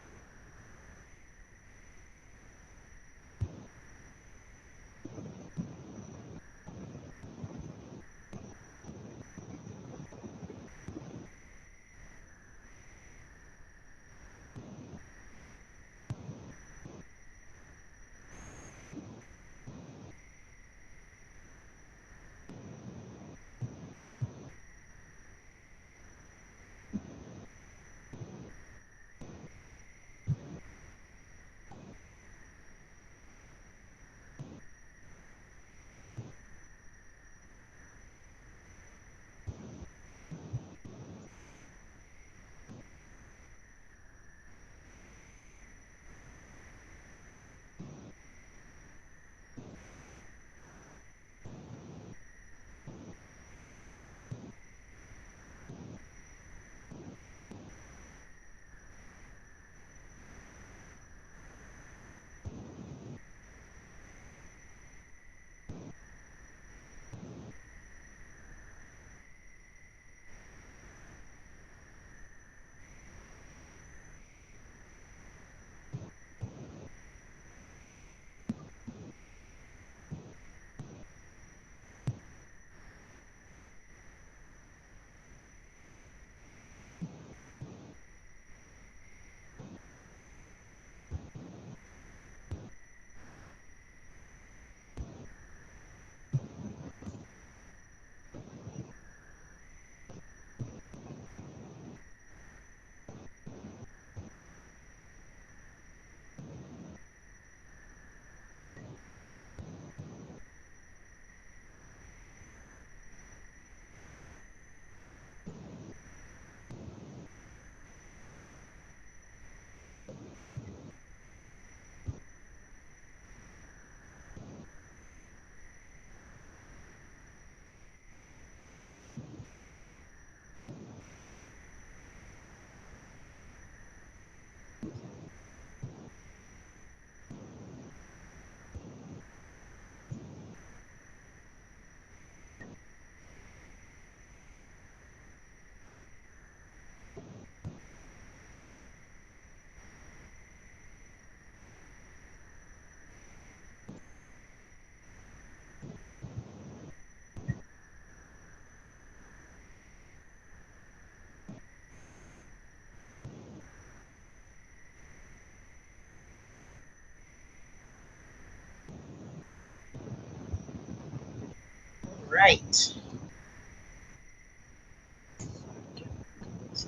right.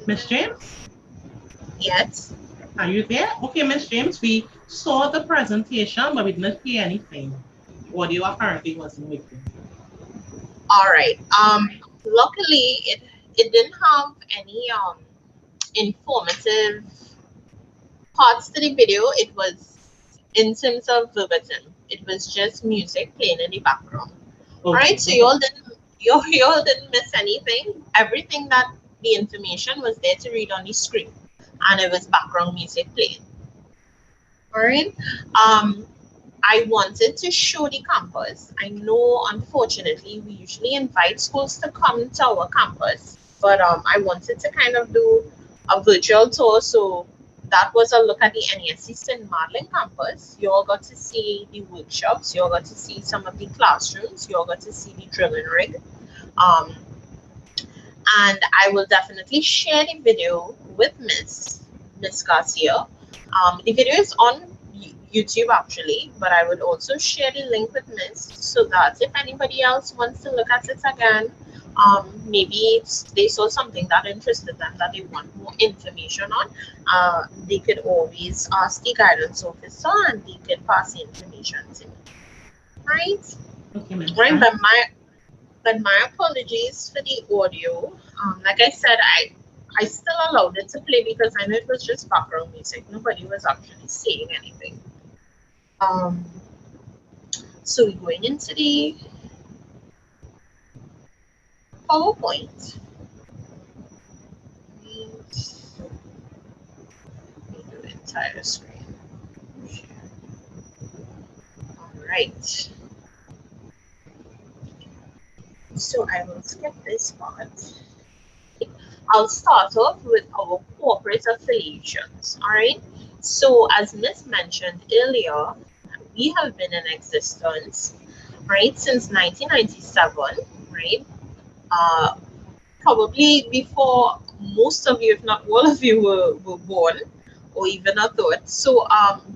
Miss James? Yes. Are you there? Okay, Miss James, we saw the presentation, but we didn't hear anything. Audio apparently wasn't working. All right. Luckily, it didn't have any informative parts to the video. It was in terms of verbatim. It was just music playing in the background. All right. So you all didn't miss anything. Everything that the information was there to read on the screen, and it was background music playing. All right. I wanted to show the campus. I know, unfortunately, we usually invite schools to come to our campus, but I wanted to kind of do a virtual tour. So that was a look at the NESC St. Madeleine campus. You all got to see the workshops. You all got to see some of the classrooms. You all got to see the drilling rig. And I will definitely share the video with Miss Garcia. The video is on YouTube actually, but I would also share the link with Miss so that if anybody else wants to look at it again, maybe they saw something that interested them that they want more information on, they could always ask the guidance officer and they could pass the information to me. Right? Okay, right, but my apologies for the audio. Like I said, I still allowed it to play because I know it was just background music. Nobody was actually saying anything. So we're going into the PowerPoint. The entire screen. All right. So I will skip this part. I'll start off with our corporate affiliations. All right. So as Miss mentioned earlier, we have been in existence, right, since 1997, right? Probably before most of you, if not all of you, were born or even a thought. So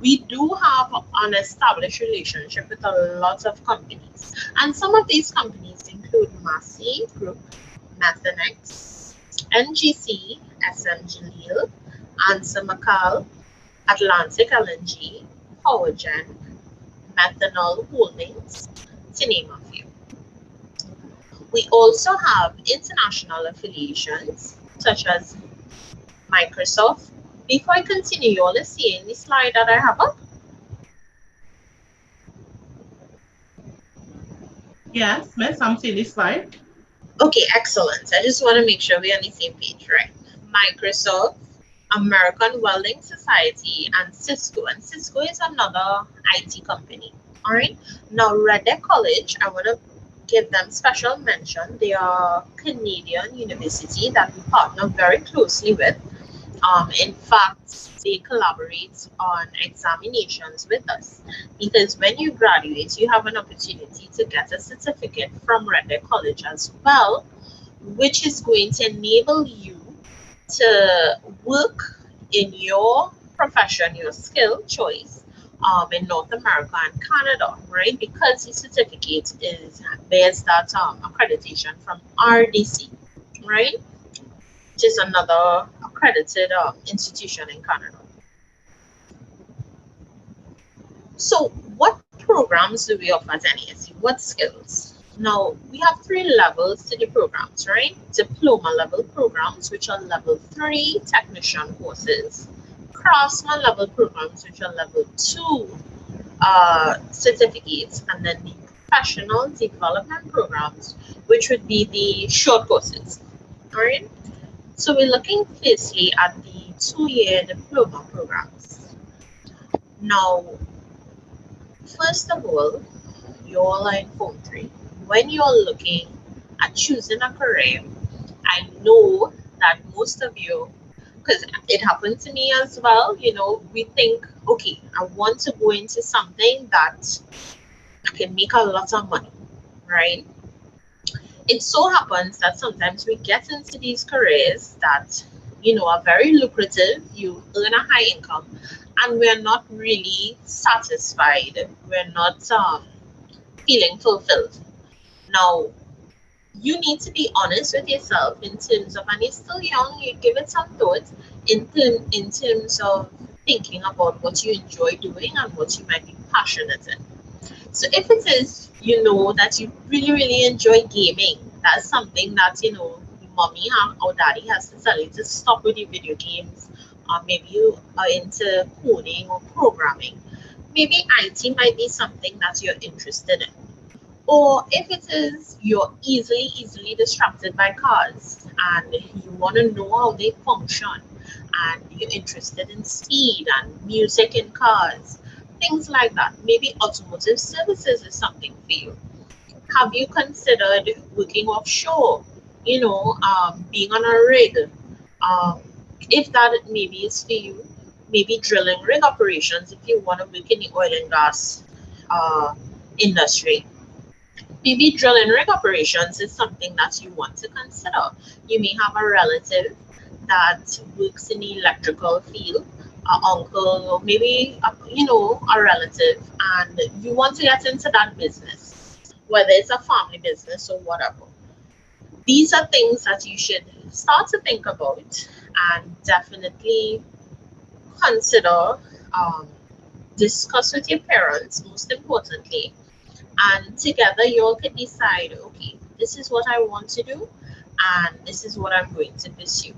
we do have an established relationship with a lot of companies. And some of these companies include Massey Group, Methanex, NGC, SM Jalil, Ansa McCall, Atlantic LNG, Powergen, Methanol Holdings, to name a few. We also have international affiliations such as Microsoft. Before I continue, you all are seeing the slide that I have up? Yes, Miss, I'm seeing this slide. Okay, excellent. I just want to make sure we're on the same page, right? Microsoft, American Welding Society, and Cisco. And Cisco is another IT company. All right. Now, Red Deer College, I want to give them special mention. They are a Canadian university that we partner very closely with. In fact, they collaborate on examinations with us because when you graduate, you have an opportunity to get a certificate from Red Deer College as well, which is going to enable you to work in your profession, your skill choice, in North America and Canada, right? Because the certificate bears that accreditation from RDC, right? Which is another accredited institution in Canada. So what programs do we offer at NESC? What skills? Now, we have 3 levels to the programs, right? Diploma level programs, which are level 3 technician courses. Craftsman level programs, which are level 2 certificates. And then the professional development programs, which would be the short courses, all right? So we're looking firstly at the 2-year diploma programs. Now, first of all, you all are in Form 3. When you're looking at choosing a career, I know that most of you, because it happened to me as well, you know, we think, okay, I want to go into something that I can make a lot of money, right? It so happens that sometimes we get into these careers that, you know, are very lucrative, you earn a high income, and we're not really satisfied. We're not feeling fulfilled. Now, you need to be honest with yourself in terms of, and you're still young, you give it some thought in terms of thinking about what you enjoy doing and what you might be passionate in. So if it is, you know, that you really, really enjoy gaming, that's something that, you know, mommy or daddy has to tell you to stop with your video games, or maybe you are into coding or programming. Maybe IT might be something that you're interested in. Or if it is you're easily distracted by cars and you want to know how they function and you're interested in speed and music in cars, things like that. Maybe automotive services is something for you. Have you considered working offshore? You know, being on a rig. If that maybe is for you, maybe drilling rig operations if you want to work in the oil and gas industry. Maybe drilling rig operations is something that you want to consider. You may have a relative that works in the electrical field, an uncle, or maybe you know, a relative, and you want to get into that business, whether it's a family business or whatever. These are things that you should start to think about and definitely consider, discuss with your parents, most importantly, and together you all can decide, okay, this is what I want to do and this is what I'm going to pursue.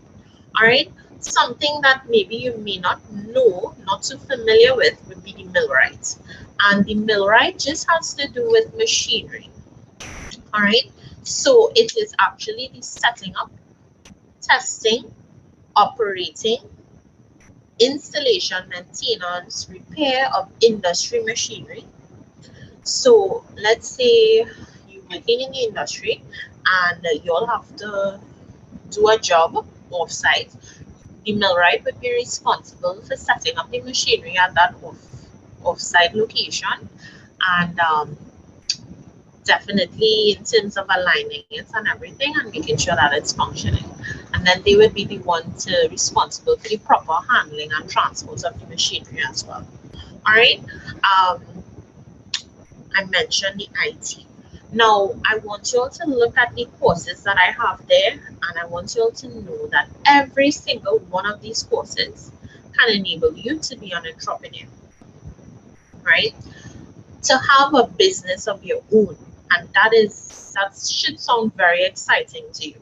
All right, something that maybe you may not know, not too familiar with, would be the millwright. And the millwright just has to do with machinery. All right, so it is actually the setting up, testing, operating, installation, maintenance, repair of industry machinery. So let's say you're working in the industry and you all have to do a job off-site. The millwright would be responsible for setting up the machinery at that off-site location, and definitely in terms of aligning it and everything and making sure that it's functioning. And then they would be the one responsible for the proper handling and transport of the machinery as well. All right. I mentioned the IT. Now, I want you all to look at the courses that I have there, and I want you all to know that every single one of these courses can enable you to be an entrepreneur, right? To have a business of your own, and that should sound very exciting to you.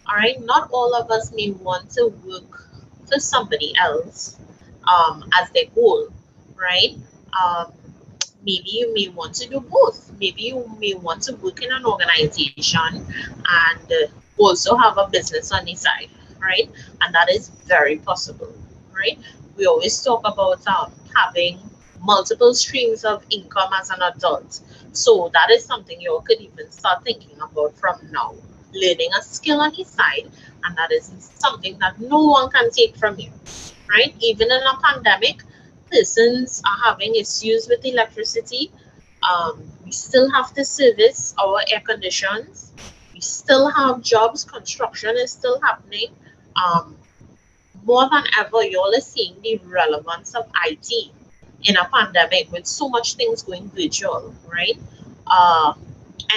All right, not all of us may want to work for somebody else as their goal, right? Maybe you may want to do both. Maybe you may want to work in an organization and also have a business on the side, right? And that is very possible, right? We always talk about having multiple streams of income as an adult. So that is something you all could even start thinking about from now. Learning a skill on the side, and that is something that no one can take from you, right? Even in a pandemic, persons are having issues with electricity. We still have to service our air conditions. We still have jobs. Construction is still happening. More than ever, you all are seeing the relevance of IT in a pandemic with so much things going virtual, right?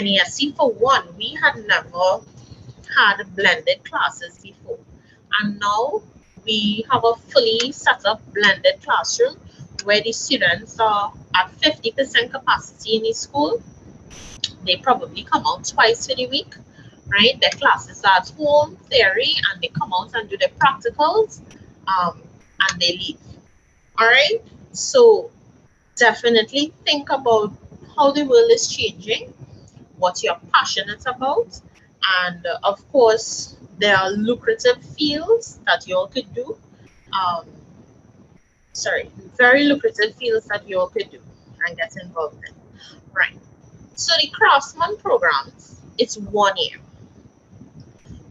NESC for one, we had never had blended classes before, and now we have a fully set up blended classroom where the students are at 50% capacity in the school. They probably come out twice for the week, right? Their classes are at home, theory, and they come out and do their practicals, and they leave. All right, so definitely think about how the world is changing, what you're passionate about, and of course there are lucrative fields that you all could do. Very lucrative fields that you all could do and get involved in, right? So the Craftsman programs, it's 1 year.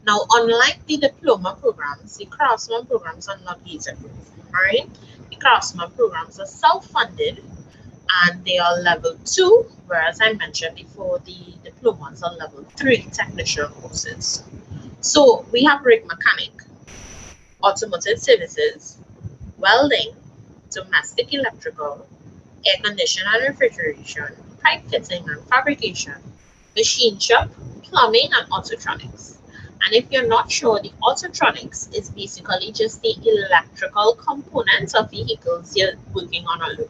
Now, unlike the diploma programs, the Craftsman programs are not GATE approved, all right? The Craftsman programs are self-funded and they are level 2, whereas I mentioned before the diplomas are level 3 technician courses. So we have rig mechanic, automotive services, welding, domestic electrical, air conditioning and refrigeration, pipe fitting and fabrication, machine shop, plumbing and autotronics. And if you're not sure, the autotronics is basically just the electrical components of vehicles you're working on alone.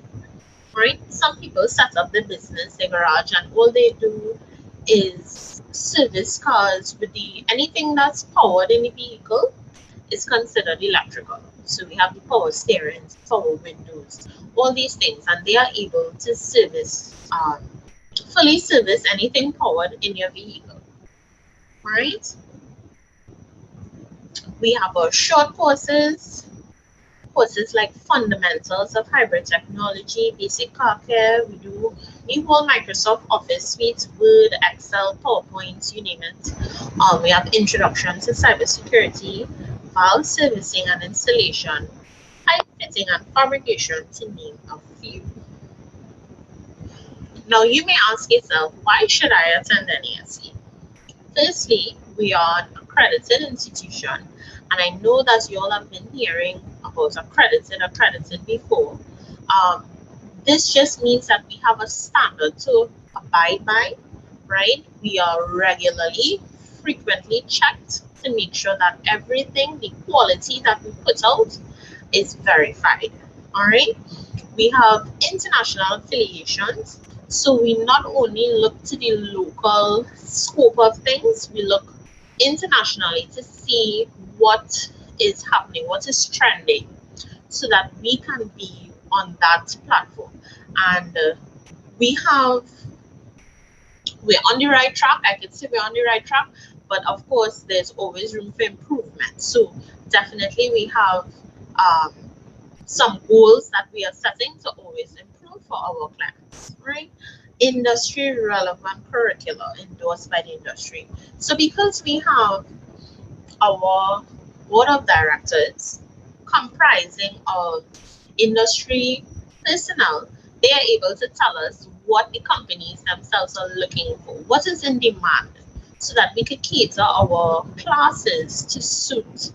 Right? Some people set up the business, their garage, and all they do is service cars with anything that's powered in the vehicle is considered electrical. So we have the power steerings, power windows, all these things, and they are able to service, fully service anything powered in your vehicle. Right? We have our short courses like fundamentals of hybrid technology, basic car care. We do the whole Microsoft Office suite, Word, Excel, PowerPoint, you name it. We have introduction to cybersecurity, valve servicing and installation, pipe fitting and fabrication, to name a few. Now you may ask yourself, why should I attend NASE? Firstly, we are an accredited institution, and I know that you all have been hearing about accredited before. This just means that we have a standard to abide by, right? We are regularly, frequently checked to make sure that everything, the quality that we put out is verified, all right? We have international affiliations, so we not only look to the local scope of things, we look internationally to see what is happening, what is trending, so that we can be on that platform. And we're on the right track. I can say we're on the right track, but of course there's always room for improvement. So definitely we have some goals that we are setting to always improve for our clients, right? Industry relevant curricula endorsed by the industry. So because we have our board of directors comprising of industry personnel, they are able to tell us what the companies themselves are looking for, what is in demand, so that we could cater our classes to suit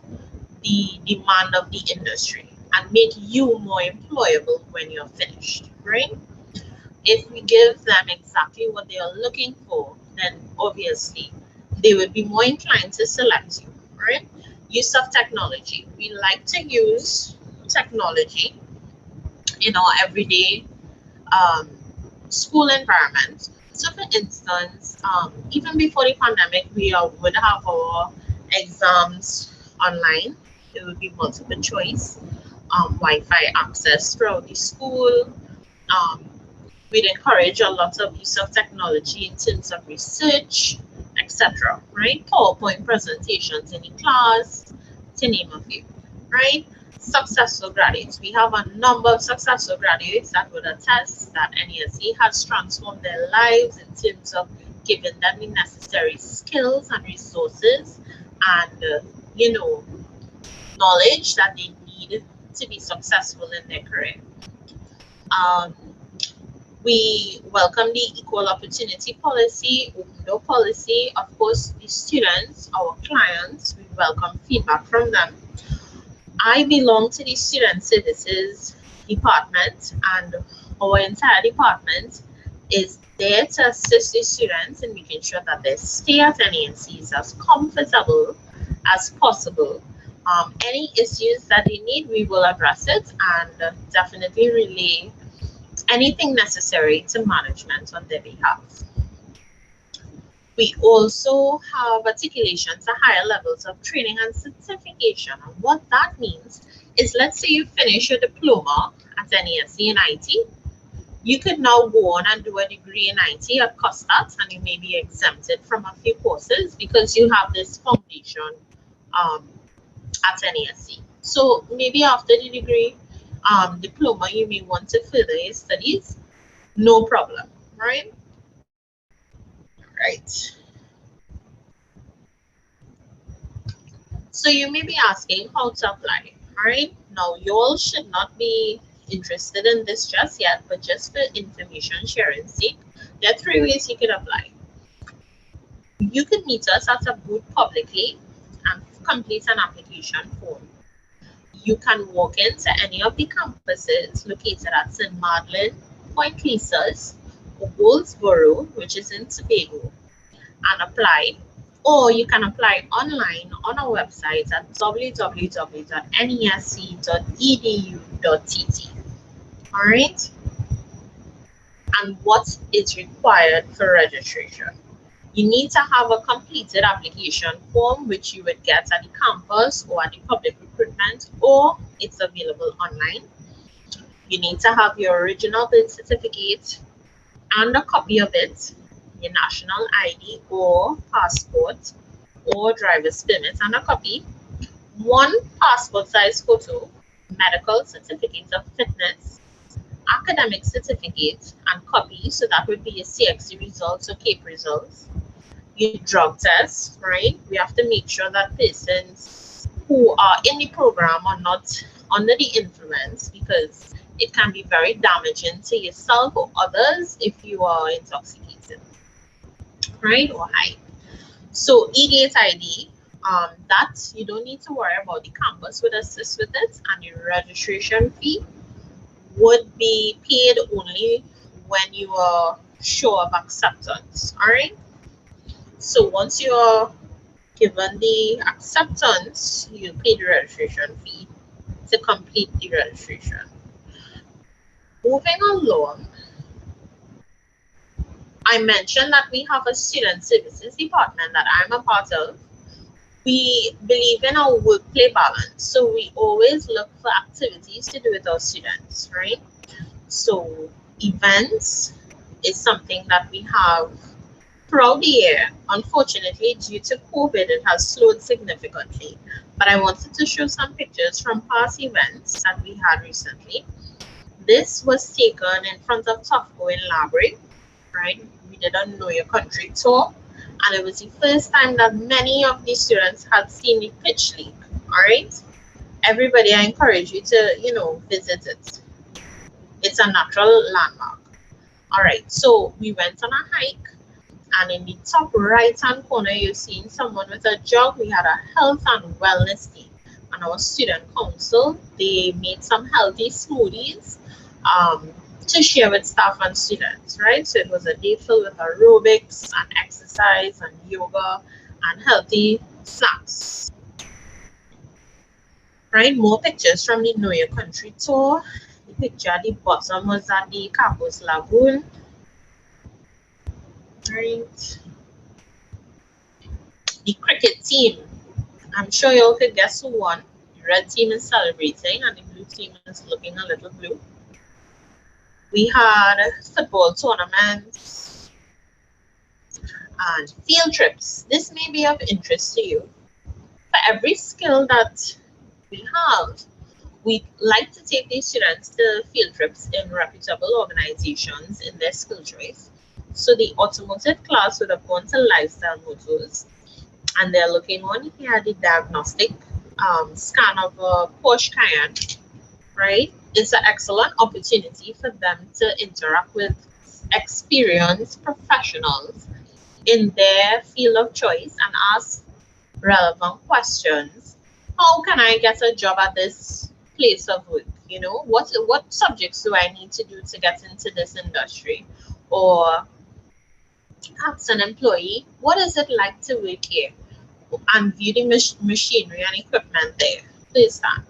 the demand of the industry and make you more employable when you're finished, right? If we give them exactly what they are looking for, then obviously they would be more inclined to select you, right? Use of technology. We like to use technology in our everyday school environment. So for instance, even before the pandemic, we would have our exams online. It would be multiple choice, Wi-Fi access throughout the school. We'd encourage a lot of use of technology in terms of research, etc. Right? PowerPoint presentations in the class, to name a few, right? Successful graduates. We have a number of successful graduates that would attest that NASE has transformed their lives in terms of giving them the necessary skills and resources and, knowledge that they need to be successful in their career. We welcome the equal opportunity policy, open door policy. Of course, the students, our clients, we welcome feedback from them. I belong to the student services department, and our entire department is there to assist the students in making sure that their stay at NASE is as comfortable as possible. Any issues that they need, we will address it and definitely relay anything necessary to management on their behalf. We also have articulation to higher levels of training and certification. And what that means is, let's say you finish your diploma at NASE in IT, you could now go on and do a degree in IT at COSTAT, and you may be exempted from a few courses because you have this foundation at NASE. So maybe after the degree, diploma, you may want to further your studies, no problem, right? Right. So you may be asking how to apply, all right? Now, you all should not be interested in this just yet, but just for information sharing sake, there are 3 ways you can apply. You can meet us at a booth publicly and complete an application form. You can walk into any of the campuses located at St. Madeleine, Point Lisas, or Goldsboro, which is in Tobago. and apply, or you can apply online on our website at www.nesc.edu.tt. All right. And what is required for registration? You need to have a completed application form, which you would get at the campus or at the public recruitment, or it's available online. You need to have your original birth certificate and a copy of it, your national ID or passport or driver's permit and a copy, one passport size photo, medical certificate of fitness, academic certificate and copy, so that would be your CXC results or CAPE results, your drug test, right? We have to make sure that persons who are in the program are not under the influence, because it can be very damaging to yourself or others if you are intoxicated, right, or high. So E-Gate ID, that you don't need to worry about. The campus would assist with it, and your registration fee would be paid only when you are sure of acceptance. All right. So once you are given the acceptance, you pay the registration fee to complete the registration. Moving along, I mentioned that we have a student services department that I'm a part of. We believe in our work-play balance, so we always look for activities to do with our students, right? So events is something that we have throughout the year. Unfortunately, due to COVID, it has slowed significantly. But I wanted to show some pictures from past events that we had recently. This was taken in front of Tufco in Library, right? We did a Know Your Country tour, and it was the first time that many of the students had seen the pitch league. All right, everybody, I encourage you to visit it. It's a natural landmark. All right, so we went on a hike, and in the top right hand corner you're seeing someone with a jug. We had a health and wellness team, and our student council, they made some healthy smoothies to share with staff and students, right? So it was a day filled with aerobics and exercise and yoga and healthy snacks, right? More pictures from the Know Your Country tour. The picture at the bottom was at the Capos Lagoon, right? The cricket team, I'm sure you all could guess who won. The red team is celebrating and the blue team is looking a little blue. We had football tournaments and field trips. This may be of interest to you. For every skill that we have, we like to take these students to field trips in reputable organizations in their skill choice. So the automotive class would have gone to Lifestyle Motors, and they're looking on here the diagnostic scan of a Porsche Cayenne, right? It's an excellent opportunity for them to interact with experienced professionals in their field of choice and ask relevant questions. How can I get a job at this place of work? You know, what subjects do I need to do to get into this industry? Or ask an employee, what is it like to work here? And view the machinery and equipment there. Please stand.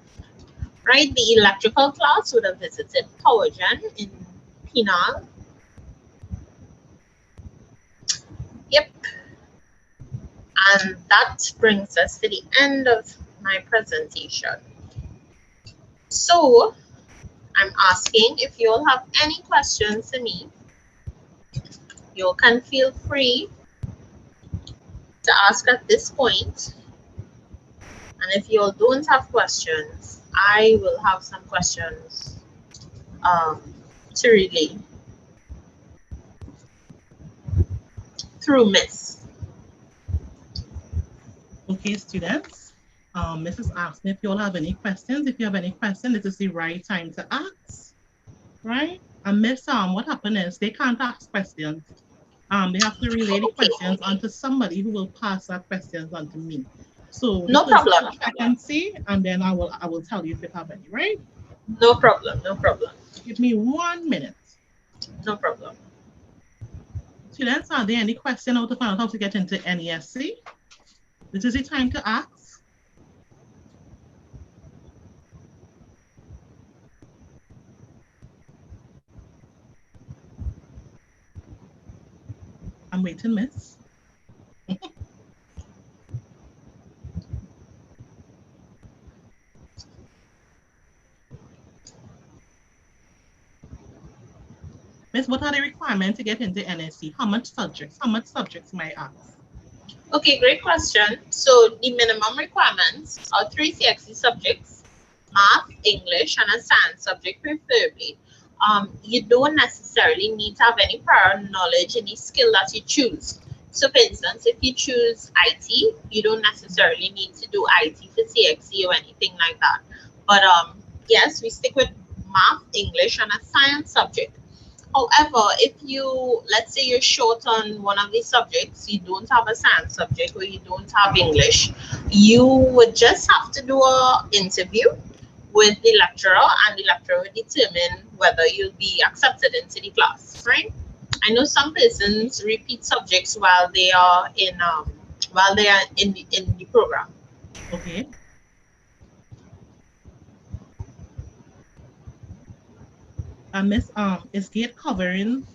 Right, the electrical class would have visited PowerGen in Penal. Yep. And that brings us to the end of my presentation. So I'm asking if you all have any questions to me. You can feel free to ask at this point. And if you all don't have questions, I will have some questions to relay through Miss. Okay, students. Mrs. asked me if you all have any questions. If you have any questions, this is the right time to ask, right? And Miss, what happened is they can't ask questions. They have to relay the questions onto somebody who will pass that questions on to me. So no problem. I can see, and then I will tell you if you have any, right? No problem, no problem. Give me 1 minute. No problem. Students, are there any questions how to find out how to get into NESC? This is the time to ask. I'm waiting, miss. Miss, what are the requirements to get into NSC? How much subjects? How much subjects may I ask? Okay, great question. So the minimum requirements are 3 CXC subjects, math, English, and a science subject preferably. You don't necessarily need to have any prior knowledge, any skill that you choose. So for instance, if you choose IT, you don't necessarily need to do IT for CXC or anything like that. But yes, we stick with math, English, and a science subject. However, if you, let's say you're short on one of these subjects, you don't have a science subject or you don't have English, you would just have to do an interview with the lecturer, and the lecturer will determine whether you'll be accepted into the class, right? I know some persons repeat subjects while they are in the program. Okay. And Miss, is GATE covering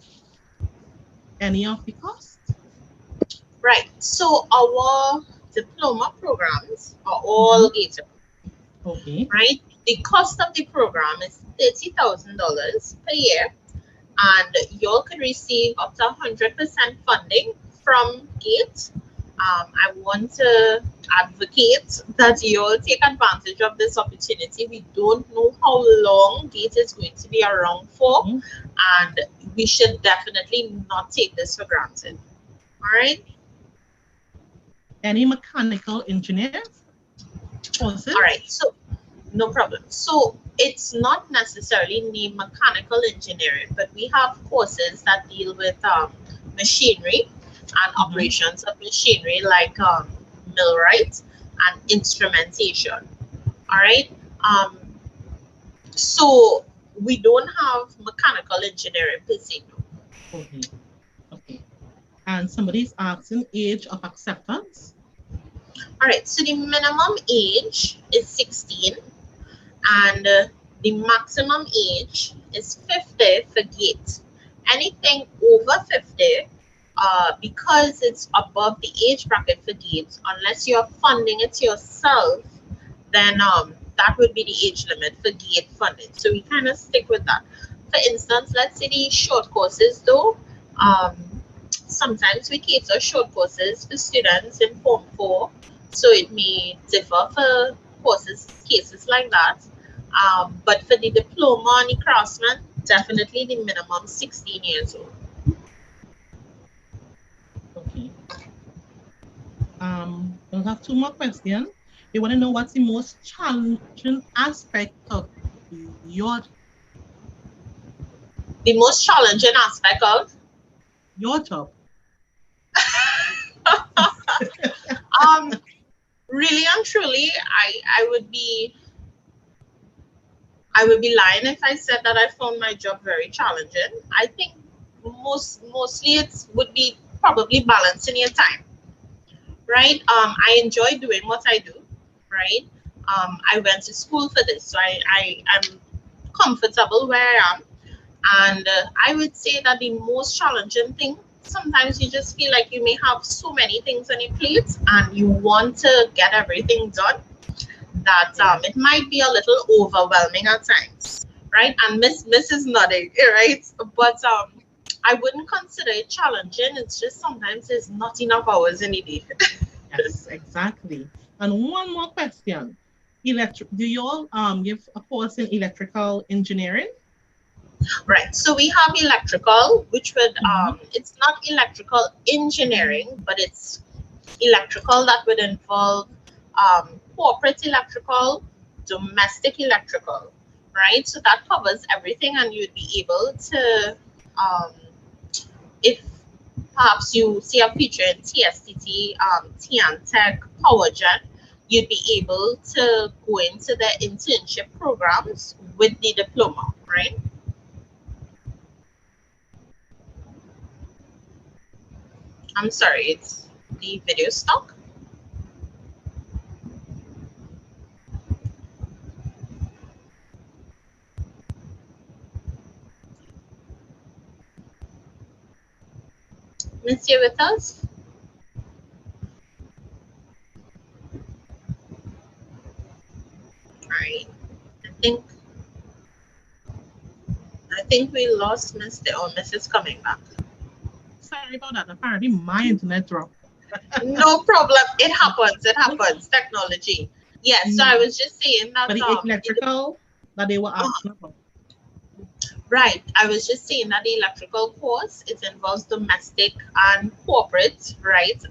any of the costs? Right. So our diploma programs are all GATE. Okay. Right. The cost of the program is $30,000 per year, and you all could receive up to 100% funding from GATE. I want to advocate that you all take advantage of this opportunity. We don't know how long GATE is going to be around for, and we should definitely not take this for granted. All right. Any mechanical engineers courses? All right. So no problem. So it's not necessarily named mechanical engineering, but we have courses that deal with machinery and operations of machinery, like millwright and instrumentation. All right. So we don't have mechanical engineering per se. Okay. Okay. And somebody's asking age of acceptance. All right. So the minimum age is 16, and the maximum age is 50 for GATE. Anything over 50, because it's above the age bracket for GATE, unless you're funding it yourself, then that would be the age limit for GATE funding. So we kind of stick with that. For instance, let's say the short courses though, sometimes we cater short courses for students in Form 4, so it may differ for cases like that. But for the diploma and the craftsman, definitely the minimum 16 years old. Okay. We'll have 2 more questions. They want to know what's the most challenging aspect of your job. The most challenging aspect of your job. Really and truly, I would be lying if I said that I found my job very challenging. I think mostly it would be probably balancing your time, right? I enjoy doing what I do, right? I went to school for this, so I'm comfortable where I am. And I would say that the most challenging thing, sometimes you just feel like you may have so many things on your plate and you want to get everything done, that it might be a little overwhelming at times, right? And Miss is nodding, right? But I wouldn't consider it challenging. It's just sometimes there's not enough hours in a day. Yes, exactly. And one more question. Do you all give a course in electrical engineering? Right. So we have electrical, which would it's not electrical engineering, but it's electrical that would involve corporate electrical, domestic electrical, right? So that covers everything, and you'd be able to, if perhaps you see a future in TSTT, TNTech, PowerGen, you'd be able to go into the internship programs with the diploma, right? I'm sorry, it's the video stock. Miss, you with us? All right. I think we lost Miss. Oh, Miss is coming back. Sorry about that. Apparently my internet dropped. No problem. It happens. It happens. Technology. Yes. So I was just saying that. But the electrical that they were asking about. Right. I was just saying that the electrical course, it involves domestic and corporate, right?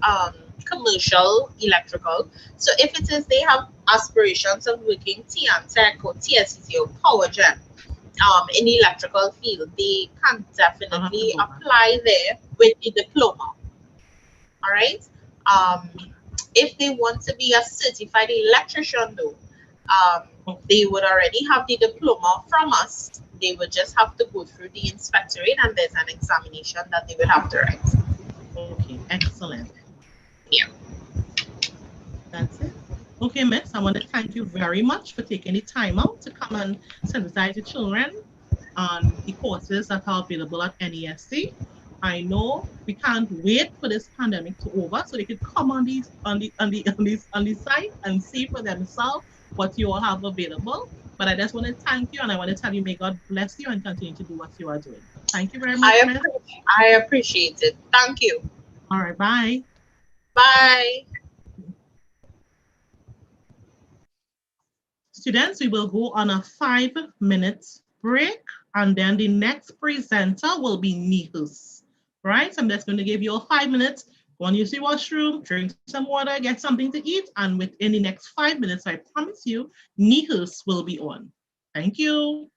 Commercial electrical. So if it is they have aspirations of working Tech or TSCC or PowerGen in the electrical field, they can definitely apply there with the diploma. All right. If they want to be a certified electrician though, they would already have the diploma from us. They would just have to go through the inspectorate and there's an examination that they would have to write. Okay, excellent. Yeah. That's it. Okay, Miss, I want to thank you very much for taking the time out to come and sensitize the children on the courses that are available at NESC. I know we can't wait for this pandemic to over so they could come on the site and see for themselves what you all have available. But I just want to thank you and I want to tell you, may God bless you and continue to do what you are doing. Thank you very much. I appreciate it. Thank you. All right, bye. Bye. Students, we will go on a 5-minute break and then the next presenter will be Nihus, right? I'm just going to give you all 5 minutes. Go and use the washroom, drink some water, get something to eat, and within the next 5 minutes, I promise you, Nihus will be on. Thank you.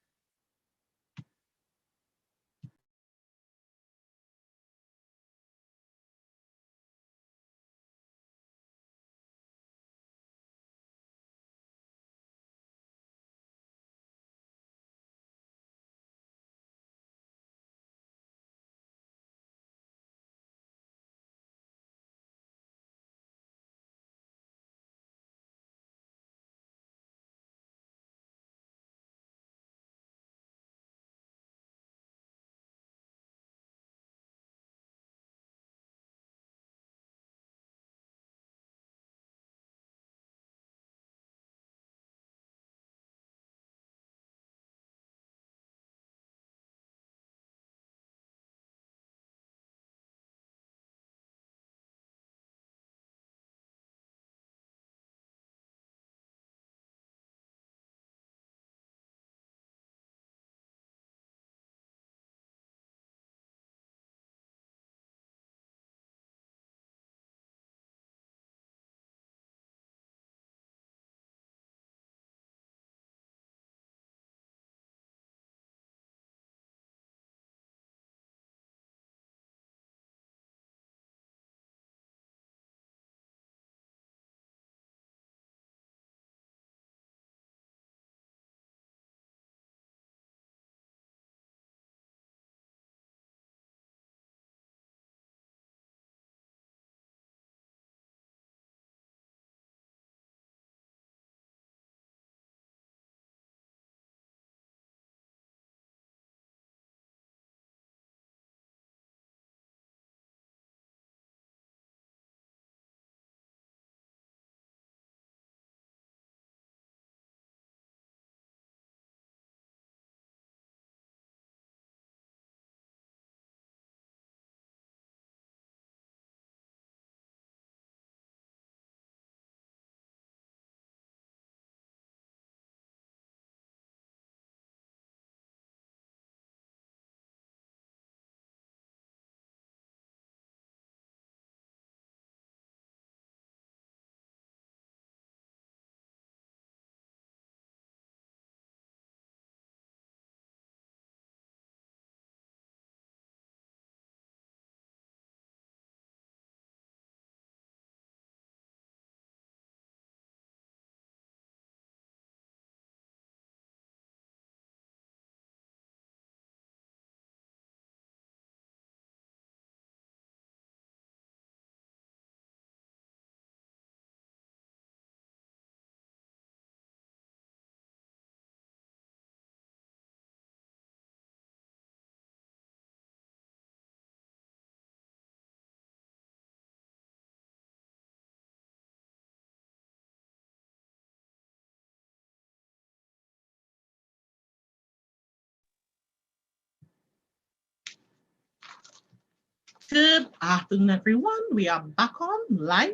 Good afternoon, everyone. We are back on live,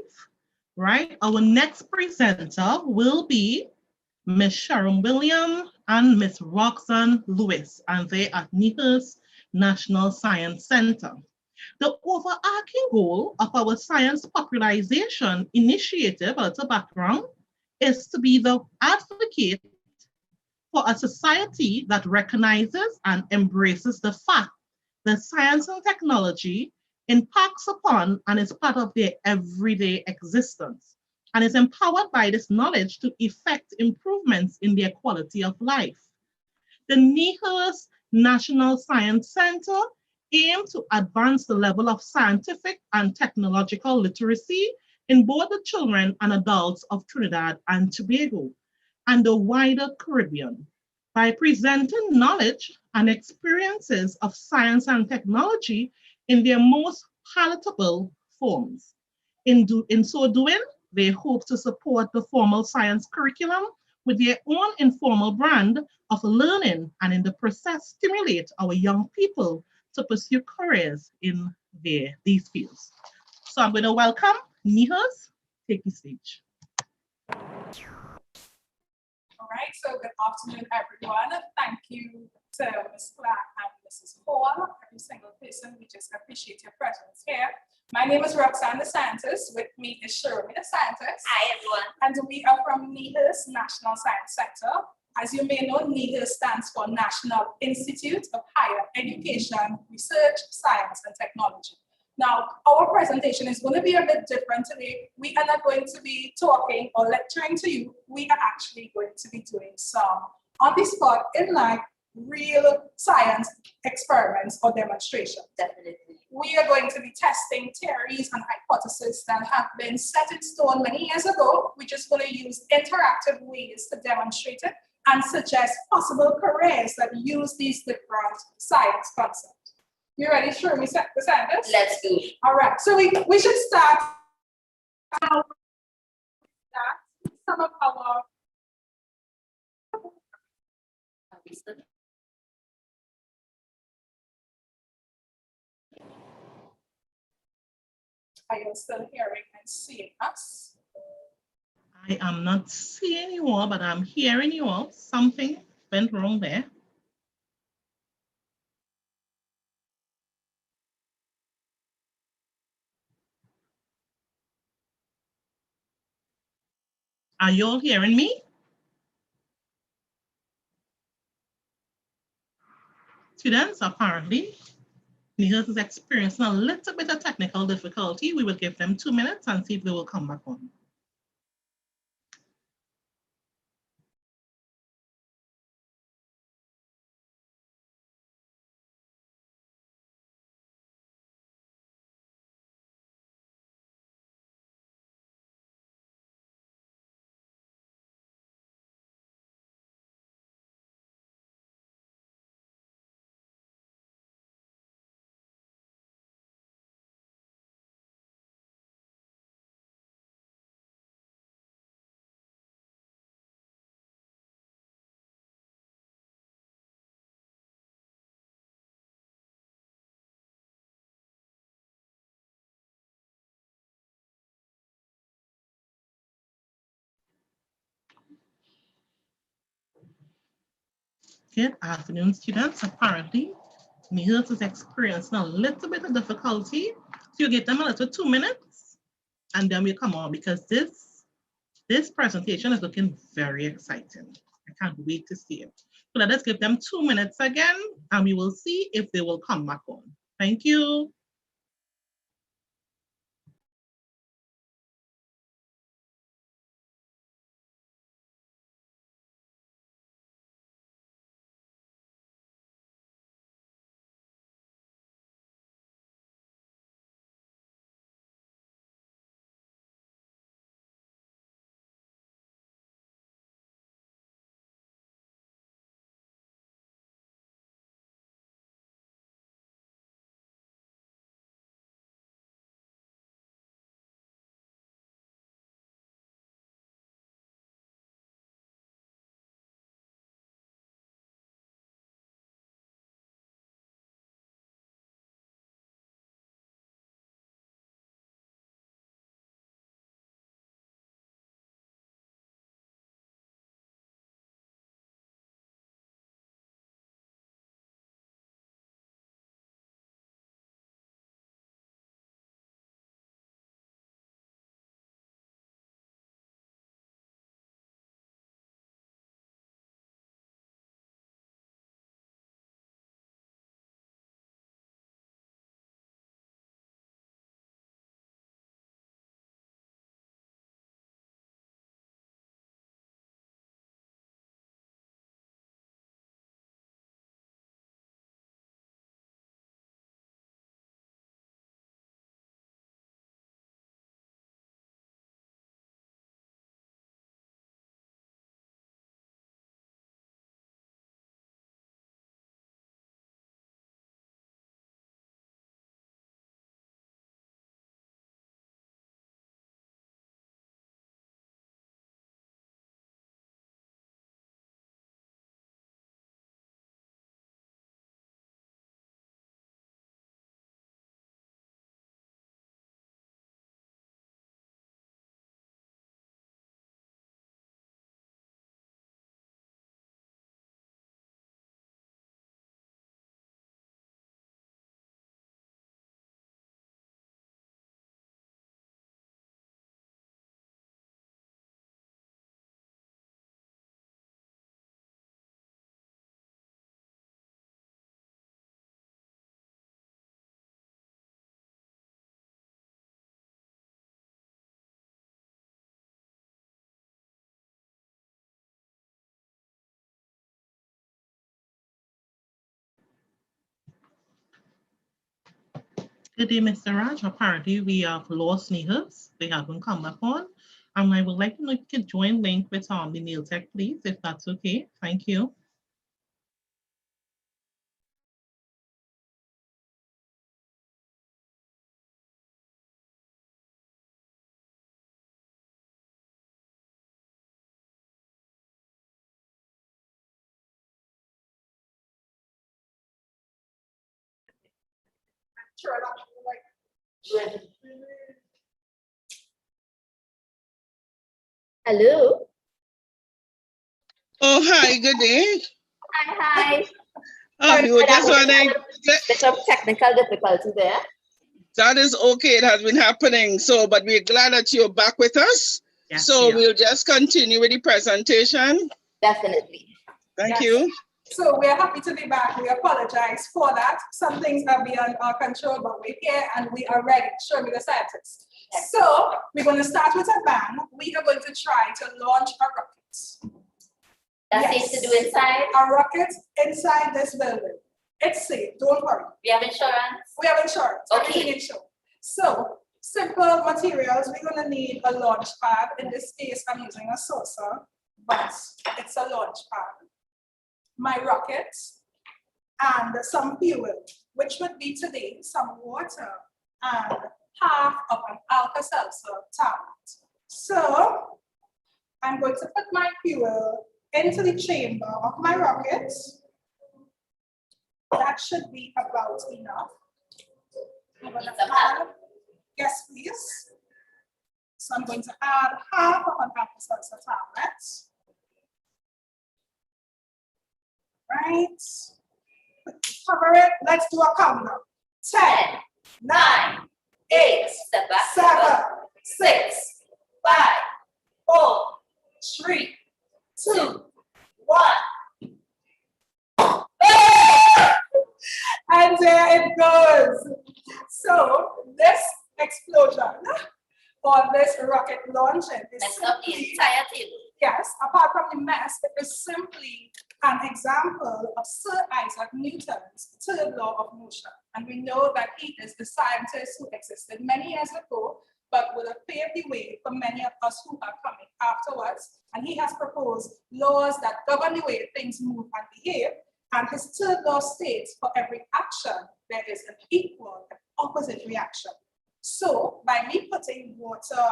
right? Our next presenter will be Miss Sharon William and Miss Roxanne Lewis, and they are at NIHS National Science Center. The overarching goal of our science popularization initiative, as a background, is to be the advocate for a society that recognizes and embraces the fact that science and technology impacts upon and is part of their everyday existence, and is empowered by this knowledge to effect improvements in their quality of life. The NIHS National Science Center aims to advance the level of scientific and technological literacy in both the children and adults of Trinidad and Tobago and the wider Caribbean by presenting knowledge and experiences of science and technology in their most palatable forms. In so doing, they hope to support the formal science curriculum with their own informal brand of learning, and in the process stimulate our young people to pursue careers in these fields. So I'm going to welcome NIHS. Take the stage. All right, so good afternoon, everyone. Thank you to Ms. Clark and Mrs. Hall, every single person. We just appreciate your presence here. My name is Roxanne the Scientist. With me is Shirley the Scientist. Hi, everyone. And we are from NIHS National Science Center. As you may know, NIHS stands for National Institute of Higher Education, Research, Science, and Technology. Now, our presentation is going to be a bit different today. We are not going to be talking or lecturing to you. We are actually going to be doing some on the spot, in like real science experiments or demonstrations. Definitely. We are going to be testing theories and hypotheses that have been set in stone many years ago. We're just going to use interactive ways to demonstrate it and suggest possible careers that use these different science concepts. You ready, Shirley, the scientist? Let's do it. All right, so we should start. Some of our Are you still hearing and seeing us? I am not seeing you all, but I'm hearing you all. Something went wrong there. Are you all hearing me? Students, apparently, NIHS is experiencing a little bit of technical difficulty. We will give them 2 minutes and see if they will come back on. Good afternoon, students. Apparently, NIHS is experiencing a little bit of difficulty. So you give them a little 2 minutes and then we come on, because this presentation is looking very exciting. I can't wait to see it. So let us give them 2 minutes again and we will see if they will come back on. Thank you. Good day, Mr. Raj. Apparently, we have lost Nehals. They haven't come back on. I would like to know if you could join link with the nail tech, please, if that's okay. Thank you. Hello. Oh, hi, good day. Hi. Oh, you were just wondering. Bit of technical difficulty there. That is okay. It has been happening. So, but we're glad that you're back with us. Yes, so yeah. We'll just continue with the presentation. Definitely. Thank Yes. you. So we're happy to be back. We apologize for that. Some things are beyond our control, but we're here and we are ready. Show me the scientists. So we're going to start with a bang. We are going to try to launch a rocket. That's safe to do inside? A rocket inside this building. It's safe, don't worry. We have insurance? We have insurance, Okay. everything insured. So, simple materials, we're gonna need a launch pad. In this case, I'm using a saucer, but it's a launch pad. My rocket, and some fuel, which would be today some water and half of an Alka-Seltzer tablet. So, I'm going to put my fuel into the chamber of my rocket. That should be about enough. I'm going to add, yes, please. So I'm going to add half of an Alka-Seltzer tablet. Right. Cover it. Let's do a countdown. 10, 9, 8, 7, 6, 5, 4, 3, 2, 1. And there it goes. So this explosion or this rocket launching is simply, entire table. yes, apart from the mess, it is simply an example of Sir Isaac Newton's third law of motion. And we know that he is the scientist who existed many years ago, but would have paved the way for many of us who are coming afterwards. And he has proposed laws that govern the way things move and behave. And his third law states for every action, there is an equal and opposite reaction. So by me putting water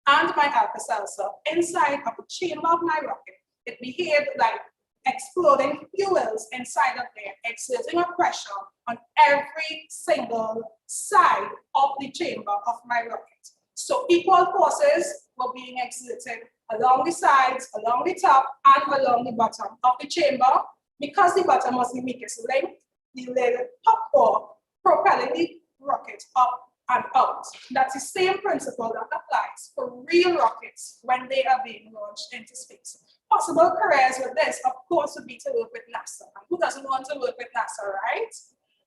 and my Alka-Seltzer inside of the chamber of my rocket, it behaved like exploding fuels inside of there, exerting a pressure on every single side of the chamber of my rocket. So equal forces were being exerted along the sides, along the top, and along the bottom of the chamber. Because the bottom was the weakest link, the lid popped off, propelling the rocket up and out. That's the same principle that applies for real rockets when they are being launched into space. Possible careers with this, of course, would be to work with NASA. And who doesn't want to work with NASA, right?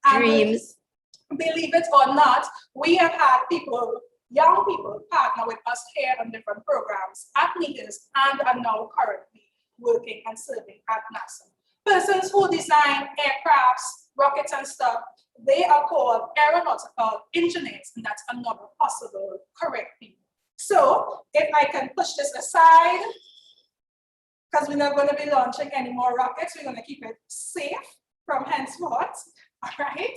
And Dreams. Believe it or not, we have had people, young people, partner with us here on different programs at NEHAS and are now currently working and serving at NASA. Persons who design aircrafts, rockets and stuff, they are called aeronautical engineers, and that's another possible career field. So if I can push this aside, because we're not going to be launching any more rockets, we're going to keep it safe from henceforth, all right?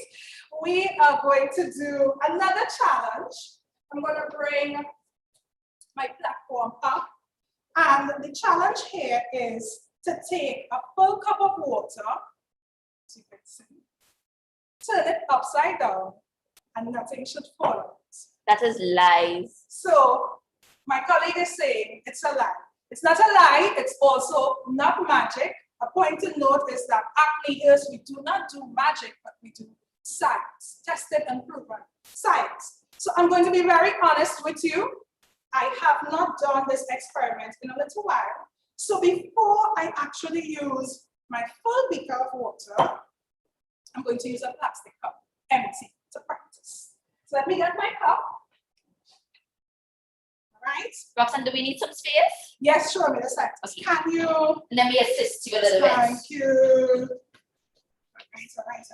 We are going to do another challenge. I'm going to bring my platform up, and the challenge here is to take a full cup of water, as you can see, turn it upside down, and nothing should fall out. That is lies. So my colleague is saying it's a lie. It's not a lie, it's also not magic. A point to note is that at NEHAS, we do not do magic, but we do science, tested and proven science. So I'm going to be very honest with you. I have not done this experiment in a little while. So before I actually use my full beaker of water, I'm going to use a plastic cup, empty, to practice. So let me get my cup. All right. Roxanne, do we need some space? Yes, sure, Ms. Santos. Can you? Let me assist you a little bit. Thank you. All right.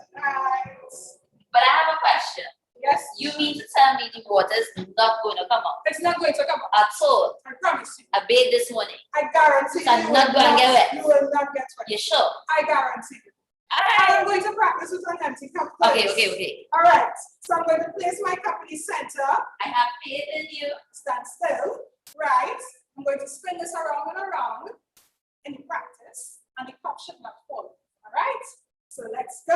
But I have a question. Yes. You mean to tell me the water is not going to come up? It's not going to come up. At all. I promise you. I bathed this morning. I guarantee So you. I'm not going to get wet. You will not get wet. You sure? I guarantee you. I'm going to practice with an empty cup. Okay, first. okay. All right. So I'm going to place my cup in the center. I have faith in you. Stand still. Right. I'm going to spin this around and around in practice, and the cup should not fall. All right. So let's go.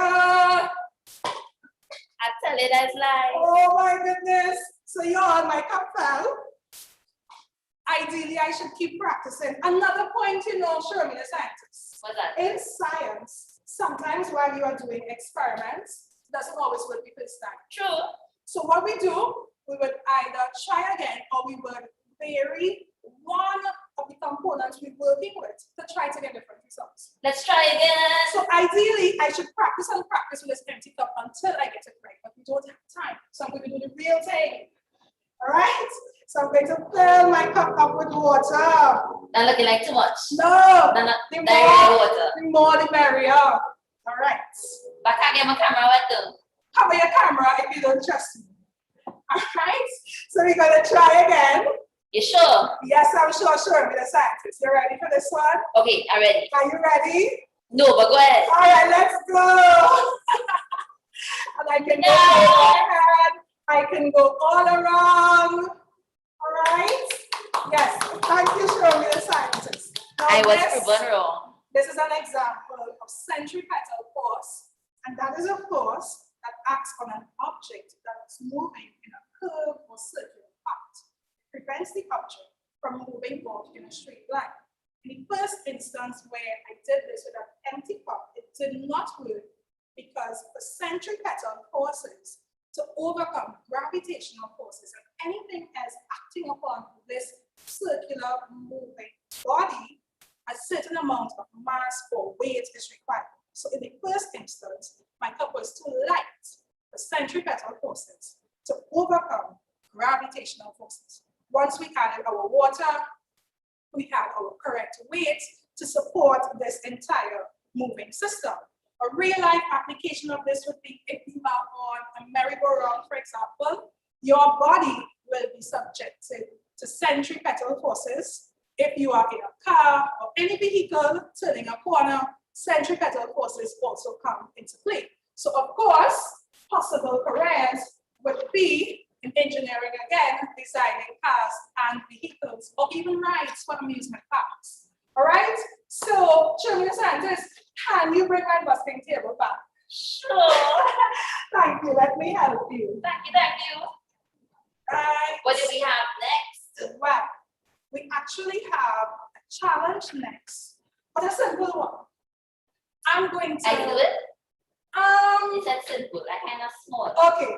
I tell you that's live. Oh my goodness. So y'all, my cup fell. Ideally, I should keep practicing. Another point, show me the scientists. What's that? In science, sometimes while you are doing experiments, it doesn't always work the first time. True. So what we do, we would either try again or we would vary one of the components we're working with to try to get different results. Let's try again. So ideally, I should practice and practice with this empty cup until I get it right, but we don't have time. So I'm going to do the real thing. All right? So I'm going to fill my cup up with water. Not looking like too much. No. The water. The more the merrier. All right. But I can't get my camera wet though. Cover your camera if you don't trust me. All right. So we're going to try again. You sure? Yes, I'm sure. Show me the scientist. You ready for this one? Okay, I'm ready. Are you ready? No, but go ahead. All right, let's go. And I can go ahead. I can go all around. All right. Yes. Thank you, show me the scientist. Now I was proven wrong. This is an example of centripetal force, and that is a force that acts on an object that is moving in a curved or circular path. It prevents the object from moving forward in a straight line. In the first instance where I did this with an empty cup, it did not work because the centripetal forces to overcome gravitational forces and anything else acting upon this circular moving body, a certain amount of mass or weight is required. So in the first instance, my cup was too light for centripetal forces to overcome gravitational forces. Once we added our water, we had our correct weight to support this entire moving system. A real life application of this would be if you are on a merry-go-round, for example, your body will be subjected to centripetal forces. If you are in a car or any vehicle turning a corner, centripetal forces also come into play. So of course, possible careers would be in engineering again, designing cars and vehicles, or even rides for amusement parks. All right? So, show me the scientist. Can you bring my busking table back? Sure. Thank you. Let me help you. Thank you. Right. What do we have next? Well, we actually have a challenge next, but a simple one. I'm going to. I can do it? You said simple, I kind of small. Okay.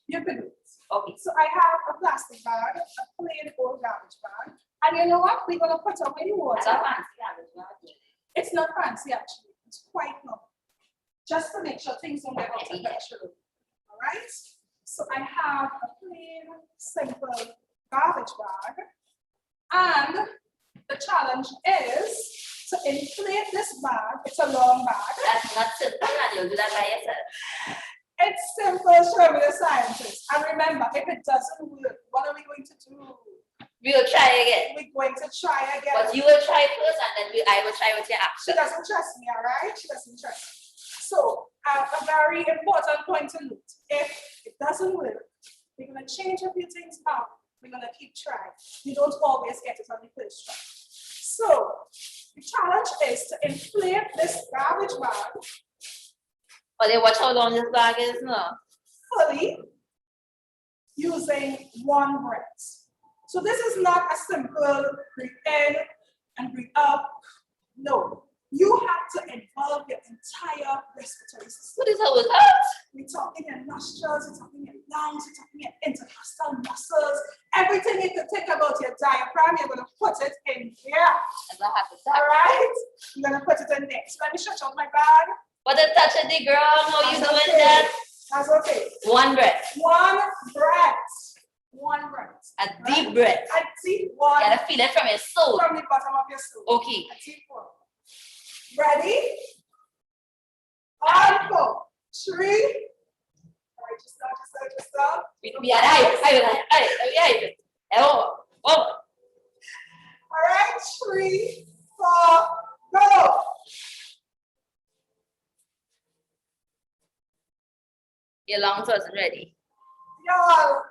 You can do it. Okay. So I have a plastic bag, a plain old garbage bag, and you know what? We're gonna put away the water. I got fancy garbage bag. It's not fancy actually. It's quite normal. Just to make sure things don't get out of control. All right. So I have a plain, simple garbage bag, and the challenge is to inflate this bag. It's a long bag. That's not simple, and you'll do that by yourself. It's simple, show me the scientist. And remember, if it doesn't work, what are we going to do? We'll try again. We're going to try again. But you will try first, and then I will try with your She action. doesn't trust me, all right? She doesn't trust me. So, a very important point to note. If it doesn't work, we're going to change a few things out. We're going to keep trying. You don't always get it on the first try. So, the challenge is to inflate this garbage bag. But they watch how long this bag is, no? Fully, using one breath. So this is not a simple breathe in and breathe up. No, you have to involve your entire respiratory system. What is that with that? We're talking your nostrils, we're talking your lungs, we're talking your intercostal muscles. Everything you can think about your diaphragm, you're going to put it in here. All right? You're going to put it in there. So let me stretch out my bag. What a touch of the ground, how you doing that? That's okay. One breath. One breath. One breath. A deep breath. A deep one. You gotta feel it from your soul. From the bottom of your soul. Okay. A deep one. Ready? On 4, 3. Register. Oh. All right, 3, 4, go. Your lungs wasn't ready. Y'all,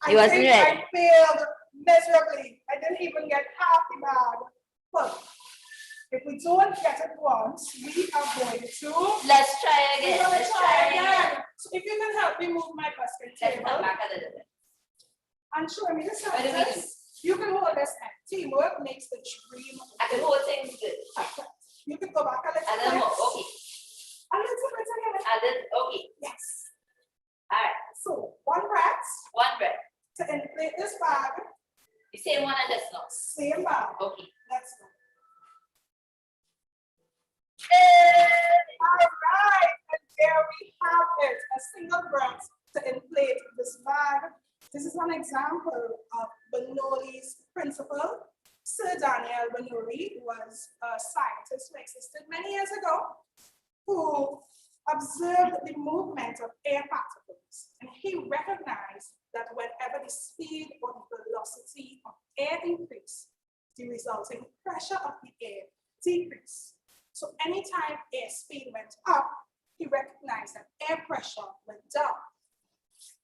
He wasn't think ready. I failed miserably. I didn't even get half the bag. But if we don't get it once, we are going to. Let's try again. We're gonna Let's try try again. again. So if you can help me move my basket Let's table. come back a little bit. And show me the What do we do? sizes. You can hold this end. Teamwork makes the dream. I can hold things good. You can go back a little A little bit. more. Okay. A little bit again. A little. Okay. Yes. All right. So 1 breath. 1 breath. To inflate this bag. The same one and just now. Same bag. Okay. Let's go. All right, and there we have it. A single breath to inflate this bag. This is an example of Bernoulli's principle. Sir Daniel Bernoulli was a scientist who existed many years ago, who observed the movement of air particles. And he recognized that whenever the speed or the velocity of air increased, the resulting pressure of the air decreased. So anytime air speed went up, he recognized that air pressure went down.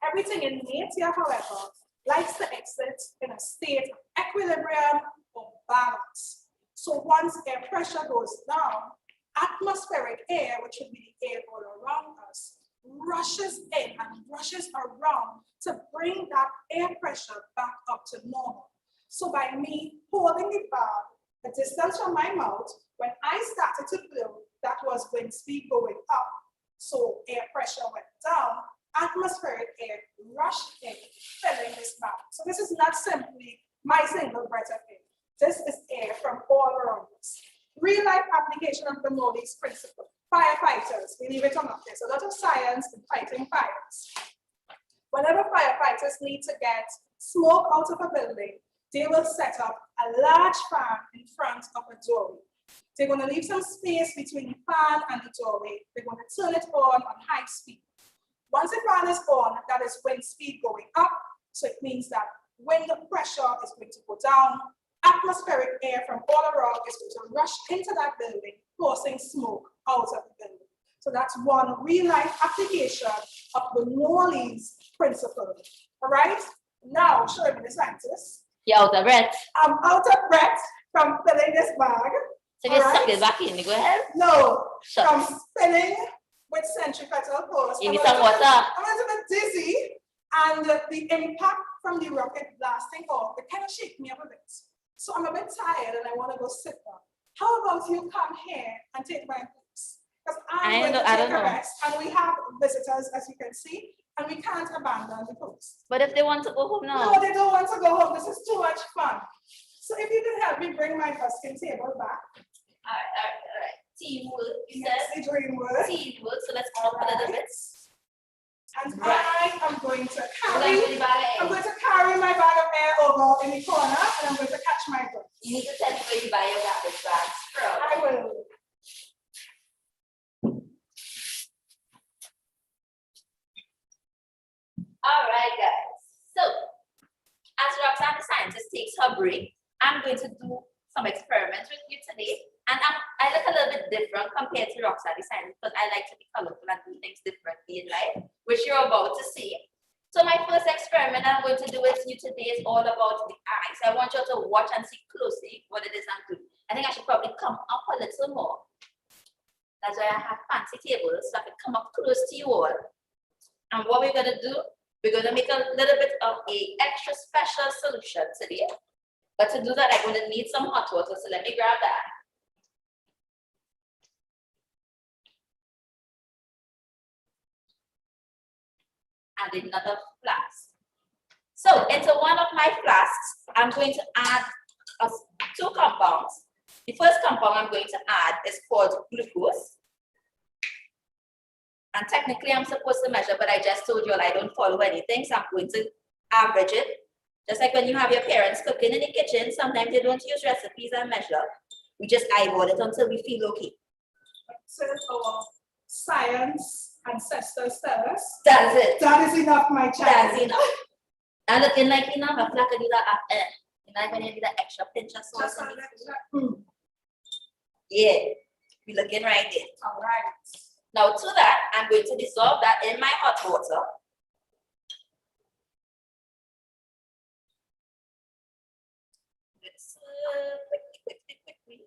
Everything in nature, however, likes to exist in a state of equilibrium or balance. So once air pressure goes down, atmospheric air, which would be the air all around us, rushes in and rushes around to bring that air pressure back up to normal. So by me holding the bag a distance from my mouth, when I started to blow, that was wind speed going up. So air pressure went down, atmospheric air rushed in, filling this bag. So this is not simply my single breath of air. This is air from all around us. Real life application of Bernoulli's principle. Firefighters, we leave it on up. There's a lot of science in fighting fires. Whenever firefighters need to get smoke out of a building, they will set up a large fan in front of a doorway. They're going to leave some space between the fan and the doorway. They're going to turn it on high speed. Once the fan is on, that is wind speed going up. So it means that wind pressure is going to go down. Atmospheric air from all around is going to rush into that building, forcing smoke out of the building. So that's one real life application of Bernoulli's principle. All right? Now, show me the scientist. You're out of breath. I'm out of breath from filling this bag. So you suck it back in, go ahead. No, Shucks. from spinning with centripetal force. Give me some water. I'm a little bit dizzy, and the impact from the rocket blasting off, it kind of shake me up a bit. So I'm a bit tired and I want to go sit down. How about you come here and take my place? Because I'm going to take a rest, and we have visitors, as you can see, and we can't abandon the post. But if they want to go home now? No, they don't want to go home. This is too much fun. So if you can help me bring my busking table back. All right. Teamwork, you Yes, said? the dream work. Teamwork, so let's come up a little bit. And Right. I am going to We're going to I'm going to carry my bag of air over in the corner, and I'm going to catch my breath. You need to tell me where you buy your garbage bags from. I will. All right, guys. So, as Roxanne, the scientist, takes her break, I'm going to do some experiments with you today. And I look a little bit different compared to Roxanne, the scientist, because I like to be colorful and do things differently in life, which you're about to see. So my first experiment I'm going to do with you today is all about the eyes. I want you to watch and see closely what it is I'm doing. I think I should probably come up a little more. That's why I have fancy tables, so I can come up close to you all. And what we're going to do, we're going to make a little bit of an extra special solution today. But to do that, I'm going to need some hot water, so let me grab that. And another flask. So into one of my flasks, I'm going to add two compounds. The first compound I'm going to add is called glucose. And technically I'm supposed to measure, but I just told you all I don't follow anything, so I'm going to average it. Just like when you have your parents cooking in the kitchen, sometimes they don't use recipes and measure. We just eyeball it until we feel okay. So our science ancestors tell us. That's it. That is enough, my child. That's enough. And looking like, you know, my flack do that you know, when you do that extra pinch of sauce. Yeah, we're looking right there. All right. Now to that, I'm going to dissolve that in my hot water. Let's quickly.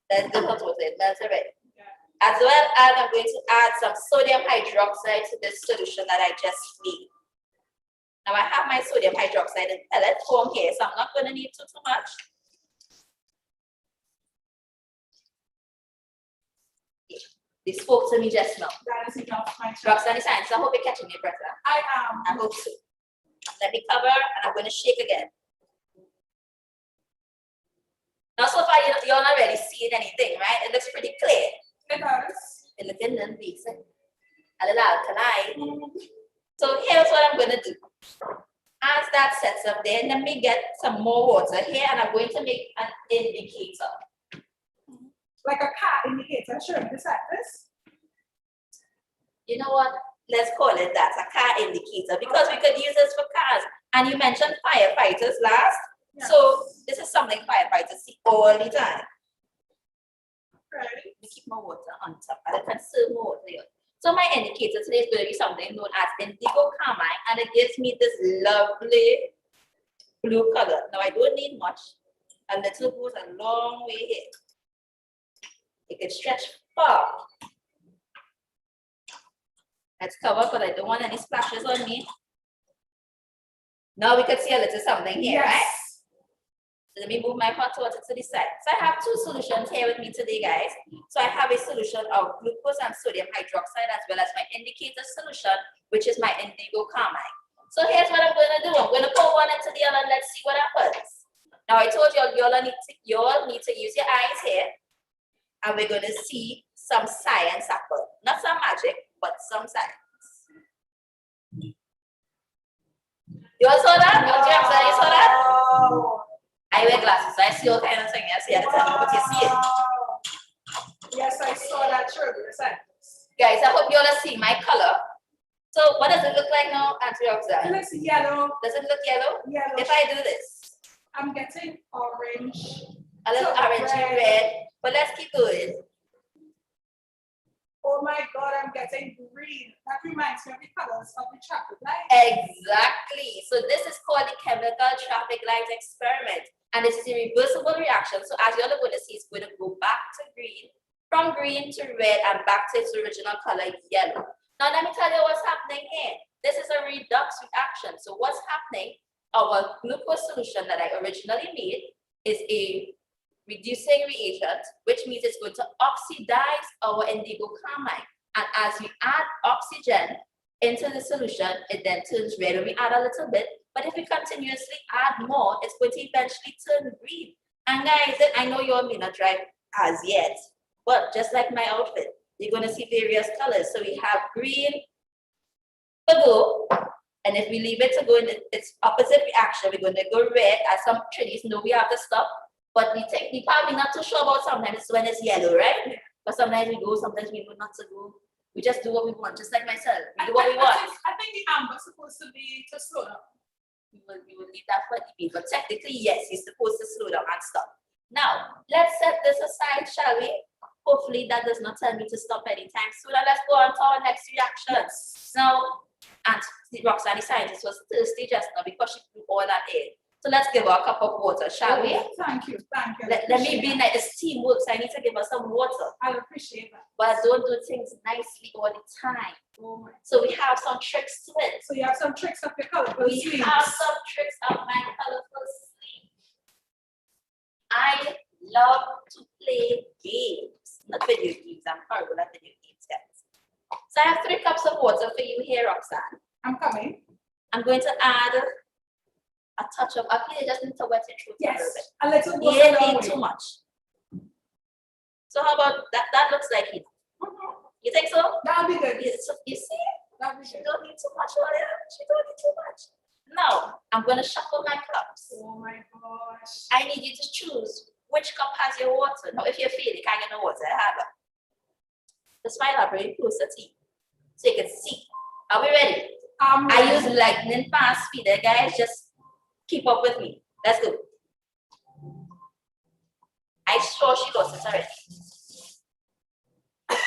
That's the hot water, it melts already. As well as I'm going to add some sodium hydroxide to this solution that I just made. Now I have my sodium hydroxide in pellet form here, so I'm not going to need too much. They spoke to me just now. That is enough, my child. Roxanne Science, I hope you're catching me, brother. I am. I hope so. Let me cover, and I'm going to shake again. Now, so far, you're not really seeing anything, right? It looks pretty clear. It does. It looks a little alkaline. So here's what I'm going to do. As that sets up there, let me get some more water here, and I'm going to make an indicator. Like a car indicator, showing this at this. You know what? Let's call it that, a car indicator, because we could use this for cars. And you mentioned firefighters last. Yes. So this is something firefighters see all the time. Right. Let me keep my water on top. I can conserve more water here. So my indicator today is going to be something known as indigo carmine, and it gives me this lovely blue color. Now I don't need much. A little goes a long way here. It can stretch far. Let's cover because I don't want any splashes on me. Now we can see a little something here, yes. Right? So let me move my hot water to the side. So I have two solutions here with me today, guys. So I have a solution of glucose and sodium hydroxide, as well as my indicator solution, which is my indigo carmine. So here's what I'm going to do. I'm going to pour one into the other and let's see what happens. Now I told you all need to use your eyes here. And we're going to see some science happen. Not some magic, but some science. You all saw that? No, James, you saw that? I wear glasses, so I see all kinds of things. I see at the time, but you see it. Yes, I saw that true. Guys, I hope you all are seeing my color. So what does it look like now, antioxidant? It looks yellow. Does it look yellow? Yellow. If I do this. I'm getting orange. A little orangey red. But let's keep going. Oh my God, I'm getting green. That reminds me of the colors of the traffic light. Exactly. So this is called the chemical traffic light experiment. And this is a reversible reaction. So as you're going to see, it's going to go back to green, from green to red, and back to its original color, yellow. Now let me tell you what's happening here. This is a redox reaction. So what's happening? Our glucose solution that I originally made is a reducing reagent, which means it's going to oxidize our indigo carmine. And as we add oxygen into the solution, it then turns red. And we add a little bit, but if we continuously add more, it's going to eventually turn green. And guys, I know you all may not drive as yet, but just like my outfit, you're going to see various colors. So we have green to go, and if we leave it to go in its opposite reaction, we're going to go red. As some Trinis know, we have to stop. But we probably not too sure about sometimes when it's yellow, right? But sometimes we go, sometimes we know not to go. We just do what we want, just like myself. We do what we want. I think the amber is supposed to be to slow down. We will leave that for the but technically, yes, you're supposed to slow down and stop. Now, let's set this aside, shall we? Hopefully that does not tell me to stop anytime soon. And let's go on to our next reaction. Now, and Roxanne, the scientist, was thirsty just now because she threw all that in. So let's give her a cup of water, shall we? Thank you, thank you. Let me be like this teamwork, so I need to give her some water. I appreciate that. But I don't do things nicely all the time. Oh my. So we have some tricks to it. So you have some tricks up your colorful sleeves. We have some tricks up my colorful sleeve. I love to play games, not video games. I'm horrible at video games, guys. So I have 3 cups of water for you here, Roxanne. I'm coming. I'm going to add a touch of, okay, you just need to wet it through a little bit. You don't need too much. So how about that? That looks like it. You think so? That'll be good. You see? That'll be She good. don't need too much oil. She don't need too much. Now, I'm going to shuffle my cups. Oh my gosh. I need you to choose which cup has your water. Now, if you're feeling, you can't get no water. I have it. That's why I bring closer to you, so you can see. Are we ready? I use lightning fast feeder, guys. Just keep up with me. Let's go. I sure she lost it already.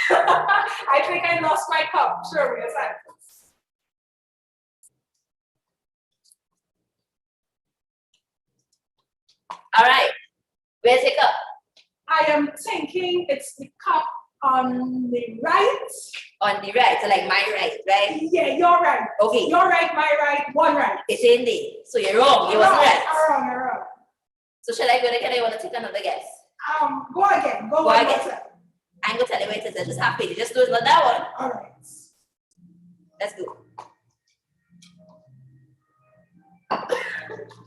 I think I lost my cup. Sure, yes, All right. Where's the cup? I am thinking it's the cup on the right. On the right, so like my right, right? Yeah, you're right. Okay. You're right, my right, one right. It's in there. So you're wrong. You wasn't right. I'm wrong. So shall I go again? I want to take another guess. Go again. Go again. again. I'm gonna tell you where it is. Just happy. Just do it on that one. All right. Let's go.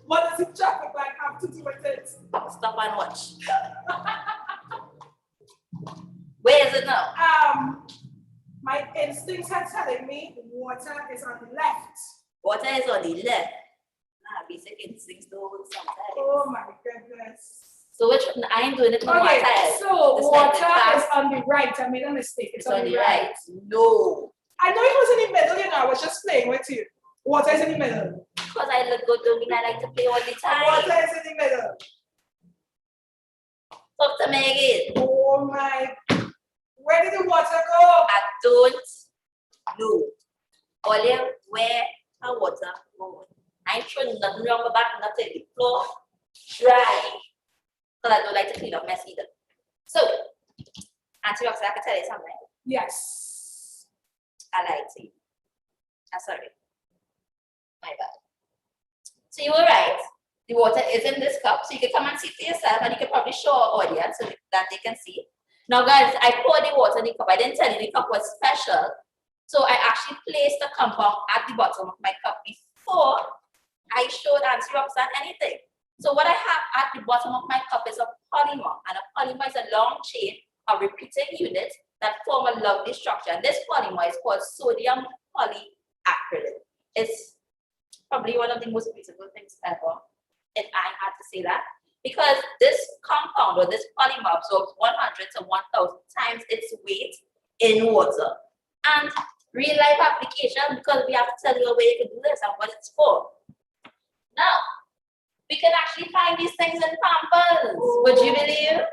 What does the traffic light have to do with it? Stop and watch. Where is it now? My instincts are telling me water is on the left. Water is on the left. Basic instincts though sometimes. Oh my goodness. So which one? I ain't doing it on Okay, one side. so This water side is on the right. I made a mistake. It's on the right. No. I know it was in the middle, you know. I was just playing with you. Water is in the middle. Because I look good, don't mean I like to play all the time. Water is in the middle. Talk to me again. Oh my. Where did the water go? I don't know. Only where the water goes. I ain't sure nothing wrong with that, nothing. The floor dry. Because I don't like to clean up mess either. So, Auntie Roxy, I can tell you something. Yes. I lied to you. I'm sorry. My bad. So you were right. The water is in this cup, so you can come and see for yourself, and you can probably show our audience so that they can see. Now, guys, I poured the water in the cup. I didn't tell you the cup was special. So I actually placed the compound at the bottom of my cup before I showed Auntie Roxanne anything. So what I have at the bottom of my cup is a polymer, and a polymer is a long chain of repeating units that form a lovely structure. And this polymer is called sodium polyacrylic. It's probably one of the most beautiful things ever, if I had to say that, because this compound or this polymer absorbs 100 to 1,000 times its weight in water. And real life application, because we have to tell you where you can do this and what it's for. Now, we can actually find these things in Pampers. Would you believe?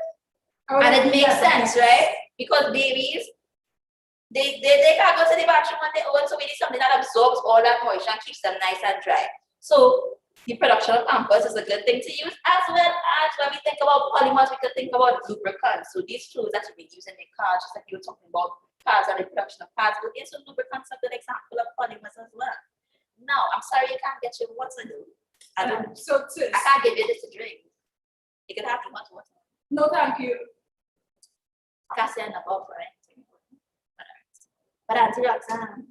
And it makes sense, right? Because babies, they can't go to the bathroom on their own, so we need something that absorbs all that moisture and keeps them nice and dry. So the production of Pampers is a good thing to use, as well as when we think about polymers, we can think about lubricants. So these fluids that we use in the car, just like you were talking about cars and the production of cars, but yes, so lubricants are a good example of polymers as well. Now, I'm sorry you can't get your water though. I can't give you this to drink. You can have too much water. No, thank you. Can't say enough of right? But Auntie Roxanne.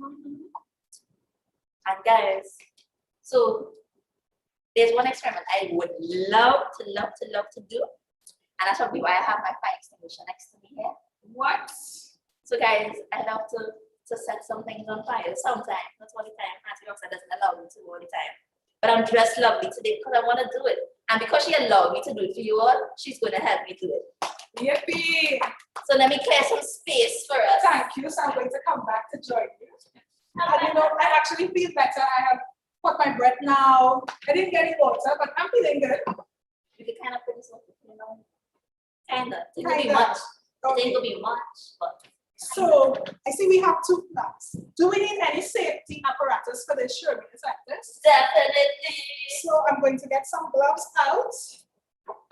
And guys, so there's one experiment I would love to do. And that's probably why I have my fire extinguisher next to me here. What? So guys, I love to set some things on fire sometimes, not all the time. Auntie Roxanne doesn't allow me to all the time. But I'm dressed lovely today because I want to do it. And because she allowed me to do it for you all, she's going to help me do it. Yippee! So let me clear some space for us. Thank you. So I'm going to come back to join you. And you know, I actually feel better. I have caught my breath now. I didn't get any water, but I'm feeling good. You can kind of put this on, you know. Kinda. It could be much. It ain't gonna be much, but. So I see we have two flags. Do we need any safety apparatus for this service like this? Definitely. So I'm going to get some gloves out.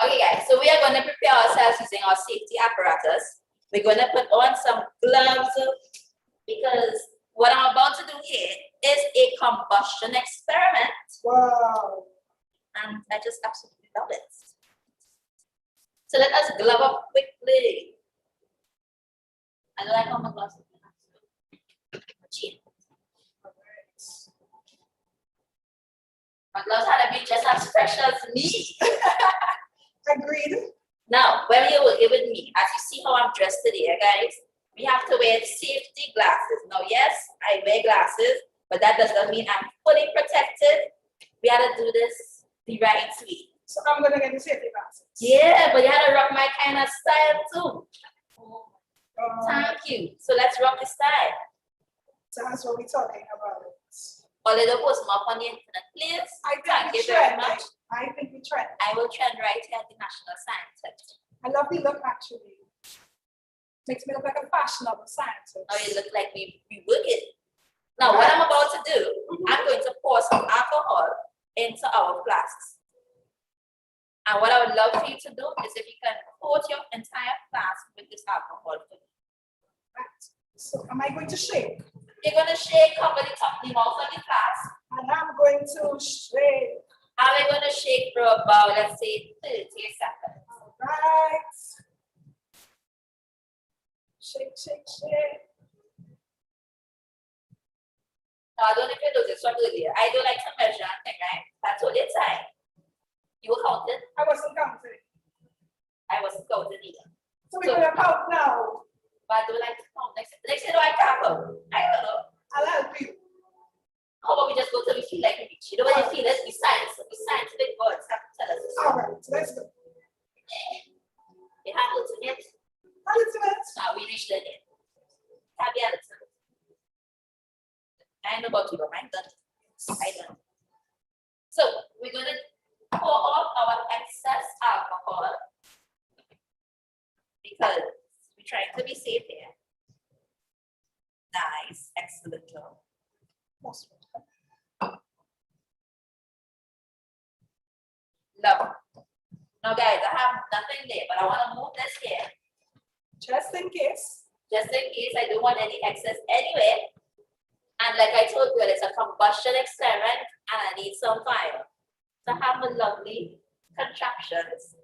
Okay guys, so we are going to prepare ourselves using our safety apparatus. We're going to put on some gloves because what I'm about to do here is a combustion experiment. Wow. And I just absolutely love it. So let us glove up quickly. I don't like how my gloves are. My gloves had to be just as fresh as me. Agreed. Now, when you're working with me, as you see how I'm dressed today, guys, we have to wear safety glasses. Now, yes, I wear glasses, but that does not mean I'm fully protected. We had to do this the right way. So I'm gonna get the safety glasses. Yeah, but you had to rock my kind of style too. Thank you. So let's rock this time. That's what we're talking about. Or little post more on the internet, please. Thank you very much. I think we trend. I will trend right here at the National Science Center. I love the look actually. Makes me look like a fashionable scientist. Oh, you look like we work it. Now, what I'm about to do, I'm going to pour some alcohol into our flasks. And what I would love for you to do is if you can coat your entire flask with this alcohol. Right. So am I going to shake? You're going to shake, cover the top, the mouth of the flask. And I'm going to shake. And we're going to shake for about, let's say, 30 seconds. All right. Shake, shake, shake. Now, I don't know if you noticed from earlier. I don't like to measure anything, right? That's all the time. You were counting? I wasn't counting. I wasn't counting either. So we're going to count now. But I don't like to count. Next thing I can't count. I don't know. I'll help you. How about we just go till we feel like we reach? You know when you feel it, we scientific words have to tell us. All right, let's go. You have ultimate. Ultimate. Now we reached the end. Have the ultimate. I know about you, but mine done. I done. So we're going to pour off our excess alcohol because we're trying to be safe here. Nice, excellent job. Love. Now guys, I have nothing there, but I want to move this here. Just in case. Just in case, I don't want any excess anyway. And like I told you, it's a combustion experiment and I need some fire. To have a lovely contraptions.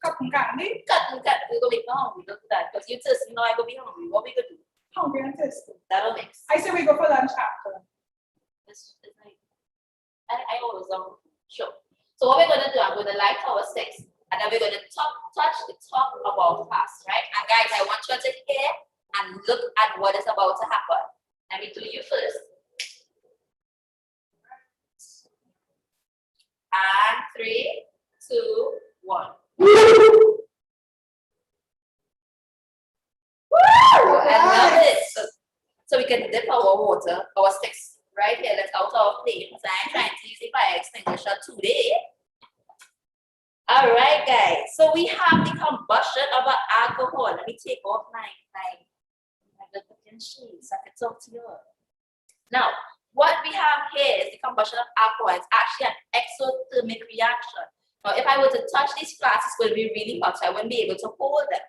Cotton candy? Cotton candy. We're going to make me hungry. Look at that. Because you thirsty, now I go be hungry. What we going to do? Hungry and thirsty. That'll mix. I say we go for lunch after. I always sure. So what we're going to do, I'm going to light our sticks. And then we're going to touch the top of our flask, right? And guys, I want you to hear and look at what is about to happen. Let me do you first. And 3, 2, 1. Woo! I love it. So we can dip our water, our sticks right here. Let's out our flame. So I'm trying to use the fire extinguisher today. All right, guys. So we have the combustion of our alcohol. Let me take off my shades. I can talk to you. Now, what we have here is the combustion of alcohol. It's actually an exothermic reaction. Now, if I were to touch these flasks, it's going to be really hot, so I wouldn't be able to hold them.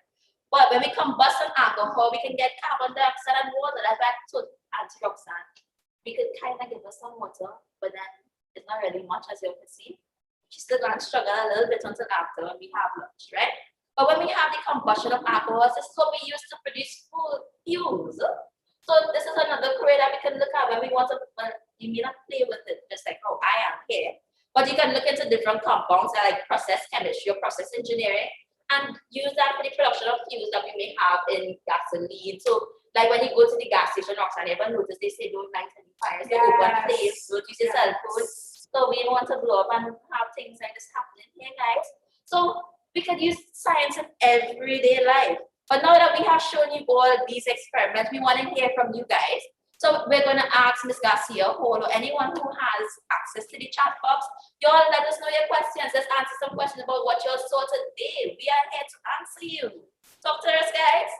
But when we combust an alcohol, we can get carbon dioxide and water. That's back to antioxidant. We could kind of give us some water, but then it's not really much, as you can see. She's still going to struggle a little bit until after when we have lunch, right? But when we have the combustion of alcohols, this is what we use to produce fuels. So this is another career that we can look at when we want to, you may not play with it, just like how I am here. But you can look into different compounds that like process chemistry or process engineering and use that for the production of fuels that we may have in gasoline. So like when you go to the gas station, Roxanne, ever notice they say don't light any fires, don't open flames, don't use your cell phone. So we want to blow up and have things like this happening here, guys. So we can use science in everyday life. But now that we have shown you all these experiments, we want to hear from you guys. So we're going to ask Ms. Garcia Hall or anyone who has access to the chat box. You all let us know your questions. Let's answer some questions about what you saw today. We are here to answer you. Talk to us, guys.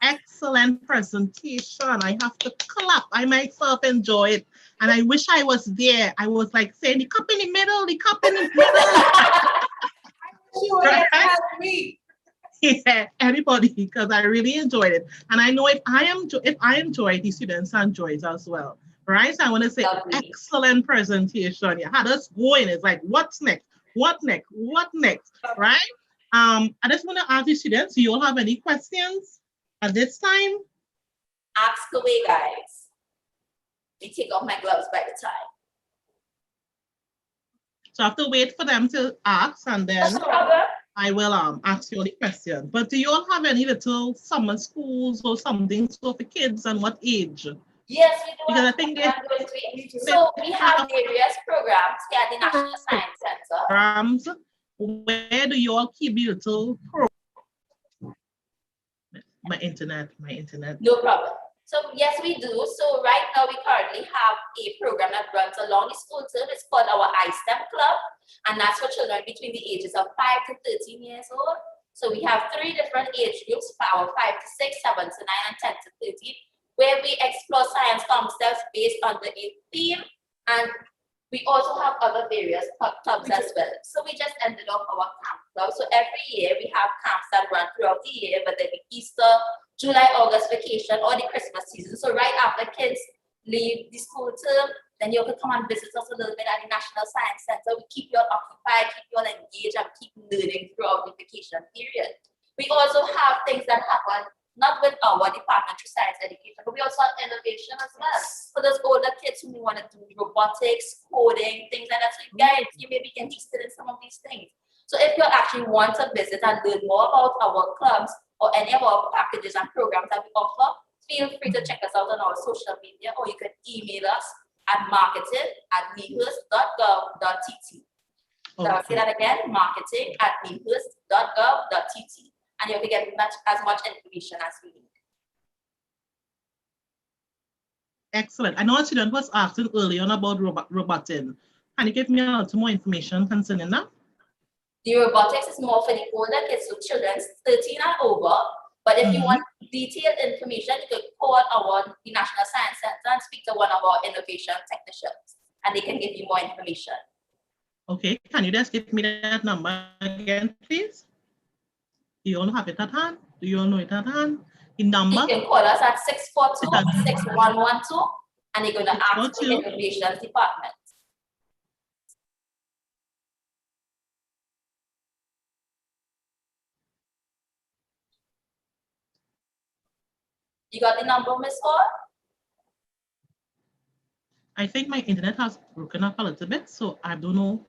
Excellent presentation. I have to clap. I myself enjoy it. And I wish I was there. I was like saying the cup in the middle, the cup in the middle. Me. Yeah, everybody, because I really enjoyed it. And I know if I enjoy it, the students enjoy it as well. Right? So I want to say excellent presentation. You had us going. It's like, what's next? What next? What next? Right? I just want to ask the students, do you all have any questions at this time? Ask away, guys. Let me take off my gloves by the time. So I have to wait for them to ask and then I will ask you all the questions. But do you all have any little summer schools or something for kids and what age? Yes, we do. Because I think so we have various programs here at the National Science Center. Programs. Where do you all keep your little programs? My internet. No problem. So yes, we do. So right now we currently have a program that runs along the school term. It's called our iSTEM Club, and that's for children between the ages of 5 to 13 years old. So we have 3 different age groups: 5 to 6, 7 to 9, and 10 to 13, where we explore science concepts based on the theme, and we also have other various clubs as well. So we just ended off our camp club. So every year we have camps that run throughout the year, whether it be Easter, July, August vacation, or the Christmas season. So right after kids leave the school term, then you can come and visit us a little bit at the National Science Center. We keep you all occupied, keep you all engaged, and keep learning throughout the vacation period. We also have things that happen not with our department of science education, but we also have innovation as well. For those older kids who want to do robotics, coding, things like that. So guys, you may be interested in some of these things. So if you actually want to visit and learn more about our clubs or any of our packages and programs that we offer, feel free to check us out on our social media, or you can email us at marketing@nehus.gov.tt. So I'll say that again, marketing@nehus.gov.tt. And you can get as much information as we need. Excellent. I know a student was asking earlier on about roboting. Can you give me some more information concerning that? The robotics is more for the older kids, so children 13 and over. But if you want detailed information, you can call the National Science Center and speak to one of our innovation technicians, and they can give you more information. Okay, can you just give me that number again, please? Do you all have it at hand? Do you all know it at hand? The number? You can call us at 642-6112, and you're going to ask the innovation department. You got the number, Ms. Hall? I think my internet has broken up a little bit, so I don't know.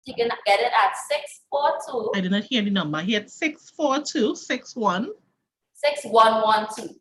You can get it at 642. I did not hear the number. I heard 642-61. 6112.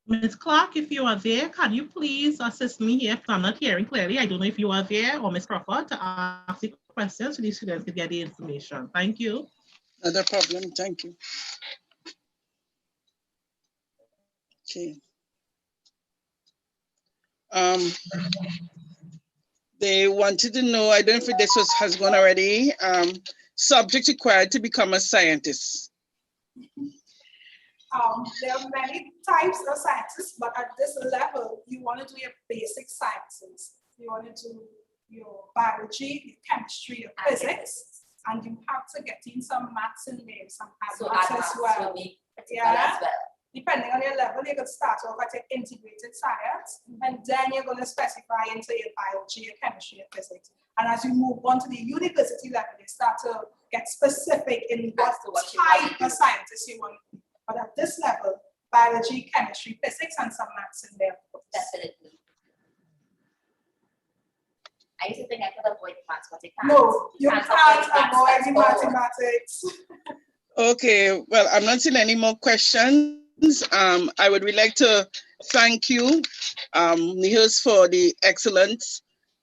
Ms. Clark, if you are there, can you please assist me here? If I'm not hearing clearly, I don't know if you are there, or Ms. Crawford, to ask the questions so the students can get the information. Thank you. Not a problem. Thank you. Okay. They wanted to know, I don't know if this has gone already, subjects required to become a scientist. There are many types of sciences, but at this level, you want to do your basic sciences. You want to do your biology, your chemistry, your physics, and you have to get in some maths in there, some advanced as well. Yeah. Depending on your level, you could start off at your integrated science, and then you're going to specify into your biology, your chemistry, your physics. And as you move on to the university level, you start to get specific in what type of scientist you want to be. But at this level, biology, chemistry, physics, and some maths in there. Definitely. I used to think I could avoid maths, but you can't. No, you can't avoid mathematics. Okay, well, I'm not seeing any more questions. I would like to thank you, Nehus, for the excellent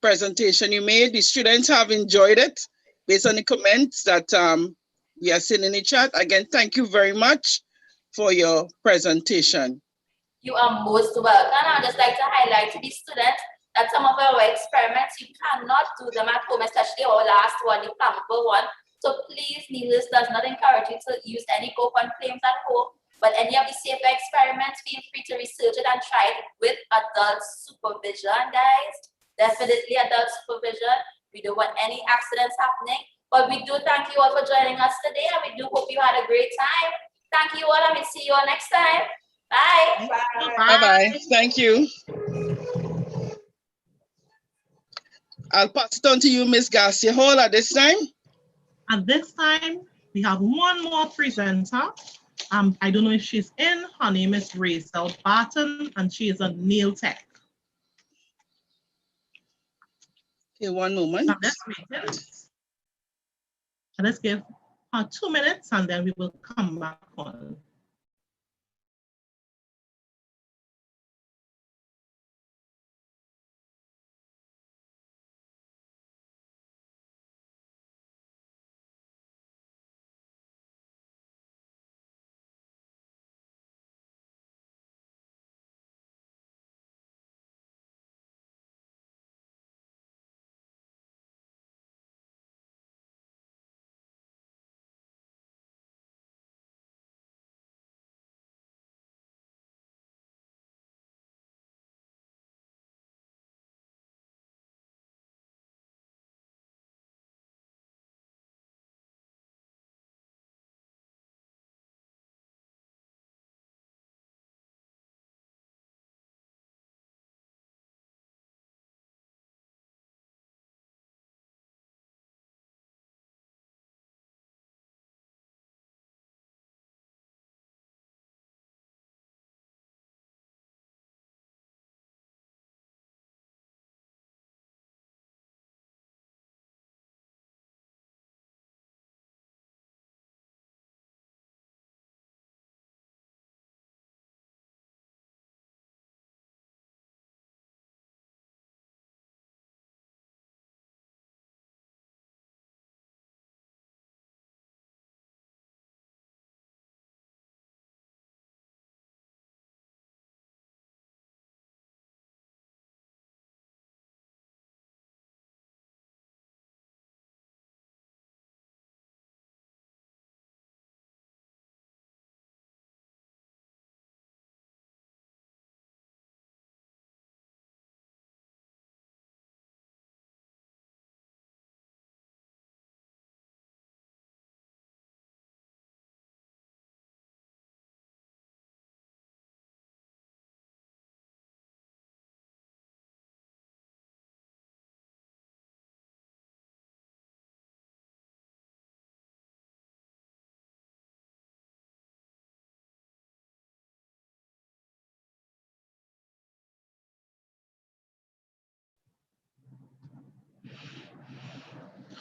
presentation you made. The students have enjoyed it based on the comments that we are seeing in the chat. Again, thank you very much for your presentation. You are most welcome. I'd just like to highlight to the students that some of our experiments, you cannot do them at home, especially our last one, the flammable one. So please, Nehus does not encourage you to use any open flames at home, but any of the safer experiments, feel free to research it and try it with adult supervision, guys. Definitely adult supervision. We don't want any accidents happening, but we do thank you all for joining us today, and we do hope you had a great time. Thank you all, and we'll see you all next time. Bye. Bye-bye. Thank you. I'll pass it on to you, Ms. Garcia Hall, at this time. At this time, we have one more presenter. I don't know if she's in. Her name is Rachel Barton, and she is a nail tech. Okay, one moment. Let's wait it. And let's give her 2 minutes and then we will come back on.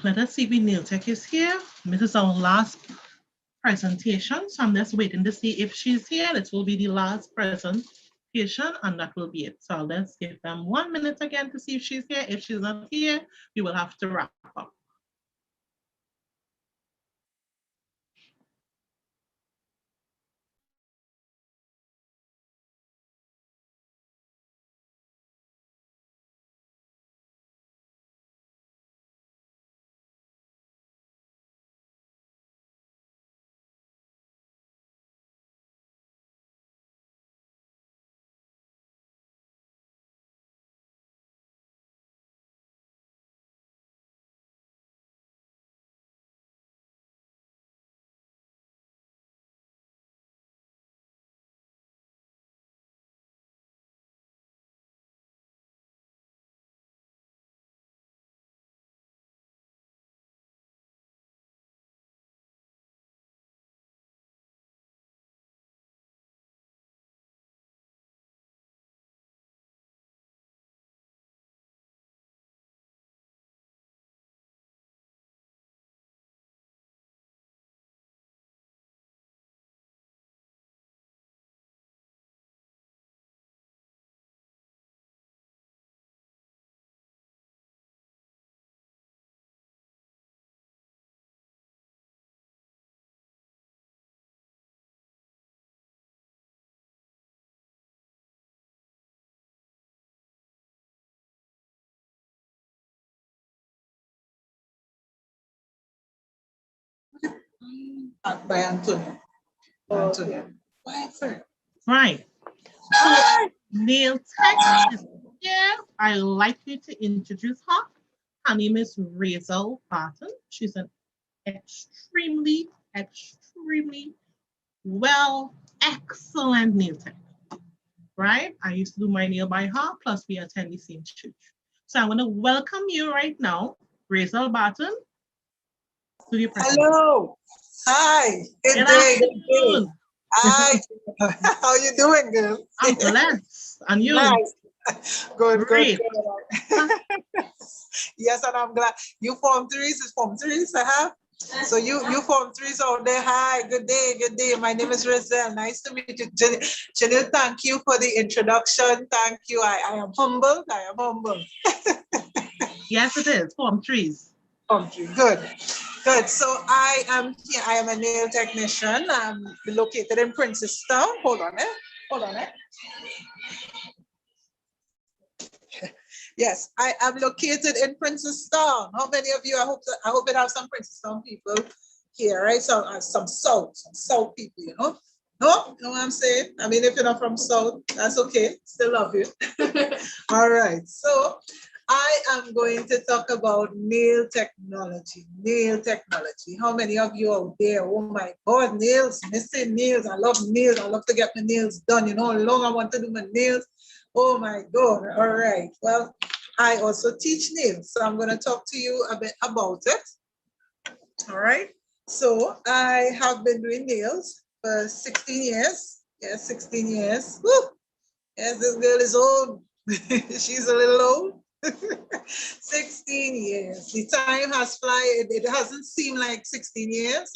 Let us see if Nail Tech is here. This is our last presentation, so I'm just waiting to see if she's here. This will be the last presentation, and that will be it. So let's give them 1 minute again to see if she's here. If she's not here, we will have to wrap up. By Antonio. Antonio. Right. So Nail Tech is here. I'd like you to introduce her. Her name is Razel Barton. She's an extremely excellent nail tech. Right? I used to do my nail by her, plus we attend the same church. So I want to welcome you right now, Razel Barton. Hello. Hi. Good day. Good day. Hi. How you doing, girl? I'm blessed. And you? Nice. Good, Great. good. Yes, and I'm glad you Form 3s is Form 3s, So you Form 3s out there. Hi, good day, good day. My name is Rizal. Nice to meet you. Janelle, thank you for the introduction. Thank you. I am humbled. I am humbled. Yes, it is. Form 3s. Form 3. Good. Good. So I am here. I am a nail technician. I'm located in Princestown. Hold on, Hold on, Yes, I am located in Princestown. How many of you? I hope it have some Princestown people here, right? So some South people, you know. No, you know what I'm saying? I mean, if you're not from South, that's okay. Still love you. All right. So I am going to talk about nail technology. Nail technology. How many of you out there? Oh my God, nails, missing nails. I love nails. I love to get my nails done. You know how long I want to do my nails. Oh my God. All right. Well, I also teach nails. So I'm going to talk to you a bit about it. All right. So I have been doing nails for 16 years. Yes, 16 years. Woo! Yes, this girl is old. She's a little old. 16 years. The time has flied. It hasn't seemed like 16 years,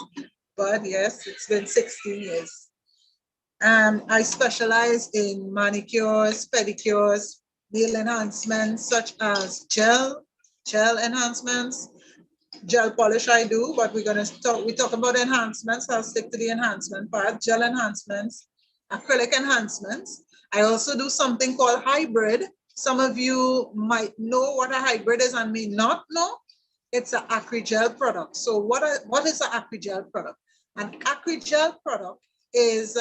but yes, it's been 16 years. I specialize in manicures, pedicures, nail enhancements such as gel enhancements, gel polish I do, but we talk about enhancements. I'll stick to the enhancement part, gel enhancements, acrylic enhancements. I also do something called hybrid. Some of you might know what a hybrid is and may not know. It's an acrygel product. So what is an acrygel product? An acrygel product is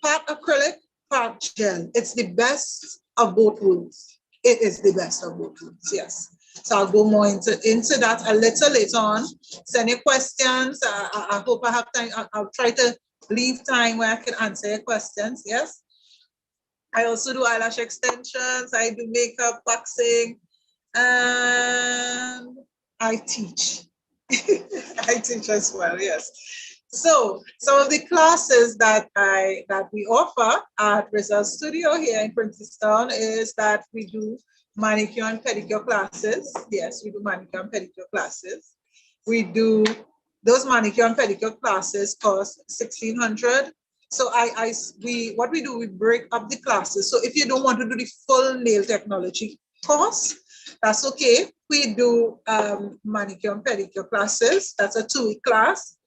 part acrylic, part gel. It's the best of both worlds. It is the best of both worlds, yes. So I'll go more into that a little later on. Send your questions. I hope I have time. I'll try to leave time where I can answer your questions, yes. I also do eyelash extensions. I do makeup, waxing, and I teach. I teach as well, yes. So some of the classes that we offer at Rizal Studio here in Princestown is that we do manicure and pedicure classes. Yes, we do manicure and pedicure classes. We do those manicure and pedicure classes cost $1,600. So what we do, we break up the classes. So if you don't want to do the full nail technology course, that's okay. We do manicure and pedicure classes. That's a 2-week class.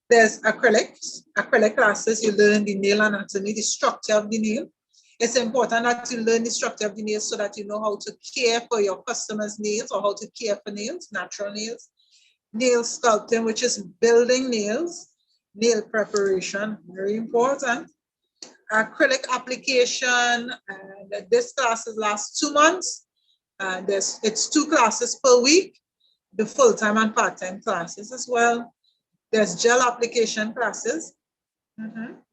There's acrylic classes. You learn the nail anatomy, the structure of the nail. It's important that you learn the structure of the nails so that you know how to care for your customers' nails or how to care for nails, natural nails. Nail sculpting, which is building nails. Nail preparation, very important. Acrylic application, and this classes last 2 months. It's 2 classes per week, the full-time and part-time classes as well. There's gel application classes.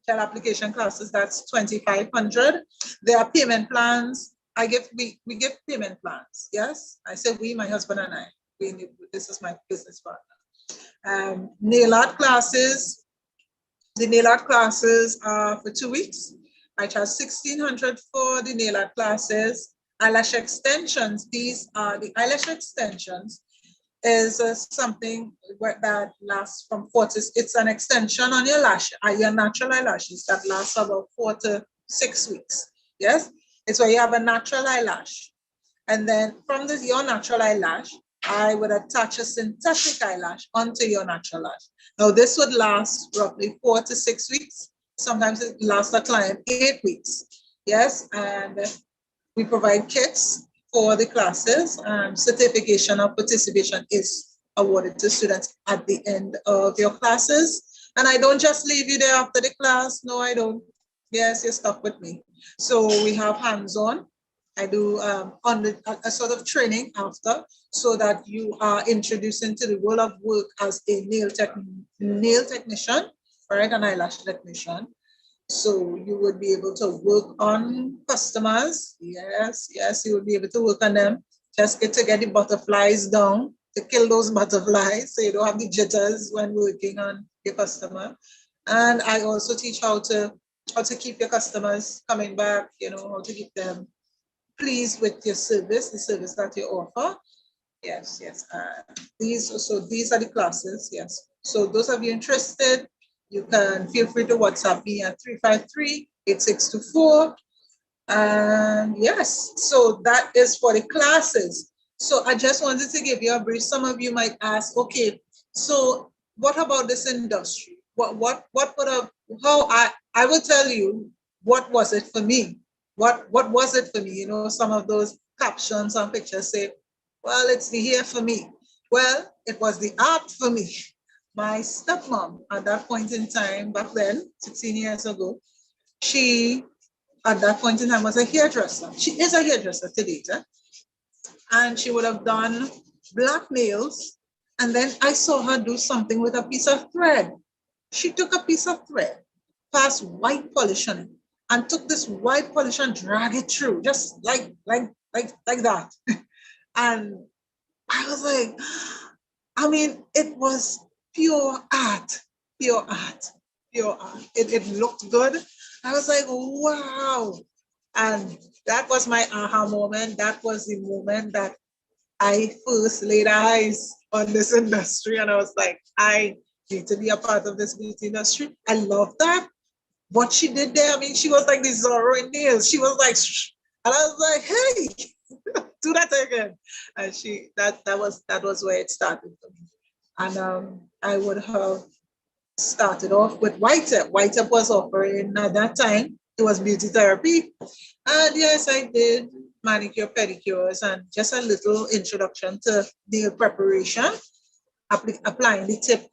Gel application classes, that's $2,500. There are payment plans. We give payment plans. Yes, I say we, my husband and I. This is my business partner. Nail art classes. The nail art classes are for 2 weeks. I charge $1,600 for the nail art classes. Eyelash extensions. These are the eyelash extensions. Is something that lasts from 4 to, it's an extension on your your natural eyelashes that lasts about 4 to 6 weeks. Yes, it's where you have a natural eyelash, and then from your natural eyelash, I would attach a synthetic eyelash onto your natural lash. Now this would last roughly 4 to 6 weeks. Sometimes it lasts a client 8 weeks. Yes, and we provide kits for the classes, and certification of participation is awarded to students at the end of your classes. And I don't just leave you there after the class. No, I don't. Yes, you're stuck with me. So we have hands-on. I do a sort of training after, so that you are introduced into the world of work as a nail technician, right? An eyelash technician. So you would be able to work on customers. Yes, you will be able to work on them. Just get the butterflies down, to kill those butterflies, so you don't have the jitters when working on your customer. And I also teach how to keep your customers coming back, you know, how to keep them pleased with your service, the service that you offer. Yes, yes. These are the classes, yes. So those of you interested, you can feel free to WhatsApp me at 353-8624. And yes, so that is for the classes. So I just wanted to give you a brief. Some of you might ask, okay, so what about this industry? What would have, how I will tell you, what was it for me? What was it for me? You know, some of those captions and pictures say, well, it's the hair for me. Well, it was the art for me. My stepmom at that point in time, back then, 16 years ago, she, at that point in time, was a hairdresser. She is a hairdresser today, and she would have done black nails. And then I saw her do something with a piece of thread. She took a piece of thread, passed white polish on it, and took this white polish and drag it through, just like that. And I was like, I mean, it was pure art, pure art, pure art. It looked good. I was like, wow. And that was my aha moment. That was the moment that I first laid eyes on this industry. And I was like, I need to be a part of this beauty industry. I love that. What she did there, I mean, she was like the Zorro in nails. She was like, shh. And I was like, hey, do that again. And that was where it started for me. And I would have started off with Whiteup. Whiteup was offering at that time, it was beauty therapy. And yes, I did manicure, pedicures, and just a little introduction to nail preparation, applying the tip,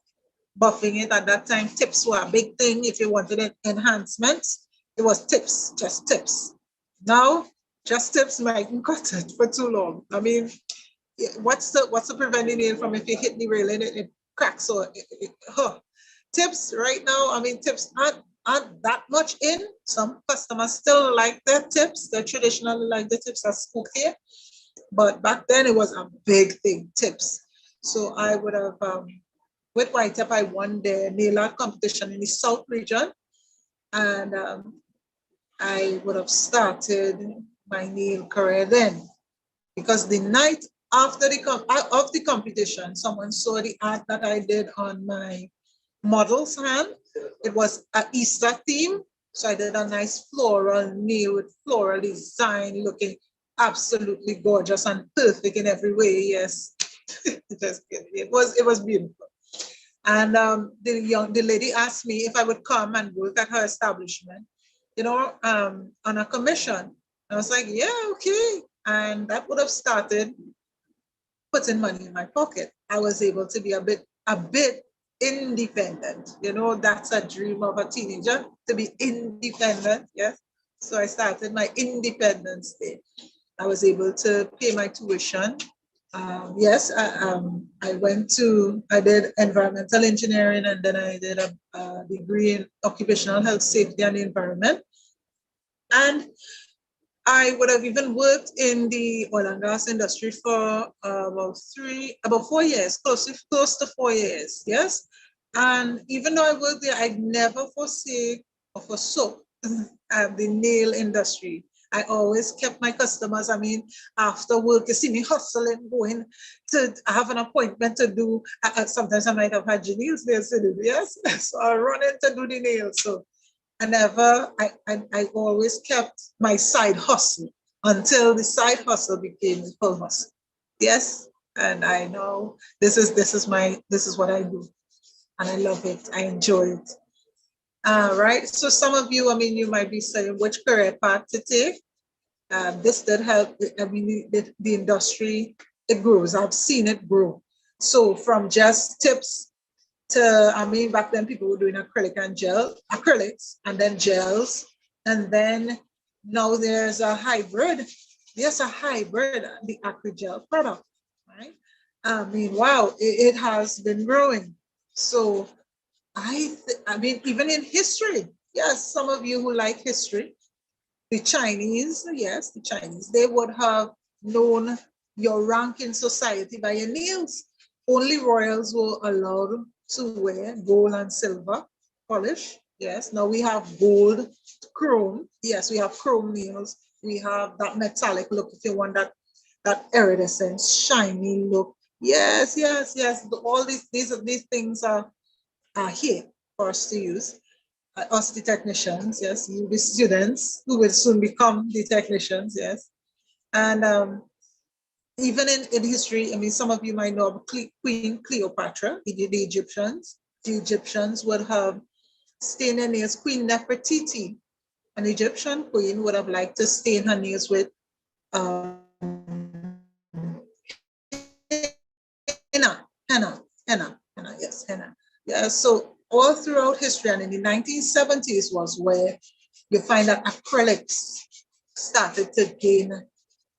buffing it. At that time, tips were a big thing. If you wanted enhancements, it was tips, just tips. Now, just tips mightn't cut it for too long. I mean, what's the preventing nail from if you hit the railing, it cracks or tips right now, I mean, tips aren't that much in. Some customers still like their tips. They traditionally like the tips as spoke here. But back then it was a big thing, tips. So I would have, with Whiteup, I won the nail art competition in the South region. And I would have started my nail career then. Because the night after the competition, someone saw the art that I did on my model's hand. It was an Easter theme. So I did a nice floral nail with floral design, looking absolutely gorgeous and perfect in every way. Yes, just kidding. It was beautiful. And the lady asked me if I would come and work at her establishment, you know, on a commission. I was like, yeah, okay. And that would have started putting money in my pocket. I was able to be a bit independent. You know, that's a dream of a teenager, to be independent. Yes. So I started my independence day. I was able to pay my tuition. Yes, I did environmental engineering, and then I did a degree in occupational health, safety, and environment. And I would have even worked in the oil and gas industry for about 4 years, close to 4 years, yes. And even though I worked there, I never forsake or forsook the nail industry. I always kept my customers. I mean, after work, you see me hustling, going to have an appointment to do. Sometimes I might have had nails there, yes. So I run in to do the nails. So I always kept my side hustle until the side hustle became the full hustle. Yes, and I know this is what I do, and I love it. I enjoy it. Right. So some of you, I mean, you might be saying which career path to take. This did help. I mean, the industry, it grows. I've seen it grow. So from just tips to, I mean, back then people were doing acrylics and then gels. And then now there's a hybrid. There's a hybrid, the AcryGel product, right? I mean, wow, it has been growing. So I mean, even in history, yes, some of you who like history, the Chinese, yes, the Chinese, they would have known your rank in society by your nails. Only royals were allowed to wear gold and silver polish. Yes, now we have gold, chrome. Yes, we have chrome nails. We have that metallic look if you want that iridescent, shiny look. Yes, yes, yes. All these things are here for us to use. Us, the technicians, yes, you the students who will soon become the technicians, yes. And even in history, I mean, some of you might know of Queen Cleopatra, the Egyptians. The Egyptians would have stained their nails. Queen Nefertiti, an Egyptian queen, would have liked to stain her nails with henna. Yes, henna. Yeah, so all throughout history, and in the 1970s was where you find that acrylics started to gain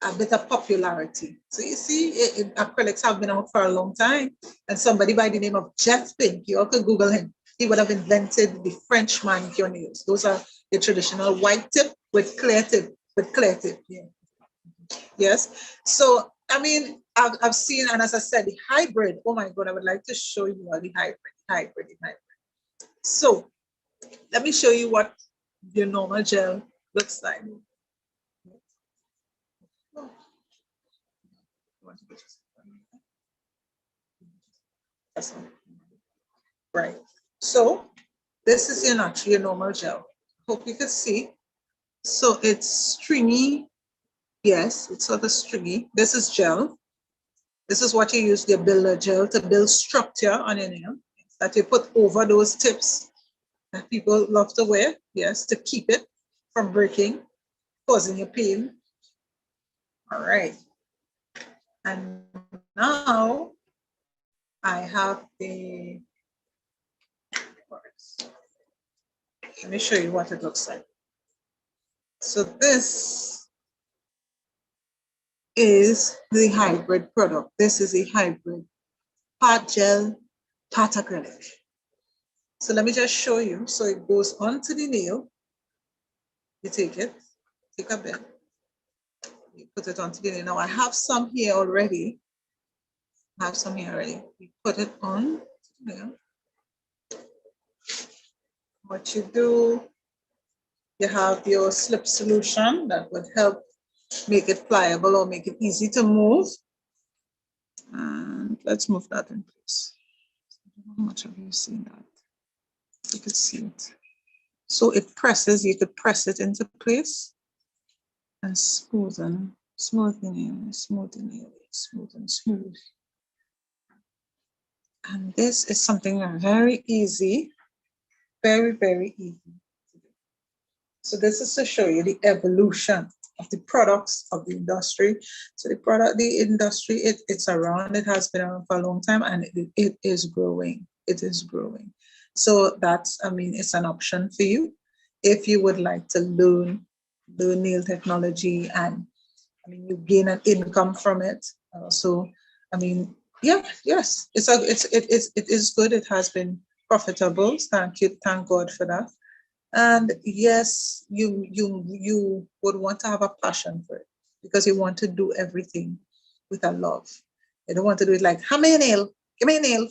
a bit of popularity. So you see, acrylics have been out for a long time, and somebody by the name of Jeff Pink, you all could Google him, he would have invented the French manicure nails. Those are the traditional white tip with clear tip, yeah. Yes, so I mean, I've seen, and as I said, the hybrid, oh my God, I would like to show you the hybrid. So let me show you what your normal gel looks like. Right. So this is your normal gel. Hope you can see. So it's stringy. Yes, it's sort of stringy. This is gel. This is what you use your builder gel to build structure on your nail that you put over those tips that people love to wear. Yes, to keep it from breaking, causing you pain. All right. And now I have the, let me show you what it looks like. So this is the hybrid product. This is a hybrid part gel, part acrylic. So let me just show you. So it goes onto the nail. You take it, take a bit. You put it onto the nail. Now I have some here already. You put it on there. What you do, you have your slip solution that would help make it pliable or make it easy to move. And let's move that in place. How much have you seen that? You can see it. So it presses, you could press it into place and smooth and smooth. And this is something very easy, very, very easy to do. So this is to show you the evolution of the products of the industry. So the industry, it's around, it has been around for a long time, and it is growing. It is growing. So that's, I mean, it's an option for you if you would like to learn nail technology, and I mean, you gain an income from it. So, I mean, yeah, yes, it is good. It has been profitable. Thank God for that. And yes, you would want to have a passion for it, because you want to do everything with a love. You don't want to do it like, how many nail? Give me a nail.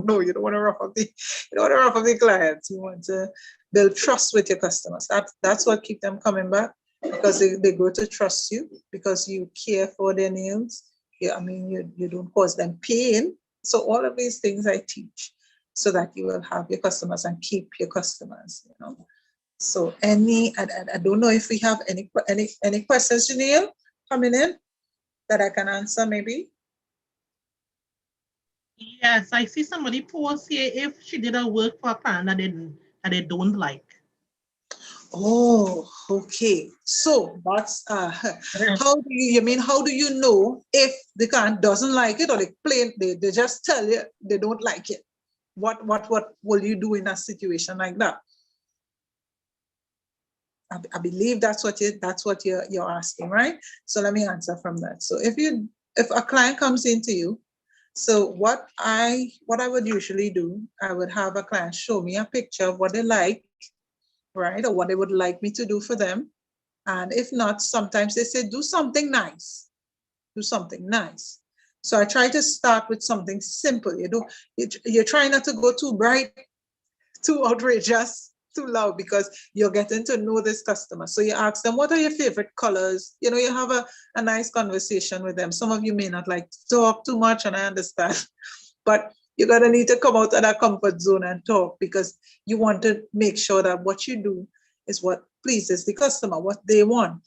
No, you don't want to rough up the clients. You want to build trust with your customers. That's what keeps them coming back, because they grow to trust you because you care for their nails. I mean, you don't cause them pain. So all of these things I teach, so that you will have your customers and keep your customers, you know. So I don't know if we have any questions, Janelle, coming in that I can answer maybe. Yes, I see somebody post here if she did a work for a client that they don't like. Oh, okay. So that's how do you know if the client doesn't like it, or they just tell you they don't like it? What will you do in a situation like that? I believe that's what you're asking, right? So let me answer from that. So if a client comes into you, so what I would usually do, I would have a client show me a picture of what they like, right, or what they would like me to do for them. And if not, sometimes they say, do something nice. So I try to start with something simple. You're trying not to go too bright, too outrageous, too loud because you're getting to know this customer. So you ask them, what are your favorite colors? You know, you have a nice conversation with them. Some of you may not like to talk too much, and I understand, but you're gonna need to come out of that comfort zone and talk because you want to make sure that what you do is what pleases the customer, what they want.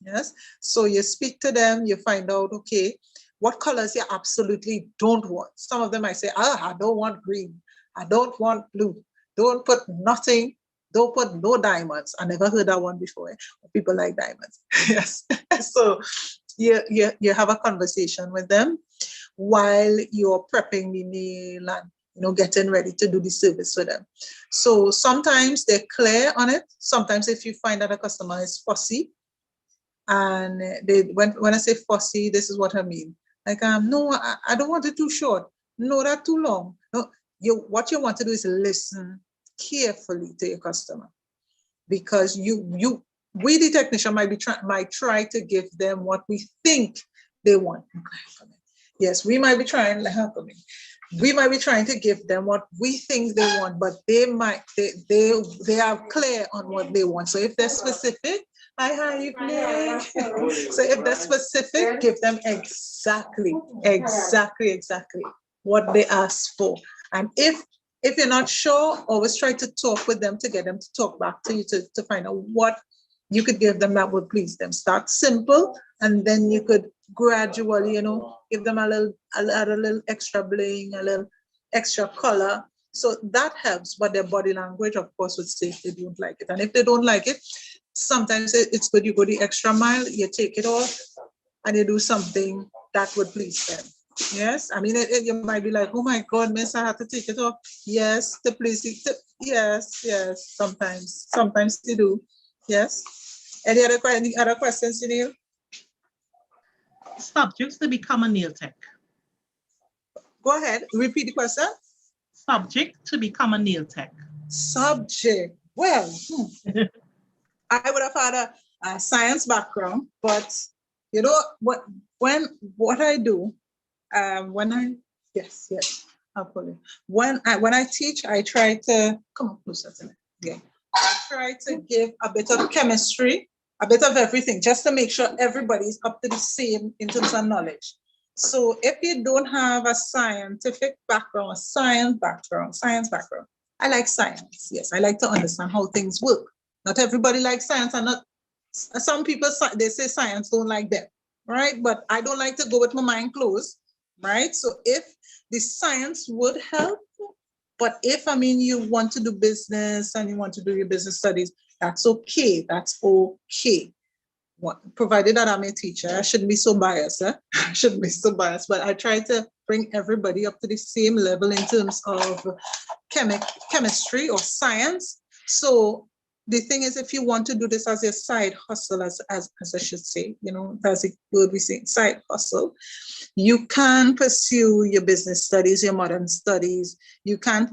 Yes. So you speak to them, you find out, okay, what colors you absolutely don't want. Some of them might say, I don't want green. I don't want blue. Don't put nothing. Don't put no diamonds. I never heard that one before. People like diamonds. Yes. So you have a conversation with them while you're prepping the meal and getting ready to do the service for them. So sometimes they're clear on it. Sometimes if you find that a customer is fussy, and when I say fussy, this is what I mean. Like, no, I don't want it too short. No, that too long. No, what you want to do is listen carefully to your customer, because we the technician might try to give them what we think they want. Yes, we might be trying to give them what we think they want, but they are clear on what they want. So if they're specific, hi, evening. So if they're specific, give them exactly what they ask for. And if you're not sure, always try to talk with them to get them to talk back to you to find out what you could give them that would please them. Start simple, and then you could gradually, give them a little extra bling, a little extra color. So that helps, but their body language, of course, would say if they don't like it. And if they don't like it, sometimes it's good you go the extra mile, you take it off, and you do something that would please them. Yes, I mean, you might be like, oh my God, miss, I have to take it off. Yes, to please you. Yes, sometimes you do. Yes. Any other questions, Janelle? Subjects to become a nail tech. Go ahead, repeat the question. Subject to become a nail tech. Subject. Well, I would have had a science background, but you know what I do when I teach, I try to come up closer to me. Yeah. I try to give a bit of chemistry, a bit of everything, just to make sure everybody's up to the same in terms of knowledge. So if you don't have a scientific background, science background, I like science. Yes, I like to understand how things work. Not everybody likes science, and some people, they say science don't like them, right? But I don't like to go with my mind closed, right? So if the science would help, but if, you want to do business and you want to do your business studies, that's okay. Provided that I'm a teacher, I shouldn't be so biased. I shouldn't be so biased, but I try to bring everybody up to the same level in terms of chemistry or science. So the thing is, if you want to do this as a side hustle, as I should say, that's a word we say, side hustle, you can pursue your business studies, your modern studies. You can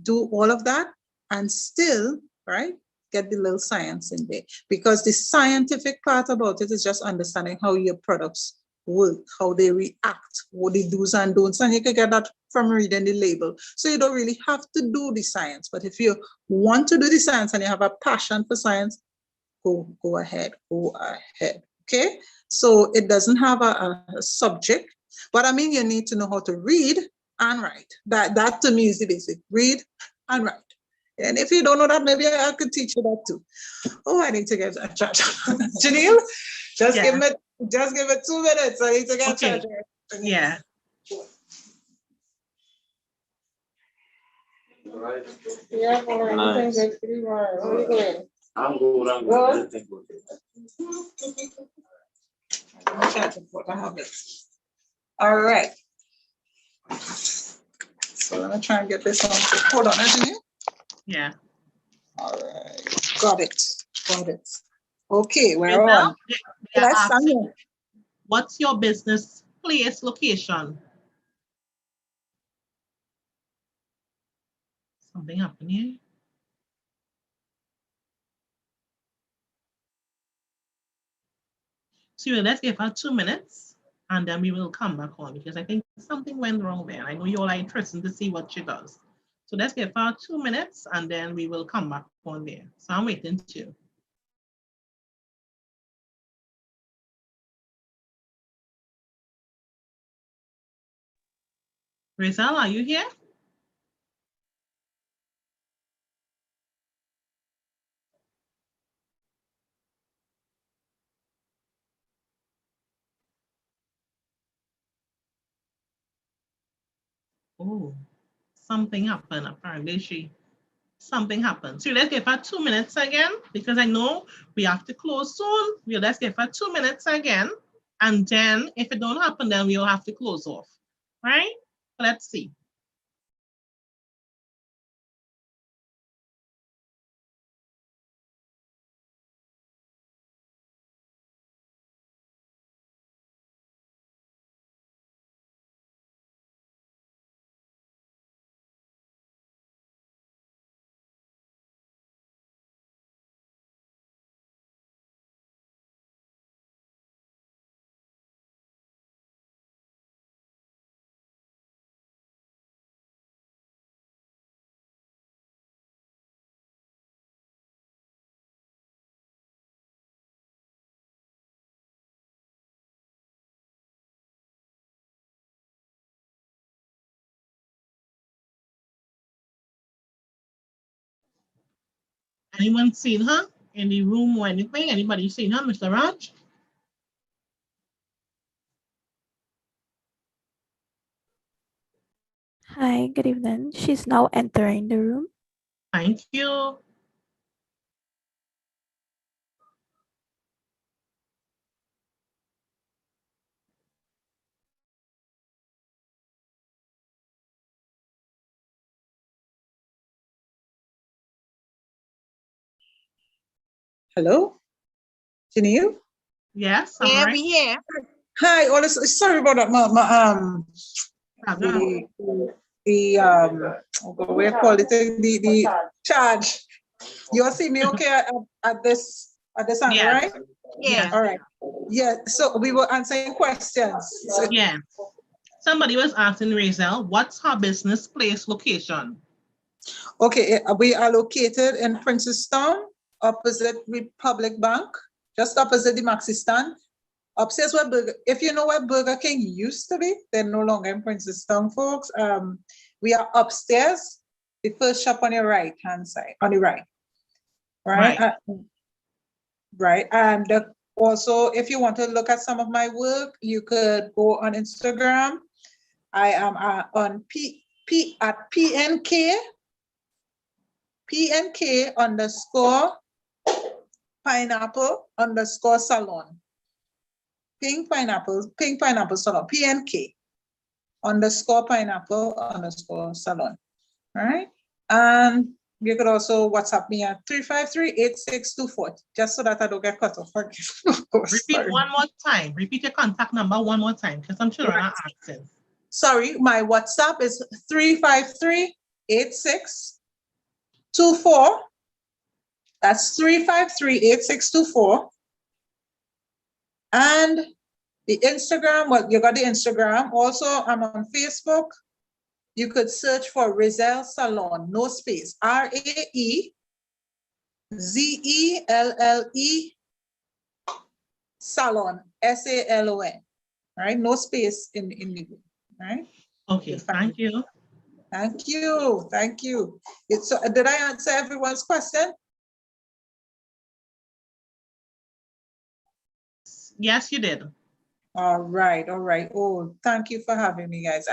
do all of that and still, right, get the little science in there. Because the scientific part about it is just understanding how your products work, how they react, what they do's and don'ts, and you can get that from reading the label. So you don't really have to do the science, but if you want to do the science and you have a passion for science, go ahead. Okay, so it doesn't have a subject, but you need to know how to read and write. That to me is the basic. Read and write. And if you don't know that, maybe I could teach you that too. Oh, I need to get a charger. Janelle, just give me 2 minutes. I need to get a charger. Yeah. Yeah, nice. Where are you going? I'm good. All right. So let me try and get this on. Hold on, Janelle. Yeah. All right. Got it. Okay, we're on. What's your business place location? Something happened here. So let's give her 2 minutes and then we will come back on, because I think something went wrong there. I know you all are interested to see what she does. So let's give her 2 minutes and then we will come back on there. So I'm waiting too. Rizal, are you here? Oh, something happened. Apparently something happened. So let's give her 2 minutes again, because I know we have to close soon. Let's give her 2 minutes again. And then if it don't happen, then we'll have to close off, right? Let's see. Anyone seen her in the room or anything? Anybody seen her, Mr. Raj? Hi, good evening. She's now entering the room. Thank you. Hello, Janelle? Yes, I'm Yeah, right. we here. Hi, honestly, sorry about that. What we call it, the charge. You see me okay at this angle, Yes. right? Yes. All right. Yeah. So we were answering questions. So, Yeah. Somebody was asking Rizal, what's her business place location? okay, we are located in Princestown, opposite Republic Bank, just opposite the Maxi stand. Upstairs where if you know where Burger King used to be, they're no longer in Princestown, folks. We are upstairs, the first shop on your right hand side, on the right. Right. Right. And also, if you want to look at some of my work, you could go on Instagram. I am on at PNK underscore pineapple underscore salon. Pink pineapple salon, PNK underscore pineapple underscore salon. All right. And you could also WhatsApp me at 353-8624, just so that I don't get cut off. Repeat one more time. Repeat your contact number one more time, because I'm sure I'm asking. Sorry, my WhatsApp is 353-8624. That's 353-8624. And the Instagram, well, you got the Instagram. Also, I'm on Facebook. You could search for Rizal Salon, no space, RAEZELLE Salon, SALON, right? No space in the, right? Okay, thank you. Thank you, thank you. So, did I answer everyone's question? Yes, you did. All right, all right. Oh, thank you for having me, guys.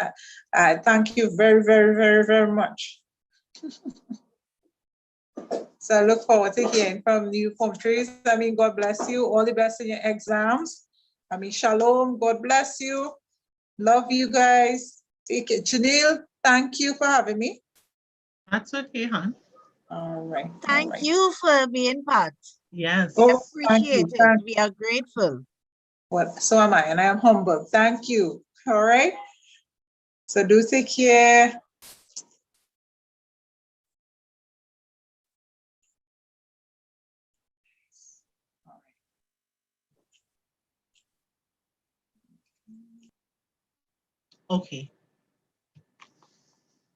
I thank you very, very, very, very much. So I look forward to hearing from you, Form 3s. I mean, God bless you. All the best in your exams. I mean, shalom. God bless you. Love you guys. Take it. Janelle, thank you for having me. That's okay, hon. All right. Thank you for being part. Yes. We Oh, thank you. appreciate it. We are grateful. Well, so am I, and I am humbled. Thank you. All right. So do take care. Okay.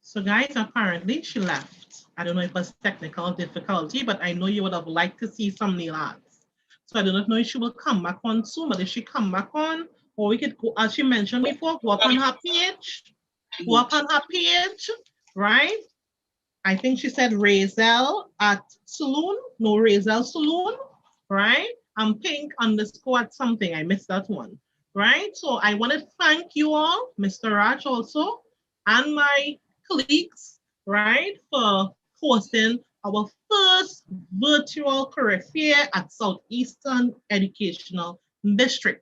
So guys, apparently she left. I don't know if it was technical difficulty, but I know you would have liked to see some nail arts. So I do not know if she will come back on soon, but if she come back on, or we could go, as she mentioned before, go up on her page, right? I think she said Razel at Saloon, no Razel Saloon, right? And Pink _ at something, I missed that one, right? So I want to thank you all, Mr. Raj also, and my colleagues, right, for hosting our first virtual career fair at Southeastern Educational District.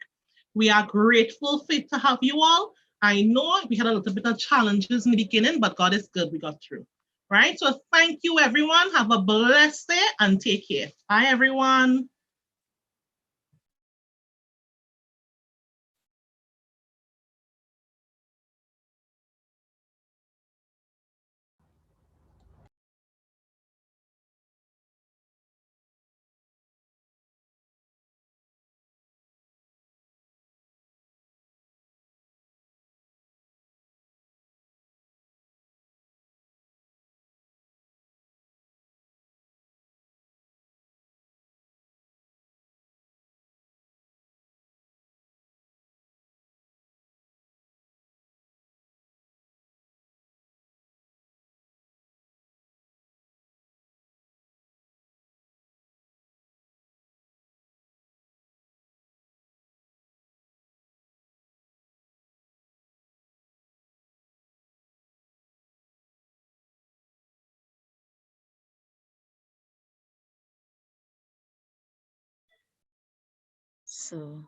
We are grateful to have you all. I know we had a little bit of challenges in the beginning, but God is good, we got through. Right, so thank you everyone. Have a blessed day and take care. Bye everyone. So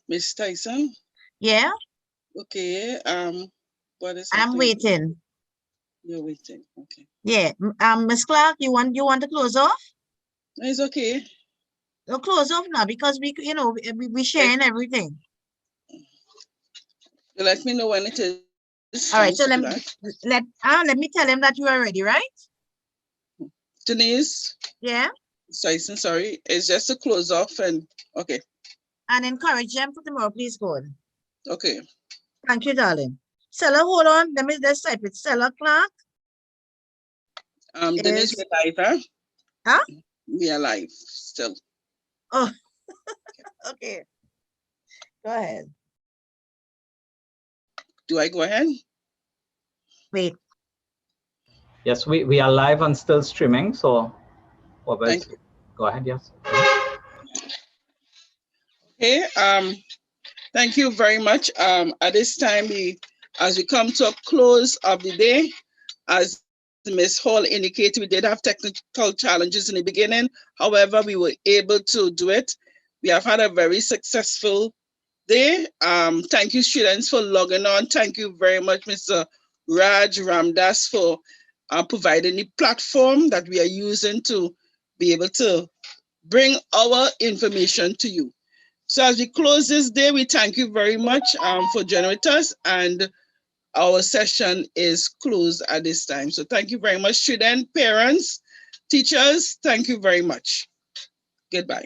Miss Tyson? yeah, Okay, what is I'm happening? waiting. You're waiting, okay. Yeah, Miss Clark, you want to close off? It's okay. No, close off now because we sharing everything. You let me know when it is. All right, so let me tell him that you are ready, right? Denise? Yeah. Tyson, sorry. It's just to close off and okay. And encourage them for tomorrow, please, God. Okay. Thank you, darling. Stella, hold on. Let's type it. Stella Clark. Denise, we're live, huh? Huh? We are live still. Oh, okay. Go ahead. Do I go ahead? Wait. Yes, we are live and still streaming, so go ahead, yes. Okay, thank you very much. At this time, as we come to a close of the day, as Ms. Hall indicated, we did have technical challenges in the beginning. However, we were able to do it. We have had a very successful day. Thank you, students, for logging on. Thank you very much, Mr. Raj Ramdas, for providing the platform that we are using to be able to bring our information to you. So as we close this day, we thank you very much for joining with us, and our session is closed at this time. So thank you very much, students, parents, teachers. Thank you very much. Goodbye.